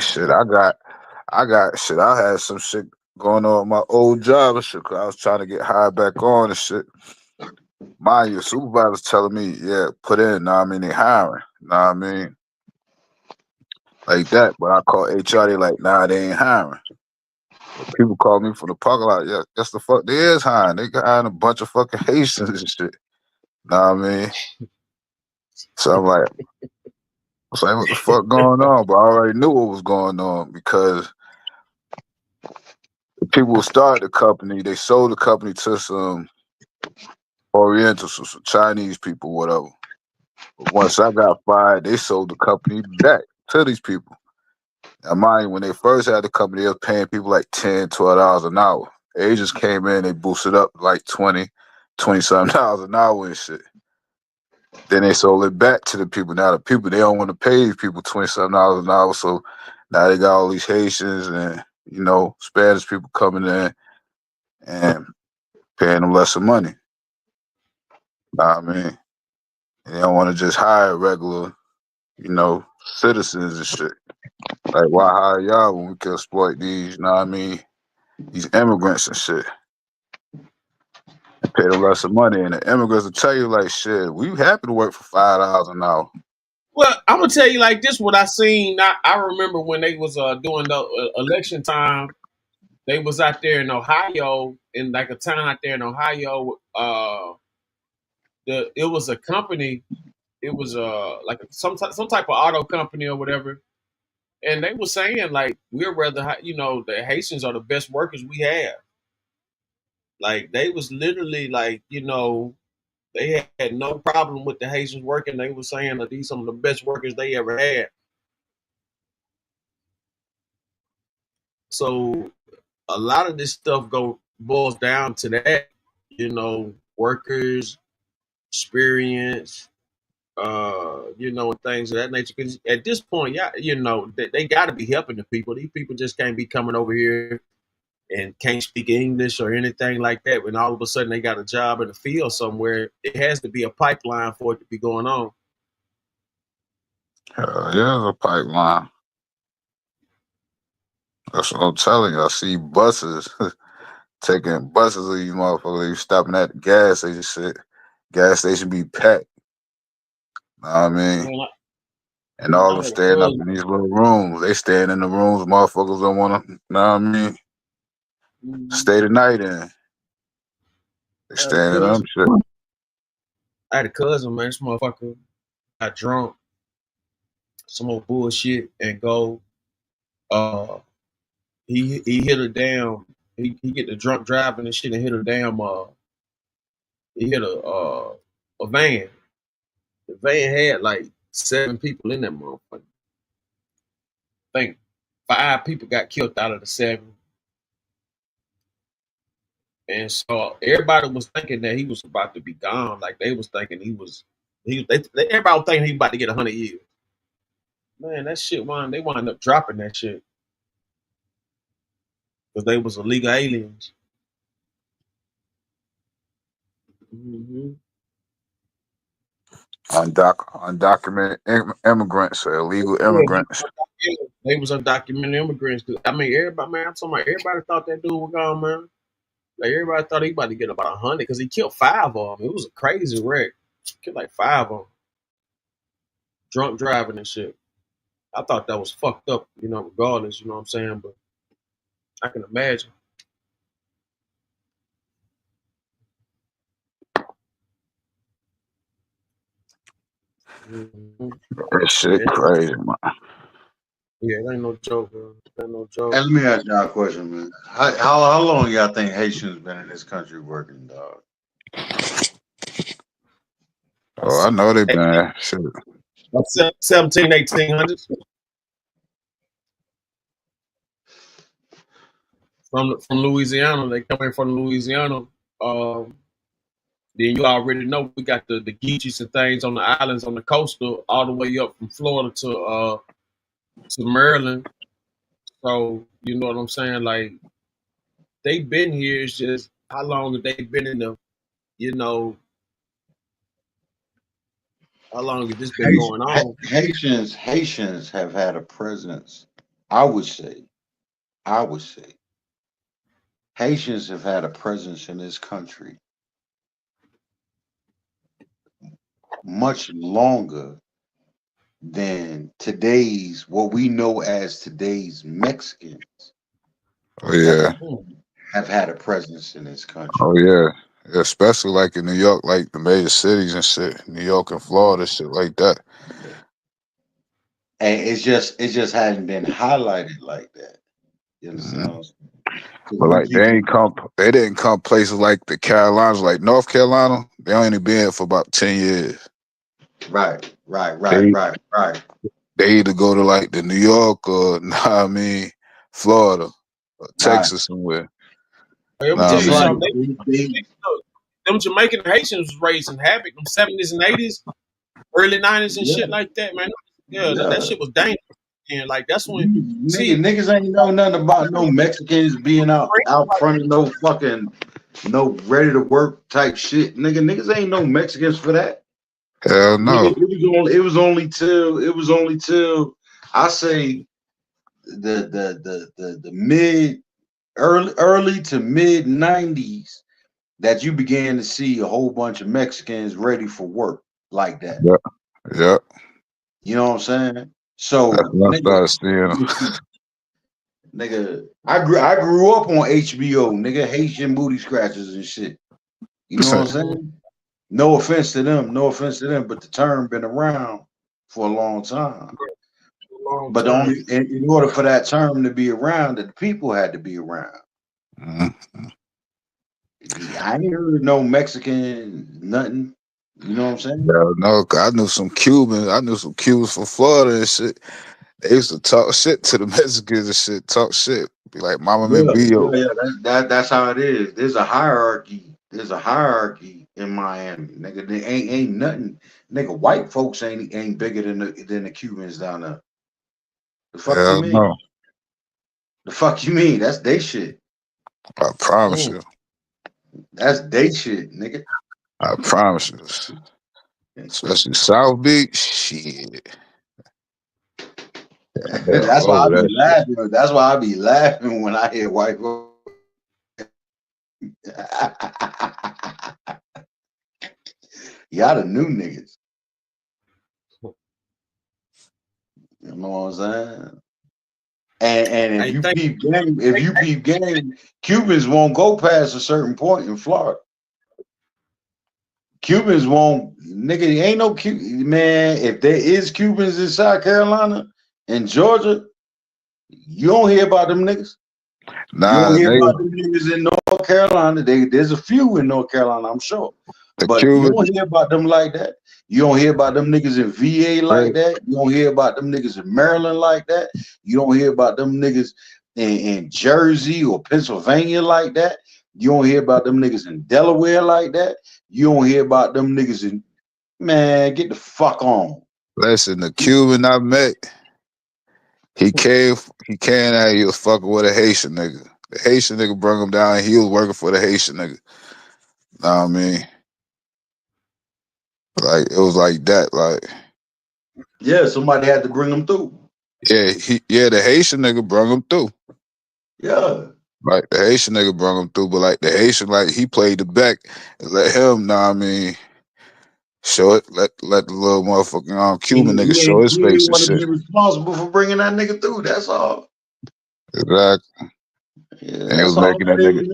Speaker 2: shit, I had some shit going on with my old job and shit, 'cause I was trying to get hired back on and shit. Mind you, supervisor's telling me, yeah, put in, they hiring, like that. But I call HR, they like, nah, they ain't hiring. But people call me from the parking lot, yeah, that's the fuck, they is hiring. They got hiring a bunch of fucking Haitians and shit. Know what I mean? So I'm like, what the fuck going on? But I already knew what was going on because the people who started the company, they sold the company to some Orientals, some Chinese people, whatever. But once I got fired, they sold the company back to these people. Now, mind you, when they first had the company, they was paying people like $10, $12 an hour. Agents came in, they boosted up like $20-something an hour and shit. Then they sold it back to the people. Now the people, they don't want to pay these people $20-something an hour. So now they got all these Haitians and, Spanish people coming in and paying them less of money. Know what I mean? And they don't want to just hire regular, citizens and shit. Like, why hire y'all when we can exploit these, these immigrants and shit? And pay them less of money. And the immigrants will tell you, like, shit, we happy to work for $5 an hour.
Speaker 1: Well, I'm gonna tell you like this. What I seen, I remember when they was doing the election time. They was out there in Ohio, in like a town out there in Ohio. It was a company. It was like some type of auto company or whatever. And they were saying like we'd rather the Haitians are the best workers we have. Like they was literally like they had no problem with the Haitians working. They were saying that these some of the best workers they ever had. So a lot of this stuff boils down to that, workers, experience, and things of that nature. Because at this point, they got to be helping the people. These people just can't be coming over here and can't speak English or anything like that. When all of a sudden they got a job in the field somewhere, it has to be a pipeline for it to be going on.
Speaker 2: Yeah, a pipeline. That's what I'm telling you. I see buses, taking buses of these motherfuckers. You stopping at the gas station, shit. Gas station be packed. Know what I mean?
Speaker 1: Man,
Speaker 2: And all of them staying up in these little rooms. They staying in the rooms motherfuckers don't want to, know what I mean? Stay the night in. They staying in them shit.
Speaker 1: I had a cousin, man. This motherfucker got drunk, some more bullshit, and go. He hit her down. He get the drunk driving and shit and hit her damn. He hit a van. The van had like 7 people in that motherfucker. I think 5 people got killed out of the 7. And so everybody was thinking that he was about to be gone. Like they was thinking everybody was thinking he was about to get 100 years. Man, that shit they wound up dropping that shit. Because they was illegal aliens. Mm-hmm.
Speaker 2: Undocumented immigrants or illegal immigrants.
Speaker 1: They was undocumented immigrants. I mean, everybody, man, I'm talking about everybody thought that dude was gone, man. Like everybody thought he about to get about 100 because he killed 5 of them. It was a crazy wreck. Killed like 5 of them. Drunk driving and shit. I thought that was fucked up, regardless, you know what I'm saying? But I can imagine. Mm-hmm.
Speaker 2: That shit crazy, man.
Speaker 1: Yeah, it ain't no joke, bro. It ain't no joke.
Speaker 16: Hey, let me ask y'all a question, man. How long y'all think Haitians been in this country working, dog?
Speaker 2: Oh, I know they been shit.
Speaker 1: 17, 1800s. From Louisiana. They come in from Louisiana. Then you already know we got the Geechees and things on the islands on the coastal all the way up from Florida to Maryland. So you know what I'm saying? Like they've been here. It's just how long have they been in the, how long has this been going on?
Speaker 16: Haitians have had a presence. I would say, Haitians have had a presence in this country much longer than what we know as today's Mexicans.
Speaker 2: Oh yeah,
Speaker 16: have had a presence in this country.
Speaker 2: Oh yeah, Especially like in New York, like the major cities and shit, New York and Florida, shit like that.
Speaker 9: And it just hadn't been highlighted like that. You understand what I'm saying?
Speaker 2: But like they didn't come places like the Carolinas, like North Carolina. They only been here for about 10 years.
Speaker 9: Right.
Speaker 2: They either go to like the New York or Florida or Texas somewhere.
Speaker 1: Hey, let me tell you something. Them Jamaican Haitians was raising havoc. Them 70s and 80s, early 90s and shit like that, man. Yeah, that shit was dangerous. And like that's when
Speaker 9: niggas ain't know nothing about no Mexicans being out front of no ready to work type shit. Niggas ain't no Mexicans for that.
Speaker 2: Hell no.
Speaker 9: It was only till I say the early to mid 90s that you began to see a whole bunch of Mexicans ready for work like that.
Speaker 2: Yeah.
Speaker 9: You know what I'm saying? So nigga, I grew up on HBO, nigga, Haitian booty scratchers and shit. You know what I'm saying? No offense to them, but the term been around for a long time. But in order for that term to be around, the people had to be around. I ain't heard no Mexican nothing. You know what I'm saying?
Speaker 2: Yeah, no, I knew some Cubans. I knew some Cubans from Florida and shit. They used to talk shit to the Mexicans and shit. Talk shit. Be like, "Mama me bio."
Speaker 9: Yeah, that's how it is. There's a hierarchy. In Miami, nigga. There ain't nothing, nigga. White folks ain't bigger than the Cubans down there. The fuck you mean?
Speaker 2: No.
Speaker 9: The fuck you mean? That's they shit.
Speaker 2: I promise you.
Speaker 9: That's they shit, nigga.
Speaker 2: I promise you. Especially South Beach, shit.
Speaker 9: That's why I be laughing. That's why I be laughing when I hear white folks. Y'all the new niggas. You know what I'm saying? And if you peep game, Cubans won't go past a certain point in Florida. Cubans won't, nigga. Ain't no man. If there is Cubans in South Carolina and Georgia, you don't hear about them niggas.
Speaker 2: Nah,
Speaker 9: you don't hear about them niggas in North Carolina. There's a few in North Carolina, I'm sure. But you don't hear about them like that. You don't hear about them niggas in VA like that. You don't hear about them niggas in Maryland like that. You don't hear about them niggas in Jersey or Pennsylvania like that. You don't hear about them niggas in Delaware like that. You don't hear about them niggas in, man, get the fuck on.
Speaker 2: Listen, the Cuban I met, he came out, he was fucking with a Haitian nigga. The Haitian nigga brought him down, and he was working for the Haitian nigga. Know what I mean? Like, it was like that, like.
Speaker 9: Yeah, somebody had to bring him through.
Speaker 2: Yeah, the Haitian nigga brought him through.
Speaker 9: Yeah.
Speaker 2: Like, the Haitian nigga brought him through, but like, the Haitian, like, he played the back and let him, know what I mean, show it, let the little motherfucking Cuban nigga show his face and shit.
Speaker 9: He responsible for bringing that nigga through, that's all.
Speaker 2: Exactly.
Speaker 9: Yeah,
Speaker 2: and he was making that nigga.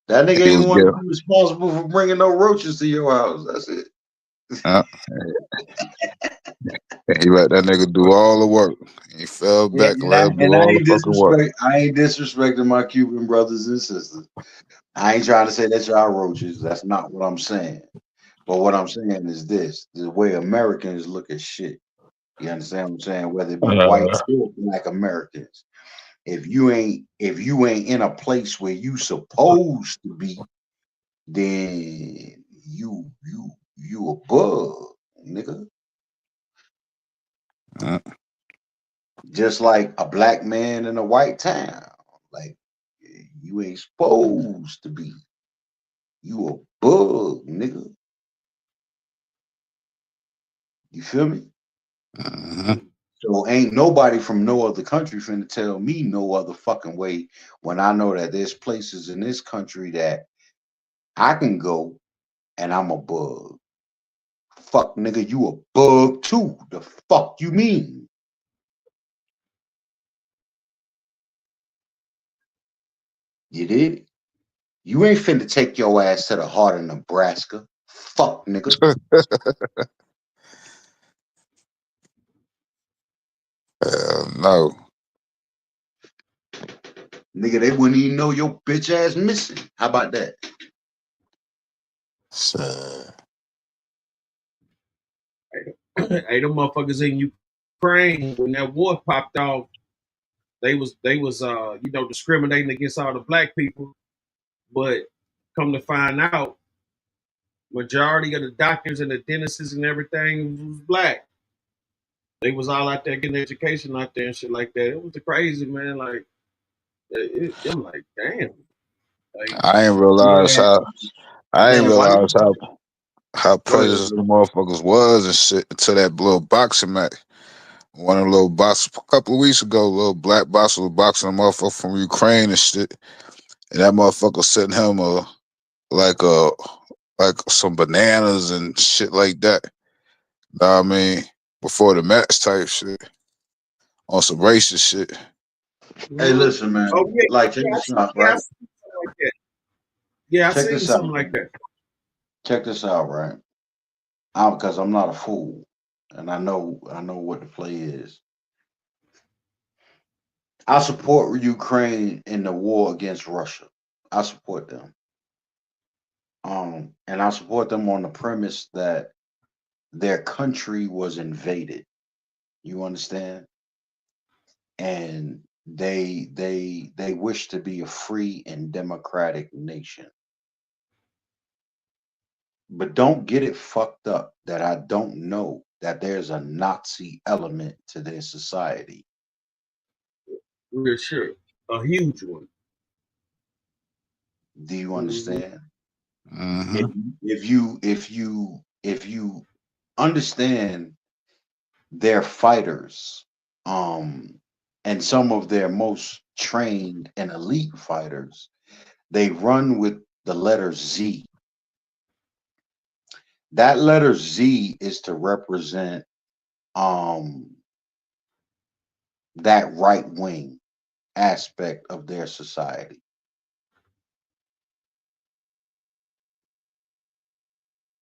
Speaker 9: That nigga ain't want to be responsible for bringing no roaches to your house. That's it.
Speaker 2: He let that nigga do all the work. He fell back and let him do all the fucking work.
Speaker 9: I ain't disrespecting my Cuban brothers and sisters. I ain't trying to say that y'all roaches. That's not what I'm saying. But what I'm saying is this: the way Americans look at shit. You understand what I'm saying? Whether it be white or black Americans. If you ain't in a place where you supposed to be, then you a bug, nigga. Just like a black man in a white town. Like, you ain't supposed to be. You a bug, nigga. You feel me? So ain't nobody from no other country finna tell me no other fucking way when I know that there's places in this country that I can go and I'm a bug. Fuck, nigga, you a bug too. The fuck you mean? You did? You ain't finna take your ass to the heart of Nebraska. Fuck, nigga.
Speaker 2: No.
Speaker 9: Nigga, they wouldn't even know your bitch ass missing. How about that?
Speaker 1: Hey, them motherfuckers in Ukraine when that war popped off, they was discriminating against all the black people, but come to find out, majority of the doctors and the dentists and everything was black. They was all out there getting education out there and shit like that. It was crazy, man. Like, I'm like, damn. Like,
Speaker 2: I ain't realize how
Speaker 9: Go ahead,
Speaker 2: prejudiced the
Speaker 9: bro.
Speaker 2: motherfuckers was and shit until that little boxing match. One of the little boxers a couple of weeks ago, little black boxer was boxing a motherfucker from Ukraine and shit. And that motherfucker sent him like some bananas and shit like that. Know what I mean? Before the match type shit. On some racist shit.
Speaker 9: Hey, listen, man.
Speaker 1: oh yeah,
Speaker 9: Like, check this out,
Speaker 1: I
Speaker 9: right?
Speaker 1: seen something like that. Yeah, I
Speaker 9: Check
Speaker 1: seen
Speaker 9: this out,
Speaker 1: something like
Speaker 9: man.
Speaker 1: that.
Speaker 9: Check this out, right? Because I'm not a fool, and I know what the play is. I support Ukraine in the war against Russia. I support them. And I support them on the premise that their country was invaded. You understand? And they wish to be a free and democratic nation. But don't get it fucked up that I don't know that there's a Nazi element to their society.
Speaker 1: Real sure. A huge one.
Speaker 9: Do you understand?
Speaker 2: Mm-hmm.
Speaker 9: If you understand their fighters, and some of their most trained and elite fighters, they run with the letter Z. That letter Z is to represent that right wing aspect of their society.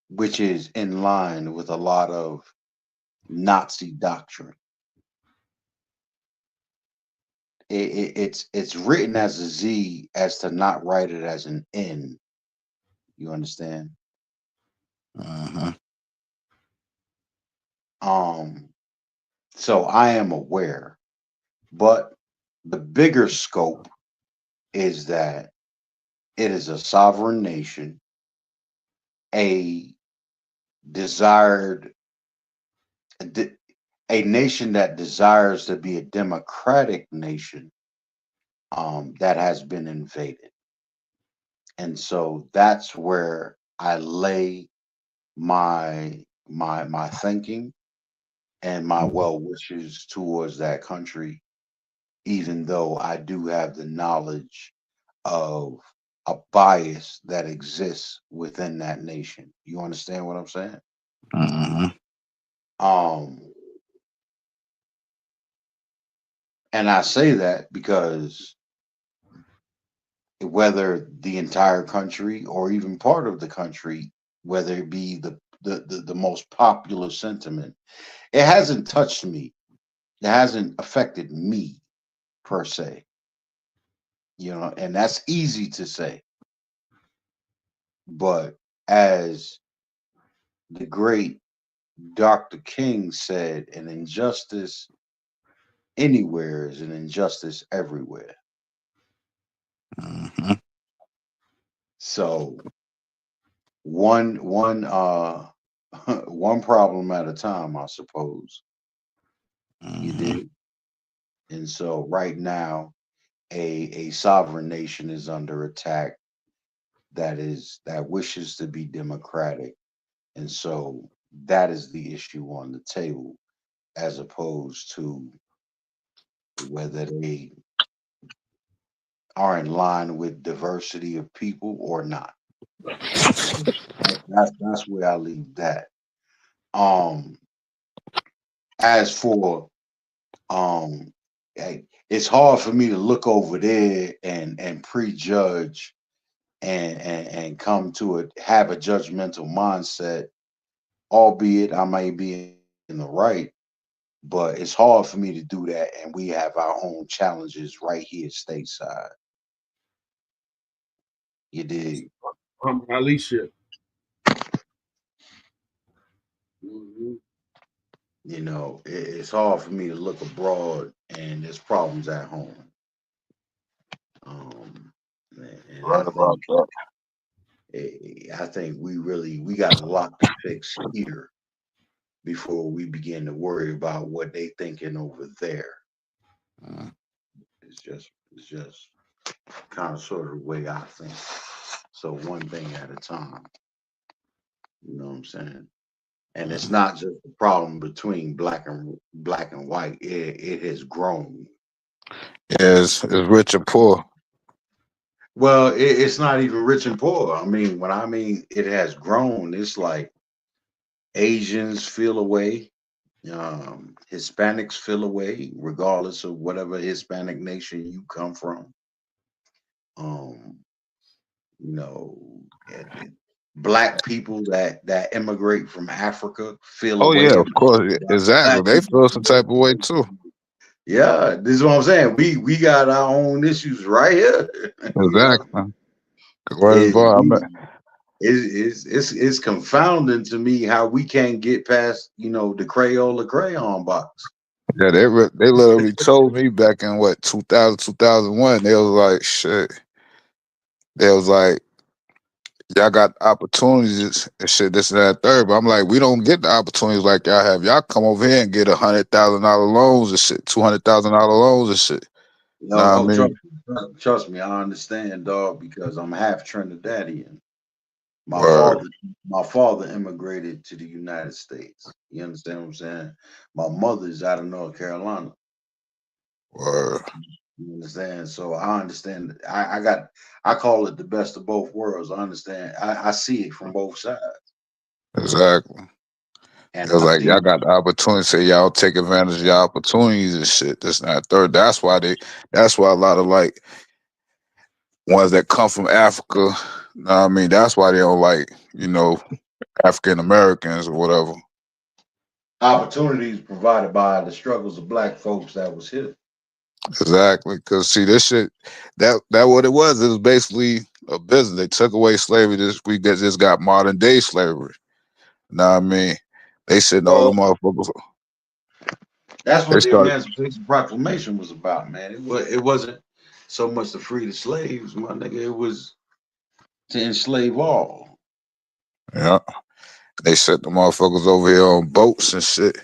Speaker 9: Which is in line with a lot of Nazi doctrine. It's written as a Z as to not write it as an N. You understand?
Speaker 2: Uh-huh.
Speaker 9: So I am aware, but the bigger scope is that it is a sovereign nation, a desired a nation that desires to be a democratic nation, that has been invaded. And so that's where I lay my thinking and my well wishes towards that country, even though I do have the knowledge of a bias that exists within that nation. You understand what I'm saying?
Speaker 2: Uh-huh.
Speaker 9: And I say that because whether the entire country or even part of the country, whether it be the most popular sentiment, it hasn't touched me. It hasn't affected me per se. You know, and that's easy to say. But as the great Dr. King said, an injustice anywhere is an injustice everywhere.
Speaker 2: Uh-huh.
Speaker 9: So one one problem at a time, I suppose. You did. And so right now, a sovereign nation is under attack that wishes to be democratic. And so that is the issue on the table, as opposed to whether they are in line with diversity of people or not. That's where I leave that. As for it's hard for me to look over there and prejudge and come to have a judgmental mindset, albeit I may be in the right, but it's hard for me to do that, and we have our own challenges right here stateside. You dig?
Speaker 1: Alicia.
Speaker 9: You know, it's hard for me to look abroad and there's problems at home. And
Speaker 2: Right about that.
Speaker 9: I think we got a lot to fix here before we begin to worry about what they thinking over there. It's just kind of sort of the way I think. So one thing at a time. You know what I'm saying? And it's not just a problem between black and white. It has grown.
Speaker 2: It's rich and poor.
Speaker 9: Well, it's not even rich and poor. I mean, when I mean it has grown, it's like Asians feel away, Hispanics feel away, regardless of whatever Hispanic nation you come from. You know, black people that immigrate from Africa feel
Speaker 2: Oh
Speaker 9: away.
Speaker 2: yeah, of course, exactly. They feel some type of way too.
Speaker 9: Yeah, this is what I'm saying. We got our own issues right here.
Speaker 2: Exactly.
Speaker 9: It's confounding to me how we can't get past the Crayola crayon box.
Speaker 2: Yeah, they literally told me back in what 2000, 2001. They was like, shit. They was like, y'all got opportunities and shit, this and that, third. But I'm like, we don't get the opportunities like y'all have. Y'all come over here and get $100,000 loans and shit, $200,000 loans and shit. Nah, I mean,
Speaker 9: Trust me, I understand, dog, because I'm half Trinidadian. My
Speaker 2: word.
Speaker 9: father immigrated to the United States. You understand what I'm saying? My mother's out of North Carolina.
Speaker 2: Word.
Speaker 9: You understand? So I understand. I call it the best of both worlds. I understand. I see it from both sides.
Speaker 2: Exactly.
Speaker 9: And
Speaker 2: It was
Speaker 9: I
Speaker 2: like
Speaker 9: see
Speaker 2: y'all got the opportunity, say y'all take advantage of y'all opportunities and shit. This and that, third. That's why a lot of like ones that come from Africa, you know what I mean, that's why they don't like, African Americans or whatever.
Speaker 9: opportunities provided by the struggles of black folks that was here.
Speaker 2: Exactly. Cause see this shit, that what it was. It was basically a business. They took away slavery. We just got modern day slavery. You know what I mean? They sitting all the motherfuckers.
Speaker 9: That's
Speaker 2: They
Speaker 9: what the
Speaker 2: started.
Speaker 9: Emancipation Proclamation was about, man. It wasn't so much to free the slaves, my nigga. It was to enslave all.
Speaker 2: Yeah. They set the motherfuckers over here on boats and shit.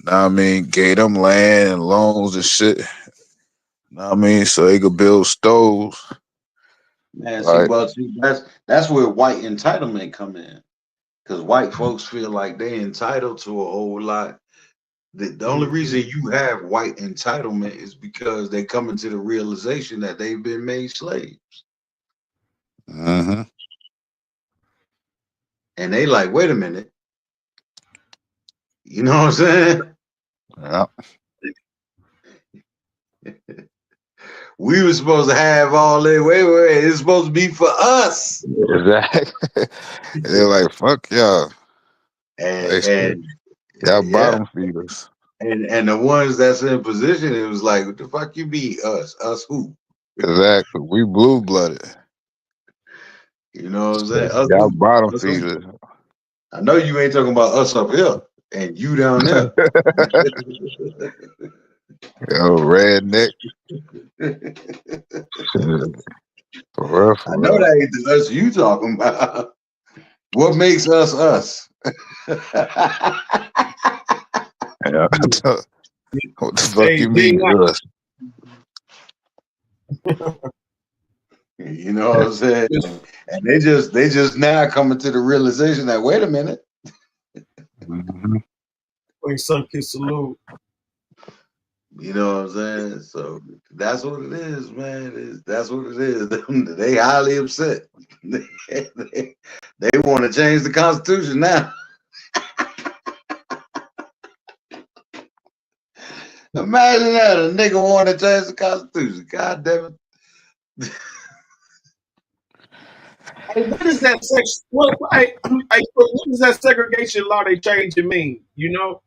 Speaker 2: Know what I mean? Gave them land and loans and shit. Know what I mean? So they could build stoves.
Speaker 9: Man,
Speaker 2: Right.
Speaker 9: that's where white entitlement come in. Because white folks feel like they entitled to a whole lot. The only reason you have white entitlement is because they come into the realization that they've been made slaves.
Speaker 2: Mm-hmm.
Speaker 9: And they like, wait a minute. You know what I'm saying?
Speaker 2: Yeah.
Speaker 9: We were supposed to have all that. Wait, it's supposed to be for us.
Speaker 2: Exactly. They're like, fuck y'all.
Speaker 9: And
Speaker 2: y'all
Speaker 9: yeah.
Speaker 2: bottom feeders.
Speaker 9: And the ones that's in position, it was like, what the fuck you be us? Us who?
Speaker 2: Exactly. We blue blooded.
Speaker 9: You know what I'm saying? Us
Speaker 2: Y'all
Speaker 9: who?
Speaker 2: bottom
Speaker 9: Us who?
Speaker 2: feeders.
Speaker 9: I know you ain't talking about us up here and you down there.
Speaker 2: Yo, redneck. For real,
Speaker 9: I know that ain't the us you talking about. What makes us us?
Speaker 2: Yeah. What the fuck you mean us?
Speaker 9: You know what I'm saying? And they just now coming to the realization that wait a minute.
Speaker 2: Mm-hmm.
Speaker 1: Sun kiss salute.
Speaker 9: You know what I'm saying? So that's what it is, man. That's what it is. They highly upset. They want to change the Constitution now. Imagine that a nigga want to change the Constitution. God damn it.
Speaker 1: Hey, what is that what is that segregation law they changed to mean? You know?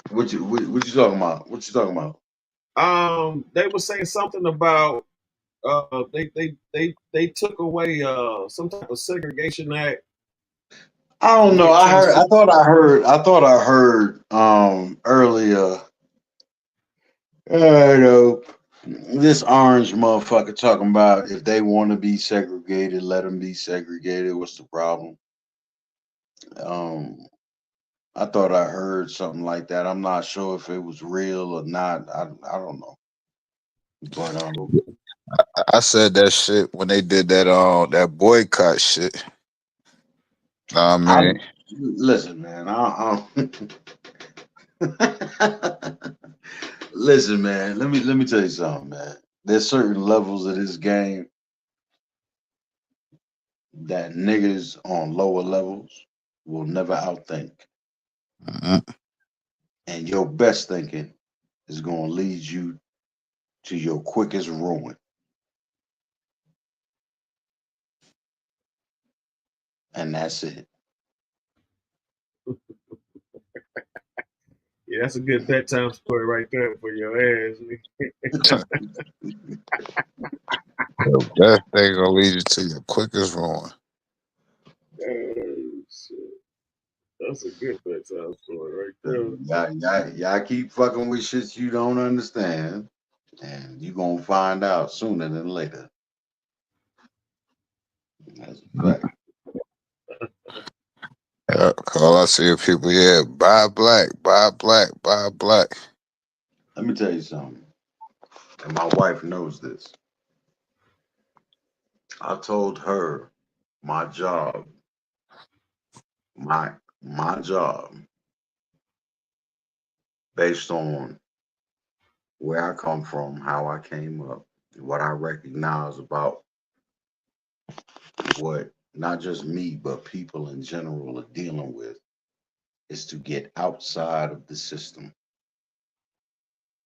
Speaker 16: What you talking about? What you talking about?
Speaker 1: They were saying something about they took away some type of segregation act.
Speaker 16: I don't know. I thought I heard earlier. I know this orange motherfucker talking about if they want to be segregated, let them be segregated. What's the problem? I thought I heard something like that. I'm not sure if it was real or not. I don't know. But
Speaker 2: I said that shit when they did that boycott shit. Nah, man.
Speaker 16: Listen, man. Listen, man. Let me tell you something, man. There's certain levels of this game that niggas on lower levels will never outthink. And your best thinking is going to lead you to your quickest ruin. And that's it.
Speaker 1: Yeah, that's a good bedtime story right there for your ass.
Speaker 2: Your best thing gonna lead you to your quickest ruin.
Speaker 1: That's a good bedtime story right there.
Speaker 16: Y'all keep fucking with shit you don't understand, and you gonna find out sooner than later. That's a fact.
Speaker 2: Yeah, all I see is people, buy black, buy black, buy black.
Speaker 16: Let me tell you something, and my wife knows this. I told her my job, my job, based on where I come from, how I came up, what I recognize about what not just me, but people in general are dealing with, is to get outside of the system.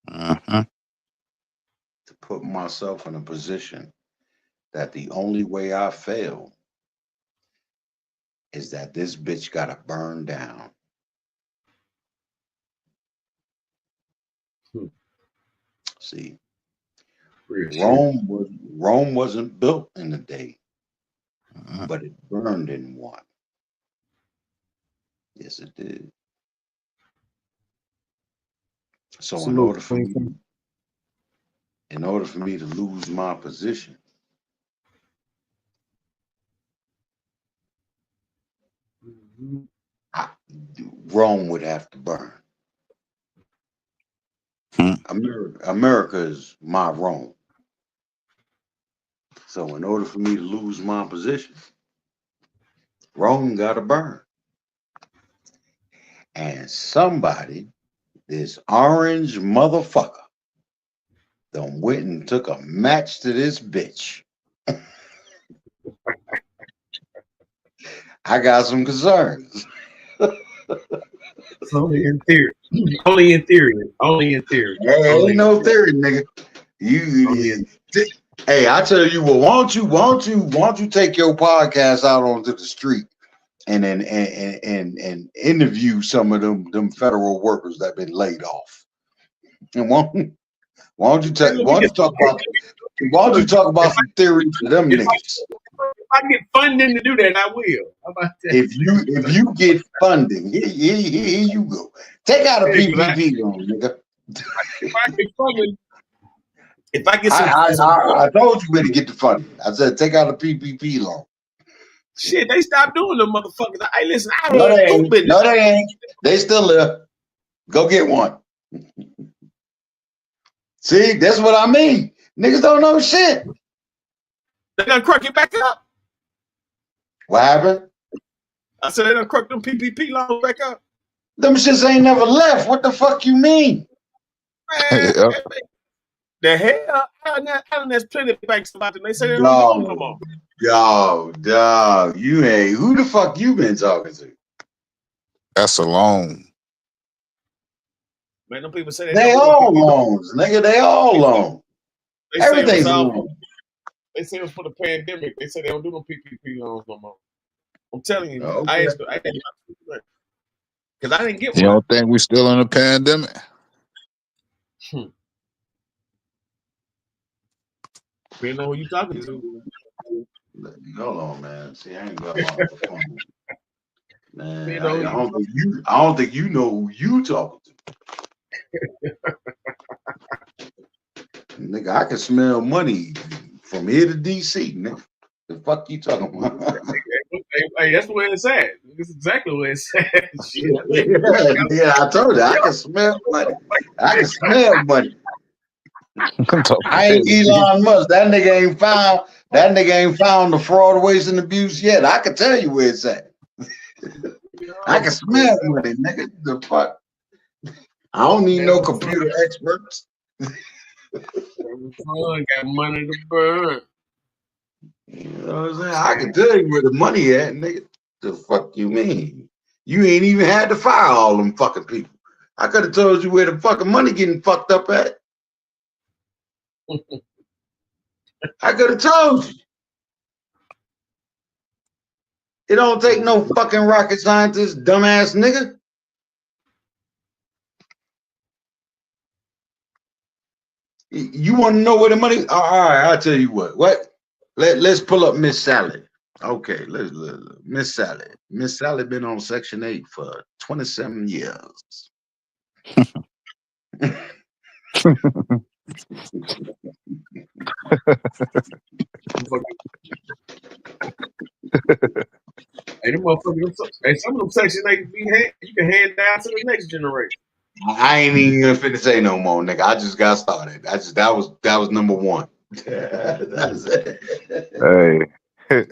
Speaker 16: To put myself in a position that the only way I fail is that this bitch gotta burn down. See, Rome wasn't built in a day, but it burned in one. Yes, it did. So in order for me to lose my position, Rome would have to burn. America is my Rome. So in order for me to lose my position, Rome gotta burn. And somebody, this orange motherfucker, done went and took a match to this bitch. I got some concerns.
Speaker 1: Only in theory. Only in theory. Only in theory.
Speaker 16: Hey, ain't no theory, nigga. Hey, I tell you what, why don't you take your podcast out onto the street and then and interview some of them federal workers that been laid off? And why don't you talk about some theories to them niggas?
Speaker 1: If I get funding to do that, I will. How about that?
Speaker 16: If you get funding, here you go. Take out a PPP loan, nigga.
Speaker 1: If I get funding, if I get some,
Speaker 16: I told you where to get the funding. I said take out a PPP loan.
Speaker 1: Shit, they stopped doing them motherfuckers. Hey, listen, I
Speaker 16: No,
Speaker 1: don't
Speaker 16: they ain't.
Speaker 1: stupid.
Speaker 16: No, they ain't. They still there. Go get one. See, that's what I mean. Niggas don't know shit.
Speaker 1: They done crack it back up.
Speaker 16: What happened?
Speaker 1: I said they done crack them PPP loans back up.
Speaker 16: Them shits ain't never left. What the fuck you mean?
Speaker 1: Man, the hell? I done there's plenty of banks about them. They say they don't do them no more.
Speaker 16: Dog, you ain't. Who the fuck you been talking to?
Speaker 2: That's a loan.
Speaker 1: Man, them people say
Speaker 16: they all loans, nigga. They all loans. Everything's a loan.
Speaker 1: They said it was for the pandemic. They said they don't do no PPP loans no more. I'm telling you.
Speaker 2: Okay.
Speaker 1: I asked because I didn't get
Speaker 2: You
Speaker 1: one.
Speaker 2: don't think we still in a pandemic?
Speaker 1: Depending on who you talking to.
Speaker 9: Hold on, man. See, I ain't got my other phone. Man,
Speaker 1: You know,
Speaker 9: I don't think you know who you talking to. Nigga, I can smell money from here to DC, nigga. The fuck you talking about?
Speaker 1: Hey, that's where it's at. That's exactly where it's at. Shit.
Speaker 9: Yeah, I told you, I can smell money. I can smell money. I ain't Elon Musk. That nigga ain't found the fraud, waste, and abuse yet. I can tell you where it's at. I can smell money, nigga. The fuck? I don't need no computer experts.
Speaker 1: Got money to burn.
Speaker 9: You know what I'm saying? I can tell you where the money at, nigga. The fuck you mean? You ain't even had to fire all them fucking people. I could have told you where the fucking money getting fucked up at. I could have told you. It don't take no fucking rocket scientist, dumbass nigga. You want to know where the money? All right, I'll tell you what. Let's pull up Miss Sally. Okay, Miss Sally. Miss Sally been on Section 8 for 27 years.
Speaker 1: Hey, them motherfuckers, hey, some of them Section 8 you can hand down to the next generation.
Speaker 9: I ain't even finna say no more, nigga. I just got started. That was number one. That's it.
Speaker 2: Hey.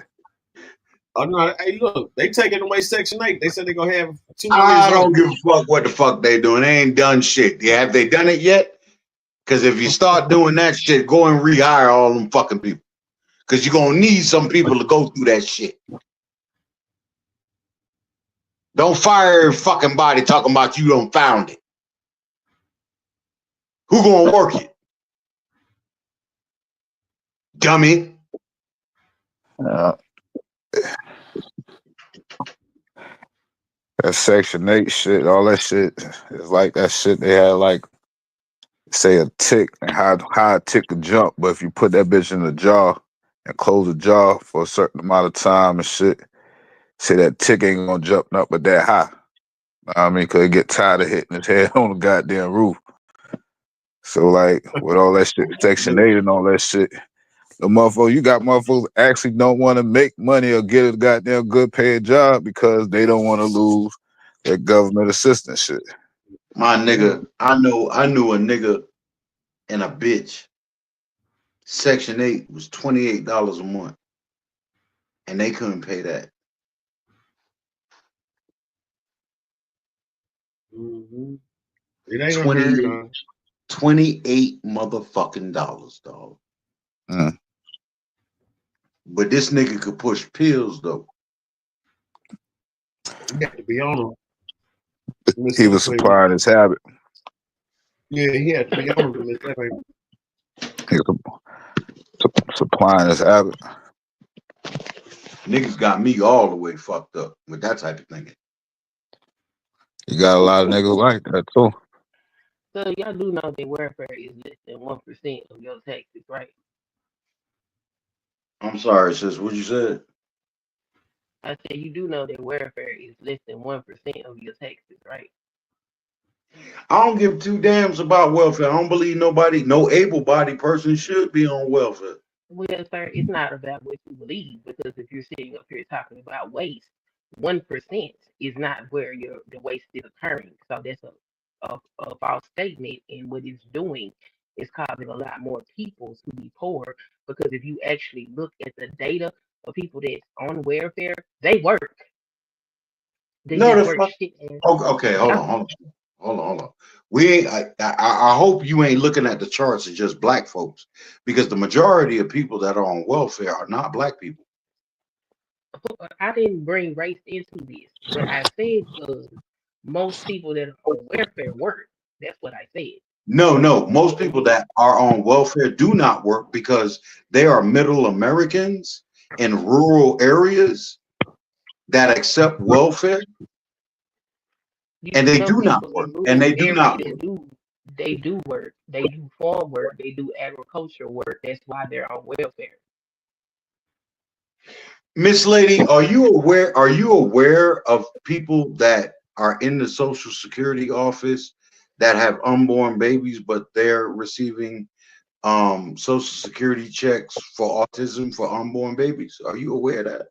Speaker 1: Oh no, hey, look, they taking away Section 8. They said they're gonna have 2 years.
Speaker 9: I don't give a fuck what the fuck they doing. They ain't done shit. Yeah, have they done it yet? Because if you start doing that shit, go and rehire all them fucking people. Because you're gonna need some people to go through that shit. Don't fire every fucking body talking about you don't found it. Who gonna work it? Dummy.
Speaker 2: That Section 8 shit, all that shit is like that shit they had like say a tick and how a tick could jump, but if you put that bitch in the jar and close the jar for a certain amount of time and shit, say that tick ain't gonna jump up but that high. I mean, cause it get tired of hitting his head on the goddamn roof. So like with all that shit, Section 8 and all that shit, the motherfucker, you got motherfuckers actually don't want to make money or get a goddamn good paid job because they don't want to lose their government assistance shit.
Speaker 9: My nigga, I knew a nigga and a bitch. Section 8 was $28 a month. And they couldn't pay that.
Speaker 1: Mm-hmm. It ain't
Speaker 9: 28 motherfucking dollars, dog. But this nigga could push pills though.
Speaker 1: You got to be on him.
Speaker 2: He was supplying his habit.
Speaker 1: Yeah, he had to be on him.
Speaker 2: He was supplying his habit.
Speaker 9: Niggas got me all the way fucked up with that type of thinking.
Speaker 2: You got a lot of niggas like that too.
Speaker 17: So y'all do know that welfare is less than 1% of your taxes, right?
Speaker 9: I'm sorry, sis. What you said?
Speaker 17: I said you do know that welfare is less than 1% of your taxes, right?
Speaker 9: I don't give two damns about welfare. I don't believe no able-bodied person should be on welfare.
Speaker 17: Well, sir, it's not about what you believe, because if you're sitting up here talking about waste, 1% is not where the waste is occurring. So that's a false statement, and what it's doing is causing a lot more people to be poor, because if you actually look at the data of people that's on welfare, they work. They
Speaker 9: No,
Speaker 17: just
Speaker 9: the
Speaker 17: work
Speaker 9: fuck.
Speaker 17: shit.
Speaker 9: Okay, hold on. We ain't. I hope you ain't looking at the charts of just black folks, because the majority of people that are on welfare are not black people.
Speaker 17: I didn't bring race into this. What I said was most people that are on welfare work. That's what I said.
Speaker 9: No, most people that are on welfare do not work because they are middle Americans in rural areas that accept welfare, and they do not work. And they do not work.
Speaker 17: They do work. They do farm work. They do agriculture work. That's why they're on welfare.
Speaker 9: Miss Lady, are you aware of people that are in the Social Security office that have unborn babies, but they're receiving Social Security checks for autism for unborn babies? Are you aware of that?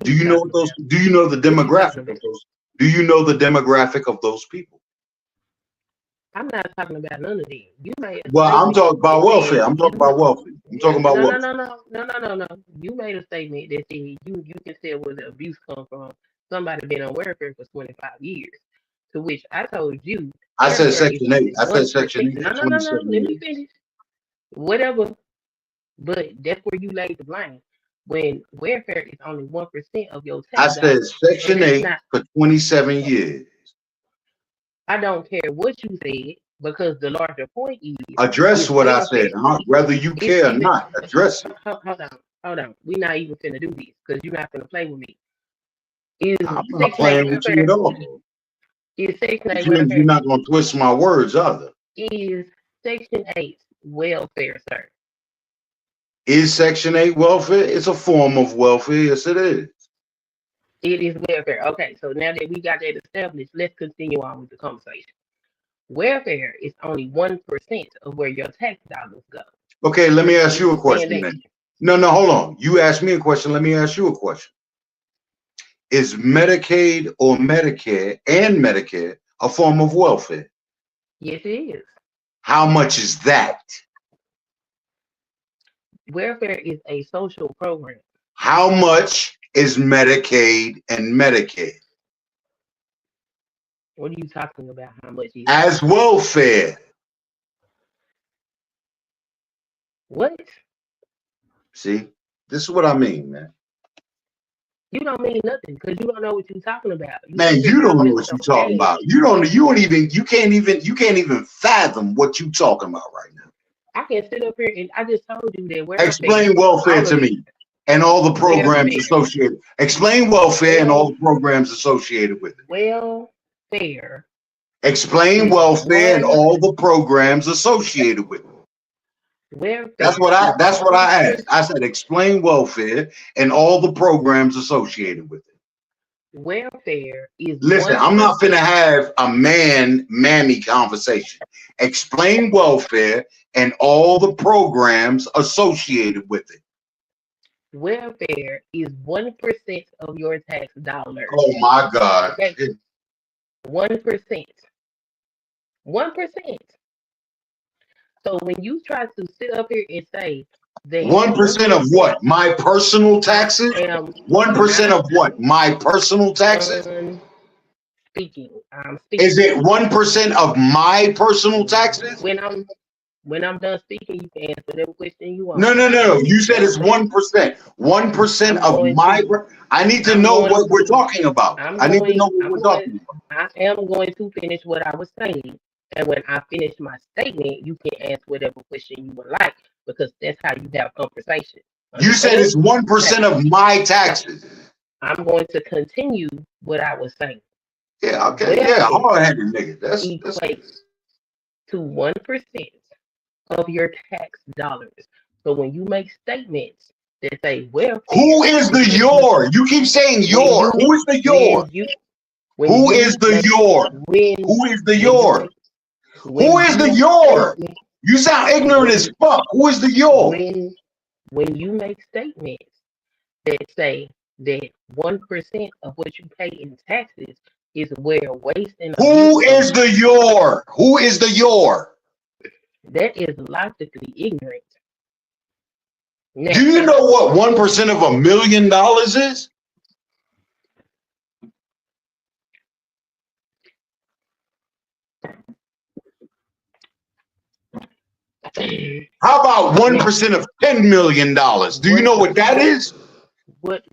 Speaker 9: Do you know those? Do you know the demographic of those? Do you know the demographic of those people?
Speaker 17: I'm not talking about none of them. You made a
Speaker 9: Well, I'm talking about welfare. I'm talking about welfare. I'm talking about welfare.
Speaker 17: No. You made a statement that said you can tell where the abuse comes from. Somebody been on welfare for 25 years. To which I told you.
Speaker 9: I said Section 8. I said Section 8.
Speaker 17: No. Let me finish. Whatever. But that's where you laid the blame. When welfare is only 1% of your tax.
Speaker 9: I said Section 8 for 27 years.
Speaker 17: I don't care what you said, because the larger point is
Speaker 9: address what I said, whether you care or not. Address it.
Speaker 17: Hold on. We're not even finna do this because you're not finna play with me.
Speaker 9: I'm not playing with you at all. You're not gonna twist my words, either.
Speaker 17: Is Section 8 welfare, sir?
Speaker 9: Is Section 8 welfare? It's a form of welfare. Yes, it is.
Speaker 17: It is welfare. Okay, so now that we got that established, let's continue on with the conversation. Welfare is only 1% of where your tax dollars go.
Speaker 9: Okay, let me ask you a question then. No, hold on. You asked me a question. Let me ask you a question. Is Medicaid or Medicare and Medicare a form of welfare?
Speaker 17: Yes, it is.
Speaker 9: How much is that?
Speaker 17: Welfare is a social program.
Speaker 9: How much is Medicaid and Medicare?
Speaker 17: What are you talking about? How much is
Speaker 9: as welfare?
Speaker 17: What?
Speaker 9: See, this is what I mean, man.
Speaker 17: You don't mean nothing because you don't know what you're talking about.
Speaker 9: Man, you don't know what you're talking about. You can't even fathom what you're talking about right now.
Speaker 17: I can sit up here and I just told you that welfare.
Speaker 9: Explain welfare to me and all the programs associated. Explain welfare and all the programs associated with it.
Speaker 17: Welfare.
Speaker 9: Explain welfare and all the programs associated with it.
Speaker 17: Welfare.
Speaker 9: That's what I asked. I said explain welfare and all the programs associated with it.
Speaker 17: Welfare is.
Speaker 9: Listen, I'm not finna have a mammy conversation. Explain welfare and all the programs associated with it.
Speaker 17: Welfare is 1% of your tax dollars.
Speaker 9: Oh my God.
Speaker 17: Okay. 1%. 1%. So when you try to sit up here and say that
Speaker 9: 1% of what? My personal taxes? 1% of what? My personal taxes?
Speaker 17: I'm speaking.
Speaker 9: Is it 1% of my personal taxes?
Speaker 17: When I'm done speaking, you can answer whatever question you want.
Speaker 9: No. You said it's 1%. 1% of my. I need to know what we're talking about. I need to know what we're talking about.
Speaker 17: I am going to finish what I was saying. And when I finish my statement, you can ask whatever question you would like, because that's how you have conversation.
Speaker 9: You said it's 1% of my taxes.
Speaker 17: I'm going to continue what I was saying.
Speaker 9: Yeah, okay. Hard-headed nigga. That's
Speaker 17: to 1% of your tax dollars. So when you make statements that say, well,
Speaker 9: who is the your? You keep saying your. Who is the your? Who is the your? Who is the your? Who is the your? You sound ignorant as fuck. Who is the your?
Speaker 17: When you make statements that say that 1% of what you pay in taxes is where waste and
Speaker 9: who is the your? Who is the your?
Speaker 17: That is logically ignorant.
Speaker 9: Now, do you know what 1% of $1 million is? How about 1% of $10 million? Do you know what that is?
Speaker 17: What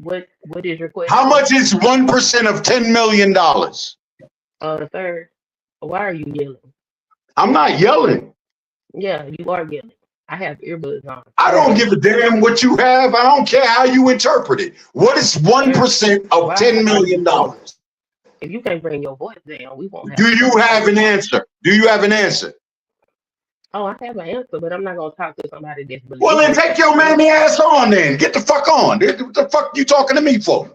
Speaker 17: is your question?
Speaker 9: How much is 1% of $10 million?
Speaker 17: A third. Why are you yelling?
Speaker 16: I'm not yelling.
Speaker 17: Yeah, you are yelling. I have earbuds on.
Speaker 16: I don't give a damn what you have. I don't care how you interpret it. What is 1% of $10 million?
Speaker 17: If you can't bring your voice down, we won't have.
Speaker 16: Do you have an answer? Do you have an answer?
Speaker 17: Oh, I have an answer, but I'm not gonna talk to somebody that's believing.
Speaker 16: Well, then take your mammy ass on then. Get the fuck on. What the fuck you talking to me for?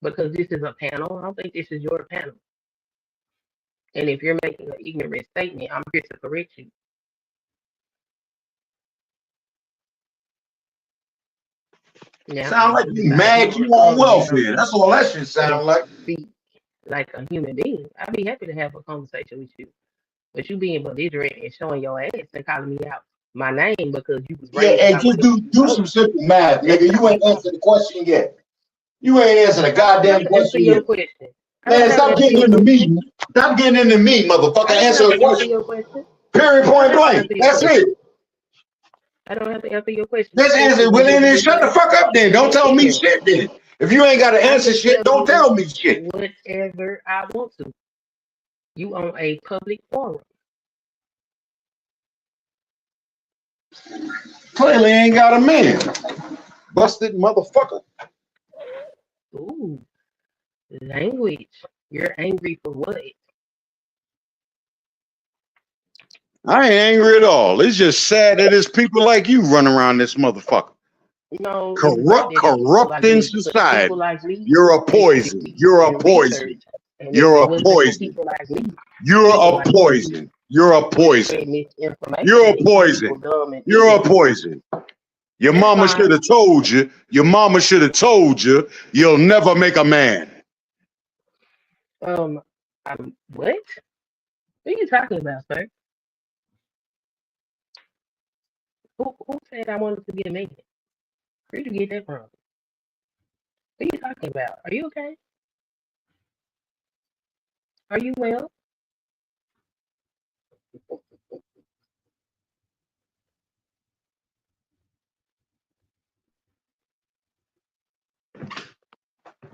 Speaker 17: Because this is a panel. I don't think this is your panel. And if you're making an ignorant statement, I'm here to correct you. Now,
Speaker 16: Sound like you mad you on welfare. That's all that shit sound like.
Speaker 17: Speak like a human being. I'd be happy to have a conversation with you. But you being belligerent and showing your ass and calling me out my name because you was raised.
Speaker 16: Yeah, and just do some simple math, nigga. You ain't answered the question yet. You ain't answered a goddamn question yet. Man, stop getting into me. Stop getting into me, motherfucker. Answer the question. Period, point blank. That's it.
Speaker 17: I don't have to answer your question.
Speaker 16: Just answer it. Well, then shut the fuck up then. Don't tell me shit then. If you ain't got to answer shit, don't tell me shit.
Speaker 17: Whatever I want to. You on a public forum.
Speaker 16: Clearly ain't got a man. Busted motherfucker.
Speaker 17: Ooh. Language. You're angry for what?
Speaker 16: I ain't angry at all. It's just sad that there's people like you running around this motherfucker.
Speaker 17: No,
Speaker 16: corrupting society. You're a poison. You're a poison. You're a poison. You're a poison. You're a poison. You're a poison. You're a poison. Your mama should have told you. Your mama should have told you you'll never make a man.
Speaker 17: What? What are you talking about, sir? Who said I wanted to be a man? Where did you get that from? What are you talking about? Are you okay? Are you well?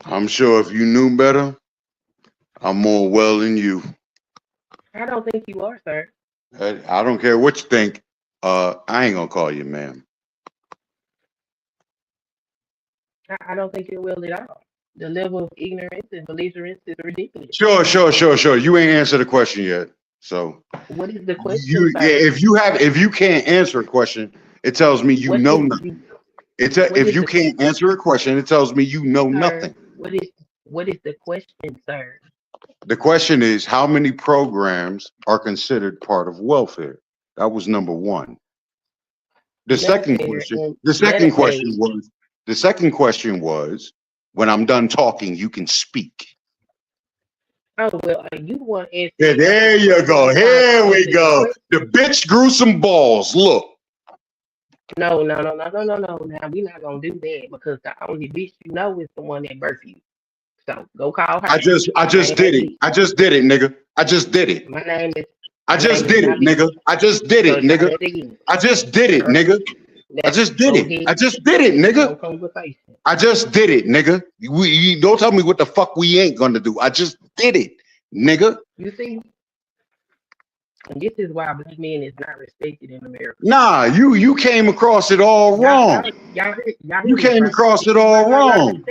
Speaker 16: I'm sure if you knew better, I'm more well than you.
Speaker 17: I don't think you are, sir.
Speaker 16: I don't care what you think. I ain't gonna call you ma'am.
Speaker 17: I don't think you're well at all. The level of ignorance and belligerence is ridiculous.
Speaker 16: Sure. You ain't answered the question yet. So
Speaker 17: what is the question?
Speaker 16: If you can't answer a question, it tells me you know nothing. If you can't answer a question, it tells me you know nothing.
Speaker 17: What is the question, sir?
Speaker 16: The question is, how many programs are considered part of welfare? That was number one. The second question was, when I'm done talking, you can speak.
Speaker 17: Oh, well, you want to answer.
Speaker 16: Yeah, there you go. Here we go. The bitch grew some balls. Look.
Speaker 17: No. Now we're not gonna do that because the only bitch you know is the one that birthed you. So go call her.
Speaker 16: I just did it. I just did it, nigga. I just did it.
Speaker 17: My name is.
Speaker 16: I just did it, nigga. I just did it, nigga. I just did it, nigga. I just did it. I just did it, nigga. I just did it, nigga. You don't tell me what the fuck we ain't gonna do. I just did it, nigga.
Speaker 17: You see, and this is why black men is not respected in America.
Speaker 16: Nah, you came across it all wrong. You came across it all wrong.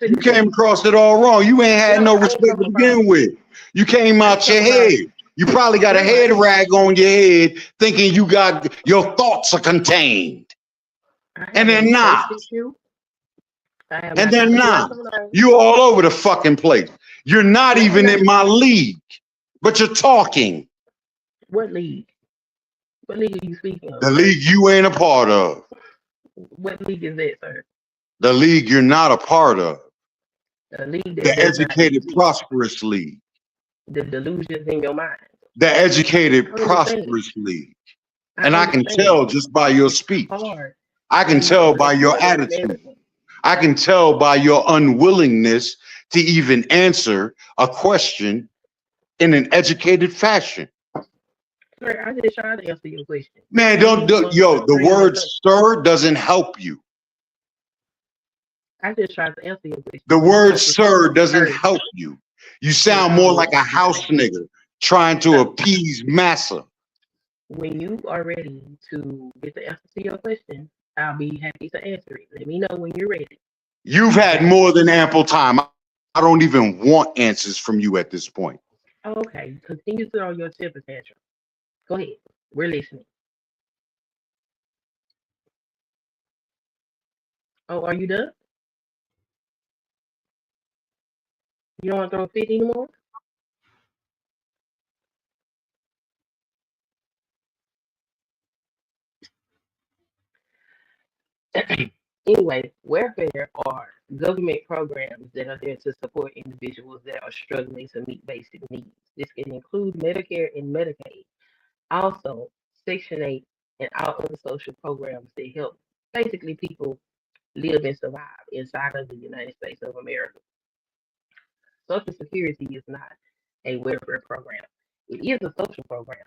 Speaker 16: You came across it all wrong. You ain't had no respect to begin with. You came out your head. You probably got a head rag on your head thinking you got your thoughts are contained. And they're not. And they're not. You all over the fucking place. You're not even in my league, but you're talking.
Speaker 17: What league? What league are you speaking of?
Speaker 16: The league you ain't a part of.
Speaker 17: What league is that, sir?
Speaker 16: The league you're not a part of.
Speaker 17: The league that
Speaker 16: the educated, prosperous league.
Speaker 17: The delusions in your mind.
Speaker 16: The educated, prosperous league. And I can tell just by your speech. I can tell by your attitude. I can tell by your unwillingness to even answer a question in an educated fashion.
Speaker 17: Sir, I just tried to answer your question.
Speaker 16: Man, the word sir doesn't help you.
Speaker 17: I just tried to answer your question.
Speaker 16: The word sir doesn't help you.
Speaker 9: You sound more like a house nigga trying to appease massa.
Speaker 17: When you are ready to get the answer to your question, I'll be happy to answer it. Let me know when you're ready.
Speaker 9: You've had more than ample time. I don't even want answers from you at this point.
Speaker 17: Okay, continue to throw your temper tantrum. Go ahead. We're listening. Oh, are you done? You don't want to throw a fit anymore? Anyway, welfare are government programs that are there to support individuals that are struggling to meet basic needs. This can include Medicare and Medicaid. Also, Section 8 and all other social programs that help basically people live and survive inside of the United States of America. Social Security is not a welfare program. It is a social program,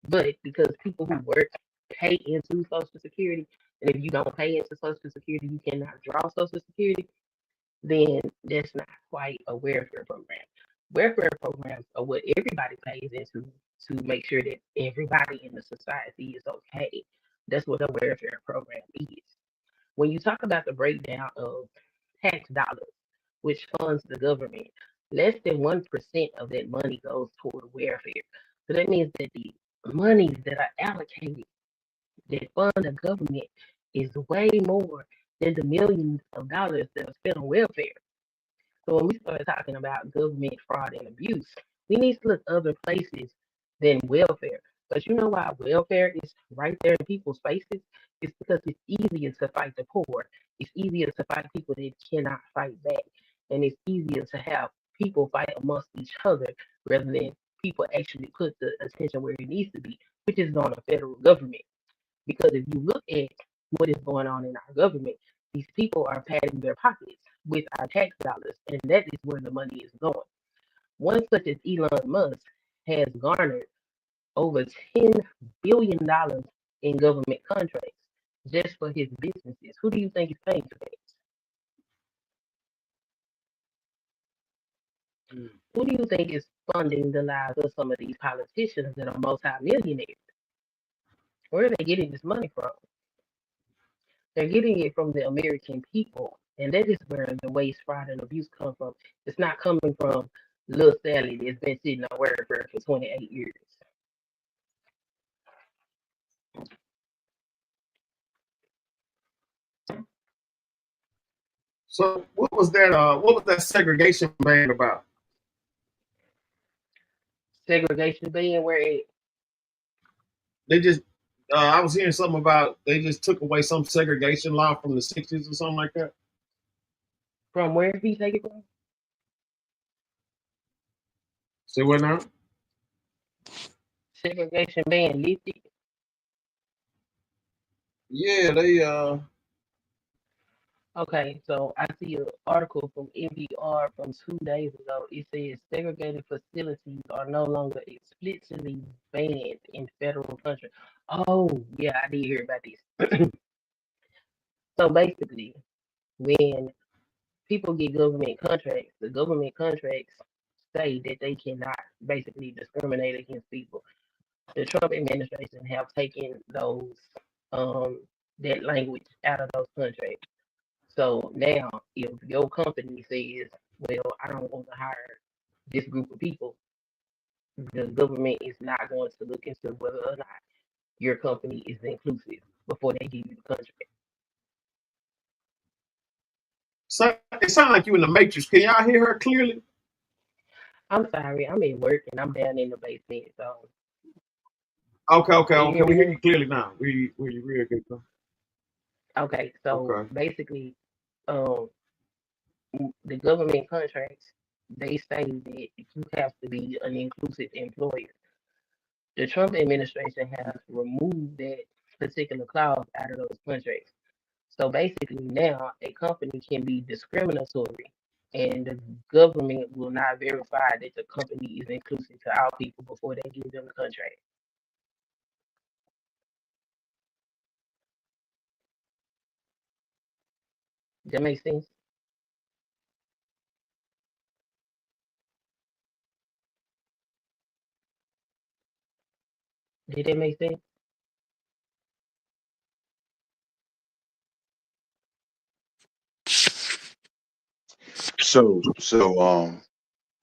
Speaker 17: but because people who work pay into Social Security, and if you don't pay into Social Security, you cannot draw Social Security, then that's not quite a welfare program. Welfare programs are what everybody pays into to make sure that everybody in the society is okay. That's what a welfare program is. When you talk about the breakdown of tax dollars, which funds the government, less than 1% of that money goes toward welfare. So that means that the monies that are allocated that fund the government is way more than the millions of dollars that are spent on welfare. So when we start talking about government fraud and abuse, we need to look other places than welfare. But you know why welfare is right there in people's faces? It's because it's easier to fight the poor. It's easier to fight people that cannot fight back. And it's easier to have people fight amongst each other rather than people actually put the attention where it needs to be, which is on the federal government. Because if you look at what is going on in our government, these people are padding their pockets with our tax dollars, and that is where the money is going. One such as Elon Musk has garnered over $10 billion in government contracts just for his businesses. Who do you think is paying for that? Who do you think is funding the lives of some of these politicians that are multimillionaires? Where are they getting this money from? They're getting it from the American people. And that is where the waste, fraud, and abuse come from. It's not coming from Lil Sally that's been sitting on welfare for 28 years.
Speaker 1: So what was that? What was that segregation ban about?
Speaker 17: Segregation being where it
Speaker 1: They just I was hearing something about they just took away some segregation law from the '60s or something like that.
Speaker 17: from where he take it from?
Speaker 1: Say what now?
Speaker 17: Segregation being lifted.
Speaker 1: Yeah, they
Speaker 17: Okay, so I see an article from NPR from 2 days ago. It says segregated facilities are no longer explicitly banned in federal country. Oh, yeah, I did hear about this. So basically, when people get government contracts, the government contracts say that they cannot basically discriminate against people. The Trump administration have taken those that language out of those contracts. So now, if your company says, "Well, I don't want to hire this group of people," the government is not going to look into whether or not your company is inclusive before they give you the contract.
Speaker 1: so it sounds like you in the matrix. Can y'all hear her clearly?
Speaker 17: I'm sorry, I'm at work and I'm down in the basement. So, can you
Speaker 1: Okay.
Speaker 17: hear
Speaker 1: We
Speaker 17: me
Speaker 1: hear
Speaker 17: now?
Speaker 1: you clearly now. We real good.
Speaker 17: Okay, so
Speaker 1: Okay.
Speaker 17: basically, um, the government contracts they say that you have to be an inclusive employer. The Trump administration has removed that particular clause out of those contracts. So basically, now a company can be discriminatory, and the government will not verify that the company is inclusive to all people before they give them the contract. That makes sense. Did that make sense?
Speaker 16: So,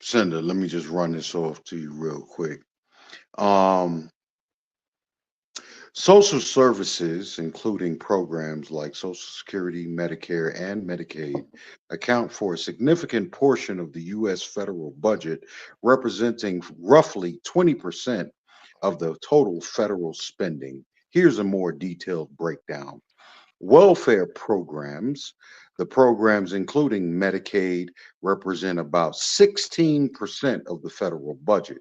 Speaker 16: Sender, let me just run this off to you real quick. Social services, including programs like Social Security, Medicare, and Medicaid, account for a significant portion of the U.S. federal budget, representing roughly 20% of the total federal spending. Here's a more detailed breakdown. Welfare programs, the programs including Medicaid, represent about 16% of the federal budget.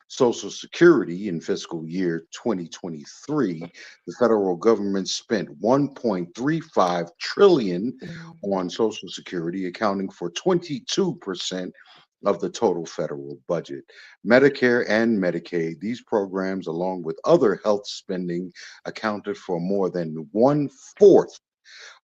Speaker 16: Social Security in fiscal year 2023, the federal government spent 1.35 trillion on Social Security, accounting for 22% of the total federal budget. Medicare and Medicaid, these programs, along with other health spending, accounted for more than 1/4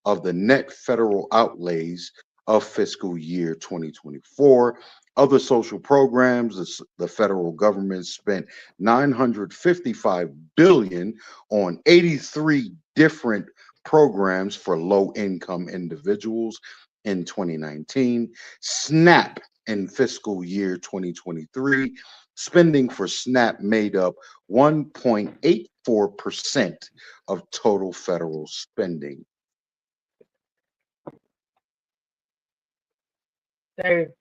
Speaker 16: of the net federal outlays of fiscal year 2024. Other social programs, the federal government spent 955 billion on 83 different programs for low-income individuals in 2019. SNAP in fiscal year 2023, spending for SNAP made up 1.84% of total federal spending.
Speaker 17: Sir.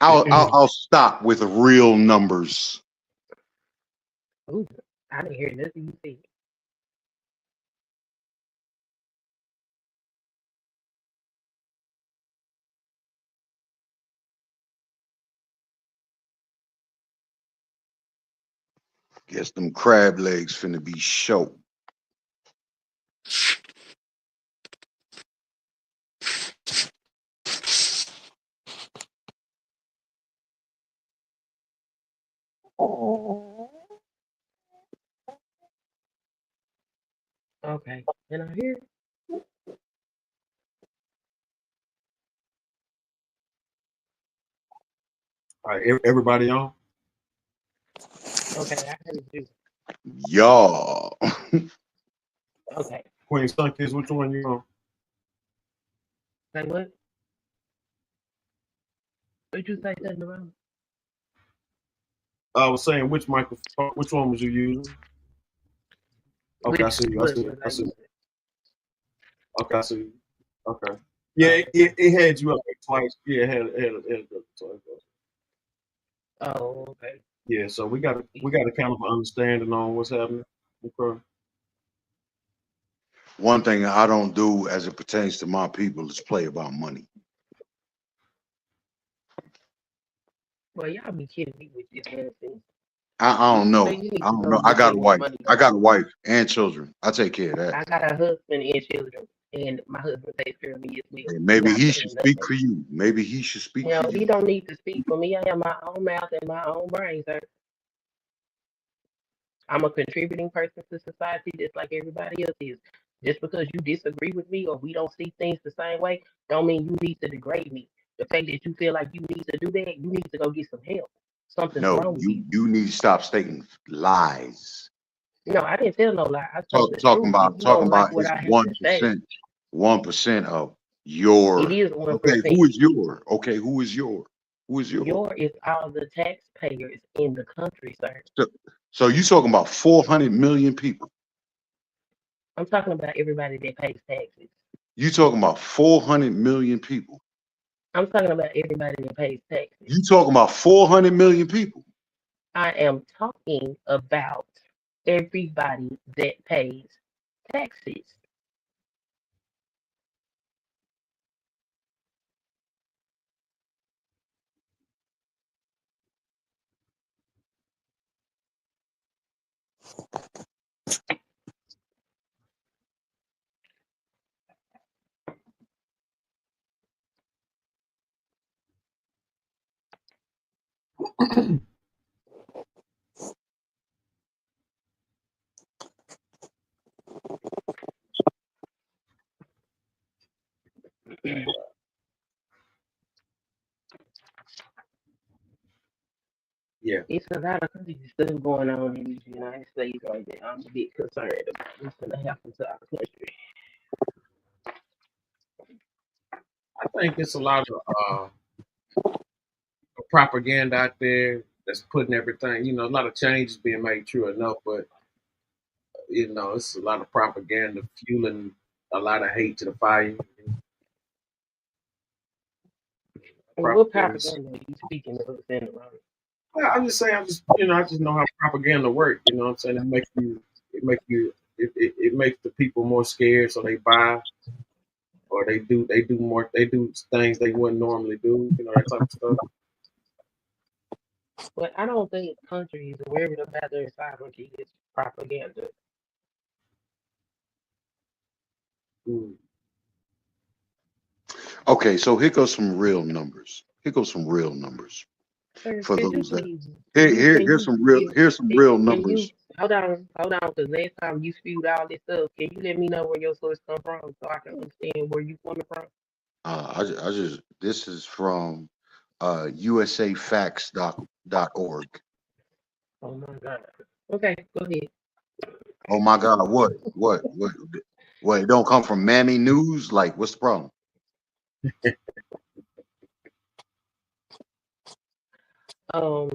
Speaker 16: I'll stop with real numbers.
Speaker 17: Ooh, I didn't hear nothing you said.
Speaker 16: Guess them crab legs finna be show.
Speaker 17: Okay, and I hear.
Speaker 1: All right, everybody on?
Speaker 17: Okay, I heard you.
Speaker 16: Y'all.
Speaker 17: Okay.
Speaker 1: Queen Sunkiss, which one you on?
Speaker 17: Say what? What you say, SendaRoni?
Speaker 1: I was saying which microphone, which one was you using? Okay, I
Speaker 17: Which
Speaker 1: see you.
Speaker 17: what was
Speaker 1: I
Speaker 17: I
Speaker 1: see.
Speaker 17: using?
Speaker 1: Okay, I see you. Okay. Yeah, it had you up there twice. Yeah, it had it up twice.
Speaker 17: Oh, okay.
Speaker 1: Yeah, so we got a kind of understanding on what's happening. Okay.
Speaker 16: One thing I don't do as it pertains to my people is play about money.
Speaker 17: Well, y'all be kidding me with this nonsense.
Speaker 16: I don't know.
Speaker 17: So you need
Speaker 16: I
Speaker 17: to
Speaker 16: don't
Speaker 17: go
Speaker 16: know. I
Speaker 17: get
Speaker 16: got a
Speaker 17: that
Speaker 16: wife.
Speaker 17: money.
Speaker 16: I got a wife and children. I take care of that.
Speaker 17: I got a husband and children, and my husband takes care of me as well.
Speaker 16: And
Speaker 17: He
Speaker 16: maybe
Speaker 17: not
Speaker 16: he should
Speaker 17: saying
Speaker 16: speak
Speaker 17: nothing.
Speaker 16: for you. Maybe he should speak
Speaker 17: You
Speaker 16: for
Speaker 17: know, he
Speaker 16: you.
Speaker 17: don't need to speak for me. I have my own mouth and my own brain, sir. I'm a contributing person to society just like everybody else is. Just because you disagree with me or we don't see things the same way, don't mean you need to degrade me. The fact that you feel like you need to do that, you need to go get some help. Something's
Speaker 16: No,
Speaker 17: wrong with you.
Speaker 16: you need to stop stating lies.
Speaker 17: No, I didn't tell no lie. I spoke the truth. If you
Speaker 16: Talking
Speaker 17: don't like
Speaker 16: about
Speaker 17: what
Speaker 16: it's
Speaker 17: I have to say,
Speaker 16: 1% of
Speaker 17: it
Speaker 16: your.
Speaker 17: is
Speaker 16: Okay,
Speaker 17: 1%.
Speaker 16: who is your? Okay, who is your? Who is your?
Speaker 17: Your is all the taxpayers in the country, sir.
Speaker 16: So you talking about 400 million people?
Speaker 17: I'm talking about everybody that pays taxes.
Speaker 16: You talking about 400 million people?
Speaker 17: I'm talking about everybody that pays taxes.
Speaker 16: You talking about 400 million people?
Speaker 17: I am talking about everybody that pays taxes.
Speaker 1: Yeah.
Speaker 17: It's a lot of crazy stuff going on in the United States right now. I'm a bit concerned about what's going to happen to our country.
Speaker 1: I think it's a lot of propaganda out there that's putting everything. A lot of changes being made. True enough, but it's a lot of propaganda fueling a lot of hate to the fire.
Speaker 17: And what
Speaker 1: Propaganda.
Speaker 17: propaganda are you speaking of, SendaRoni?
Speaker 1: I'm just saying. I just know how propaganda works. You know what I'm saying? It makes the people more scared, so they buy or they do things they wouldn't normally do. That type of stuff.
Speaker 17: But I don't think countries are worried about their sovereignty. It's propaganda.
Speaker 1: Mm.
Speaker 16: Okay, so here goes some real numbers.
Speaker 17: Sir,
Speaker 16: For
Speaker 17: can you
Speaker 16: those that
Speaker 17: please?
Speaker 16: here's some real
Speaker 17: Can you
Speaker 16: numbers.
Speaker 17: hold on, because last time you spewed all this stuff, can you let me know where your source come from so I can understand where you coming from?
Speaker 16: I just this is from usafacts.org.
Speaker 17: Oh my God. Okay, go ahead.
Speaker 16: Oh my God, what? It don't come from Mammy News? Like, what's the problem?
Speaker 17: So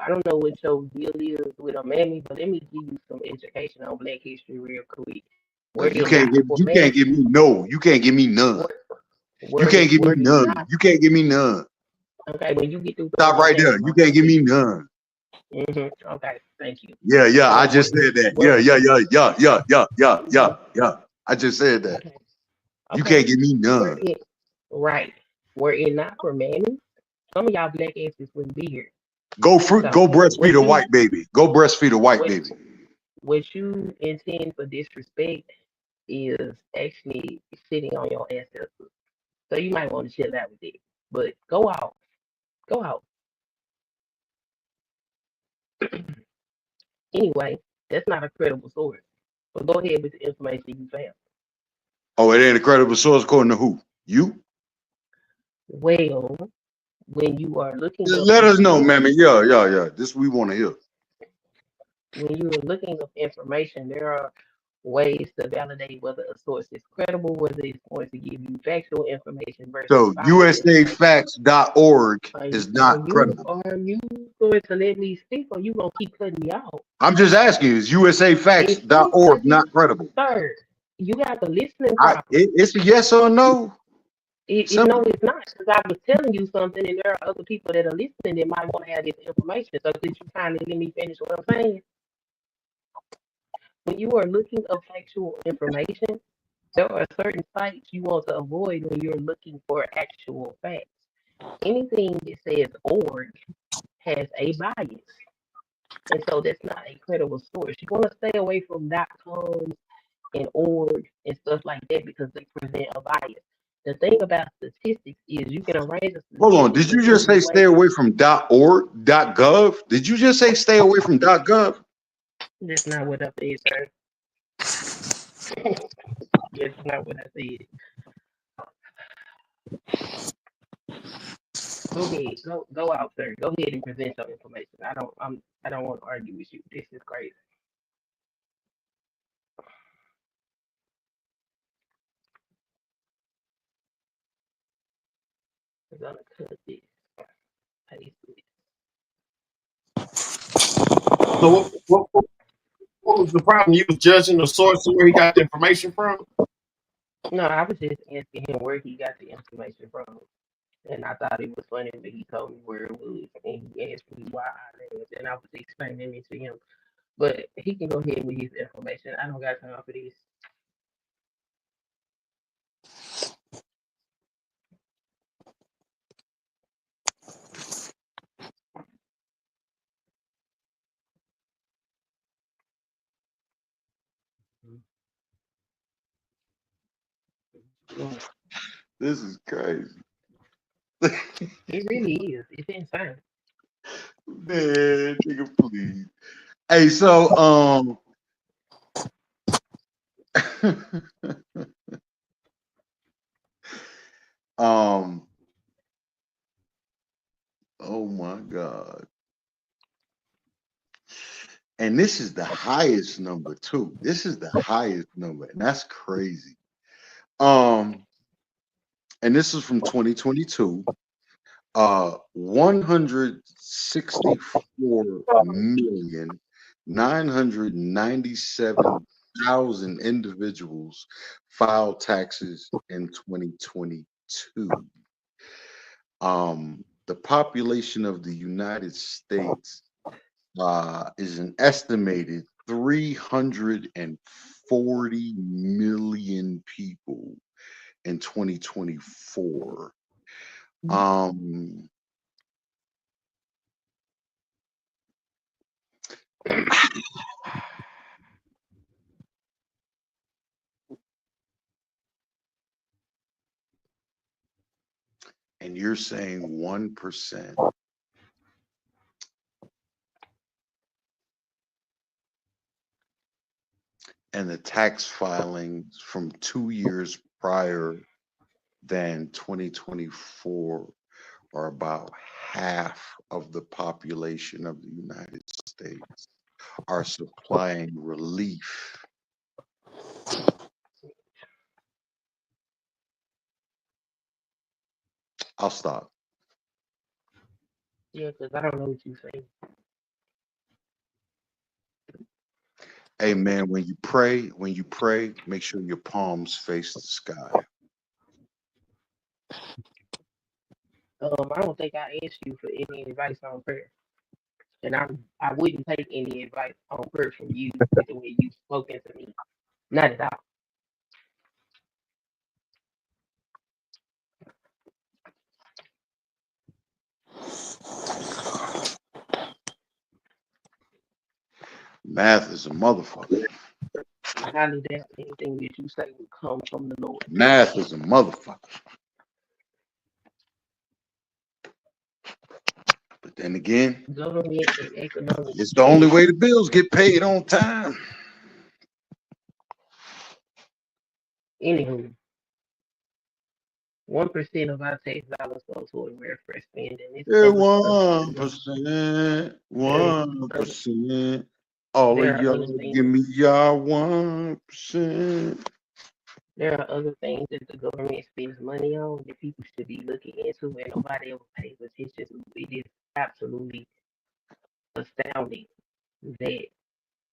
Speaker 17: I don't know what your deal is with a mammy, but let me give you some education on Black history real quick. Were
Speaker 16: You
Speaker 17: it
Speaker 16: can't
Speaker 17: not
Speaker 16: give
Speaker 17: for
Speaker 16: you can't give me no. You can't give me none. You can't give me
Speaker 17: were it
Speaker 16: none.
Speaker 17: not
Speaker 16: You can't give me none.
Speaker 17: okay, when you get through
Speaker 16: Stop
Speaker 17: throwing your
Speaker 16: right there.
Speaker 17: tantrums,
Speaker 16: You
Speaker 17: I'm
Speaker 16: can't
Speaker 17: gonna
Speaker 16: give
Speaker 17: tell
Speaker 16: me
Speaker 17: you.
Speaker 16: none.
Speaker 17: Okay, thank you.
Speaker 16: Yeah. I
Speaker 17: Were
Speaker 16: just said that.
Speaker 17: were
Speaker 16: Yeah. I just said that.
Speaker 17: okay,
Speaker 16: You
Speaker 17: okay.
Speaker 16: can't give me
Speaker 17: Were
Speaker 16: none.
Speaker 17: it right. Were it not for mammy, some of y'all black asses wouldn't be here.
Speaker 16: Go
Speaker 17: So
Speaker 16: breastfeed a white baby. Go breastfeed a white
Speaker 17: what
Speaker 16: baby.
Speaker 17: what you intend for disrespect is actually sitting on your ancestors. So you might want to chill out with it. But go out. Go out. Anyway, that's not a credible source. But go ahead with the information you found.
Speaker 16: Oh, it ain't a credible source according to who? You?
Speaker 17: Well, when you are looking
Speaker 16: Just
Speaker 17: up
Speaker 16: let us know,
Speaker 17: information,
Speaker 16: mammy. Yeah. This we want to hear.
Speaker 17: when you are looking up information, there are ways to validate whether a source is credible, whether it's going to give you factual information versus
Speaker 16: So
Speaker 17: biased information.
Speaker 16: usafacts.org
Speaker 17: Are,
Speaker 16: is
Speaker 17: are
Speaker 16: not
Speaker 17: you
Speaker 16: credible.
Speaker 17: are you going to let me speak, or you gonna keep cutting me off?
Speaker 16: I'm just asking you, is
Speaker 17: It seems like
Speaker 16: usafacts.org
Speaker 17: you,
Speaker 16: not credible?
Speaker 17: sir, you got the listening problem.
Speaker 16: It's a yes or no.
Speaker 17: No,
Speaker 16: Simple.
Speaker 17: it's not, because I was telling you something, and there are other people that are listening that might want to have this information. So could you kindly let me finish what I'm saying? When you are looking up factual information, there are certain sites you want to avoid when you're looking for actual facts. Anything that says org has a bias. And so that's not a credible source. You want to stay away from .coms and org and stuff like that because they present a bias. The thing about statistics is you can arrange the
Speaker 16: Hold on.
Speaker 17: statistics
Speaker 16: Did
Speaker 17: in
Speaker 16: you just
Speaker 17: such a
Speaker 16: say stay
Speaker 17: way.
Speaker 16: away from .org, .gov? Did you just say stay away from .gov?
Speaker 17: That's not what I said, sir. That's not what I said. Go ahead, go out, sir. Go ahead and present your information. I don't want to argue with you. This is crazy. I'm gonna cut this, paste it.
Speaker 1: So what was the problem? You was judging the source of where he got the information from.
Speaker 17: No, I was just asking him where he got the information from. And I thought it was funny when he told me where it was, and he asked me why I was, and I was explaining it to him. But he can go ahead with his information. I don't got time for this.
Speaker 16: This is crazy.
Speaker 17: It really is. It's insane.
Speaker 16: Man, nigga, please. Hey, so um oh my God. And this is the highest number too. This is the highest number, and that's crazy. And this is from 2022. 164,997,000 individuals filed taxes in 2022. The population of the United States is an estimated 340 million people in 2024. And you're saying 1%. And the tax filings from 2 years prior than 2024 are about half of the population of the United States are supplying relief. I'll stop.
Speaker 17: Yeah, because I don't know what you're saying.
Speaker 16: Hey man, when you pray, make sure your palms face the sky.
Speaker 17: I don't think I asked you for any advice on prayer, and I wouldn't take any advice on prayer from you with the way you've spoken to me. Not at all.
Speaker 16: Math is a motherfucker.
Speaker 17: I highly doubt anything that you say will come from the Lord.
Speaker 16: Math is a motherfucker. But then again,
Speaker 17: Government and economics.
Speaker 16: it's the only way the bills get paid on time.
Speaker 17: Anywho, 1% of our tax dollars go toward welfare spending.
Speaker 16: Yeah, 1%, 1%. All of y'all give me y'all 1%.
Speaker 17: There are other things that the government spends money on that people should be looking into, and nobody ever pays attention to. It is absolutely astounding that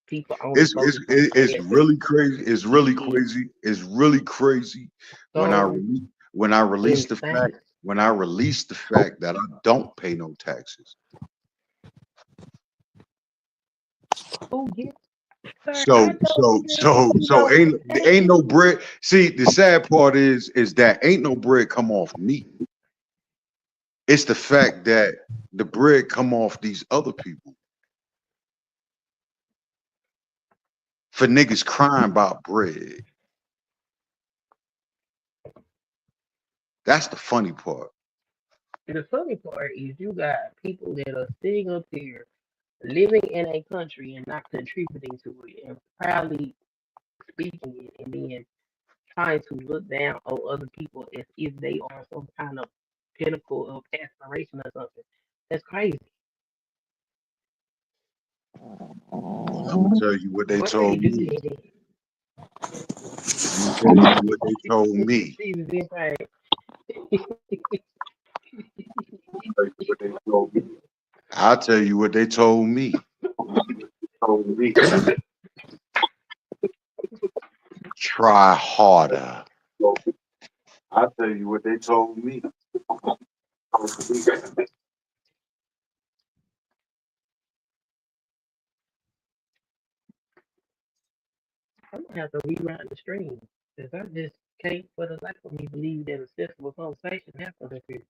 Speaker 17: people only
Speaker 16: It's
Speaker 17: focus
Speaker 16: really crazy. It's really crazy. It's really crazy when I release the fact that I don't pay no taxes.
Speaker 17: Oh yeah.
Speaker 16: So ain't no bread. See, the sad part is that ain't no bread come off me. It's the fact that the bread come off these other people. For niggas crying about bread. That's the funny part.
Speaker 17: The funny part is you got people that are sitting up here living in a country and not contributing to it and proudly speaking it and then trying to look down on other people as if they are some kind of pinnacle of aspiration or something. That's crazy.
Speaker 16: I'm gonna tell you what they told me. I'm gonna tell you what they told me. I'll tell you what they told me. Try harder. I'll tell you what they told me.
Speaker 17: I'm gonna have to rewrite the stream because I just can't for the life of me believe that a sensible conversation happens up here.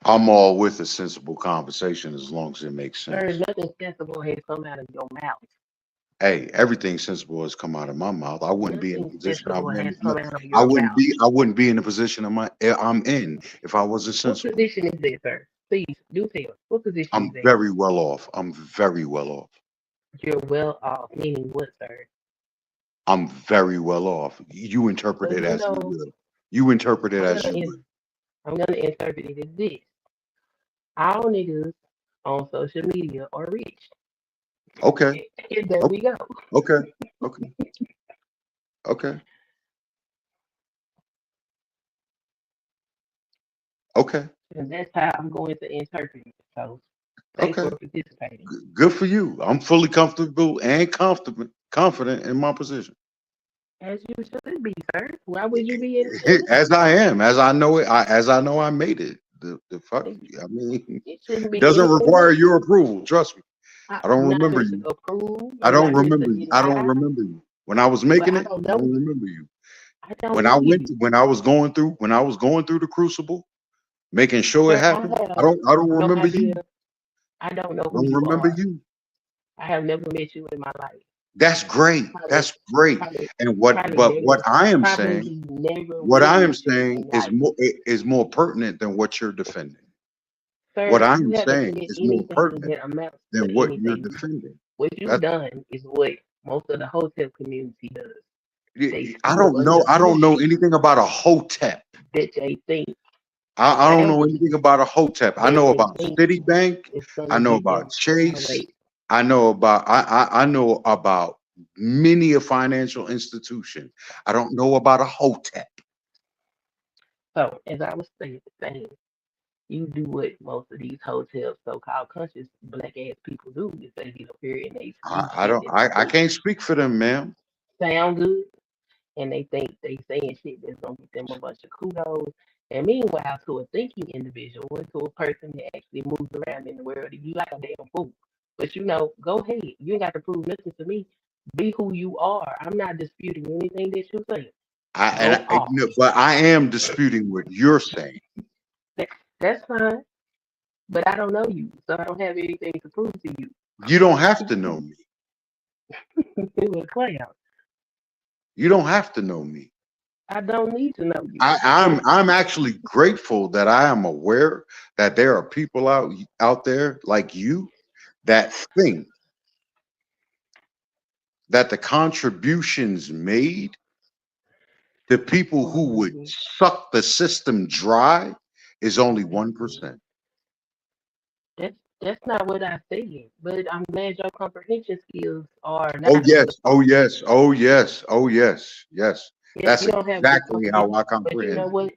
Speaker 16: I'm all with a sensible conversation as long as it makes sense.
Speaker 17: Sir, nothing sensible has come out of your mouth.
Speaker 16: Hey, everything sensible has come out of my mouth. I wouldn't be in the position I'm in.
Speaker 17: I
Speaker 16: wouldn't be in the position I'm in if I wasn't sensible.
Speaker 17: What position is that, sir? Please do tell. What position
Speaker 16: I'm
Speaker 17: is that?
Speaker 16: very well off. I'm very well off.
Speaker 17: You're well off, meaning what, sir?
Speaker 16: I'm very well off. You interpret it as you will. You interpret it as you will.
Speaker 17: I'm gonna interpret it as this. All niggas on social media are rich.
Speaker 16: Okay.
Speaker 17: And there we go.
Speaker 16: Okay. Okay. Okay. Okay.
Speaker 17: And that's how I'm going to interpret it. So thanks
Speaker 16: Okay.
Speaker 17: for participating.
Speaker 16: Good for you. I'm fully comfortable and confident in my position.
Speaker 17: As you should be, sir. Why would you be in
Speaker 16: As I am, as I know it, as I know I made it. The fuck, I mean,
Speaker 17: it shouldn't be
Speaker 16: doesn't
Speaker 17: anything
Speaker 16: require
Speaker 17: less.
Speaker 16: your approval. Trust me. I don't
Speaker 17: I'm not
Speaker 16: remember
Speaker 17: here to
Speaker 16: you.
Speaker 17: approve.
Speaker 16: I
Speaker 17: I'm
Speaker 16: don't
Speaker 17: not here
Speaker 16: remember
Speaker 17: to
Speaker 16: you. I don't
Speaker 17: deny,
Speaker 16: remember you. When I was
Speaker 17: but
Speaker 16: making
Speaker 17: I
Speaker 16: it,
Speaker 17: don't
Speaker 16: I
Speaker 17: know
Speaker 16: don't
Speaker 17: you.
Speaker 16: remember you.
Speaker 17: I don't
Speaker 16: When
Speaker 17: know
Speaker 16: I
Speaker 17: you.
Speaker 16: when I was going through the crucible, making sure it
Speaker 17: Sir, I
Speaker 16: happened,
Speaker 17: have
Speaker 16: I don't
Speaker 17: no
Speaker 16: remember
Speaker 17: idea.
Speaker 16: you.
Speaker 17: I don't know
Speaker 16: I
Speaker 17: who
Speaker 16: don't
Speaker 17: you
Speaker 16: remember
Speaker 17: are.
Speaker 16: you.
Speaker 17: I have never met you in my life.
Speaker 16: That's great.
Speaker 17: Probably,
Speaker 16: That's great.
Speaker 17: probably,
Speaker 16: And
Speaker 17: probably
Speaker 16: what
Speaker 17: never,
Speaker 16: I am saying,
Speaker 17: probably never
Speaker 16: what
Speaker 17: will
Speaker 16: I am
Speaker 17: meet you
Speaker 16: saying
Speaker 17: in
Speaker 16: is
Speaker 17: life.
Speaker 16: more pertinent than what you're defending. What
Speaker 17: Sir,
Speaker 16: I'm
Speaker 17: you haven't
Speaker 16: saying
Speaker 17: said
Speaker 16: is more
Speaker 17: anything
Speaker 16: pertinent
Speaker 17: that amounts
Speaker 16: than
Speaker 17: to
Speaker 16: what you're
Speaker 17: anything.
Speaker 16: defending.
Speaker 17: What you've
Speaker 16: That's
Speaker 17: done is what most of the hotel community does. They
Speaker 16: I
Speaker 17: spew a
Speaker 16: don't
Speaker 17: bunch
Speaker 16: know.
Speaker 17: of
Speaker 16: I don't know
Speaker 17: bullshit
Speaker 16: anything about a hotep.
Speaker 17: that they think
Speaker 16: I don't know
Speaker 17: around
Speaker 16: anything about a hotep. I
Speaker 17: that
Speaker 16: know
Speaker 17: they
Speaker 16: about
Speaker 17: think
Speaker 16: Citibank.
Speaker 17: is
Speaker 16: I
Speaker 17: gonna
Speaker 16: know
Speaker 17: get them
Speaker 16: about
Speaker 17: squared
Speaker 16: Chase.
Speaker 17: away.
Speaker 16: I know about I know about many a financial institution. I don't know about a hotep.
Speaker 17: So as I was saying, you do what most of these hotels, so-called conscious black ass people do, is they get up here and they spew
Speaker 16: I
Speaker 17: shit
Speaker 16: don't
Speaker 17: that they
Speaker 16: I
Speaker 17: think
Speaker 16: can't speak for them, ma'am.
Speaker 17: sound good, and they think they saying shit that's gonna get them a bunch of kudos. And meanwhile, to a thinking individual, and to a person that actually moves around in the world, you like a damn fool. But go ahead. You ain't got to prove nothing to me. Be who you are. I'm not disputing anything that you say. Go off.
Speaker 16: No, but I am disputing what you're saying.
Speaker 17: That's fine. But I don't know you, so I don't have anything to prove to you.
Speaker 16: You don't have to know me.
Speaker 17: It was play out.
Speaker 16: You don't have to know me.
Speaker 17: I don't need to know you.
Speaker 16: I'm actually grateful that I am aware that there are people out there like you that think that the contributions made to people who would suck the system dry is only 1%.
Speaker 17: That's not what I said. But I'm glad your comprehension skills are
Speaker 16: Oh
Speaker 17: not up
Speaker 16: yes,
Speaker 17: to
Speaker 16: oh
Speaker 17: par.
Speaker 16: yes, oh yes, oh yes, yes.
Speaker 17: Yeah,
Speaker 16: That's
Speaker 17: you don't have good
Speaker 16: exactly how I
Speaker 17: comprehension. But you know
Speaker 16: comprehend it.
Speaker 17: what?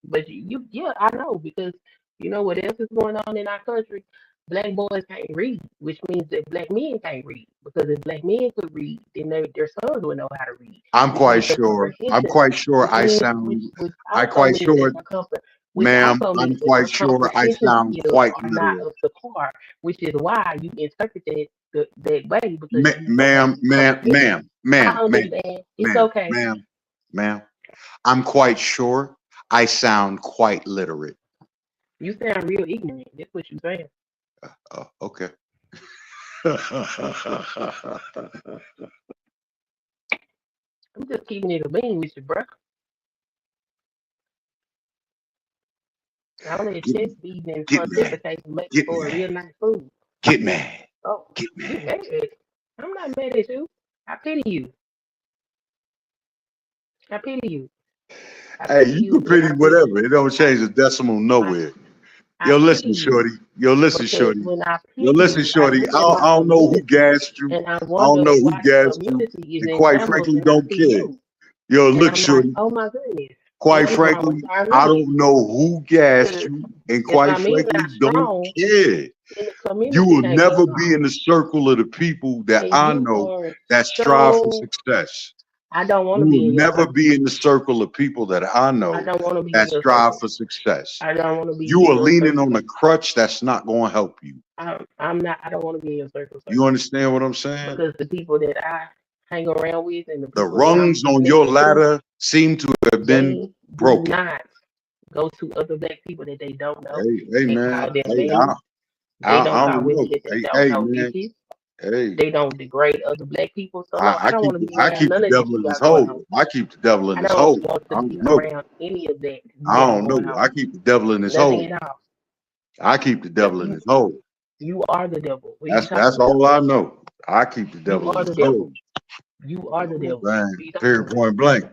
Speaker 17: But yeah, I know because you know what else is going on in our country? Black boys can't read, which means that black men can't read. Because if black men could read, then their sons would know how to read.
Speaker 16: I'm
Speaker 17: Which
Speaker 16: quite
Speaker 17: means your
Speaker 16: sure. I'm
Speaker 17: comprehension,
Speaker 16: quite sure
Speaker 17: which
Speaker 16: I
Speaker 17: means
Speaker 16: sound.
Speaker 17: which
Speaker 16: I
Speaker 17: also
Speaker 16: quite
Speaker 17: means that
Speaker 16: sure,
Speaker 17: which
Speaker 16: ma'am.
Speaker 17: also
Speaker 16: I'm
Speaker 17: means that your
Speaker 16: quite sure I
Speaker 17: comprehension
Speaker 16: sound
Speaker 17: skills
Speaker 16: quite
Speaker 17: are not
Speaker 16: literate.
Speaker 17: up to par, which is why you interpret that way because you don't have
Speaker 16: Ma'am,
Speaker 17: good comprehension. I understand. It's okay.
Speaker 16: ma'am. I'm quite sure I sound quite literate.
Speaker 17: You sound real ignorant. That's what you're saying.
Speaker 16: Okay.
Speaker 17: I'm just keeping it a bean with you, bro. All that chest beating and
Speaker 16: Get mad.
Speaker 17: pontificating make
Speaker 16: Get
Speaker 17: for a real
Speaker 16: mad.
Speaker 17: nice food.
Speaker 16: Get mad.
Speaker 17: Oh,
Speaker 16: Get
Speaker 17: you
Speaker 16: mad.
Speaker 17: mad? I'm not mad at you. I pity you. I pity you. I
Speaker 16: Hey,
Speaker 17: pity
Speaker 16: you
Speaker 17: you,
Speaker 16: can
Speaker 17: and
Speaker 16: pity
Speaker 17: I pity.
Speaker 16: whatever. It don't change the decimal nowhere.
Speaker 17: I
Speaker 16: Yo,
Speaker 17: pity
Speaker 16: listen,
Speaker 17: you
Speaker 16: shorty. Yo, listen,
Speaker 17: because
Speaker 16: shorty.
Speaker 17: when I
Speaker 16: Yo,
Speaker 17: pity
Speaker 16: listen,
Speaker 17: you, I
Speaker 16: shorty.
Speaker 17: look at my
Speaker 16: I don't know who
Speaker 17: community
Speaker 16: gassed you.
Speaker 17: and I
Speaker 16: I don't
Speaker 17: wonder
Speaker 16: know who
Speaker 17: why the
Speaker 16: gassed you.
Speaker 17: community is
Speaker 16: And
Speaker 17: in
Speaker 16: quite
Speaker 17: shambles,
Speaker 16: frankly,
Speaker 17: and I
Speaker 16: don't
Speaker 17: see
Speaker 16: care.
Speaker 17: you,
Speaker 16: Yo,
Speaker 17: and
Speaker 16: look,
Speaker 17: I'm like,
Speaker 16: shorty.
Speaker 17: oh my goodness,
Speaker 16: Quite
Speaker 17: what is wrong with
Speaker 16: frankly,
Speaker 17: our
Speaker 16: I
Speaker 17: men?
Speaker 16: don't know who gassed
Speaker 17: Because
Speaker 16: you. And
Speaker 17: if
Speaker 16: quite
Speaker 17: our men
Speaker 16: frankly,
Speaker 17: not
Speaker 16: don't
Speaker 17: strong,
Speaker 16: care.
Speaker 17: then the
Speaker 16: You
Speaker 17: community
Speaker 16: will
Speaker 17: can't be
Speaker 16: never be in
Speaker 17: strong.
Speaker 16: the circle of the people that
Speaker 17: And
Speaker 16: I
Speaker 17: you
Speaker 16: know
Speaker 17: are
Speaker 16: that strive for
Speaker 17: so.
Speaker 16: success.
Speaker 17: I don't want
Speaker 16: You
Speaker 17: to
Speaker 16: will
Speaker 17: be in your
Speaker 16: never
Speaker 17: circle.
Speaker 16: be in the circle of people that I
Speaker 17: I
Speaker 16: know
Speaker 17: don't want to be
Speaker 16: that
Speaker 17: in your
Speaker 16: strive
Speaker 17: circle.
Speaker 16: for success.
Speaker 17: I don't want to be
Speaker 16: You
Speaker 17: in
Speaker 16: are
Speaker 17: your
Speaker 16: leaning on
Speaker 17: circle.
Speaker 16: a crutch that's not going to help you.
Speaker 17: I'm not. I don't want to be in your circle, sir.
Speaker 16: You understand what I'm saying?
Speaker 17: Because the people that I hang around with and the
Speaker 16: The
Speaker 17: people that I'm
Speaker 16: rungs on your
Speaker 17: connected to,
Speaker 16: ladder seem to have been
Speaker 17: they do
Speaker 16: broken.
Speaker 17: not go to other black people that they don't know
Speaker 16: Hey
Speaker 17: and
Speaker 16: man.
Speaker 17: call them
Speaker 16: Hey,
Speaker 17: names. They don't
Speaker 16: I
Speaker 17: call
Speaker 16: don't know.
Speaker 17: women that they don't
Speaker 16: Hey
Speaker 17: know
Speaker 16: man.
Speaker 17: bitches.
Speaker 16: Hey,
Speaker 17: They don't degrade other black people. So no, I don't want to be
Speaker 16: I
Speaker 17: around
Speaker 16: keep the
Speaker 17: none of this
Speaker 16: devil
Speaker 17: you
Speaker 16: in his
Speaker 17: got going
Speaker 16: hole.
Speaker 17: on.
Speaker 16: I keep the devil in
Speaker 17: I
Speaker 16: his
Speaker 17: don't
Speaker 16: hole.
Speaker 17: want
Speaker 16: I
Speaker 17: to be
Speaker 16: don't know.
Speaker 17: around any of that you
Speaker 16: I
Speaker 17: got
Speaker 16: don't
Speaker 17: going
Speaker 16: know. I
Speaker 17: on.
Speaker 16: keep the devil in his
Speaker 17: Nothing
Speaker 16: hole.
Speaker 17: at all.
Speaker 16: I keep the devil in
Speaker 17: You
Speaker 16: his hole.
Speaker 17: you are the devil. What are you
Speaker 16: That's
Speaker 17: talking about?
Speaker 16: all I know. I keep the
Speaker 17: You
Speaker 16: devil in
Speaker 17: are the
Speaker 16: his hole.
Speaker 17: devil. You are the devil. What are
Speaker 16: Bang.
Speaker 17: you talking
Speaker 16: Period.
Speaker 17: about?
Speaker 16: Point blank.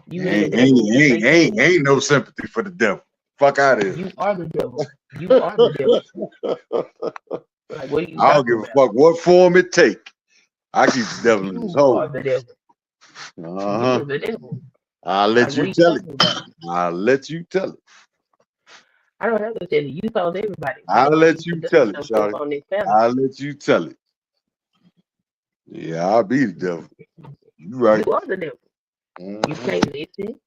Speaker 17: You and the devil face to face.
Speaker 16: Ain't no sympathy for the devil. Fuck out of here.
Speaker 17: You are the devil. You are the devil. Like, what are you
Speaker 16: I don't
Speaker 17: talking
Speaker 16: give a
Speaker 17: about?
Speaker 16: fuck what form it take. I keep the devil in his
Speaker 17: You
Speaker 16: hole.
Speaker 17: are the devil. You
Speaker 16: Uh-huh.
Speaker 17: are the devil.
Speaker 16: I'll
Speaker 17: Like,
Speaker 16: let
Speaker 17: what are
Speaker 16: you
Speaker 17: you
Speaker 16: tell it.
Speaker 17: talking about?
Speaker 16: I'll let you tell it.
Speaker 17: I don't have to tell you. You told everybody.
Speaker 16: I'll
Speaker 17: That's why
Speaker 16: let
Speaker 17: you
Speaker 16: you
Speaker 17: conduct
Speaker 16: tell it,
Speaker 17: yourself
Speaker 16: Shawty.
Speaker 17: on this panel.
Speaker 16: I'll let you tell it. Yeah, I'll be the devil. You right.
Speaker 17: You are the devil. You
Speaker 16: Mhm.
Speaker 17: can't listen.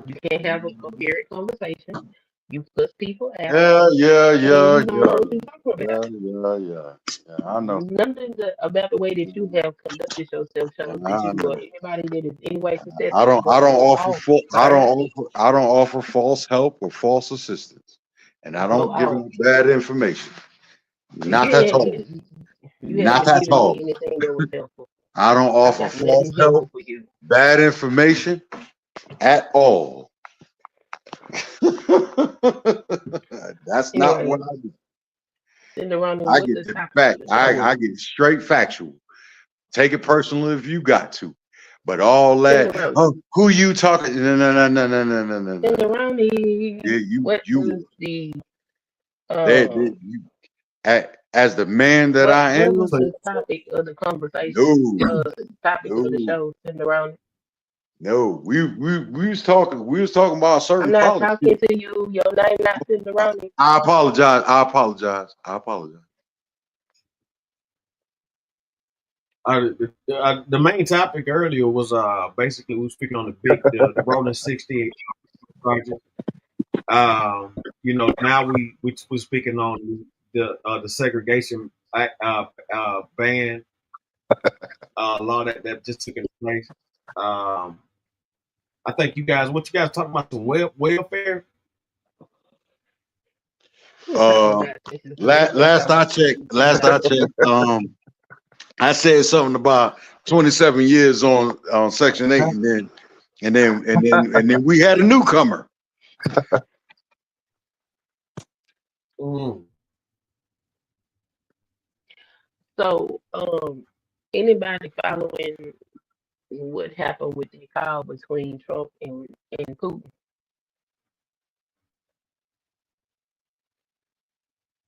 Speaker 17: You can't have a coherent conversation. You cuss people out.
Speaker 16: Yeah, yeah,
Speaker 17: And
Speaker 16: yeah,
Speaker 17: you don't know what you're talking
Speaker 16: yeah,
Speaker 17: about.
Speaker 16: yeah. I know.
Speaker 17: Nothing about the way that you have conducted yourself shows that
Speaker 16: I
Speaker 17: you
Speaker 16: know.
Speaker 17: are anybody that is anyway
Speaker 16: I
Speaker 17: successful.
Speaker 16: don't.
Speaker 17: But
Speaker 16: I don't
Speaker 17: go
Speaker 16: offer.
Speaker 17: off, sir.
Speaker 16: I don't offer false help or false assistance, and I
Speaker 17: Go
Speaker 16: don't give
Speaker 17: off.
Speaker 16: them bad information. Not at all.
Speaker 17: You
Speaker 16: Not
Speaker 17: haven't
Speaker 16: at
Speaker 17: given me
Speaker 16: all.
Speaker 17: anything that was helpful.
Speaker 16: I don't
Speaker 17: I
Speaker 16: offer
Speaker 17: got
Speaker 16: false
Speaker 17: nothing
Speaker 16: help,
Speaker 17: helpful for you.
Speaker 16: bad information at all. That's not
Speaker 17: Anyway,
Speaker 16: what I do.
Speaker 17: SendaRoni,
Speaker 16: I
Speaker 17: what
Speaker 16: get
Speaker 17: the
Speaker 16: the
Speaker 17: topic
Speaker 16: fact.
Speaker 17: of the show
Speaker 16: I
Speaker 17: is?
Speaker 16: get straight factual. Take it personal if you got to, but all that.
Speaker 17: SendaRoni.
Speaker 16: Oh, who you talking? No.
Speaker 17: SendaRoni.
Speaker 16: Yeah,
Speaker 17: What
Speaker 16: you.
Speaker 17: was the
Speaker 16: You, as the man that I
Speaker 17: what
Speaker 16: am.
Speaker 17: was the topic of the conversation?
Speaker 16: No,
Speaker 17: Topic of the
Speaker 16: no,
Speaker 17: show, SendaRoni.
Speaker 16: no. We was talking. We was talking about certain
Speaker 17: I'm not
Speaker 16: politics.
Speaker 17: talking to you. Your name not SendaRoni.
Speaker 16: I apologize. I apologize. I apologize.
Speaker 1: The main topic earlier was basically we were speaking on the Rolling 60 project. You know, now we're speaking on the segregation ban law that just took into place. I think what you guys talking about, some welfare?
Speaker 16: Last I checked, I said something about 27 years on Section 8, and then we had a newcomer.
Speaker 17: So, anybody following what happened with the call between Trump and Putin?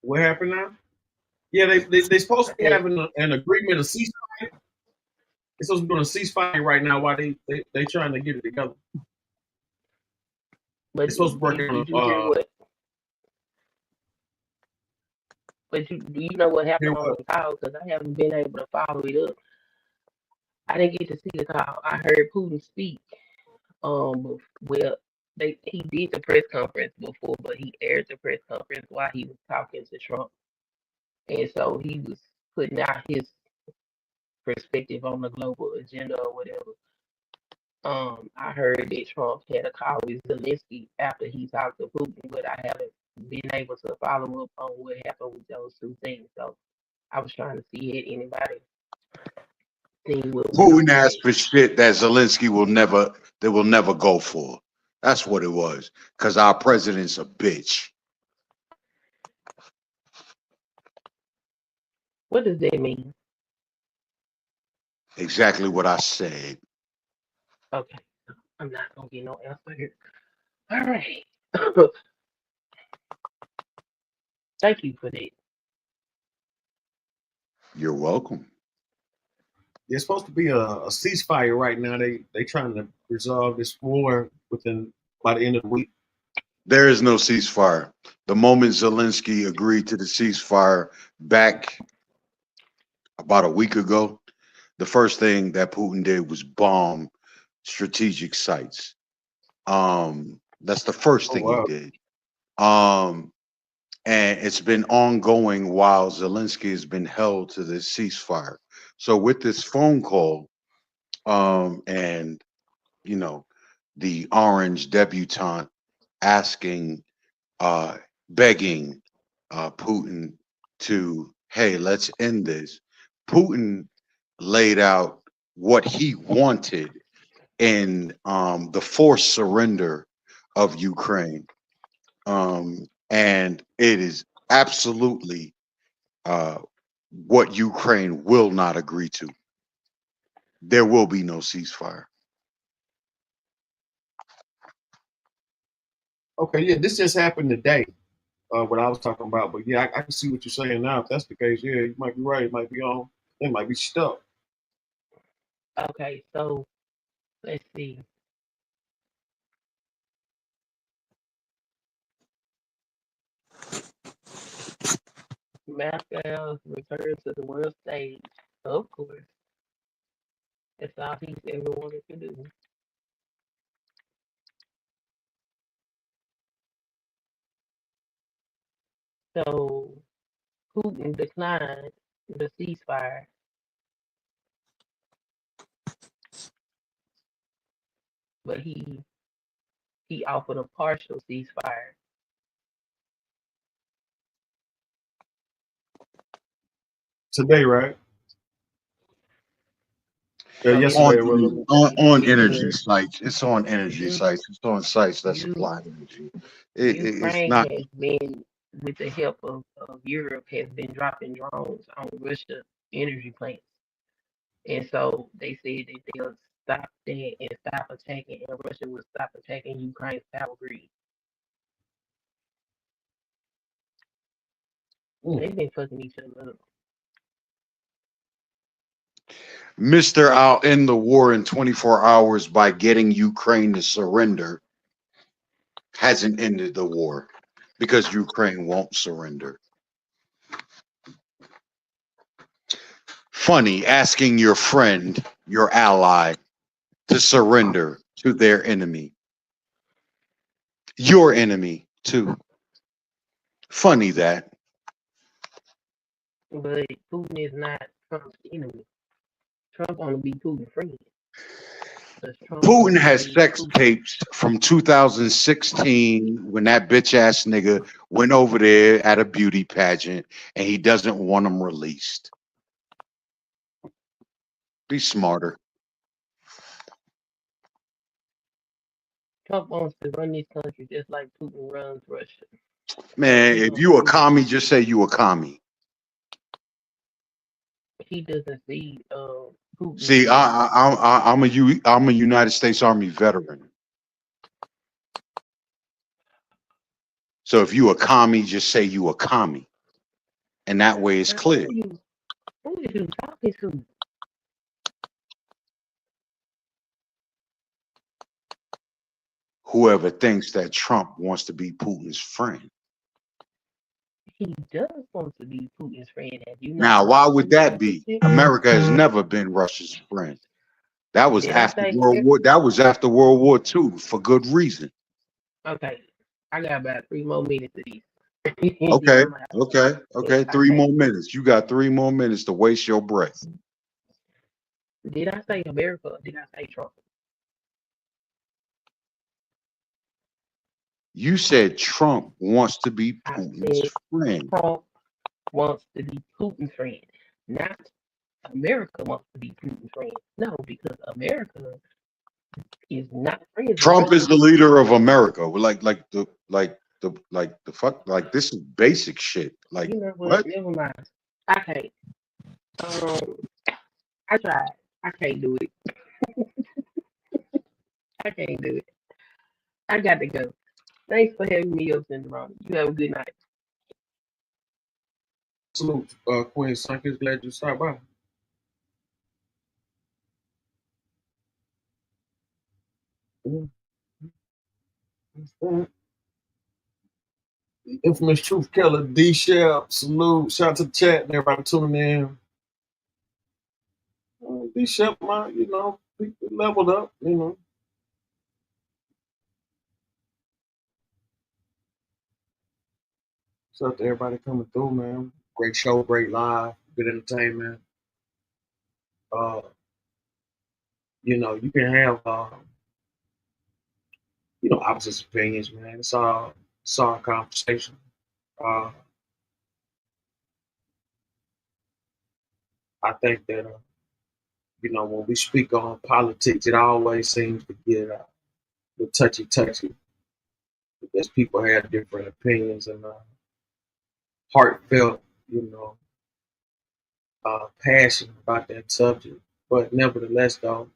Speaker 1: What happened now? Yeah, they supposed to be having an agreement, a ceasefire. They're supposed to be doing a ceasefire right now while they trying to get it together.
Speaker 17: But
Speaker 1: they're supposed to work
Speaker 17: did you hear
Speaker 1: on
Speaker 17: what? But do you know what happened on the call? Because I haven't been able to follow it up. I didn't get to see the call. I heard Putin speak. Well, he did the press conference before, but he aired the press conference while he was talking to Trump, and so he was putting out his perspective on the global agenda or whatever. I heard that Trump had a call with Zelensky after he talked to Putin, but I haven't been able to follow up on what happened with those two things. So I was trying to see had anybody seen what went on.
Speaker 16: Putin asked for shit that Zelensky will never go for. That's what it was. Because our president's a bitch.
Speaker 17: What does that mean?
Speaker 16: Exactly what I said.
Speaker 17: Okay. I'm not gonna get no answer here. All right. Thank you for that.
Speaker 16: You're welcome.
Speaker 1: There's supposed to be a ceasefire right now. They trying to resolve this war by the end of the week.
Speaker 16: There is no ceasefire. The moment Zelensky agreed to the ceasefire back about a week ago, the first thing that Putin did was bomb strategic sites. That's the first thing he did. And it's been ongoing while Zelensky has been held to this ceasefire. So with this phone call, and you know, the orange debutante asking, begging Putin to, hey, let's end this. Putin laid out what he wanted in the forced surrender of Ukraine. And it is absolutely what Ukraine will not agree to. There will be no ceasefire.
Speaker 1: Okay, yeah, this just happened today. What I was talking about, but yeah, I can see what you're saying now. If that's the case, yeah, you might be right. It might be on. They might be stuck.
Speaker 17: Okay, so let's see. Moscow's return to the world stage, of course. That's all he's ever wanted to do. So Putin declined the ceasefire, but he offered a partial ceasefire.
Speaker 1: Today, right? Yeah,
Speaker 17: So
Speaker 1: yesterday. Well,
Speaker 16: On energy
Speaker 17: because
Speaker 16: sites. It's on energy
Speaker 17: you
Speaker 16: sites. It's on sites that
Speaker 17: you
Speaker 16: supply energy. It's
Speaker 17: Ukraine
Speaker 16: not.
Speaker 17: has been, with the help of Europe, has been dropping drones on Russia energy plants. And so they said that they'll stop that and stop attacking, and Russia will stop attacking Ukraine's power grid. They've been fucking each other up.
Speaker 16: Mr. I'll end the war in 24 hours by getting Ukraine to surrender hasn't ended the war because Ukraine won't surrender. Funny asking your friend, your ally, to surrender to their enemy. Your enemy, too. Funny that.
Speaker 17: But Putin is not Trump's enemy. Trump want to be Putin's friend.
Speaker 16: Putin has sex tapes from 2016 when that bitch ass nigga went over there at a beauty pageant and he doesn't want them released. Be smarter.
Speaker 17: Trump wants to run this country just like Putin runs Russia.
Speaker 16: Man, if you a commie, just say you a commie.
Speaker 17: He doesn't see Putin.
Speaker 16: See, I'm a United States Army veteran. So if you a commie, just say you a commie, and that way it's clear.
Speaker 17: Who are you talking to?
Speaker 16: Whoever thinks that Trump wants to be Putin's friend.
Speaker 17: He does want to be Putin's friend.
Speaker 16: Now, why would that be? America has never been Russia's friend. That was after World War. That was after World War II for good reason.
Speaker 17: Okay, I got about 3 more minutes of these.
Speaker 16: Okay. 3 more minutes. You got 3 more minutes to waste your breath.
Speaker 17: Did I say America or did I say Trump?
Speaker 16: You said Trump wants to be Putin's friend.
Speaker 17: Trump wants to be Putin's friend, not America wants to be Putin's friend. No, because America is not friends.
Speaker 16: Trump is the leader of America. Like the fuck. Like this is basic shit. Like
Speaker 17: you know what? Never mind. I can't. I tried. I can't do it. I can't do it. I got to go. Thanks for having me up, SendaRoni. You have a good night.
Speaker 1: Salute, Queen Sankers. Glad you stopped by. Infamous truth killer, D Shep. Salute. Shout out to the chat and everybody tuning in. D Shep, we leveled up, Shout out to everybody coming through, man. Great show, great live, good entertainment. You can have opposite opinions, man. It's all a conversation. I think that when we speak on politics, it always seems to get the touchy because people have different opinions and heartfelt, passion about that subject. But nevertheless, though,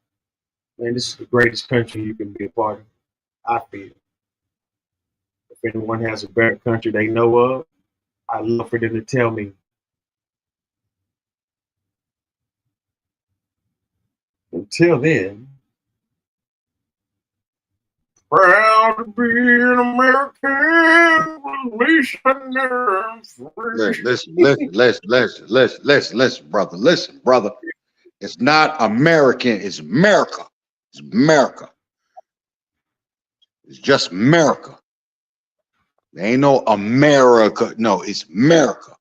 Speaker 1: man, this is the greatest country you can be a part of. I feel. if anyone has a better country they know of, I'd love for them to tell me. Until then, proud to be an American.
Speaker 9: Listen, brother. Listen, brother. It's not American. It's America. It's America. It's just America. There ain't no America. No, it's America.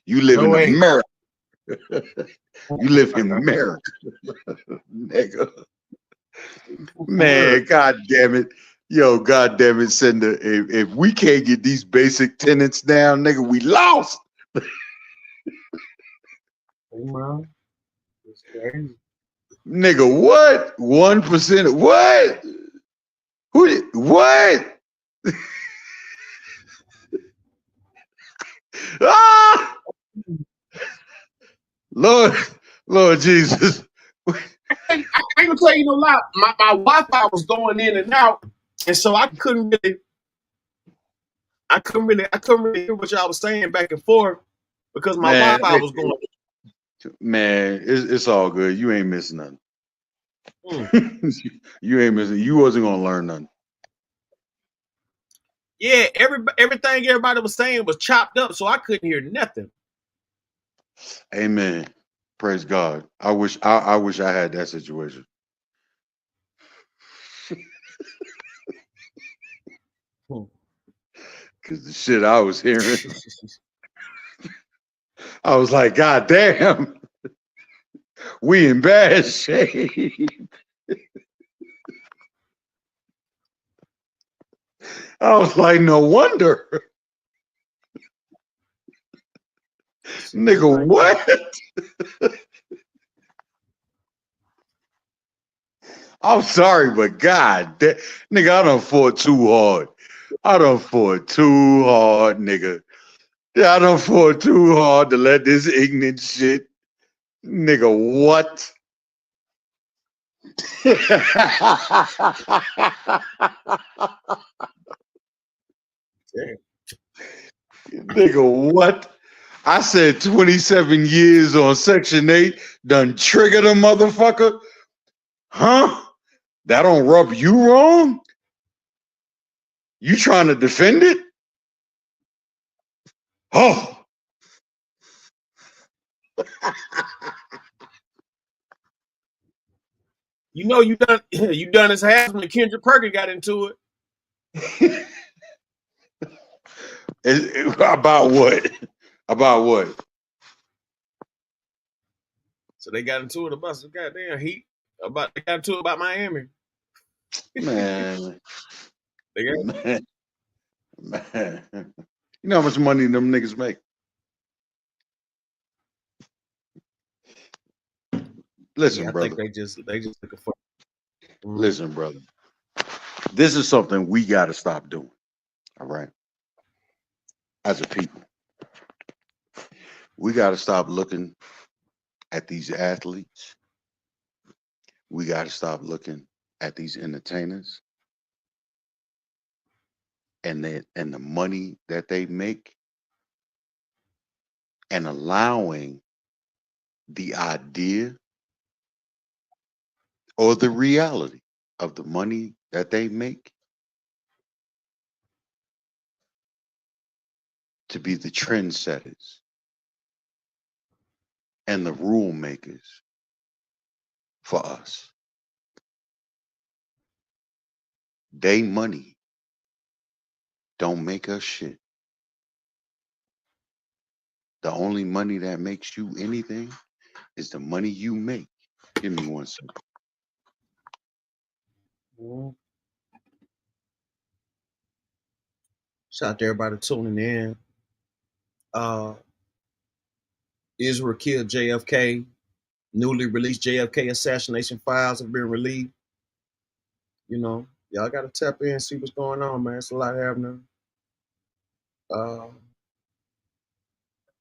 Speaker 9: You live in America. You live in America. Nigga. Man, god damn it. Yo, god damn it, Sender. If we can't get these basic tenets down, nigga, we lost. Nigga, what? 1%? What? What? Ah! Lord Jesus.
Speaker 1: I ain't gonna tell you no lie. My Wi-Fi was going in and out, and so I couldn't really hear what y'all was saying back and forth because my Wi-Fi was going.
Speaker 9: Man, it's all good. You ain't missing nothing. You ain't missing. You wasn't gonna learn nothing.
Speaker 1: Yeah, everything everybody was saying was chopped up, so I couldn't hear nothing.
Speaker 9: Amen. Praise God. I wish I had that situation. Because the shit I was hearing, I was like, God damn, we in bad shape. I was like, no wonder. Nigga, what? I'm sorry, but God, nigga, I done fought too hard. Nigga. Yeah, I done fought too hard to let this ignorant shit. Nigga, what? Nigga, what? I said 27 years on Section 8 done triggered a motherfucker? Huh? That don't rub you wrong? You trying to defend it? Oh.
Speaker 1: You know you done his half when Kendrick Perkins got into it.
Speaker 9: About what? About what?
Speaker 1: So they got into it about some goddamn heat. They got into it about Miami.
Speaker 9: Man.
Speaker 1: Man.
Speaker 9: You know how much money them niggas make? Listen,
Speaker 1: I
Speaker 9: brother.
Speaker 1: think they just looking for.
Speaker 9: Listen, brother. This is something we got to stop doing. All right. As a people, we got to stop looking at these athletes. We got to stop looking at these entertainers and the money that they make and allowing the idea or the reality of the money that they make to be the trendsetters and the rule makers for us. They money don't make us shit. The only money that makes you anything is the money you make. Give me 1 second.
Speaker 1: Shout out to everybody tuning in. Israel killed JFK. Newly released JFK assassination files have been released. You know, y'all got to tap in and see what's going on, man. It's a lot happening.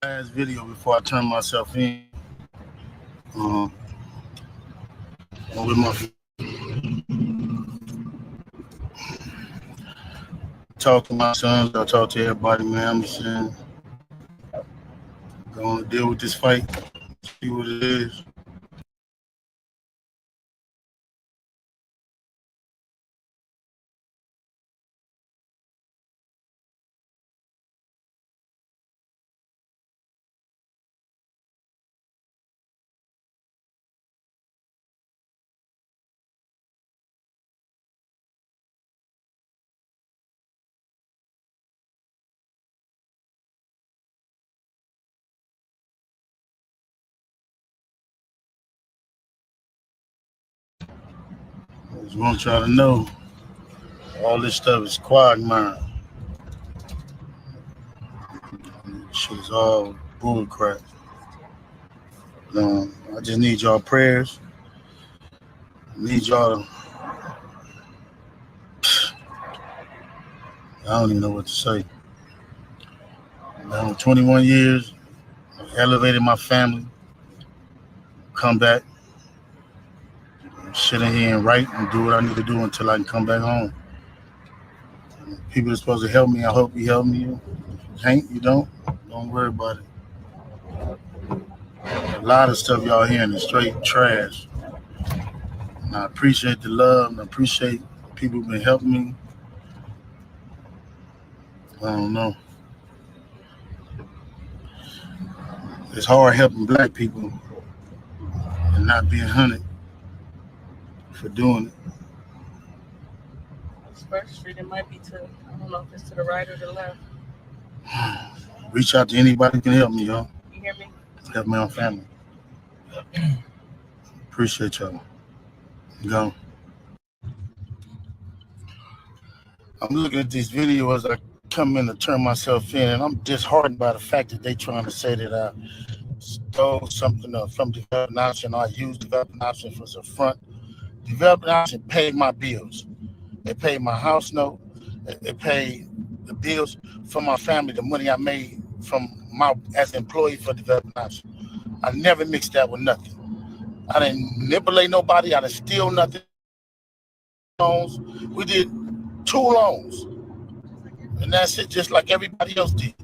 Speaker 4: Last video before I turn myself in. With my talk to my sons. I talk to everybody, man. I'm just saying, going to deal with this fight, see what it is. I just want y'all to know all this stuff is quagmire. Shit is all bull crap. I just need y'all prayers. I need y'all to, I don't even know what to say. 21 years, elevated my family, come back, sit in here and write and do what I need to do until I can come back home. People are supposed to help me. I hope you help me. If you can't, you don't worry about it. A lot of stuff y'all hearing is straight trash. And I appreciate the love and I appreciate people who've been helping me. I don't know. It's hard helping black people and not being hunted for doing it.
Speaker 19: First Street, it might be to, I don't know if it's to the right or the left.
Speaker 4: Reach out to anybody who can help me, y'all.
Speaker 19: You hear me?
Speaker 4: Help my own family. Appreciate y'all. Go. I'm looking at these videos as I come in to turn myself in, and I'm disheartened by the fact that they trying to say that I stole something from Developing Option. I used Developing Option for some front. Developing Option paid my bills. They paid my house note. They paid the bills for my family, the money I made from as an employee for Developing Option. I never mixed that with nothing. I didn't manipulate nobody. I didn't steal nothing. Loans. We did 2 loans. And that's it, just like everybody else did.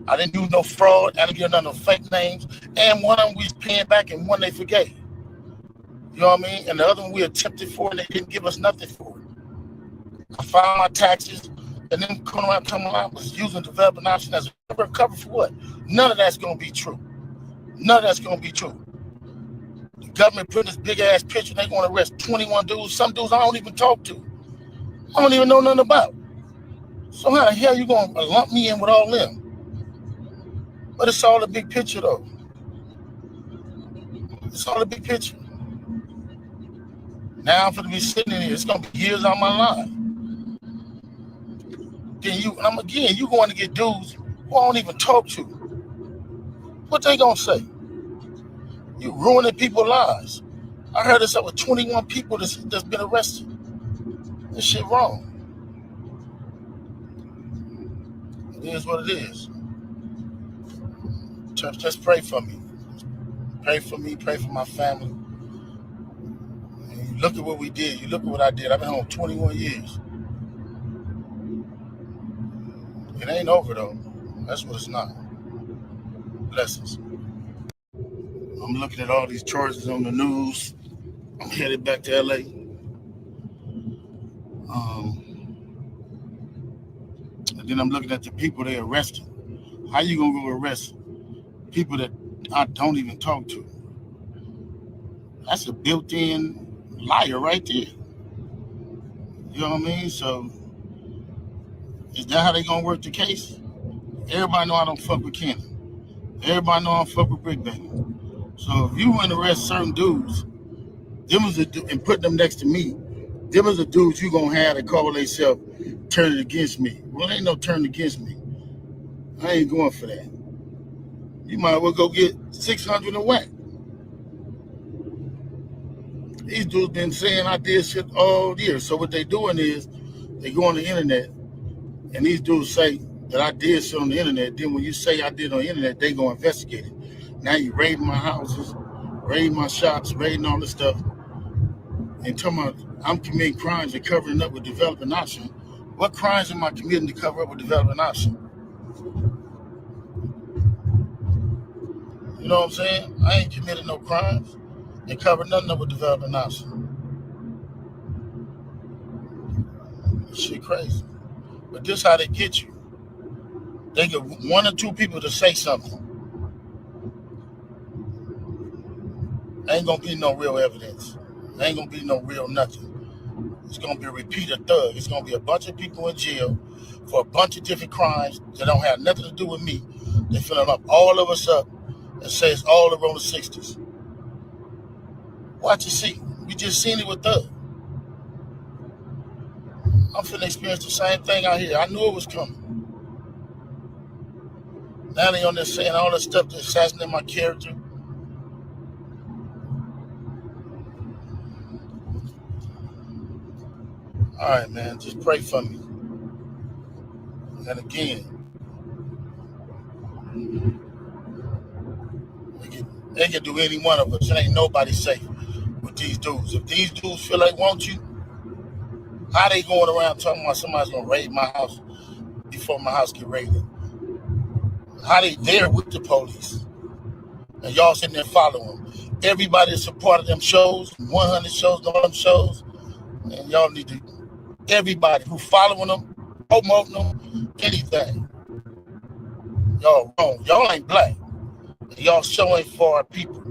Speaker 4: I didn't do no fraud. I didn't give none of fake names. And one of them we was paying back and one they forgave. You know what I mean? And the other one we attempted for and they didn't give us nothing for it. I filed my taxes and then coming around I was using Developing Option as a cover for what? None of that's going to be true. None of that's going to be true. The government put this big ass picture, they going to arrest 21 dudes. Some dudes I don't even talk to. I don't even know nothing about. So how the hell you going to lump me in with all them? But it's all a big picture though. It's all a big picture. Now I'm going to be sitting in here. It's going to be years out of my life. Then you going to get dudes who I don't even talk to. What they going to say? You ruining people's lives. I heard it's up with 21 people that's been arrested. This shit wrong. It is what it is. Just pray for me. Pray for me. Pray for my family. And you look at what we did. You look at what I did. I've been home 21 years. It ain't over though. That's what it's not. Blessings. I'm looking at all these charges on the news. I'm headed back to LA. And then I'm looking at the people they arrested. How you gonna go arrest people that I don't even talk to? That's a built-in liar right there. You know what I mean? So is that how they gonna work the case? Everybody know I don't fuck with Kenny. Everybody know I don't fuck with Brick Baby. So if you want to arrest certain dudes, and put them next to me, them is the dudes you gonna have that call themselves turning against me. Well, ain't no turn against me. I ain't going for that. You might as well go get 600 and whack. These dudes been saying I did shit all year. So what they doing is they go on the internet and these dudes say that I did shit on the internet. Then when you say I did on the internet, they go investigate it. Now you raiding my houses, raiding my shops, raiding all this stuff. And talking about I'm committing crimes and covering up with Developing Option. What crimes in my community cover up with development option? You know what I'm saying? I ain't committed no crimes and covered nothing up with development option. Shit crazy. But this how they get you. They get one or two people to say something. Ain't gonna be no real evidence. Ain't gonna be no real nothing. It's gonna be a repeated thug. It's gonna be a bunch of people in jail for a bunch of different crimes that don't have nothing to do with me. They finna lock all of us up and say it's all around the 60s. Watch and see. We just seen it with thug. I'm finna experience the same thing out here. I knew it was coming. Now they on there saying all that stuff to assassinate my character. All right, man, just pray for me. And again, they can do any one of us. It ain't nobody safe with these dudes. If these dudes feel they want you, how they going around talking about somebody's gonna raid my house before my house get raided? How they there with the police? And y'all sitting there following them. Everybody that's a part of them shows, 100 shows, all them shows, and y'all need to, everybody who following them, promoting them, anything. Y'all wrong. Y'all ain't black. Y'all showing for our people.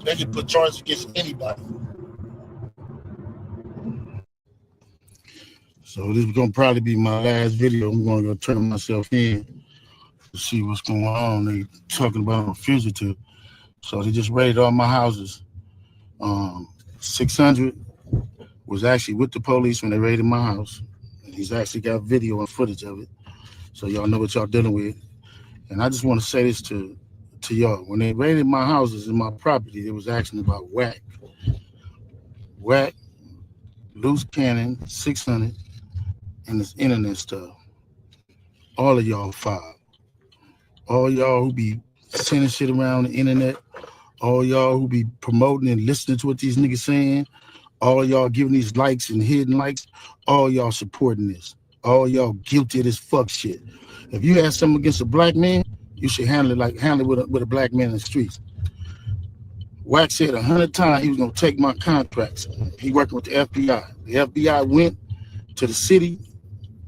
Speaker 4: They can put charges against anybody. So this is gonna probably be my last video. I'm gonna go turn myself in to see what's going on. They talking about a fugitive. So they just raided all my houses. 600 was actually with the police when they raided my house. And he's actually got video and footage of it. So y'all know what y'all dealing with. And I just want to say this to y'all. When they raided my houses and my property, it was asking about whack, loose cannon, 600, and this internet stuff. All of y'all filed. All y'all who be sending shit around the internet, all y'all who be promoting and listening to what these niggas saying, all y'all giving these likes and hidden likes, all y'all supporting this. All y'all guilty of this fuck shit. If you have something against a black man, you should handle it with a black man in the streets. Wack said 100 times he was gonna take my contracts. He working with the FBI. The FBI went to the city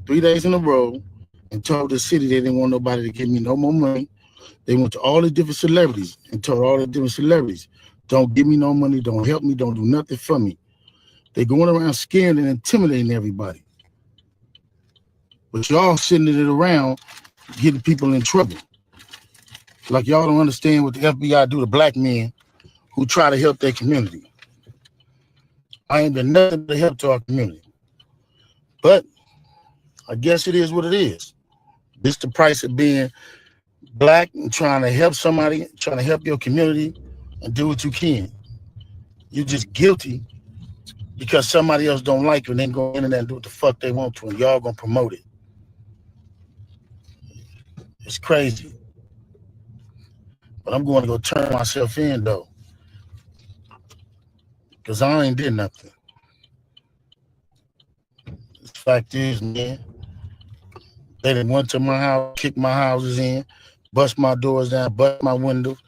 Speaker 4: 3 days in a row and told the city they didn't want nobody to give me no more money. They went to all the different celebrities and told all the different celebrities, don't give me no money, don't help me, don't do nothing for me. They going around scaring and intimidating everybody. But y'all sitting it around getting people in trouble. Like y'all don't understand what the FBI do to black men who try to help their community. I ain't been nothing but help to our community. But I guess it is what it is. This the price of being black and trying to help somebody, trying to help your community and do what you can. You're just guilty because somebody else don't like you and then go in and do what the fuck they want to and y'all gonna promote it. It's crazy. But I'm going to go turn myself in though. Because I ain't did nothing. The fact is, man, they done went to my house, kicked my houses in, bust my doors down, bust my windows.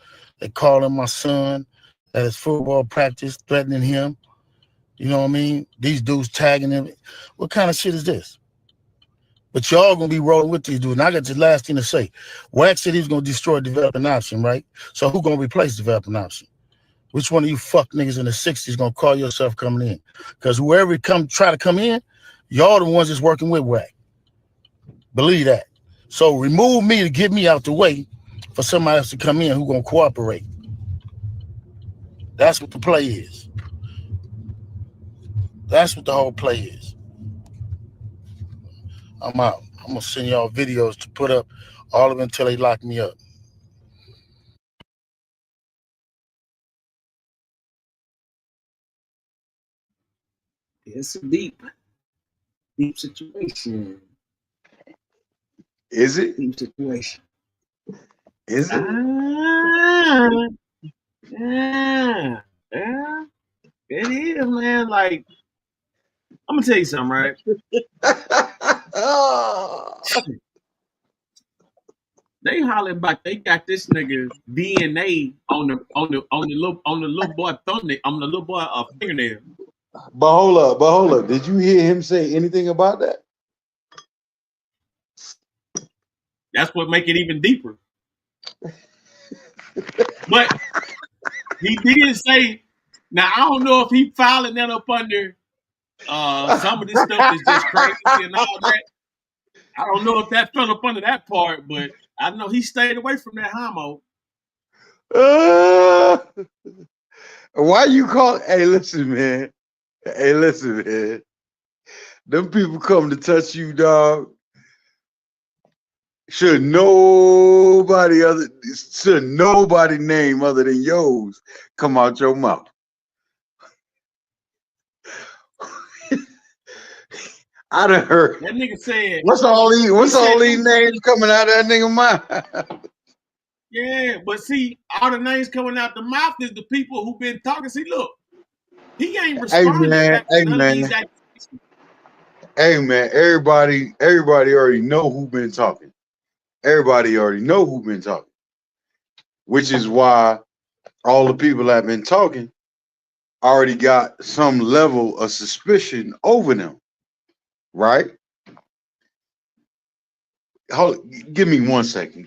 Speaker 4: They calling my son at his football practice, threatening him. You know what I mean? These dudes tagging him. What kind of shit is this? But y'all gonna be rolling with these dudes. And I got the last thing to say. Wax said he was gonna destroy development option, right? So who gonna replace development option? Which one of you fuck niggas in the 60s gonna call yourself coming in? Because whoever try to come in, y'all the ones that's working with Wack. Believe that. So remove me to get me out the way for somebody else to come in who gonna cooperate. That's what the play is. That's what the whole play is. I'm out. I'm gonna send y'all videos to put up all of them until they lock me up.
Speaker 1: It's a deep situation.
Speaker 16: Is it?
Speaker 1: Deep situation.
Speaker 16: Is it?
Speaker 1: Yeah. It is, man. Like, I'm gonna tell you something, right? They hollering about they got this nigga DNA on the little boy thumbnail, on the little boy fingernail.
Speaker 16: But hold up. Did you hear him say anything about that?
Speaker 1: That's what make it even deeper. But he did say, now I don't know if he filing that up under some of this stuff is just crazy and all that. I don't know if that fell up under that part, but I know he stayed away from that homo.
Speaker 16: Why you call? Hey, listen, man. Them people come to touch you, dog. Should nobody name other than yours come out your mouth. I done heard
Speaker 1: that nigga said.
Speaker 16: What's all these names coming out of that nigga mouth?
Speaker 1: Yeah, but see, all the names coming out the mouth is the people who been talking. See, look, he ain't responding back to none of these accusations.
Speaker 16: Hey man, everybody already know who been talking. Everybody already know who been talking. Which is why all the people that have been talking already got some level of suspicion over them. Right? Give me 1 second.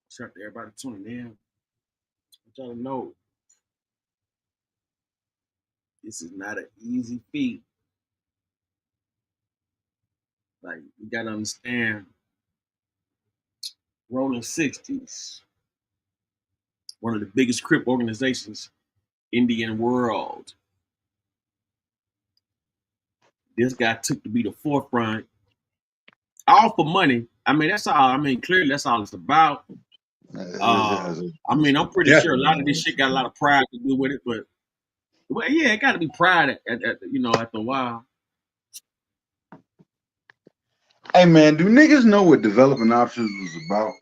Speaker 1: Shout out to everybody tuning in. I y'all to know this is not an easy feat. Like, you gotta understand, Rolling 60s, one of the biggest Crip organizations in the world. This guy took to be the forefront, all for money. I mean, that's all. I mean, clearly that's all it's about. I mean, I'm pretty sure a lot of this shit got a lot of pride to do with it, but well, yeah, it got to be pride after a while.
Speaker 16: Hey man, do niggas know what developing options was about?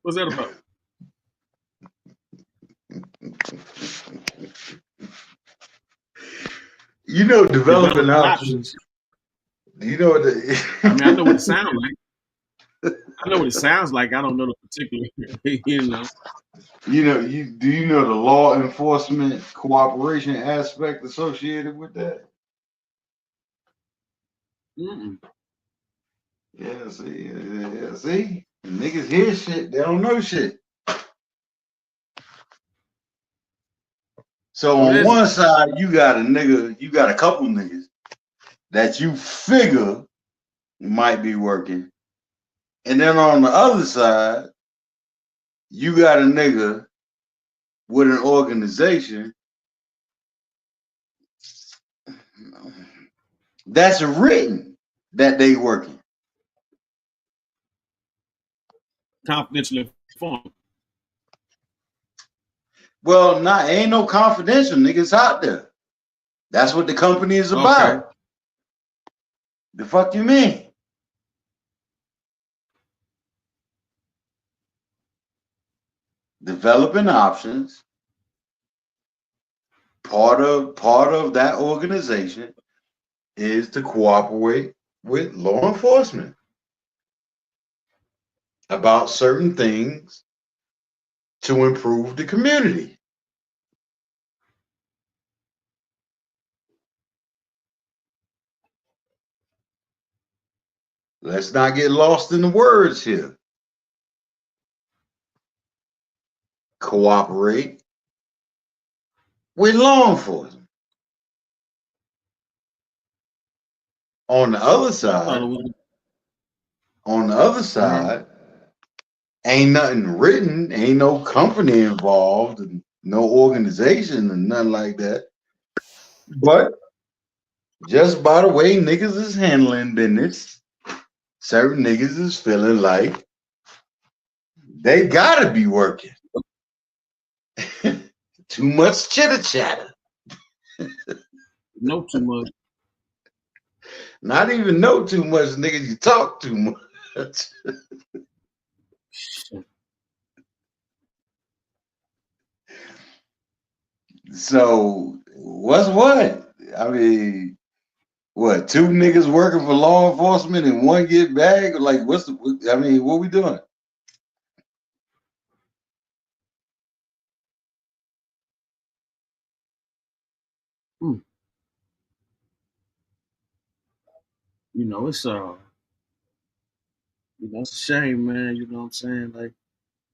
Speaker 1: What's that about?
Speaker 16: You know, developing options. You know what?
Speaker 1: I mean, I know what it sounds like. I know what it sounds like. I don't know the particular.
Speaker 16: Do you know the law enforcement cooperation aspect associated with that?
Speaker 1: Mm-mm.
Speaker 16: Yeah, see, niggas hear shit, they don't know shit. So on one side, you got a couple niggas that you figure might be working. And then on the other side, you got a nigga with an organization that's written that they working.
Speaker 1: Confidential informant.
Speaker 16: Well, ain't no confidential niggas out there. That's what the company is about. Okay. The fuck you mean? Developing options. Part of that organization is to cooperate with law enforcement about certain things to improve the community. Let's not get lost in the words here. Cooperate with law enforcement. On the other side, ain't nothing written, ain't no company involved, and no organization and nothing like that. But just by the way niggas is handling business, certain niggas is feeling like they gotta be working. Too much chitter chatter.
Speaker 1: Know too much.
Speaker 16: Not even know too much, nigga. You talk too much. So what's what? I mean, what? 2 niggas working for law enforcement and 1 get bagged? Like, what's the? I mean, what we doing?
Speaker 1: You know, it's it's a shame, man. You know what I'm saying? Like,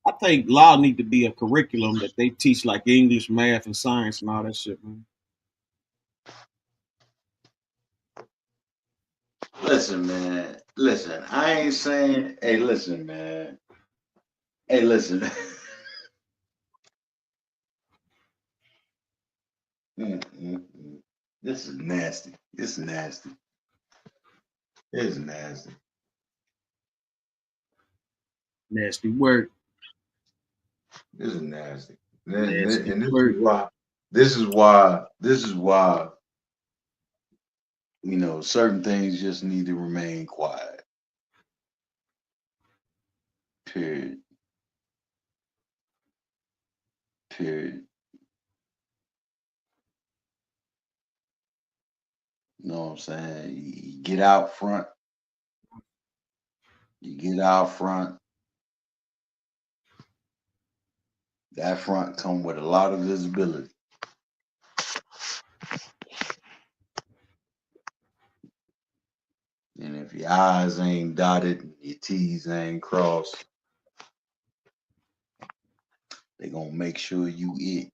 Speaker 1: I think law need to be a curriculum that they teach like English, math, and science and all that shit, man.
Speaker 16: Listen, man. Listen, I ain't saying. Hey, listen, man. Hey, listen. This is nasty. It's nasty. It's nasty.
Speaker 1: Nasty work.
Speaker 16: This is nasty.
Speaker 1: Nasty
Speaker 16: And
Speaker 1: work.
Speaker 16: this is why, you know, certain things just need to remain quiet. Period. Period. You know what I'm saying? You get out front. You get out front. That front come with a lot of visibility. And if your I's ain't dotted and your T's ain't crossed, they gonna make sure you it.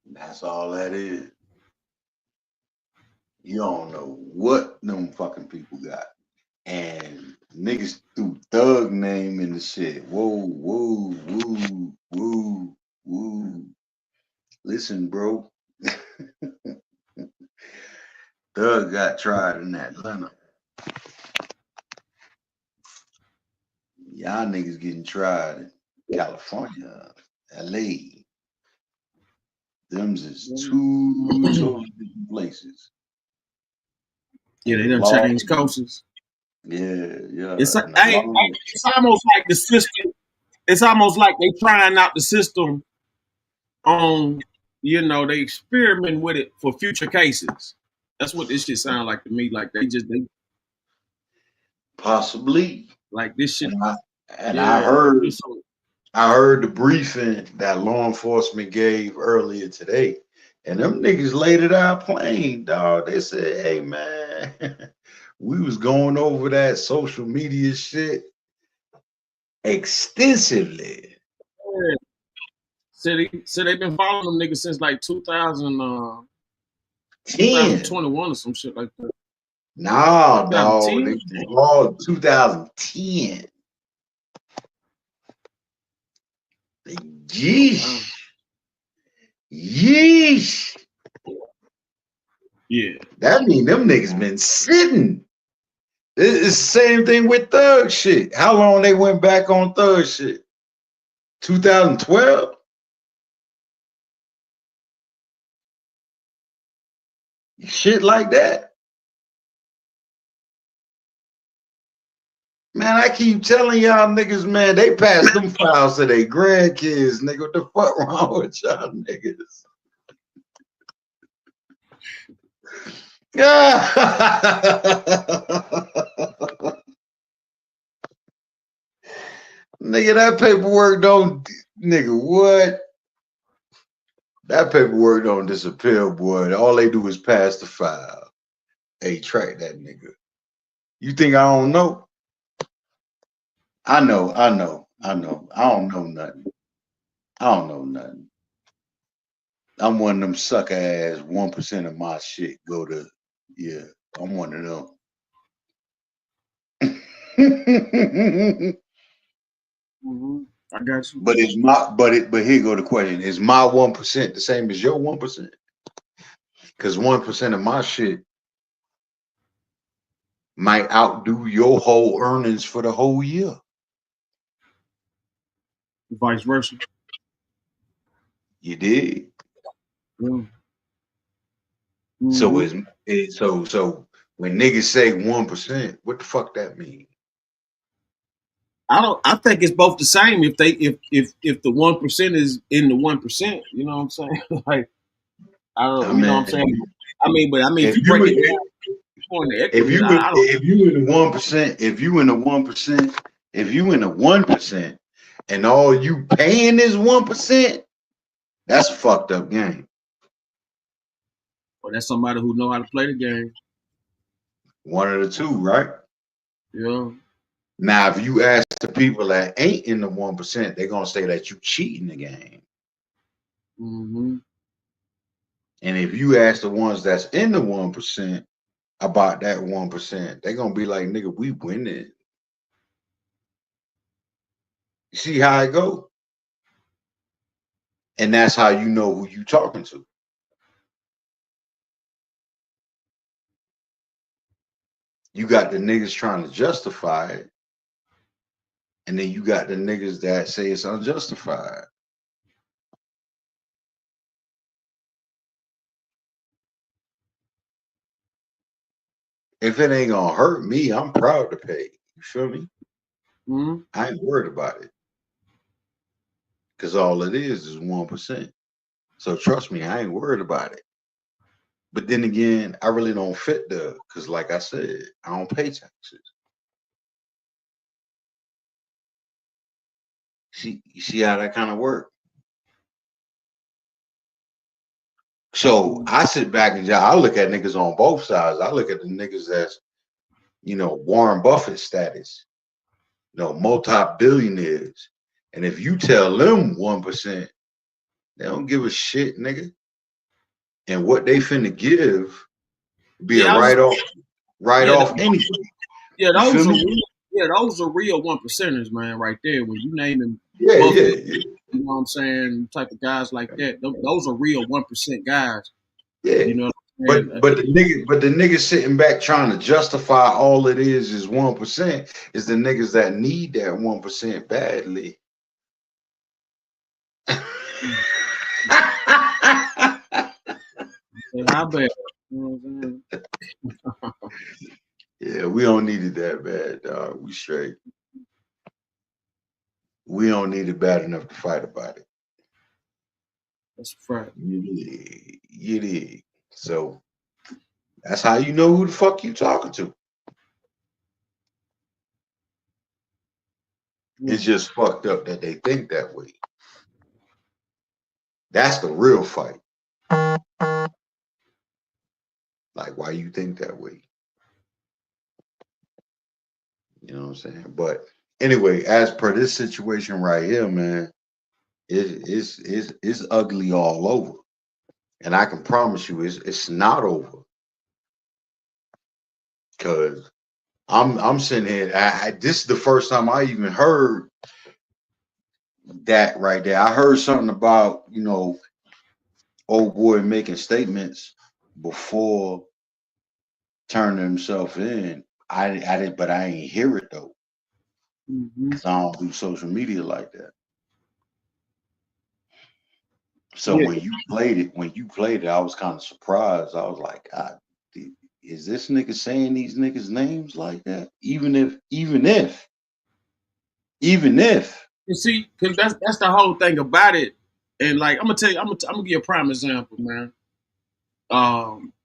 Speaker 16: That's all that is. You don't know what them fucking people got. And niggas threw thug name in the shit. Whoa, whoa, woo, woo, woo. Listen, bro. Thug got tried in Atlanta. Y'all niggas getting tried in California, LA. Them's is 2 totally different places.
Speaker 1: Yeah, they done changed coaches.
Speaker 16: Yeah, yeah.
Speaker 1: It's almost like the system. It's almost like they trying out the system on, they experiment with it for future cases. That's what this shit sound like to me. Like they
Speaker 16: possibly
Speaker 1: like this shit.
Speaker 16: I heard the briefing that law enforcement gave earlier today, and them niggas laid it out plain, dog. They said, "Hey, man, we was going over that social media shit extensively."
Speaker 1: Yeah. So they've been following them niggas since like 2021 or some shit like that.
Speaker 16: Nah, dog. They all 2010. Yeesh. Yeesh.
Speaker 1: Yeah.
Speaker 16: That mean them niggas been sitting. It's the same thing with thug shit. How long they went back on thug shit? 2012? Shit like that. Man, I keep telling y'all niggas, man, they pass them files to their grandkids, nigga. What the fuck wrong with y'all niggas? Yeah. Nigga, that paperwork don't, nigga, what? That paperwork don't disappear, boy. All they do is pass the file. Hey, track that nigga. You think I don't know? I know. I don't know nothing. I don't know nothing. I'm one of them sucker ass 1% of my shit go to, yeah, I'm one of them.
Speaker 1: I got you.
Speaker 16: But here go the question. Is my 1% the same as your 1%? Because 1% of my shit might outdo your whole earnings for the whole year.
Speaker 1: vice versa.
Speaker 16: You did.
Speaker 1: Yeah.
Speaker 16: So
Speaker 1: Mhm.
Speaker 16: so when niggas say 1%, what the fuck that mean?
Speaker 1: I think it's both the same if the 1% is in the 1%, you know what I'm saying? Like I don't, you know what I'm saying?
Speaker 16: mean,
Speaker 1: But if
Speaker 16: if
Speaker 1: you
Speaker 16: you
Speaker 1: break it down on the
Speaker 16: if
Speaker 1: equity,
Speaker 16: you
Speaker 1: I don't.
Speaker 16: if you in the 1%, if you in the 1%, if you in the 1%, and all you paying is 1%, that's a fucked up game.
Speaker 1: Well, that's somebody who know how to play the game.
Speaker 16: One of the two, right?
Speaker 1: Yeah.
Speaker 16: Now, if you ask the people that ain't in the 1%, they're gonna say that you cheating the game.
Speaker 1: Mm-hmm.
Speaker 16: And if you ask the ones that's in the 1% about that 1%, they're gonna be like, nigga, we winning. You see how it go? And that's how you know who you talking to. You got the niggas trying to justify it, and then you got the niggas that say it's unjustified. If it ain't gonna hurt me, I'm proud to pay. You feel me?
Speaker 1: Mm-hmm.
Speaker 16: I ain't worried about it. Cause all it is 1%. So trust me, I ain't worried about it. But then again, I really don't fit the, cause like I said, I don't pay taxes. You see how that kind of work? So I sit back and I look at niggas on both sides. I look at the niggas that's, Warren Buffett status, multi-billionaires. And if you tell them 1%, they don't give a shit, nigga. And what they finna give be a
Speaker 1: Yeah,
Speaker 16: write-off
Speaker 1: yeah,
Speaker 16: anyway.
Speaker 1: yeah,
Speaker 16: You feel
Speaker 1: those are
Speaker 16: me?
Speaker 1: real, those are real 1%ers, man, right there. When you naming
Speaker 16: Yeah,
Speaker 1: Buffett,
Speaker 16: yeah.
Speaker 1: you know what I'm saying, type of guys like that, those are real 1% guys.
Speaker 16: Yeah.
Speaker 1: You know what I'm saying?
Speaker 16: But the niggas sitting back trying to justify all it is 1% is the niggas that need that 1% badly.
Speaker 1: How bad? You know what I'm saying?
Speaker 16: Yeah, we don't need it that bad, dog. We straight. We don't need it bad enough to fight about it.
Speaker 1: That's right.
Speaker 16: You dig. So that's how you know who the fuck you talking to. It's just fucked up that they think that way. That's the real fight. Like, why you think that way? You know what I'm saying? But anyway, as per this situation right here, man, it's ugly all over. And I can promise you it's not over. Cause I'm sitting here, this is the first time I even heard that right there. I heard something about, old boy making statements before turning himself in. I didn't, but I ain't hear it though.
Speaker 1: Mm-hmm.
Speaker 16: Cause I don't do social media like that. So when you played it, I was kind of surprised. I was like, God, is this nigga saying these niggas' names like that? Even if.
Speaker 1: You see, because that's the whole thing about it. And like I'm gonna tell you, I'm gonna give you a prime example, man.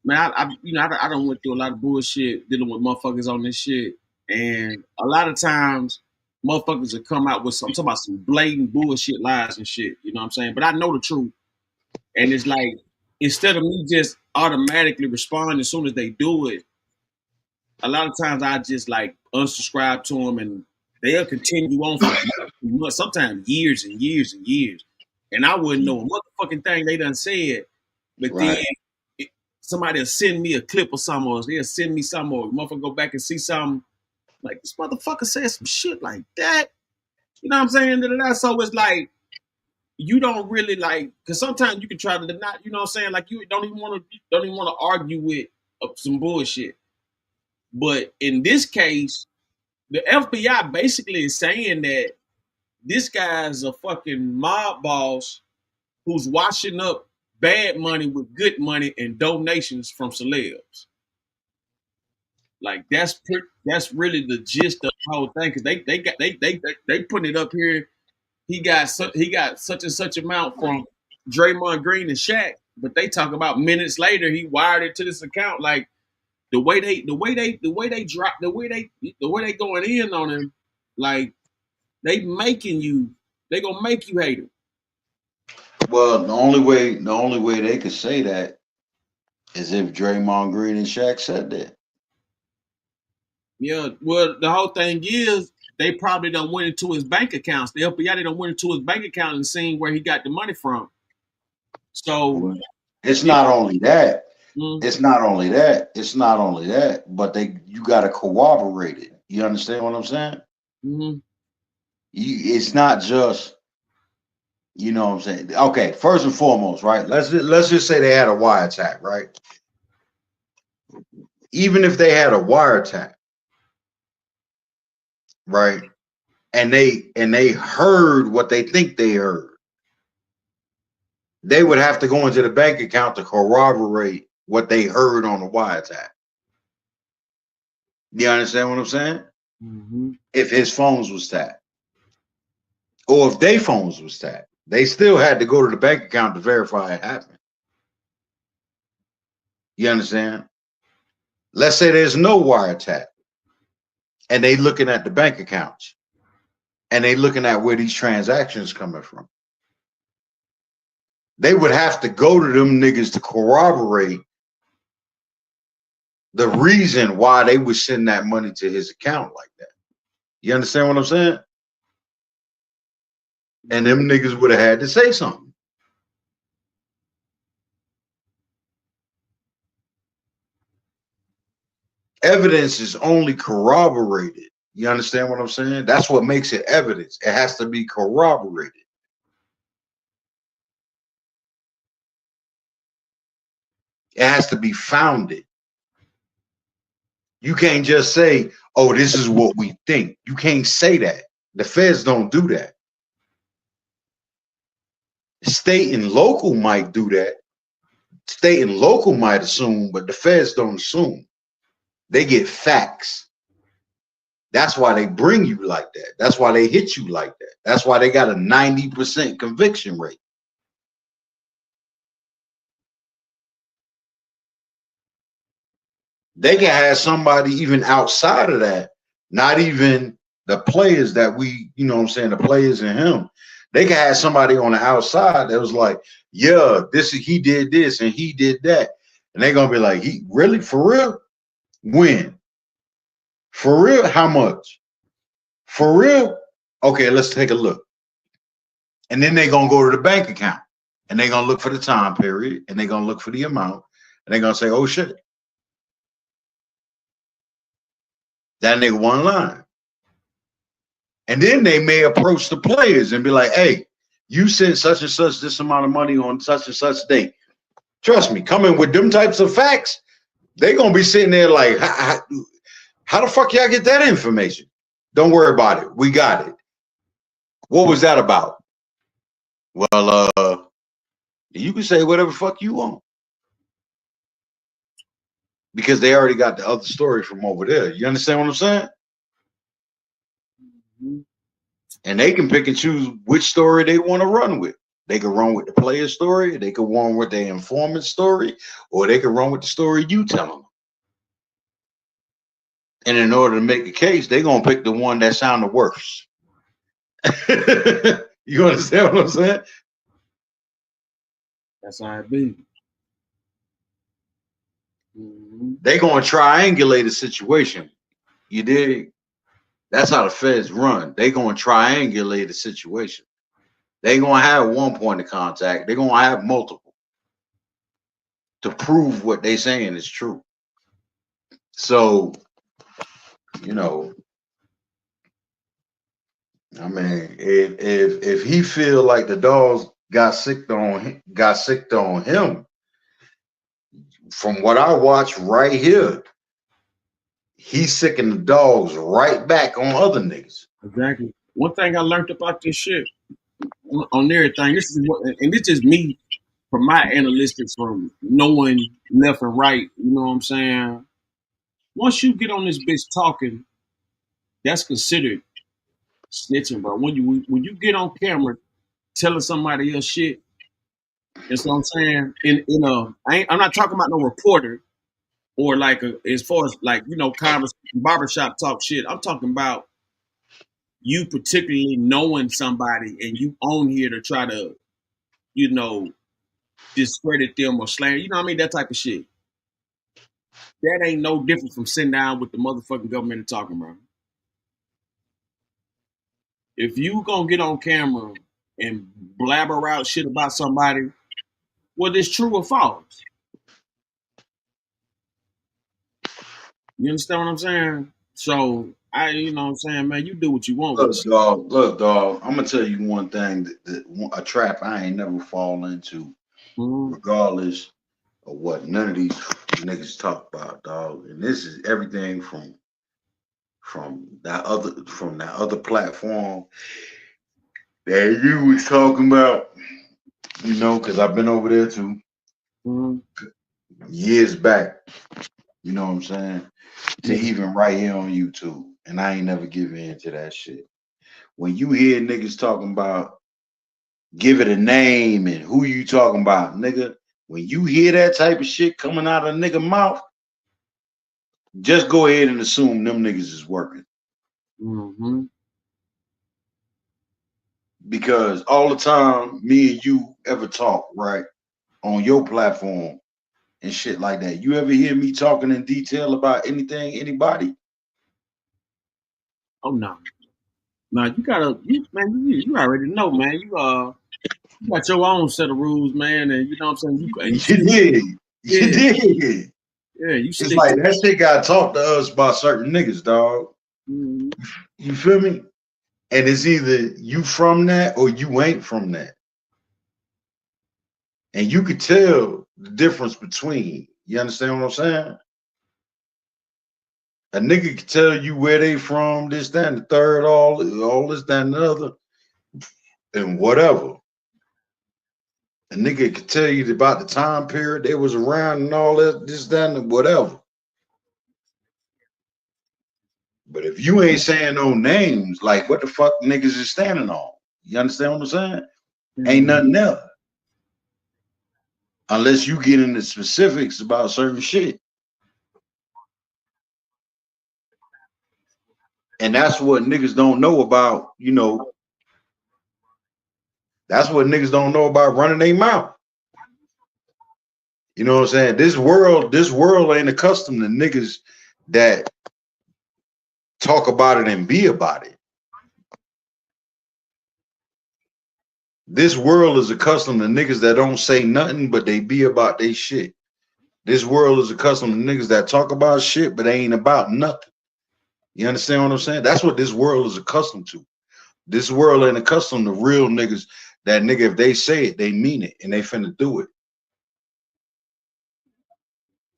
Speaker 1: Man, I don't went through a lot of bullshit dealing with motherfuckers on this shit, and a lot of times motherfuckers will come out with I'm talking about some blatant bullshit lies and shit. You know what I'm saying? But I know the truth, and it's like instead of me just automatically responding as soon as they do it, a lot of times I just like unsubscribe to them, and they'll continue on for months, sometimes years and years and years, and I wouldn't know a motherfucking thing they done said, but then
Speaker 16: Right.
Speaker 1: somebody will send me a clip or something, or they'll send me something, or motherfucker go back and see something like this motherfucker said some shit like that. You know what I'm saying? So it's like you don't really like, because sometimes you can try to not, you know what I'm saying? Like you don't even want to argue with some bullshit. But in this case, the FBI basically is saying that this guy's a fucking mob boss who's washing up bad money with good money and donations from celebs. Like that's really the gist of the whole thing, because they putting it up here. He got such and such amount from Draymond Green and Shaq, but they talk about minutes later he wired it to this account. Like the way they going in on him, like they gonna make you hate him.
Speaker 9: Well, the only way they could say that is if Draymond Green and Shaq said that.
Speaker 1: Yeah, well, the whole thing is they probably done went into his bank accounts. The FBI they done went into his bank account and seen where he got the money from. So
Speaker 9: it's not only that. It's not only that. But you got to corroborate it. You understand what I'm saying?
Speaker 1: Mm-hmm.
Speaker 9: It's not just, you know what I'm saying. Okay, first and foremost, right? Let's just say they had a wiretap, right? Even if they had a wiretap, right, and they heard what they think they heard, they would have to go into the bank account to corroborate what they heard on the wiretap. You understand what I'm saying?
Speaker 1: Mm-hmm.
Speaker 9: If his phones was tapped, or if their phones was tapped, they still had to go to the bank account to verify it happened. You understand? Let's say there's no wiretap, and they looking at the bank accounts, and they looking at where these transactions coming from. They would have to go to them niggas to corroborate the reason why they would send that money to his account like that. You understand what I'm saying? And them niggas would have had to say something. Evidence is only corroborated. You understand what I'm saying? That's what makes it evidence. It has to be corroborated. It has to be founded. You can't just say, oh, this is what we think. You can't say that. The feds don't do that. State and local might do that. State and local might assume, but the feds don't assume. They get facts. That's why they bring you like that. That's why they hit you like that. That's why they got a 90% conviction rate. They can have somebody even outside of that, not even the players that we, you know what I'm saying, the players in him. They can have somebody on the outside that was like, yeah, he did this and he did that. And they're gonna be like, he really, for real? When? For real? How much? For real? Okay, let's take a look. And then they're gonna go to the bank account and they're gonna look for the time period and they're gonna look for the amount and they're gonna say, oh shit. That nigga one line. And then they may approach the players and be like, hey, you sent such and such this amount of money on such and such date. Trust me, coming with them types of facts, they're going to be sitting there like, how the fuck y'all get that information? Don't worry about it. We got it. What was that about? Well, you can say whatever fuck you want. Because they already got the other story from over there. You understand what I'm saying? Mm-hmm. And they can pick and choose which story they want to run with. They can run with the player story, they can run with the informant story, or they can run with the story you tell them. And in order to make a case, they're going to pick the one that sounded worse. You understand what I'm saying?
Speaker 1: That's how it be. Mm-hmm.
Speaker 9: They're going to triangulate a situation. You dig? That's how the feds run. They're going to triangulate a situation. They're going to have one point of contact. They're going to have multiple to prove what they're saying is true. So, you know, I mean, if he feel like the dogs got sick on him, from what I watch right here, he's sicking the dogs right back on other niggas.
Speaker 1: Exactly. one thing I learned about this shit on everything. This is what, and this is me from my analytics from knowing left and right. You know what I'm saying? Once you get on this bitch talking, that's considered snitching, bro. When you get on camera telling somebody else shit, that's what I'm saying. I'm not talking about no reporter or like as far as like barbershop talk shit. I'm talking about you particularly knowing somebody and you on here to try to discredit them or slander. You know what I mean? That type of shit. That ain't no different from sitting down with the motherfucking government and talking about. If you gonna get on camera and blabber out shit about somebody, whether it's true or false. You understand what I'm saying? So you know what I'm saying, man, you do what you want with it.
Speaker 9: Look, dog, I'm gonna tell you one thing that a trap I ain't never fall into, regardless of what none of these niggas talk about, dog. And this is everything from that other platform that you was talking about, because I've been over there too. Years back, you know what I'm saying? To even right here on YouTube. And I ain't never give in to that shit. When you hear niggas talking about give it a name and who you talking about, nigga, when you hear that type of shit coming out of a nigga mouth, just go ahead and assume them niggas is working. Because all the time me and you ever talk, right, on your platform and shit like that, you ever hear me talking in detail about anything, anybody?
Speaker 1: Oh no. Nah, you already know, man. You got your own set of rules, man, and you know what I'm saying.
Speaker 9: You did.
Speaker 1: Yeah, you
Speaker 9: it's like that shit got talked to us by certain niggas, dog. You feel me? And it's either you from that or you ain't from that. And you could tell the difference between. You understand what I'm saying? A nigga could tell you where they from, this, that, and the third, all this, that, and the other, and whatever. A nigga could tell you about the time period they was around and all that, this, that, and whatever. But if you ain't saying no names, like what the fuck niggas is standing on? You understand what I'm saying? Ain't nothing there. Unless you get into specifics about certain shit. And that's what niggas don't know about, that's what niggas don't know about running their mouth. You know what I'm saying? This world ain't accustomed to niggas that talk about it and be about it. This world is accustomed to niggas that don't say nothing, but they be about they shit. This world is accustomed to niggas that talk about shit, but they ain't about nothing. You understand what I'm saying? That's what this world is accustomed to. This world ain't accustomed to real niggas that nigga, if they say it, they mean it and they finna do it.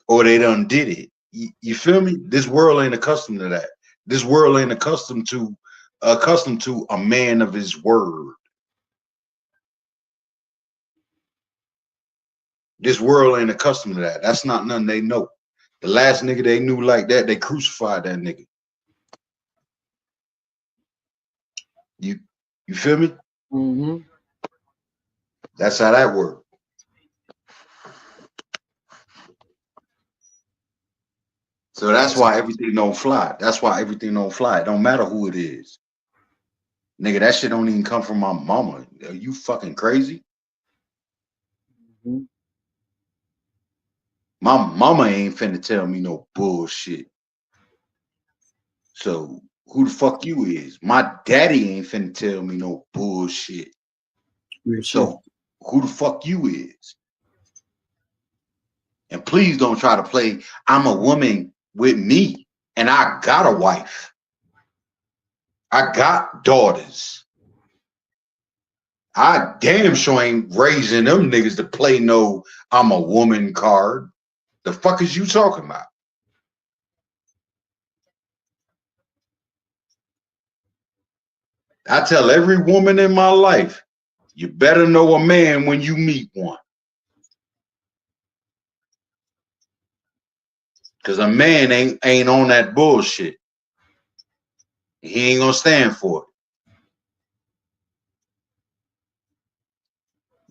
Speaker 9: Or they done did it. You feel me? This world ain't accustomed to that. This world ain't accustomed to a man of his word. This world ain't accustomed to that. That's not nothing they know. The last nigga they knew like that, they crucified that nigga. You feel me? That's how that works. So that's why everything don't fly. That's why everything don't fly. It don't matter who it is. Nigga, that shit don't even come from my mama. Are you fucking crazy? My mama ain't finna tell me no bullshit. So who the fuck you is? My daddy ain't finna tell me no bullshit. So who the fuck you is? And please don't try to play I'm a woman with me and I got a wife. I got daughters. I damn sure ain't raising them niggas to play no I'm a woman card. The fuck is you talking about? I tell every woman in my life, you better know a man when you meet one. Because a man ain't on that bullshit. He ain't gonna stand for it.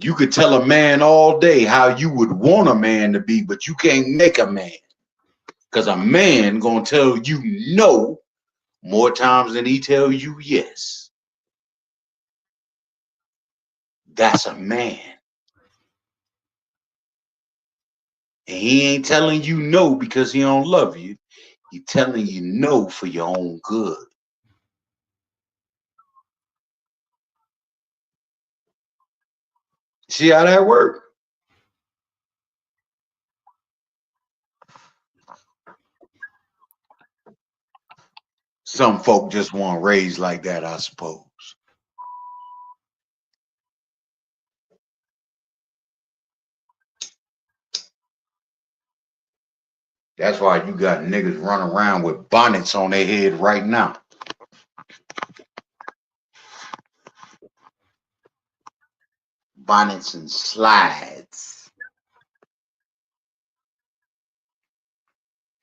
Speaker 9: You could tell a man all day how you would want a man to be, but you can't make a man. Because a man gonna tell you no more times than he tell you yes. That's a man. And he ain't telling you no because he don't love you. He telling you no for your own good. See how that works? Some folk just want raised like that, I suppose. That's why you got niggas running around with bonnets on their head right now. Bonnets and slides.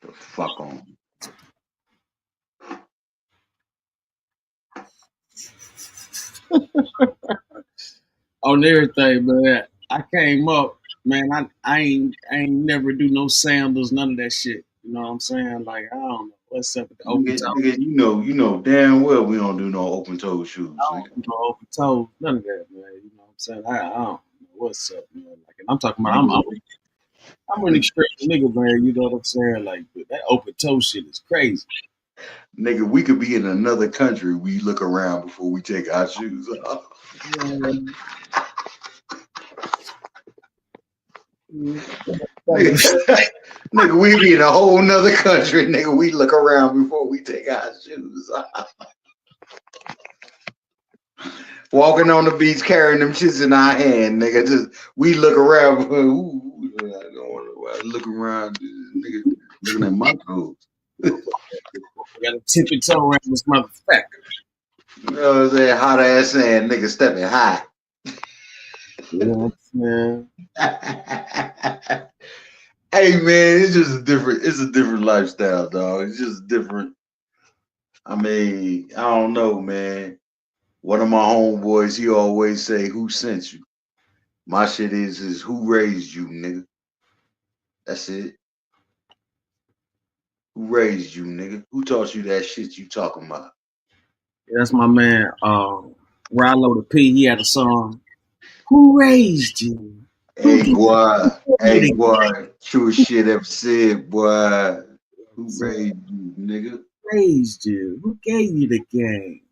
Speaker 9: The fuck on.
Speaker 1: On everything, man. I came up, man. I ain't never do no sandals, none of that shit. You know what I'm saying? Like, I don't know what's up with the open toe.
Speaker 9: Nigga, you know damn well we don't do no open toe shoes.
Speaker 1: I don't do no open toe, none of that, man. You know what I'm saying? I don't know what's up, man. Like, and I'm talking about I'm an extreme nigga, man. You know what I'm saying? Like, that open toe shit is crazy.
Speaker 9: Nigga, we could be in another country. We look around before we take our shoes off. Nigga, we be in a whole nother country. Nigga, we look around before we take our shoes off. Walking on the beach carrying them shits in our hand, nigga. Just we look around. Ooh, I don't want to look around, nigga. Looking at my toes.
Speaker 1: I got a tippy toe around this motherfucker.
Speaker 9: You know what I'm saying? Hot ass saying nigga stepping high.
Speaker 1: Yeah, man.
Speaker 9: Hey man, it's just a different lifestyle, dog. It's just different. I mean, I don't know, man. One of my homeboys, he always say, "Who sent you?" My shit is who raised you, nigga. That's it. Who raised you, nigga? Who taught you that shit you talking about?
Speaker 1: Yeah, that's my man, Rilo the P. He had a song. Who raised you?
Speaker 9: Hey boy, truest shit ever said, boy. Who raised you, nigga?
Speaker 1: Raised you? Who gave you the game?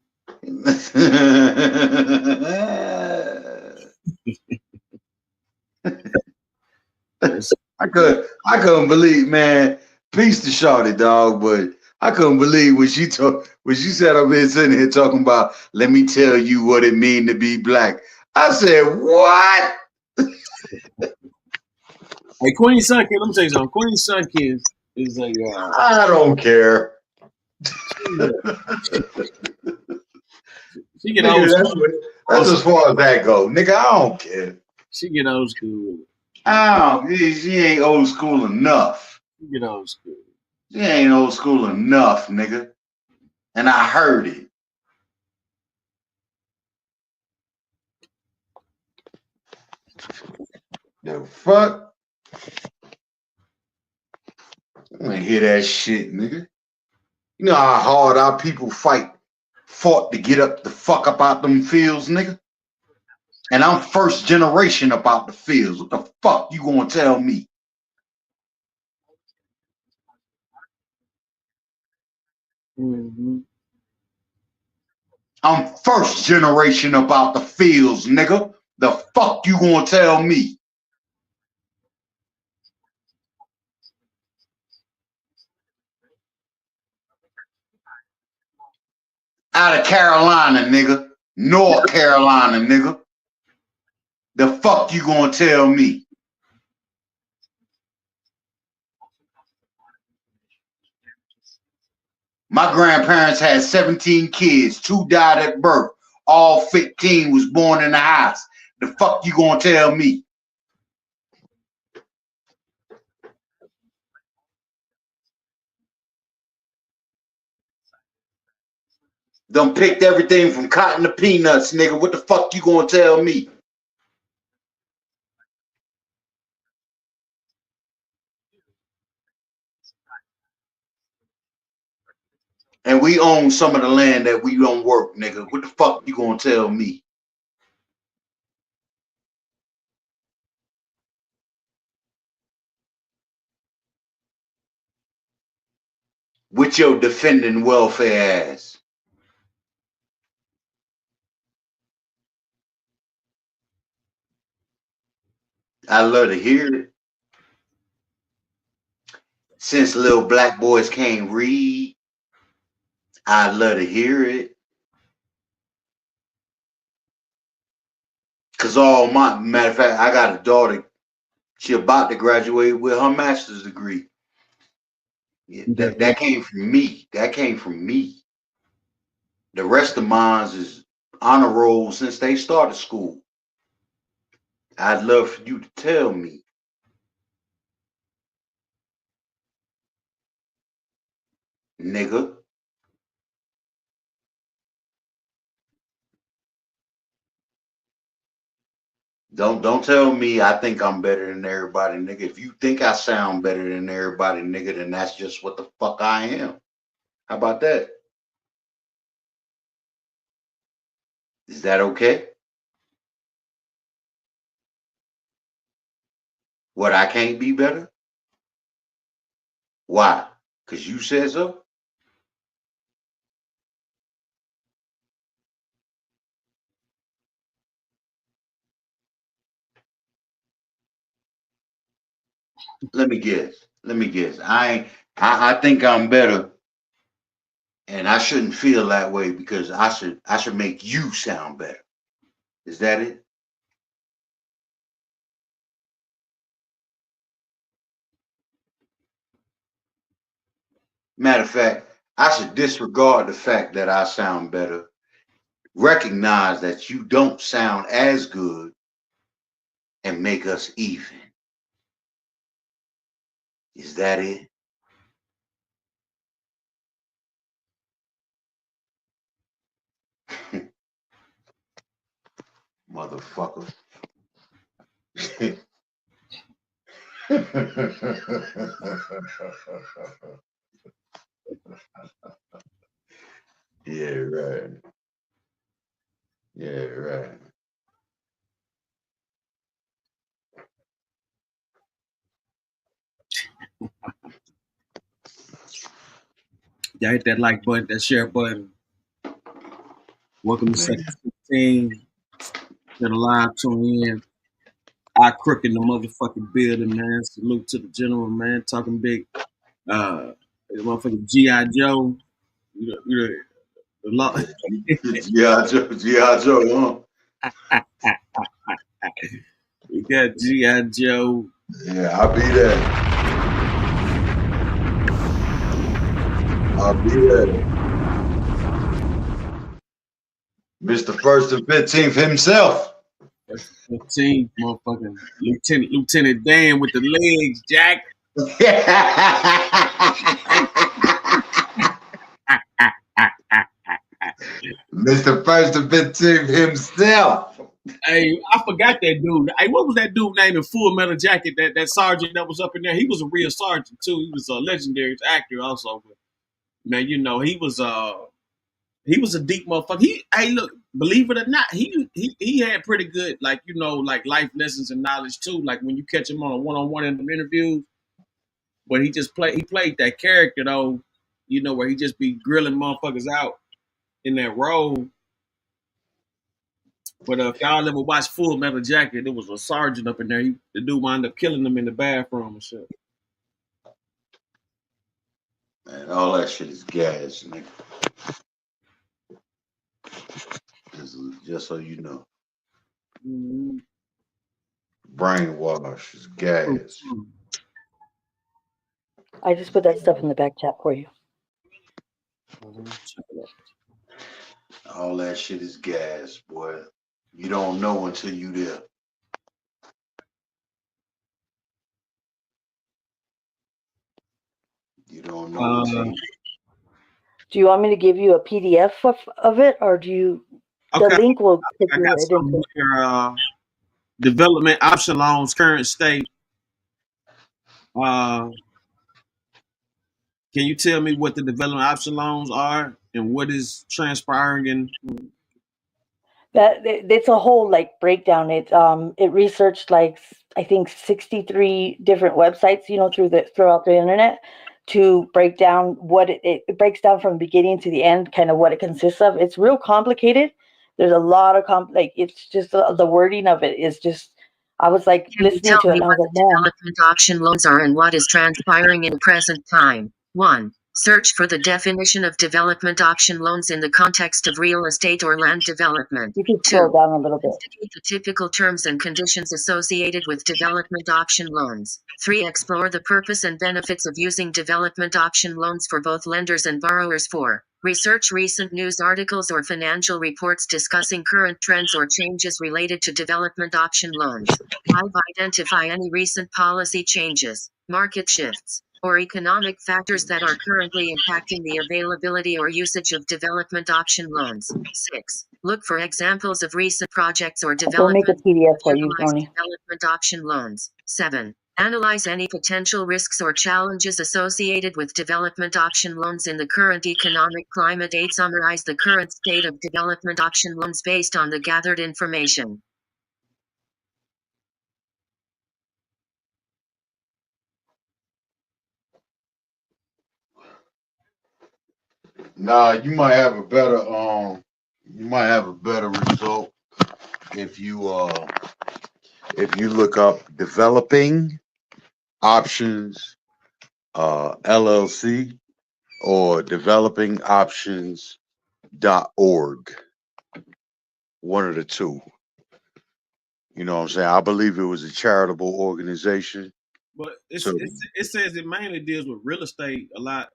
Speaker 9: I couldn't believe, man. Peace to Shawty, dog, but I couldn't believe when she said I've been sitting here talking about, let me tell you what it mean to be black. I said, what?
Speaker 1: Hey, Queen Sun Kid, let me tell you something. Queen Sun Kid is a
Speaker 9: I don't care.
Speaker 1: She get old school.
Speaker 9: That's as far as that go. Nigga, I don't care.
Speaker 1: She get old school.
Speaker 9: She ain't old school enough.
Speaker 1: She get old school.
Speaker 9: She ain't old school enough, nigga. And I heard it. The fuck? I ain't hear that shit, nigga. You know how hard our people fought to get up the fuck up out them fields, nigga? And I'm first generation about the fields. What the fuck you gonna tell me?
Speaker 1: Mm-hmm.
Speaker 9: I'm first generation about the fields, nigga. The fuck you gonna tell me? Out of Carolina, nigga. North Carolina, nigga. The fuck you gonna tell me? My grandparents had 17 kids. 2 died at birth. all 15 was born in the house. The fuck you gonna tell me? Done picked everything from cotton to peanuts, nigga. What the fuck you gonna tell me? And we own some of the land that we don't work, nigga. What the fuck you gonna tell me? With your defending welfare ass. I love to hear it. Since little black boys can't read, I love to hear it. Cause all my matter of fact, I got a daughter. She about to graduate with her master's degree. Yeah, that came from me. That came from me. The rest of mine is honor roll since they started school. I'd love for you to tell me. Nigga. Don't tell me I think I'm better than everybody, nigga. If you think I sound better than everybody, nigga, then that's just what the fuck I am. How about that? Is that okay? What, I can't be better? Why? Because you said so? Let me guess. I think I'm better, and I shouldn't feel that way because I should make you sound better. Is that it? Matter of fact, I should disregard the fact that I sound better, recognize that you don't sound as good, and make us even. Is that it? Motherfucker. Yeah, right. Yeah, right.
Speaker 1: Y'all hit that like button, that share button. Welcome to Section 15. Get a live tune in. I crook in the motherfucking building, man. Salute to the general, man. Talking big. Motherfucking G.I. Joe. The law.
Speaker 9: G.I. Joe, huh?
Speaker 1: We got G.I. Joe.
Speaker 9: Yeah, I'll be there. I'll be there. Mr. First and 15th himself.
Speaker 1: 15th, motherfucking Lieutenant Dan with the legs, Jack.
Speaker 9: Mr. First and 15th himself.
Speaker 1: Hey, I forgot that dude. Hey, what was that dude named in Full Metal Jacket? That sergeant that was up in there. He was a real sergeant too. He was a legendary actor also. But man, you know, he was a deep motherfucker. Hey, look, believe it or not, he had pretty good, like, you know, like life lessons and knowledge too. Like when you catch him on a one-on-one in the interviews, but he played that character though, you know, where he just be grilling motherfuckers out in that role. But if y'all ever watched Full Metal Jacket, there was a sergeant up in there. The dude wound up killing them in the bathroom and shit.
Speaker 9: Man, all that shit is gas, nigga. Just so you know.
Speaker 1: Mm-hmm.
Speaker 9: Brainwash is gas.
Speaker 18: I just put that stuff in the back chat for you.
Speaker 9: All that shit is gas, boy. You don't know until you there. You don't know until you.
Speaker 18: Do you want me to give you a PDF of it, or do you?
Speaker 1: Okay,
Speaker 18: The link will take
Speaker 1: I
Speaker 18: you
Speaker 1: got
Speaker 18: right into
Speaker 1: something
Speaker 18: it.
Speaker 1: here. Development option loans, current state. Can you tell me what the development option loans are and what is transpiring in?
Speaker 18: It's a whole like breakdown. It researched like I think 63 different websites, throughout the internet to break down what it breaks down from beginning to the end, kind of what it consists of. It's real complicated. There's a lot of it's just the wording of it is just. I was like
Speaker 11: Can you
Speaker 18: listening
Speaker 11: tell
Speaker 18: to it
Speaker 11: me
Speaker 18: and I
Speaker 11: what
Speaker 18: was
Speaker 11: the
Speaker 18: like, man,
Speaker 11: development auction loans are and what is transpiring in present time? 1. Search for the definition of development auction loans in the context of real estate or land development.
Speaker 18: you can
Speaker 11: 2.
Speaker 18: scroll down a little bit.
Speaker 11: Investigate the typical terms and conditions associated with development auction loans. 3. Explore the purpose and benefits of using development auction loans for both lenders and borrowers. 4. Research recent news articles or financial reports discussing current trends or changes related to development auction loans. 5. Identify any recent policy changes, market shifts, or economic factors that are currently impacting the availability or usage of development auction loans. 6. Look for examples of recent projects or
Speaker 18: We'll make a
Speaker 11: development
Speaker 18: PDF
Speaker 11: that
Speaker 18: for you,
Speaker 11: utilize
Speaker 18: Tony.
Speaker 11: development auction loans. 7. Analyze any potential risks or challenges associated with development auction loans in the current economic climate. 8. Summarize the current state of development auction loans based on the gathered information.
Speaker 9: Nah, you might have a better result if you look up developing options LLC or developingoptions.org. One of the two. You know what I'm saying? I believe it was a charitable organization.
Speaker 1: But
Speaker 9: So
Speaker 1: it says it mainly deals with real estate a lot.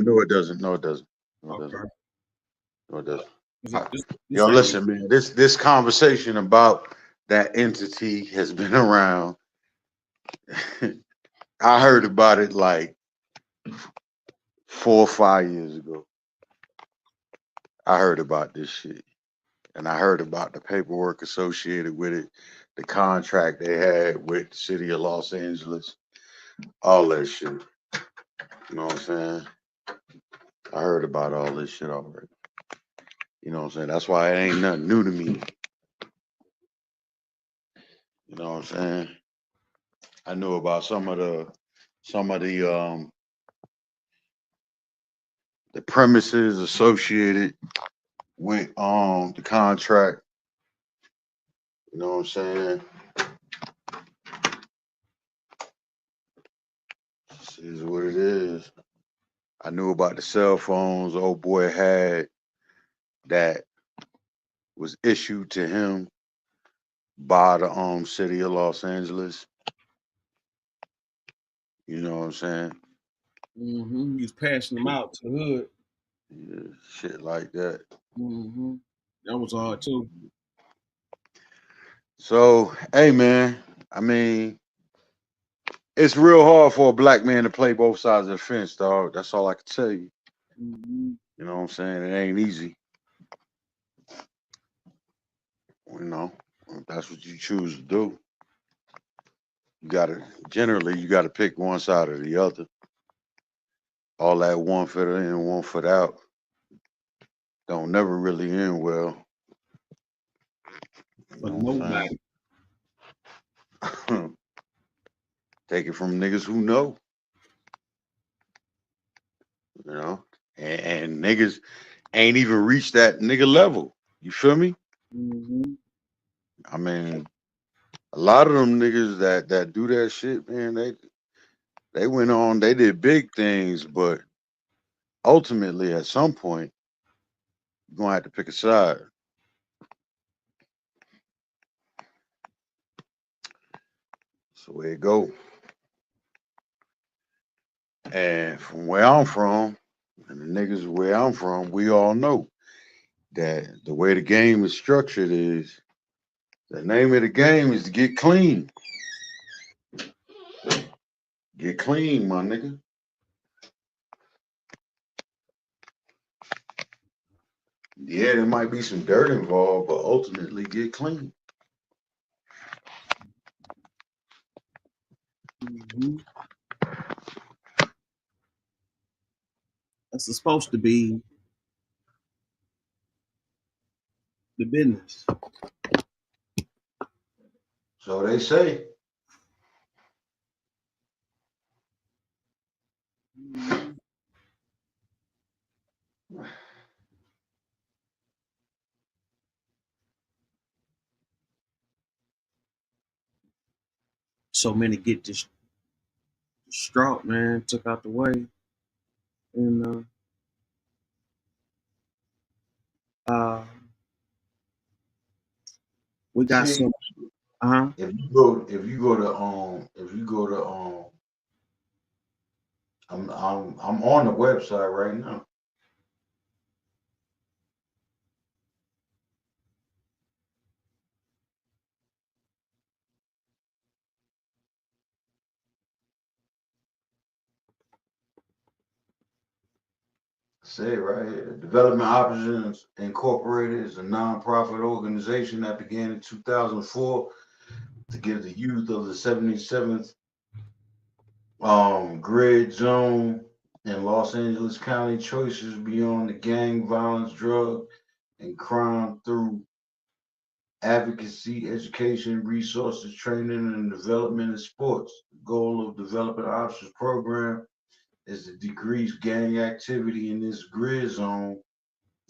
Speaker 9: no, it doesn't. No, it doesn't. No, it doesn't.
Speaker 1: Okay.
Speaker 9: No, it doesn't.
Speaker 1: This
Speaker 9: Yo,
Speaker 1: ain't-
Speaker 9: listen, man. This conversation about that entity has been around. I heard about it like 4 or 5 years ago. I heard about this shit. And I heard about the paperwork associated with it, the contract they had with the city of Los Angeles, all that shit. You know what I'm saying? I heard about all this shit already. You know what I'm saying? That's why it ain't nothing new to me. You know what I'm saying? I knew about some of the premises associated with the contract. You know what I'm saying? This is what it is. I knew about the cell phones old boy had that was issued to him by the city of Los Angeles. You know what I'm saying?
Speaker 1: He's passing them out to the hood.
Speaker 9: Yeah, shit like that.
Speaker 1: That was hard too.
Speaker 9: So, hey man, I mean, it's real hard for a black man to play both sides of the fence, dog. That's all I can tell you. You know what I'm saying? It ain't easy. You know, if that's what you choose to do. You gotta pick one side or the other. All that one foot in, one foot out don't never really end well. You
Speaker 1: For
Speaker 9: know what I'm
Speaker 1: nobody.
Speaker 9: saying? Take it from niggas who know. You know? And niggas ain't even reached that nigga level. You feel me? I mean, a lot of them niggas that do that shit, man, they went on, they did big things, but ultimately at some point, you're gonna have to pick a side. So where it go. And from where I'm from, and the niggas where I'm from, we all know
Speaker 16: that the way the game is structured is the name of the game is to get clean. Get clean, my nigga. Yeah, there might be some dirt involved, but ultimately get clean.
Speaker 1: Mm-hmm. That's supposed to be the business.
Speaker 16: So they say.
Speaker 1: So many get distraught, man, took out the way. And we got
Speaker 16: See,
Speaker 1: some
Speaker 16: if you go to I'm on the website right now. Say it right here. Development Options Incorporated is a nonprofit organization that began in 2004 to give the youth of the 77th grid zone in Los Angeles County choices beyond the gang violence, drug, and crime through advocacy, education, resources, training, and development in sports. The goal of Development Options program is to decrease gang activity in this grid zone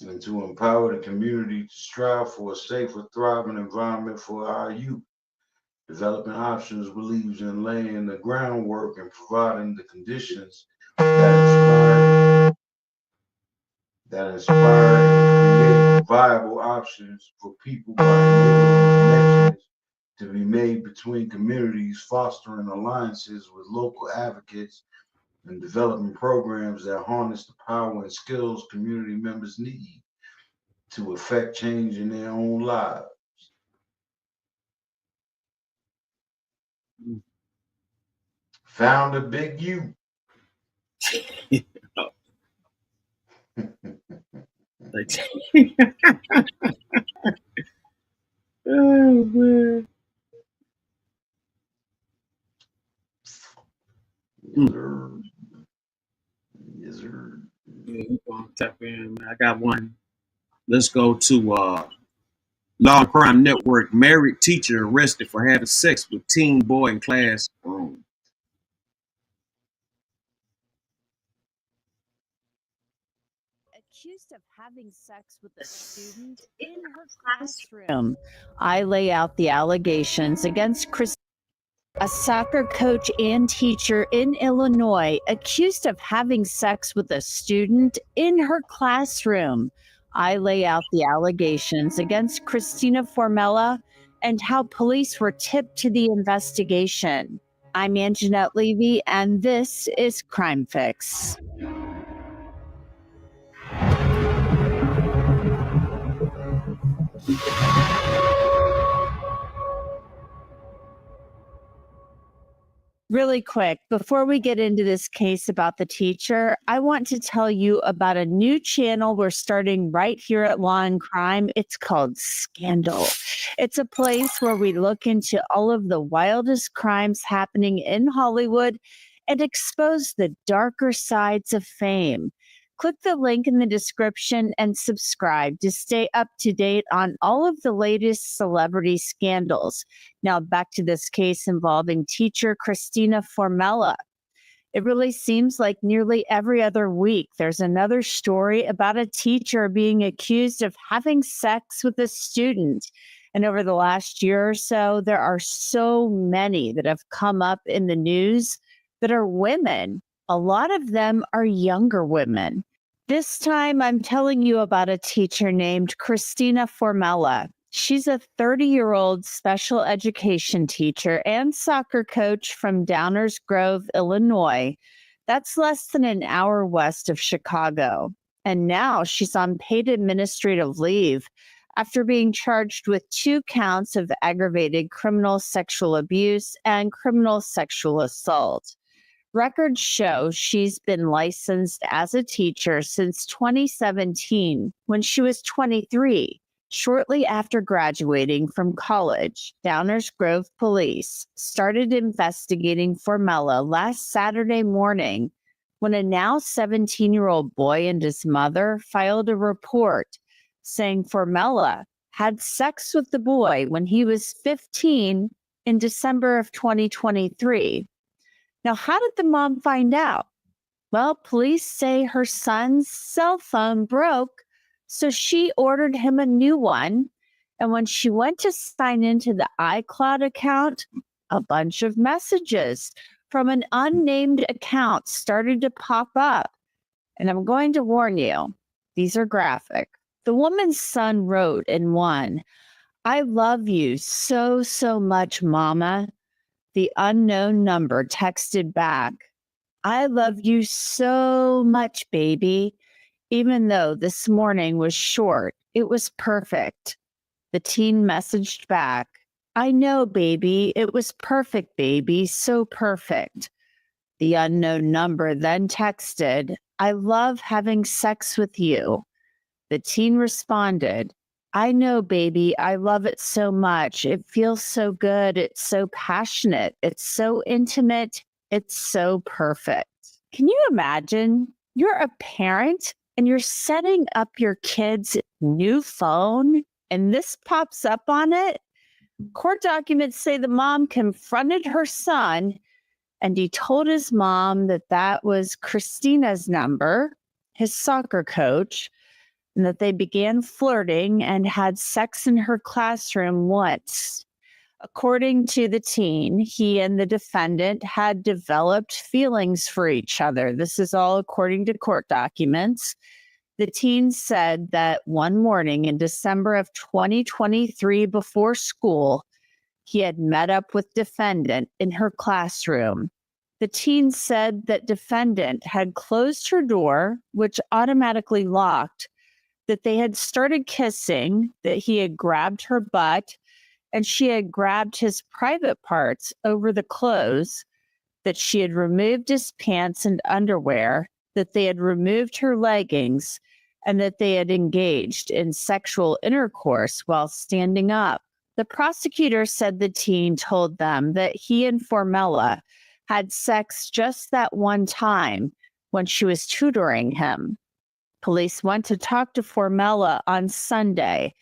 Speaker 16: and to empower the community to strive for a safer, thriving environment for our youth. Development Options believes in laying the groundwork and providing the conditions that inspire and create viable options for people by enabling connections to be made between communities, fostering alliances with local advocates, and developing programs that harness the power and skills community members need to affect change in their own lives. Found a Big U.
Speaker 1: Oh man.
Speaker 16: Yes, sir.
Speaker 1: Yeah, we gonna tap in, man. I got one. Let's go to Law and Crime Network. Married teacher arrested for having sex with teen boy in classroom.
Speaker 20: Accused of having sex with a student in her classroom. I lay out the allegations against Chris, a soccer coach and teacher in Illinois, accused of having sex with a student in her classroom. I lay out the allegations against Christina Formella and how police were tipped to the investigation. I'm Anjanette Levy, and this is Crime Fix. Really quick, before we get into this case about the teacher, I want to tell you about a new channel we're starting right here at Law and Crime. It's called Scandal. It's a place where we look into all of the wildest crimes happening in Hollywood and expose the darker sides of fame. Click the link in the description and subscribe to stay up to date on all of the latest celebrity scandals. Now back to this case involving teacher Christina Formella. It really seems like nearly every other week there's another story about a teacher being accused of having sex with a student. And over the last year or so, there are so many that have come up in the news that are women. A lot of them are younger women. This time, I'm telling you about a teacher named Christina Formella. She's a 30-year-old special education teacher and soccer coach from Downers Grove, Illinois. That's less than an hour west of Chicago. and now she's on paid administrative leave after being charged with 2 counts of aggravated criminal sexual abuse and criminal sexual assault. Records show she's been licensed as a teacher since 2017 when she was 23. Shortly after graduating from college, Downers Grove police started investigating Formella last Saturday morning when a now 17-year-old boy and his mother filed a report saying Formella had sex with the boy when he was 15 in December of 2023. Now, how did the mom find out? Well, police say her son's cell phone broke, so she ordered him a new one. And when she went to sign into the iCloud account, a bunch of messages from an unnamed account started to pop up. And I'm going to warn you, these are graphic. The woman's son wrote in one, "I love you so, so much, Mama." The unknown number texted back, "I love you so much, baby." Even though this morning was short, it was perfect. The teen messaged back, "I know, baby. It was perfect, baby. So perfect." The unknown number then texted, "I love having sex with you." The teen responded, "I know, baby. I love it so much. It feels so good. It's so passionate. It's so intimate. It's so perfect." Can you imagine? You're a parent and you're setting up your kid's new phone and this pops up on it. Court documents say the mom confronted her son and he told his mom that that was Christina's number, his soccer coach, and that they began flirting and had sex in her classroom once. According to the teen, he and the defendant had developed feelings for each other. This is all according to court documents. The teen said that one morning in December of 2023 before school, he had met up with defendant in her classroom. The teen said that defendant had closed her door, which automatically locked, that they had started kissing, that he had grabbed her butt, and she had grabbed his private parts over the clothes, that she had removed his pants and underwear, that they had removed her leggings, and that they had engaged in sexual intercourse while standing up. The prosecutor said the teen told them that he and Formella had sex just that one time when she was tutoring him. Police went to talk to Formella on Sunday,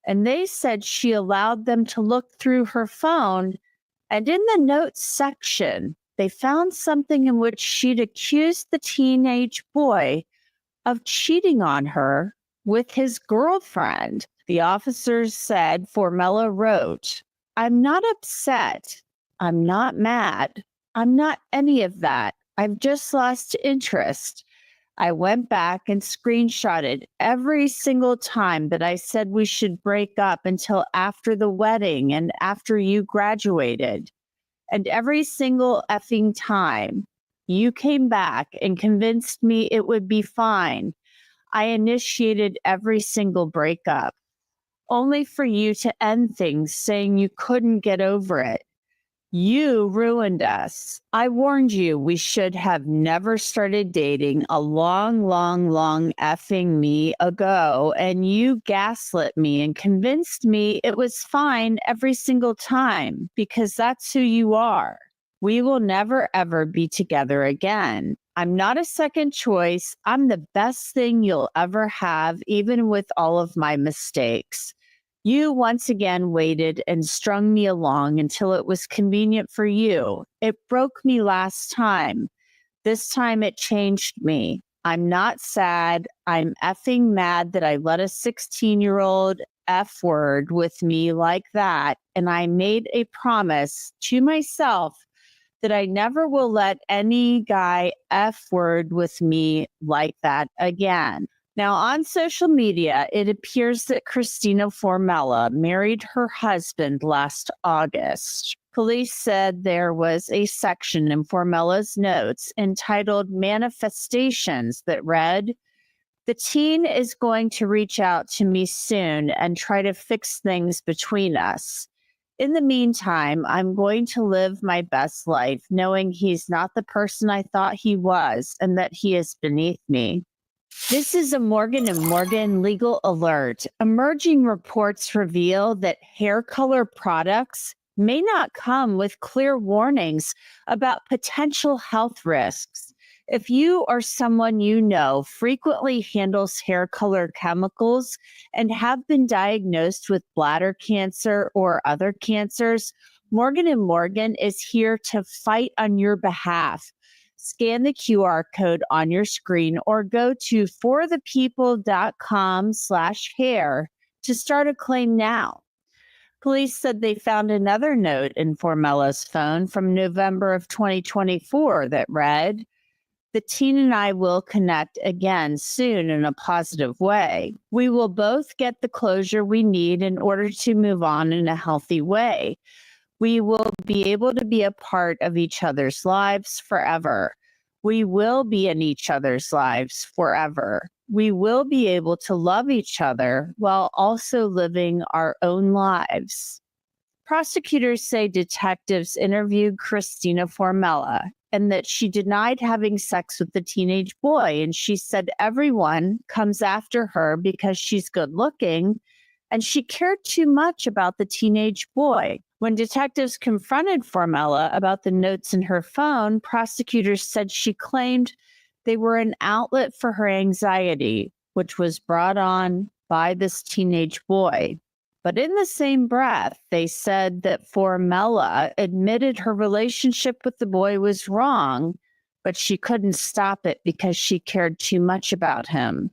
Speaker 20: and they said she allowed them to look through her phone, and in the notes section, they found something in which she'd accused the teenage boy of cheating on her with his girlfriend. The officers said Formella wrote, "I'm not upset. I'm not mad. I'm not any of that. I've just lost interest. I went back and screenshotted every single time that I said we should break up until after the wedding and after you graduated. And every single effing time you came back and convinced me it would be fine. I initiated every single breakup, only for you to end things saying you couldn't get over it. You ruined us. I warned you we should have never started dating a long effing me ago, and you gaslit me and convinced me it was fine every single time because that's who you are. We will never ever be together again. I'm not a second choice. I'm the best thing you'll ever have, even with all of my mistakes. You once again waited and strung me along until it was convenient for you. It broke me last time. This time it changed me. I'm not sad. I'm effing mad that I let a 16-year-old F word with me like that. And I made a promise to myself that I never will let any guy F word with me like that again. Now, on social media, it appears that Christina Formella married her husband last August. Police said there was a section in Formella's notes entitled Manifestations that read, The teen is going to reach out to me soon and try to fix things between us. In the meantime, I'm going to live my best life, knowing he's not the person I thought he was and that he is beneath me. This is a Morgan & Morgan legal alert. Emerging reports reveal that hair color products may not come with clear warnings about potential health risks. If you or someone you know frequently handles hair color chemicals and have been diagnosed with bladder cancer or other cancers, Morgan & Morgan is here to fight on your behalf. Scan the QR code on your screen or go to forthepeople.com/hair to start a claim now. Police said they found another note in Formella's phone from November of 2024 that read, "The teen and I will connect again soon in a positive way. We will both get the closure we need in order to move on in a healthy way. We will be able to be a part of each other's lives forever. We will be in each other's lives forever. We will be able to love each other while also living our own lives." Prosecutors say detectives interviewed Christina Formella and that she denied having sex with the teenage boy. And she said everyone comes after her because she's good looking and she cared too much about the teenage boy. When detectives confronted Formella about the notes in her phone, prosecutors said she claimed they were an outlet for her anxiety, which was brought on by this teenage boy. But in the same breath, they said that Formella admitted her relationship with the boy was wrong, but she couldn't stop it because she cared too much about him.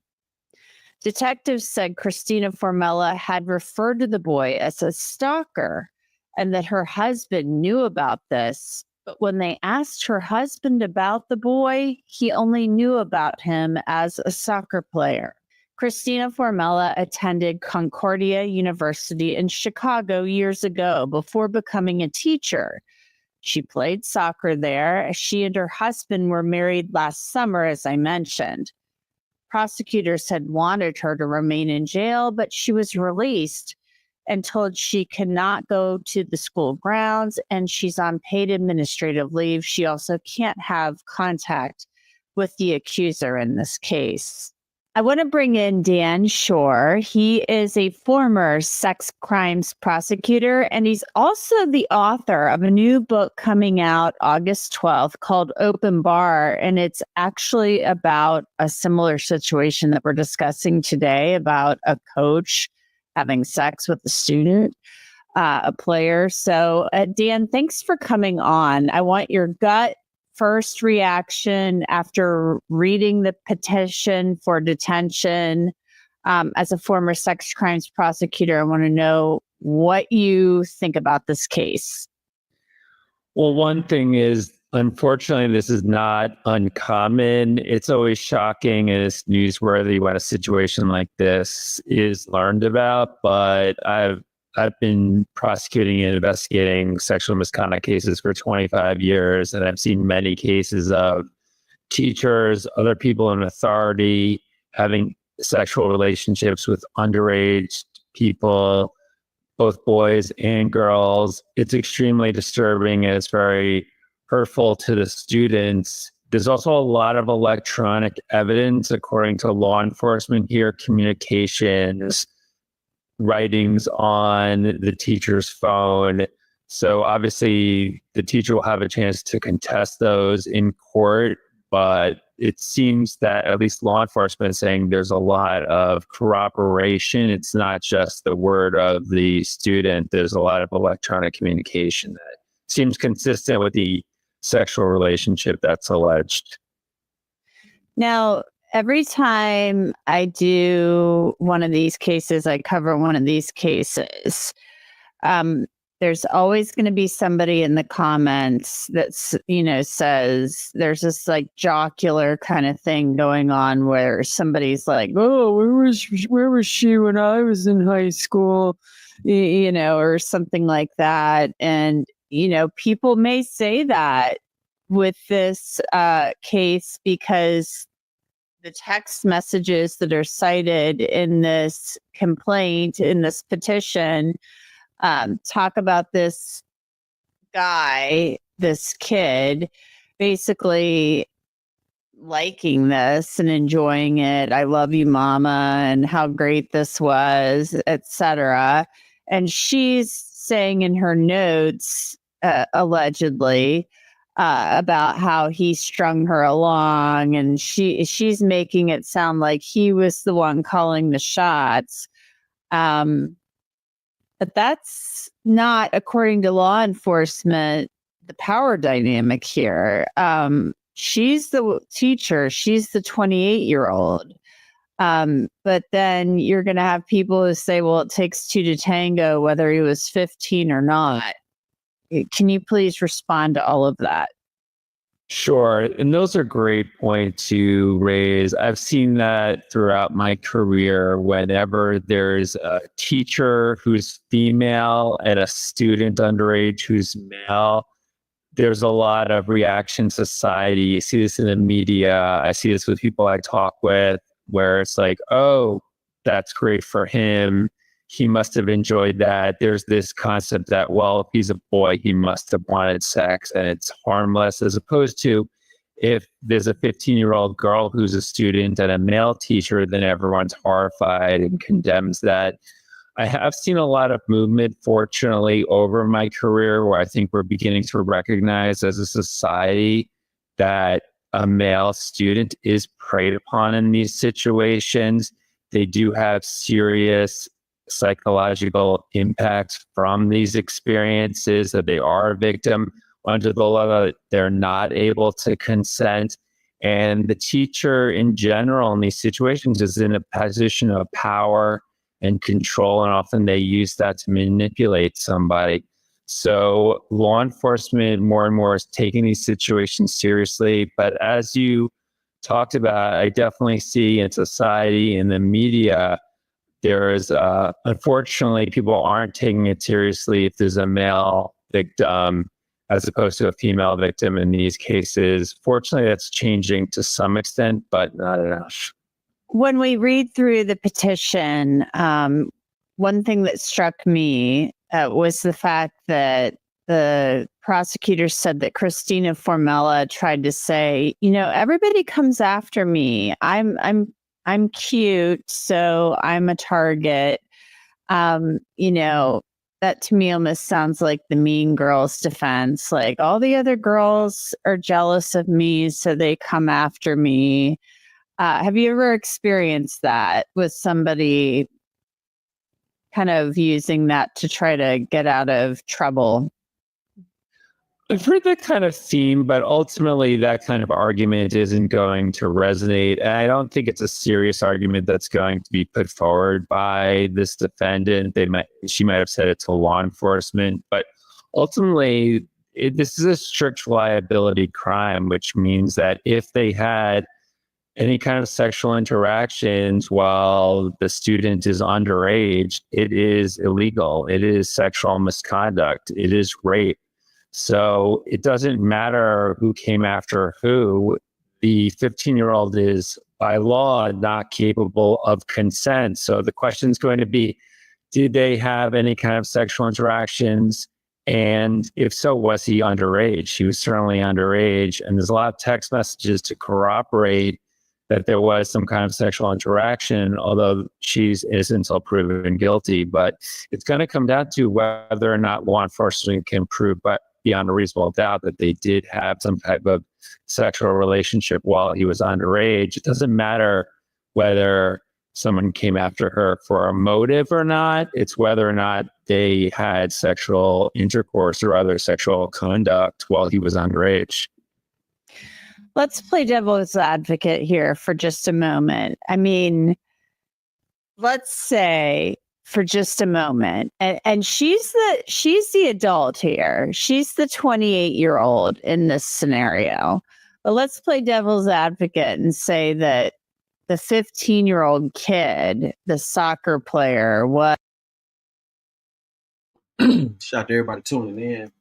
Speaker 20: Detectives said Christina Formella had referred to the boy as a stalker and that her husband knew about this. But when they asked her husband about the boy, he only knew about him as a soccer player. Christina Formella attended Concordia University in Chicago years ago before becoming a teacher. She played soccer there. She and her husband were married last summer, as I mentioned. Prosecutors had wanted her to remain in jail, but she was released and told she cannot go to the school grounds, and she's on paid administrative leave. She also can't have contact with the accuser in this case. I want to bring in Dan Shore. He is a former sex crimes prosecutor, and he's also the author of a new book coming out August 12th called Open Bar. And it's actually about a similar situation that we're discussing today about a coach having sex with a student, a player. So, Dan, thanks for coming on. I want your gut first reaction after reading the petition for detention. As a former sex crimes prosecutor, I want to know what you think about this case.
Speaker 3: Well, one thing is, unfortunately, this is not uncommon. It's always shocking and it's newsworthy when a situation like this is learned about, but I've been prosecuting and investigating sexual misconduct cases for 25 years, and I've seen many cases of teachers, other people in authority having sexual relationships with underage people, both boys and girls. It's extremely disturbing and it's very hurtful to the students. There's also a lot of electronic evidence, according to law enforcement here, communications, writings on the teacher's phone. So obviously the teacher will have a chance to contest those in court, but it seems that at least law enforcement is saying there's a lot of corroboration. It's not just the word of the student. There's a lot of electronic communication that seems consistent with the sexual relationship that's alleged.
Speaker 20: Now, every time I do one of these cases, I cover one of these cases, there's always going to be somebody in the comments that's, says there's this like jocular kind of thing going on where somebody's like, oh, where was she when I was in high school, or something like that. And, people may say that with this case because the text messages that are cited in this complaint, in this petition, talk about this guy, this kid, basically liking this and enjoying it. I love you, mama, and how great this was, etc. And she's saying in her notes, allegedly, about how he strung her along, and she's making it sound like he was the one calling the shots. But that's not, according to law enforcement, the power dynamic here. She's the teacher. She's the 28-year-old. But then you're going to have people who say, well, it takes two to tango, whether he was 15 or not. Can you please respond to all of that?
Speaker 3: Sure. And those are great points to raise. I've seen that throughout my career. Whenever there's a teacher who's female and a student underage who's male, there's a lot of reaction society. You see this in the media. I see this with people I talk with, where it's like, oh, that's great for him. He must have enjoyed that. There's this concept that, well, if he's a boy, he must have wanted sex and it's harmless, as opposed to if there's a 15-year-old girl who's a student and a male teacher, then everyone's horrified and condemns that. I have seen a lot of movement, fortunately, over my career, where I think we're beginning to recognize as a society that a male student is preyed upon in these situations. They do have serious psychological impacts from these experiences, that they are a victim under the law, that they're not able to consent. And the teacher in general in these situations is in a position of power and control, and often they use that to manipulate somebody. So law enforcement more and more is taking these situations seriously. But as you talked about, I definitely see in society, in the media, there is, unfortunately, people aren't taking it seriously if there's a male victim as opposed to a female victim in these cases. Fortunately, that's changing to some extent, but not enough.
Speaker 20: When we read through the petition, one thing that struck me was the fact that the prosecutor said that Christina Formella tried to say, you know, everybody comes after me. I'm cute, so I'm a target. You know, that to me almost sounds like the Mean Girls defense. Like, all the other girls are jealous of me, so they come after me. Have you ever experienced that with somebody kind of using that to try to get out of trouble?
Speaker 3: I've heard that kind of theme, but ultimately that kind of argument isn't going to resonate. And I don't think it's a serious argument that's going to be put forward by this defendant. She might have said it to law enforcement, but ultimately this is a strict liability crime, which means that if they had any kind of sexual interactions while the student is underage, it is illegal. It is sexual misconduct. It is rape. So it doesn't matter who came after who. The 15-year-old is, by law, not capable of consent. So the question is going to be, did they have any kind of sexual interactions? And if so, was he underage? He was certainly underage. And there's a lot of text messages to corroborate that there was some kind of sexual interaction, although she's innocent until proven guilty. But it's going to come down to whether or not law enforcement can prove, but beyond a reasonable doubt, that they did have some type of sexual relationship while he was underage. It doesn't matter whether someone came after her for a motive or not. It's whether or not they had sexual intercourse or other sexual conduct while he was underage.
Speaker 20: Let's play devil's advocate here for just a moment. I mean, let's say for just a moment, and she's the adult here. She's the 28-year-old in this scenario. But let's play devil's advocate and say that the 15-year-old kid, the soccer player, was
Speaker 1: Shout out to everybody tuning in.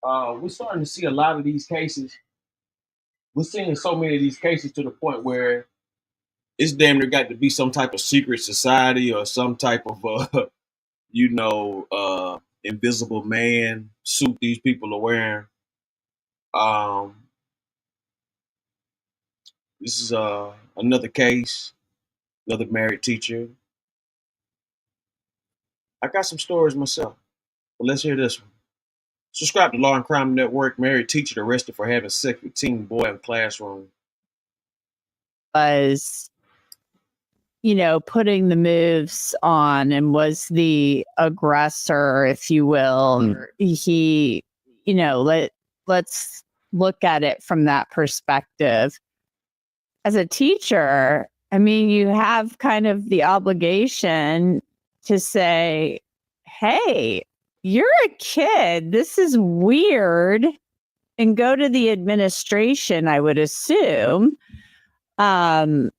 Speaker 1: We're starting to see a lot of these cases. We're seeing so many of these cases to the point where it's damn near got to be some type of secret society or some type of invisible man suit these people are wearing. Um, this is another case, another married teacher. I got some stories myself, but let's hear this one. Subscribe to Law and Crime Network. Married teacher arrested for having sex with teen boy in classroom.
Speaker 20: Was, putting the moves on and was the aggressor, if you will. He, let's look at it from that perspective. As a teacher, I mean, you have kind of the obligation to say, hey, you're a kid. This is weird. And go to the administration, I would assume, and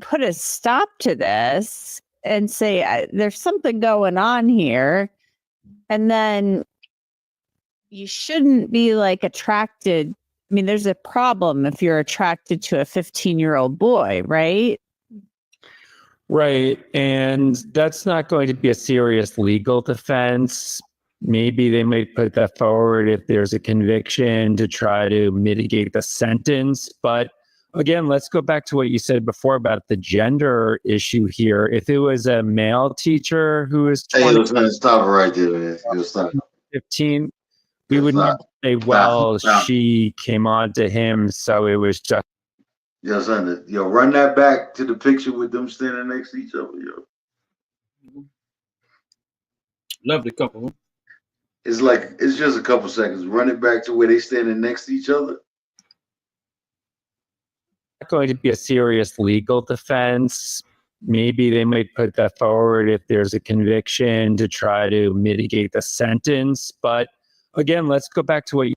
Speaker 20: put a stop to this and say, there's something going on here. And then you shouldn't be attracted. I mean, there's a problem if you're attracted to a 15-year-old boy, right?
Speaker 3: Right. And that's not going to be a serious legal defense. Maybe they might put that forward if there's a conviction to try to mitigate the sentence. But again, let's go back to what you said before about the gender issue here. If it was a male teacher who was
Speaker 9: 20, stop it right there, man. You'll stop.
Speaker 3: 15, we would never say, well, she came on to him, so it was just.
Speaker 9: Yo, son, run that back to the picture with them standing next to each other, yo.
Speaker 1: Lovely couple, huh?
Speaker 9: It's just a couple seconds. Run it back to where they standing next to each other.
Speaker 3: Not going to be a serious legal defense. Maybe they might put that forward if there's a conviction to try to mitigate the sentence. But again, let's go back to what you.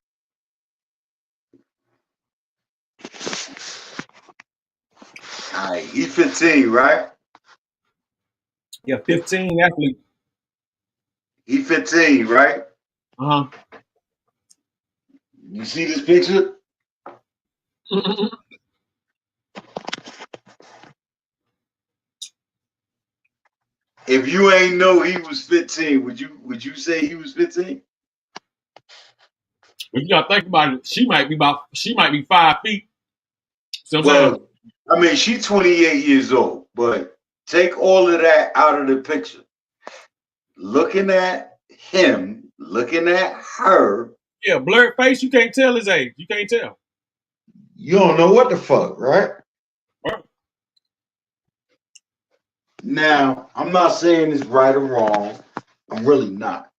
Speaker 9: All right, he's 15, right?
Speaker 1: Yeah, 15 athlete.
Speaker 9: He 15, right?
Speaker 1: Uh-huh.
Speaker 9: You see this picture? If you ain't know he was 15, would you say he was 15?
Speaker 1: If you gotta think about it, she might be 5 feet.
Speaker 9: Well, I mean, she's 28 years old, but take all of that out of the picture. Looking at him, looking at her.
Speaker 1: Yeah, blurred face, you can't tell his age. You can't tell.
Speaker 9: You don't know what the fuck, right?
Speaker 1: Right.
Speaker 9: Now, I'm not saying it's right or wrong. I'm really not.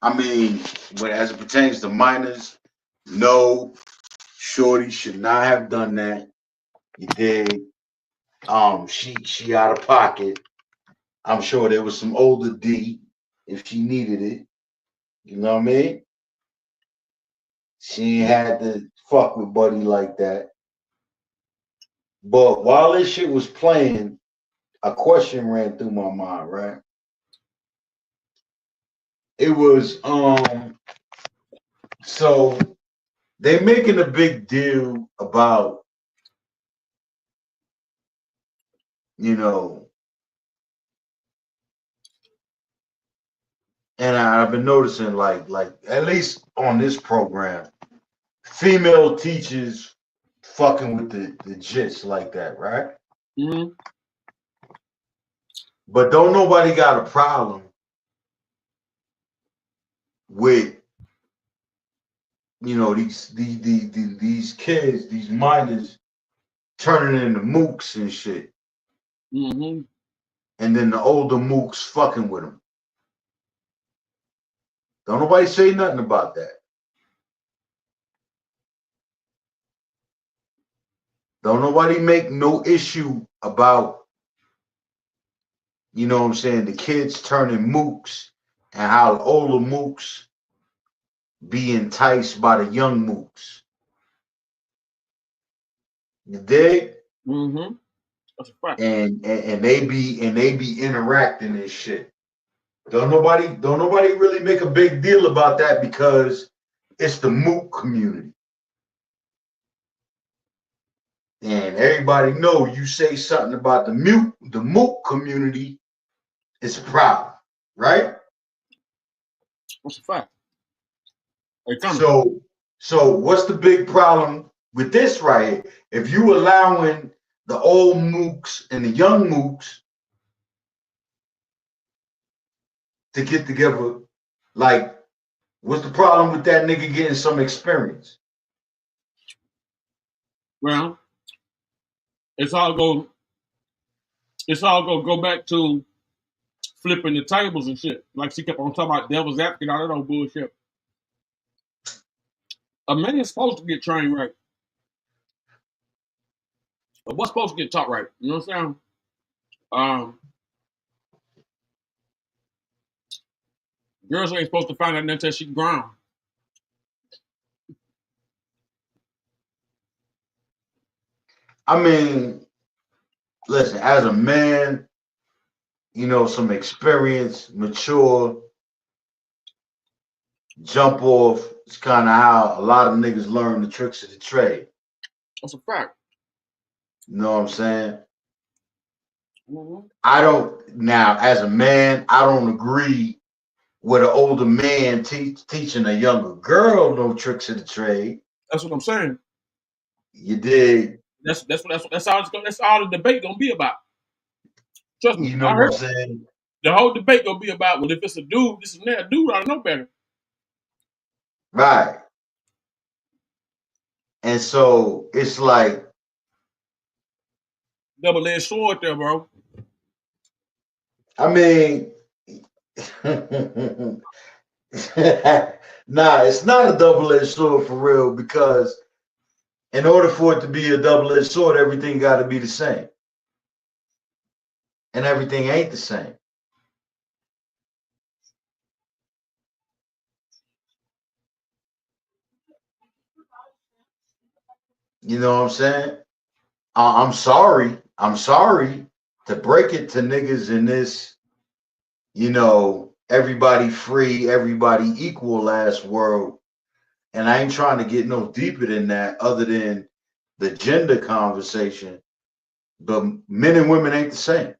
Speaker 9: I mean, as it pertains to minors, no, shorty should not have done that. You did. She out of pocket. I'm sure there was some older D if she needed it. You know what I mean? She had to fuck with Buddy like that. But while this shit was playing, a question ran through my mind, right? It was so they're making a big deal about, and I've been noticing like at least on this program, female teachers fucking with the jits like that, right?
Speaker 1: Mm-hmm.
Speaker 9: But don't nobody got a problem with these kids, these minors turning into mooks and shit.
Speaker 1: Mm-hmm.
Speaker 9: And then the older mooks fucking with them. Don't nobody say nothing about that. Don't nobody make no issue about, the kids turning mooks and how the older mooks be enticed by the young mooks. You dig?
Speaker 1: Mm-hmm. That's a fact.
Speaker 9: And they be interacting and shit. Don't nobody really make a big deal about that because it's the mook community. And everybody know you say something about the mook community, it's a problem, right?
Speaker 1: That's a fact.
Speaker 9: So what's the big problem with this right here? If you allowing the old mooks and the young mooks to get together, like, what's the problem with that nigga getting some experience?
Speaker 1: Well, it's all gonna go back to flipping the tables and shit. Like she kept on talking about devil's advocate, all that old bullshit. A man is supposed to get trained right. But what's supposed to get taught right? You know what I'm saying? Girls ain't supposed to find out until she grown.
Speaker 9: I mean, listen, as a man, you know, some experience, mature, jump off. It's kind of how a lot of niggas learn the tricks of the trade.
Speaker 1: That's a fact.
Speaker 9: You know what I'm saying?
Speaker 1: Mm-hmm.
Speaker 9: I don't, now, as a man, I don't agree with an older man teaching a younger girl no tricks of the trade.
Speaker 1: That's what I'm saying.
Speaker 9: You dig?
Speaker 1: That's all the debate gonna be about. Trust me.
Speaker 9: You know what I'm saying?
Speaker 1: The whole debate gonna be about, well, if it's a dude, this is that dude, I don't know better.
Speaker 9: Right. And so it's like
Speaker 1: double-edged sword there, bro.
Speaker 9: I mean, nah, it's not a double-edged sword for real, because in order for it to be a double-edged sword, everything got to be the same. And everything ain't the same. You know what I'm saying? I'm sorry to break it to niggas in this, you know, everybody free, everybody equal ass world. And I ain't trying to get no deeper than that other than the gender conversation. But men and women ain't the same.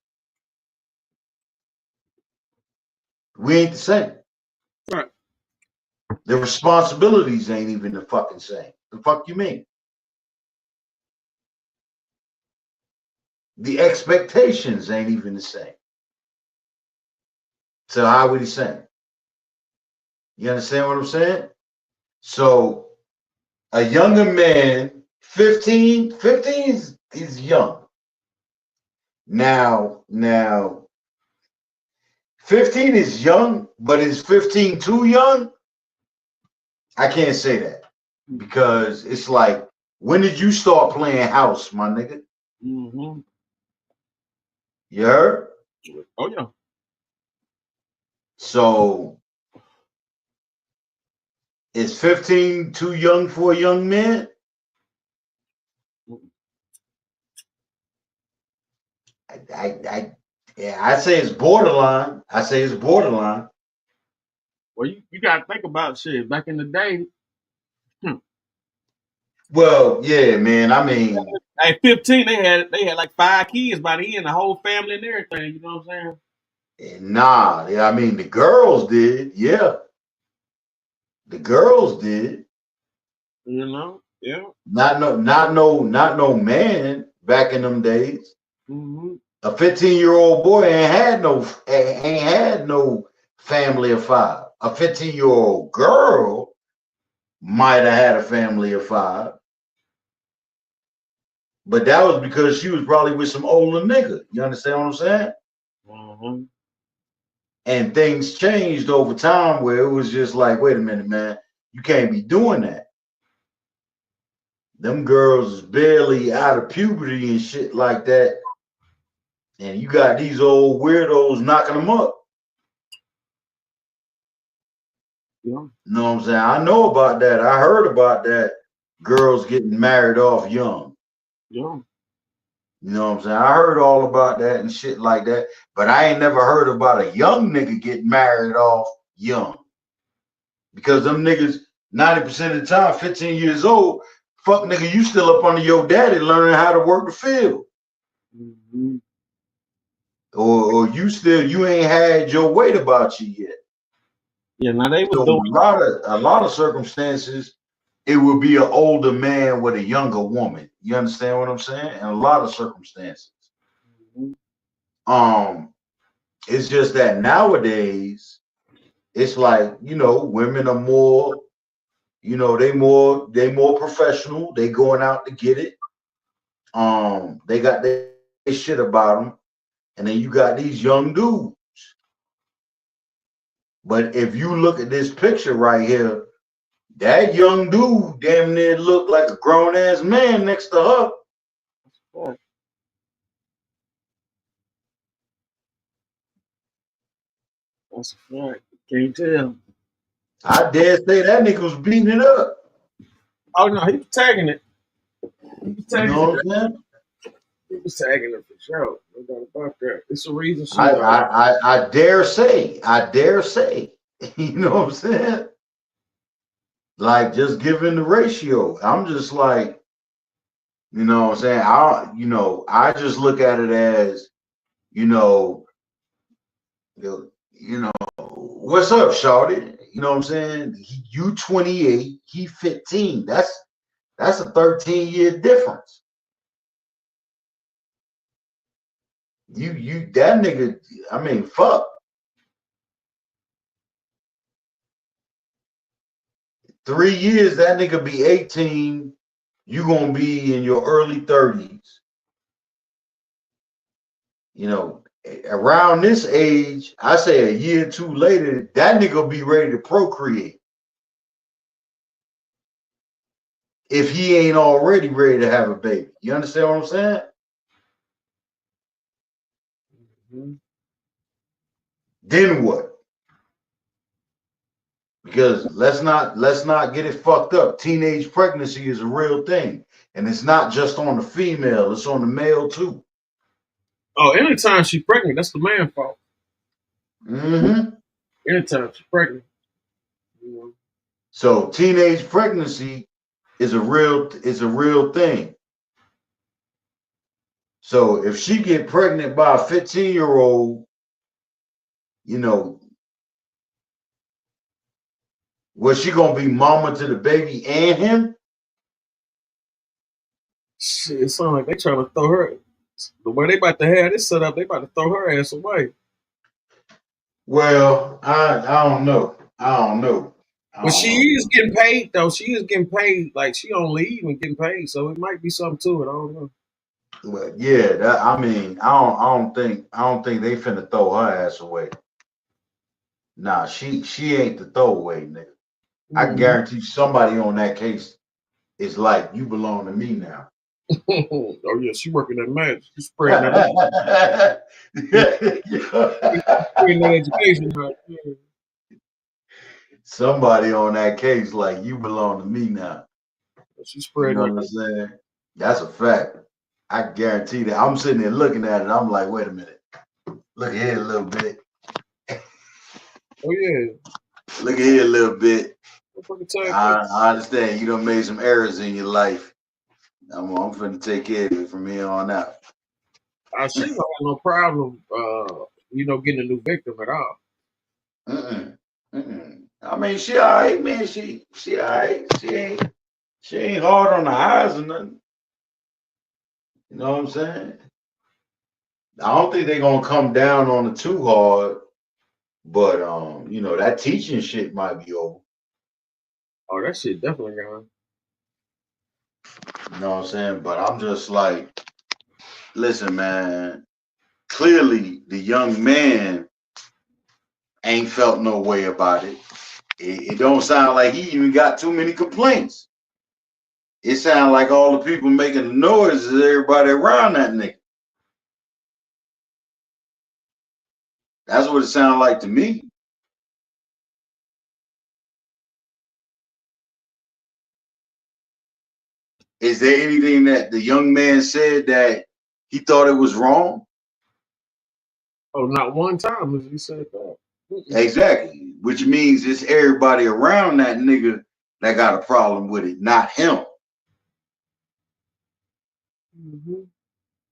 Speaker 9: We ain't the same.
Speaker 1: Right.
Speaker 9: The responsibilities ain't even the fucking same. The fuck you mean? The expectations ain't even the same. So how would he say? You understand what I'm saying? So a younger man, 15 is young. Now 15 is young, but is 15 too young? I can't say that, because it's like, when did you start playing house, my nigga?
Speaker 1: Mm-hmm.
Speaker 9: You heard?
Speaker 1: Oh yeah.
Speaker 9: So is 15 too young for a young man? I say it's borderline.
Speaker 1: Well, you gotta think about shit. Back in the day.
Speaker 9: Well, yeah, man. I mean,
Speaker 1: at 15, they had like 5 kids by the end, the whole family and everything. You know what I'm saying?
Speaker 9: nah. I mean, the girls did. Yeah, the girls did.
Speaker 1: You know, yeah.
Speaker 9: Not no man back in them days.
Speaker 1: Mm-hmm.
Speaker 9: A 15-year-old boy ain't had no family of 5. A 15-year-old girl might have had a family of 5. But that was because she was probably with some older nigga. You understand what I'm saying?
Speaker 1: Mm-hmm.
Speaker 9: And things changed over time where it was just like, wait a minute, man, you can't be doing that. Them girls is barely out of puberty and shit like that. And you got these old weirdos knocking them up.
Speaker 1: Yeah.
Speaker 9: You know what I'm saying? I know about that. I heard about that. Girls getting married off young.
Speaker 1: Yeah.
Speaker 9: You know what I'm saying? I heard all about that and shit like that. But I ain't never heard about a young nigga getting married off young. Because them niggas, 90% of the time, 15 years old, Fuck nigga, you still up under your daddy learning how to work the field.
Speaker 1: Mm-hmm.
Speaker 9: Or you ain't had your weight about you yet.
Speaker 1: Yeah, now they was
Speaker 9: So
Speaker 1: doing
Speaker 9: a lot of circumstances, it would be an older man with a younger woman. You understand what I'm saying? In a lot of circumstances.
Speaker 1: Mm-hmm.
Speaker 9: It's just that nowadays, it's like, you know, women are more, you know, they more professional. They going out to get it. They got their shit about them. And then you got these young dudes. But if you look at this picture right here, that young dude damn near looked like a grown ass man next to her.
Speaker 1: Oh. That's a fact. Can't tell.
Speaker 9: I dare say that nigga was beating it up.
Speaker 1: Oh no, he was tagging it. He was tagging
Speaker 9: You know what I'm saying?
Speaker 1: He was tagging it for sure. No doubt about that. It's a reason she
Speaker 9: I dare say. You know what I'm saying? Like, just given the ratio, I'm just like, you know what I'm saying? I just look at it as, you know, what's up, shawty? You know what I'm saying? You 28, he 15. That's a 13-year difference. You that nigga, I mean, fuck. 3 years, that nigga be 18. You gonna be in your early 30s. You know, around this age, I say a year or two later, that nigga be ready to procreate. If he ain't already ready to have a baby. You understand what I'm saying?
Speaker 1: Mm-hmm.
Speaker 9: Then what? Because let's not get it fucked up. Teenage pregnancy is a real thing. And it's not just on the female, it's on the male too.
Speaker 1: Oh, anytime she's pregnant, that's the man's fault.
Speaker 9: Mm-hmm.
Speaker 1: Anytime she's pregnant. You know.
Speaker 9: So teenage pregnancy is a real thing. So if she get pregnant by a 15-year-old, you know, was she gonna be mama to the baby and him?
Speaker 1: Shit, it sounds like they trying to throw her. The way they about to have this set up, they about to throw her ass away.
Speaker 9: Well, I don't know.
Speaker 1: But she is getting paid though. She is getting paid. Like she on leave and getting paid, so it might be something to it. I don't know.
Speaker 9: Well, yeah, I don't think they finna throw her ass away. Nah, she ain't the throwaway, nigga. I can guarantee somebody on that case is like, you belong to me now.
Speaker 1: Oh yeah, she working that match. She spreading that. Spreading that education out. Yeah.
Speaker 9: Somebody on that case like, you belong to me now.
Speaker 1: She's spreading.
Speaker 9: You know what I'm saying? That's a fact. I guarantee that. I'm sitting there looking at it. I'm like, wait a minute. Look here a little bit.
Speaker 1: Oh yeah.
Speaker 9: Look here a little bit. I understand you done made some errors in your life. I'm finna take care of it from here on out.
Speaker 1: She don't have no problem, getting a new victim at all.
Speaker 9: I mean, she all right, man. She all right. She ain't hard on the eyes or nothing. You know what I'm saying? I don't think they're gonna come down on it too hard, but that teaching shit might be over.
Speaker 1: Oh, that shit definitely gone.
Speaker 9: You know what I'm saying? But I'm just like, listen, man. Clearly, the young man ain't felt no way about it. It don't sound like he even got too many complaints. It sounds like all the people making the noise is everybody around that nigga. That's what it sounds like to me. Is there anything that the young man said that he thought it was wrong?
Speaker 1: Oh, not one time as you said that.
Speaker 9: Exactly. Which means it's everybody around that nigga that got a problem with it, not him.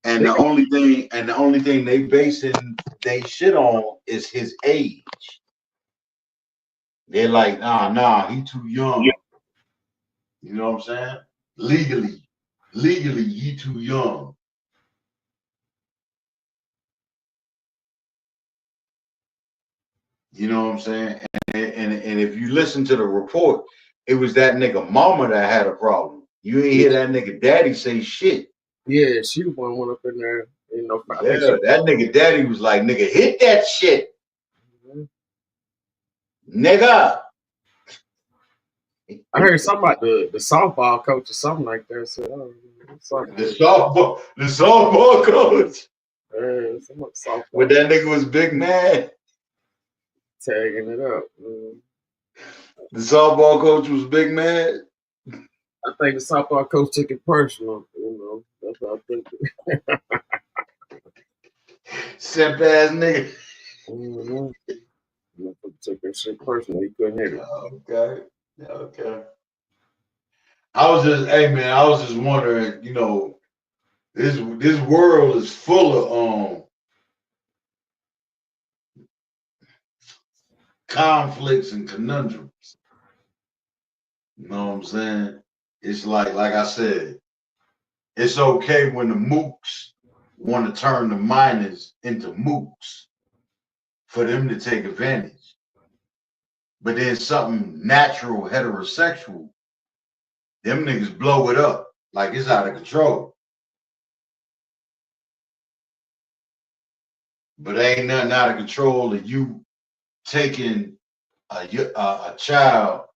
Speaker 9: And the only thing they basing they shit on is his age. They're like, nah, he too young. You know what I'm saying? Legally, he too young. You know what I'm saying? And if you listen to the report, it was that nigga mama that had a problem. You ain't hear that nigga daddy say shit.
Speaker 1: Yeah, she the one went up in there. You know,
Speaker 9: Yeah, that nigga daddy was like, nigga, hit that shit. Nigga.
Speaker 1: I heard something about the softball coach or something like that. So,
Speaker 9: the softball coach.
Speaker 1: Softball.
Speaker 9: When that nigga was big man.
Speaker 1: Tagging it up.
Speaker 9: The softball coach was big man.
Speaker 1: I think the softball coach took it personal. You know, that's what I think.
Speaker 9: Simp ass nigga.
Speaker 1: Took that shit personal. He couldn't hit it.
Speaker 9: Okay. I was just wondering, you know, this world is full of conflicts and conundrums. You know what I'm saying? It's like I said, it's okay when the mooks want to turn the minors into mooks for them to take advantage. But then something natural, heterosexual, them niggas blow it up like it's out of control. But ain't nothing out of control of you taking a child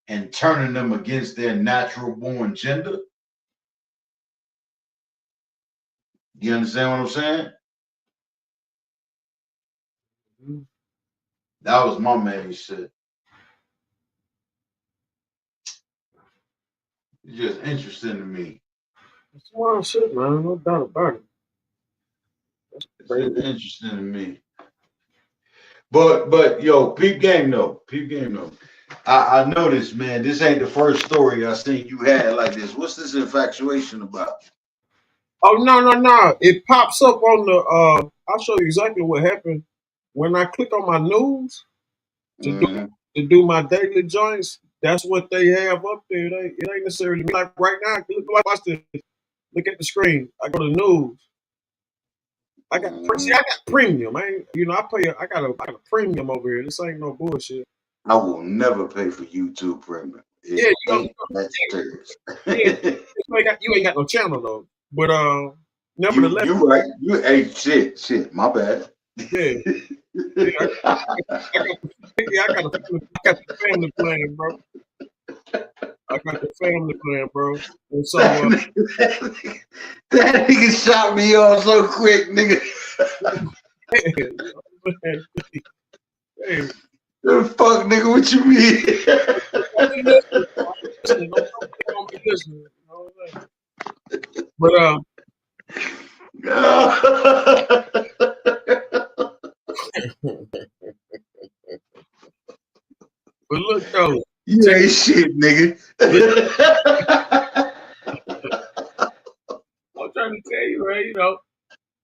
Speaker 9: and turning them against their natural born gender. You understand what I'm saying? That was my main shit. It's just interesting to me.
Speaker 1: It's wild shit, man. No doubt about it.
Speaker 9: It's interesting to me. But yo, peep game though. I noticed, man, this ain't the first story I seen you had like this. What's this infatuation about?
Speaker 1: Oh no. It pops up on the I'll show you exactly what happened. When I click on my news to do my daily joints, that's what they have up there. It ain't necessarily like right now. Watch this. Look at the screen. I go to news. I got premium. I got a premium over here. This ain't no bullshit.
Speaker 9: I will never pay for YouTube Premium.
Speaker 1: You ain't got no channel though. But nevertheless,
Speaker 9: you right. Hey, shit. My bad.
Speaker 1: Yeah. I got the family plan, bro. I got the family plan, bro. And so
Speaker 9: that nigga shot me off so quick, nigga.
Speaker 1: Hey.
Speaker 9: The fuck, nigga, what you mean?
Speaker 1: But but look though,
Speaker 9: you ain't shit, nigga.
Speaker 1: I'm trying to tell you, right? You know,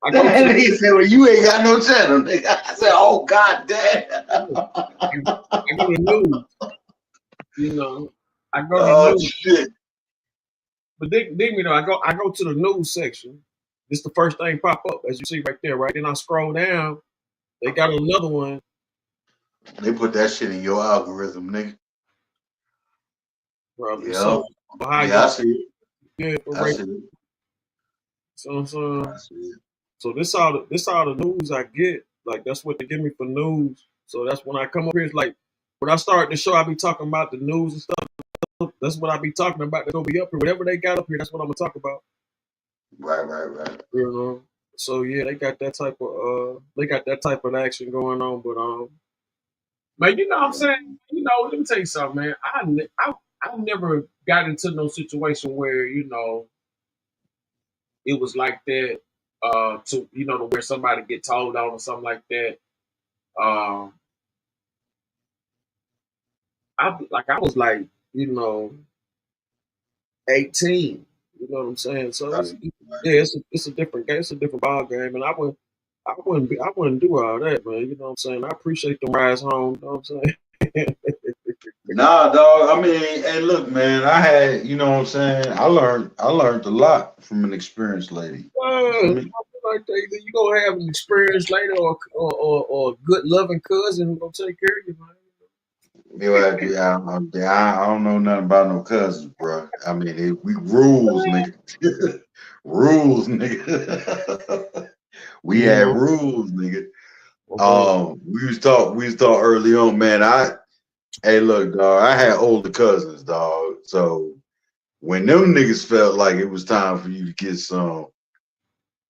Speaker 9: He said, "Well, you ain't got no channel, nigga." I said, "Oh God damn!"
Speaker 1: I go to news. You know, I go to news.
Speaker 9: Shit.
Speaker 1: But dig me though. I go to the news section. This the first thing pop up as you see right there, right? Then I scroll down. They got another one.
Speaker 9: They put that shit in your algorithm, nigga.
Speaker 1: Bro,
Speaker 9: yeah, I see it. I see it.
Speaker 1: So this all the news I get. Like that's what they give me for news. So that's when I come up here. It's like when I start the show, I be talking about the news and stuff. That's what I be talking about. They're gonna be up here. Whatever they got up here, that's what I'm gonna talk about.
Speaker 9: Right.
Speaker 1: You know. So yeah, they got that type of action going on. But man, you know what I'm saying? You know, let me tell you something, man. I never got into no situation where, you know, it was like that, to where somebody get told on or something like that. I was like, you know, 18. You know what I'm saying? So Yeah, it's a different game. It's a different ball game, and I wouldn't do all that, man. You know what I'm saying? I appreciate the rides home. You know what I'm saying?
Speaker 16: Nah, dog. I mean, hey, look, man. I had, you know what I'm saying. I learned a lot from an experienced lady. You feel me?
Speaker 1: Like that, either you gonna have an experience later, or a good loving cousin who gonna take care of you, man.
Speaker 16: I don't know nothing about no cousins, bro. I mean, we rules, nigga. Rules, nigga. We had
Speaker 1: Mm-hmm.
Speaker 16: rules, nigga.
Speaker 1: Okay.
Speaker 16: We was taught early on, man. Hey, look, dog. I had older cousins, dog. So when them niggas felt like it was time for you to get some,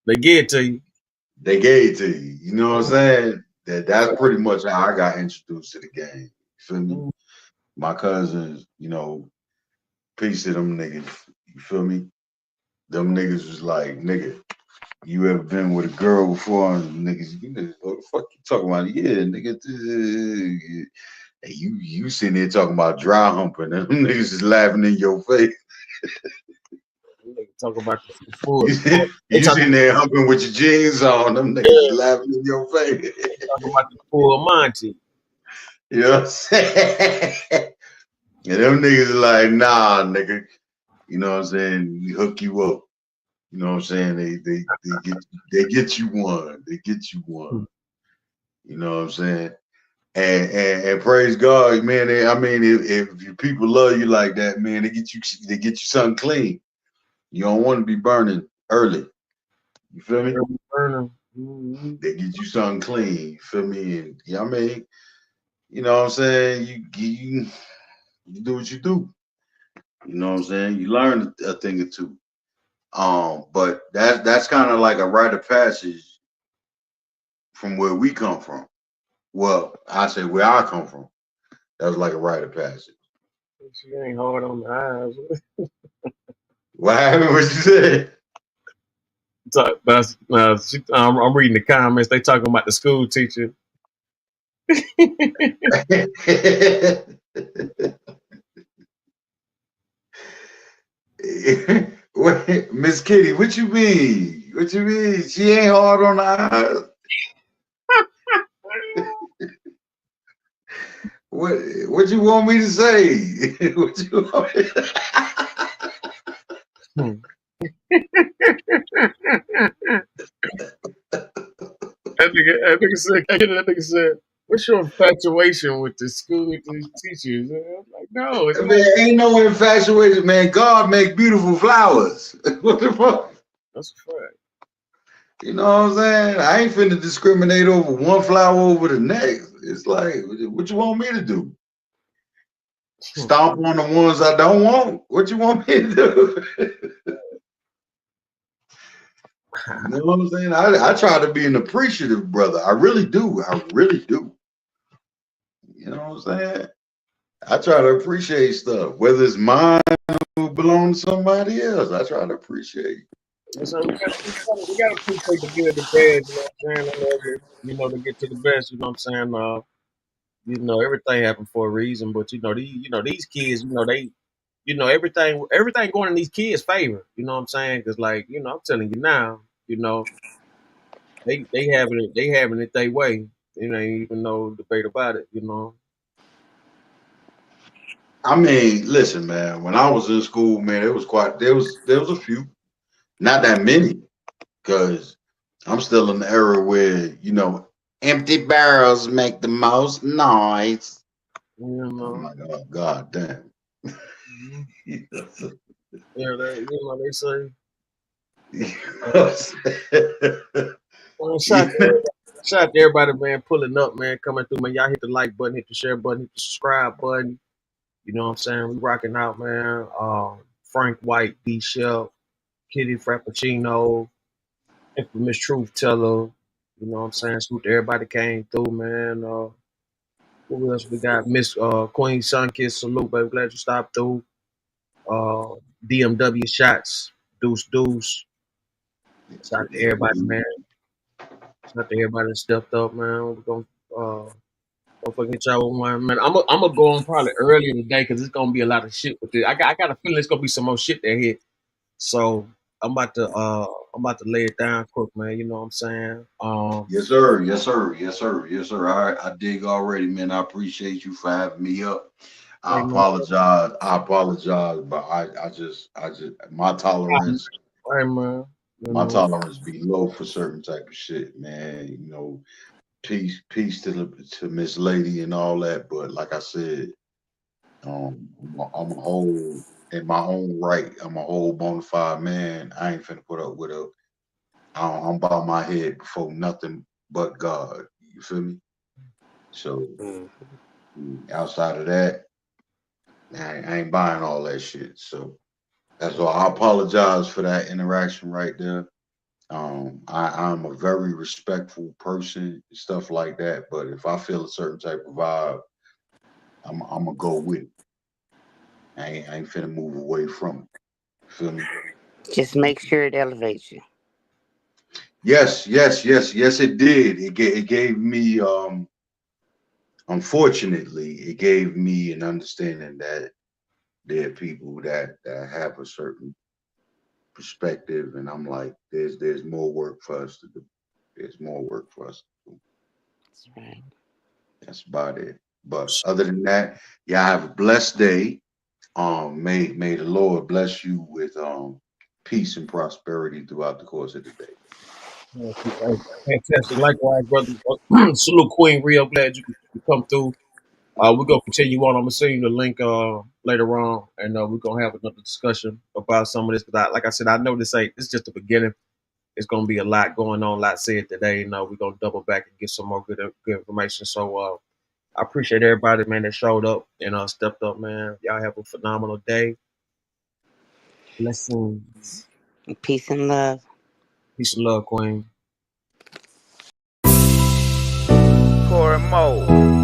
Speaker 1: They get to you.
Speaker 16: they gave it to you. You know what I'm saying? That's pretty much how I got introduced to the game. You feel me? My cousins, you know, piece of them niggas. You feel me? Them niggas was like, nigga, you ever been with a girl before? And niggas, what the fuck you talking about? Yeah, nigga. Hey, you sitting there talking about dry humping, and them niggas is laughing in your face.
Speaker 1: Talk about the full.
Speaker 16: You sitting there humping with your jeans on, them niggas is laughing in your face.
Speaker 1: Talking about the full Monty.
Speaker 16: You know what I'm saying? And them niggas is like, nah, nigga. You know what I'm saying? We hook you up. You know what I'm saying? They get you one. They get you one. You know what I'm saying? And praise God, man. I mean, if your people love you like that, man, they get you something clean. You don't want to be burning early. You feel me?
Speaker 1: Mm-hmm.
Speaker 16: They get you something clean. You feel me? And yeah, I mean, you know what I'm saying? You do what you do. You know what I'm saying? You learn a thing or two. But that's kind of like a rite of passage from where we come from. Well, I say where I come from. That was like a rite of passage.
Speaker 1: She ain't hard on the eyes.
Speaker 16: What happened? What you said?
Speaker 1: I'm reading the comments. They talking about the school teacher.
Speaker 16: Miss Kitty, what you mean? What you mean? She ain't hard on the eyes. What you want me to say? What you want me to...
Speaker 1: That nigga said, "What's your infatuation with the school with these teachers?" And I'm like, no, it's
Speaker 16: Man,
Speaker 1: not.
Speaker 16: ain't no infatuation, man. God make beautiful flowers. What the fuck?
Speaker 1: That's a fact.
Speaker 16: You know what I'm saying? I ain't finna discriminate over one flower over the next. It's like, what you want me to do? Stomp on the ones I don't want? What you want me to do? You know what I'm saying? I try to be an appreciative brother. I really do. I really do. You know what I'm saying? I try to appreciate stuff, whether it's mine or belong to somebody else. I try to appreciate.
Speaker 1: So we gotta appreciate the good, the bad. You know what I'm saying? In order, to get to the best. You know what I'm saying? Everything happened for a reason. But these kids. Everything going in these kids' favor. You know what I'm saying? Because I'm telling you now. They having it their way. It ain't even no debate about it.
Speaker 16: I mean, listen, man. When I was in school, man, there was a few, not that many, because I'm still in the era where empty barrels make the most noise. I'm like, oh god damn.
Speaker 1: Yeah, they say. Shout to everybody, man, pulling up, man, coming through, man. Y'all hit the like button, hit the share button, hit the subscribe button. You know what I'm saying? We rocking out, man. Frank White, D Shell, Kitty Frappuccino, Infamous Truth Teller. You know what I'm saying? Salute to everybody came through, man. Who else we got? Miss Queen Sunkiss, salute, baby. Glad you stopped through. DMW shots, Deuce Deuce. Shout out to everybody, man. Shout out to everybody that stepped up, man. We're gonna don't forget y'all one, man. I'm gonna go on probably earlier today because it's gonna be a lot of shit with it. I got a feeling it's gonna be some more shit that hit. So I'm about to lay it down quick, man. You know what I'm saying?
Speaker 9: Yes, sir. Yes, sir. Yes, sir. Yes, sir. I dig already, man. I appreciate you for having me up. I
Speaker 1: Amen.
Speaker 9: apologize. But I just my tolerance
Speaker 1: Amen. You
Speaker 9: my
Speaker 1: know.
Speaker 9: tolerance be low for certain type of shit, man. You know, peace to Miss Lady and all that. But like I said, I'm a whole in my own right. I'm a whole bona fide man. I ain't finna put up with a. I'm about my head before nothing but God. You feel me? So outside of that, I ain't buying all that shit. So that's why I apologize for that interaction right there. I'm a very respectful person, stuff like that. But if I feel a certain type of vibe, I'm gonna go with it. I ain't finna move away from it. Feel me?
Speaker 12: Just make sure it elevates you.
Speaker 9: Yes, it did. It gave me unfortunately, it gave me an understanding that there are people that have a certain perspective, and I'm like, there's more work for us to do. There's more work for us to do.
Speaker 12: That's right.
Speaker 9: That's about it. But other than that, y'all have a blessed day. May the Lord bless you with peace and prosperity throughout the course of the day.
Speaker 1: Fantastic. Likewise, brother. Salute, Queen. Real glad you could come through. We're gonna continue on. I'm gonna send you the link later on, and we're gonna have another discussion about some of this. But like I said, I know this just the beginning. It's gonna be a lot going on, a lot said today. We're gonna double back and get some more good information. So I appreciate everybody, man, that showed up and stepped up, man. Y'all have a phenomenal day. Blessings.
Speaker 12: Peace and love.
Speaker 1: Peace and love, Queen.
Speaker 21: Pour more.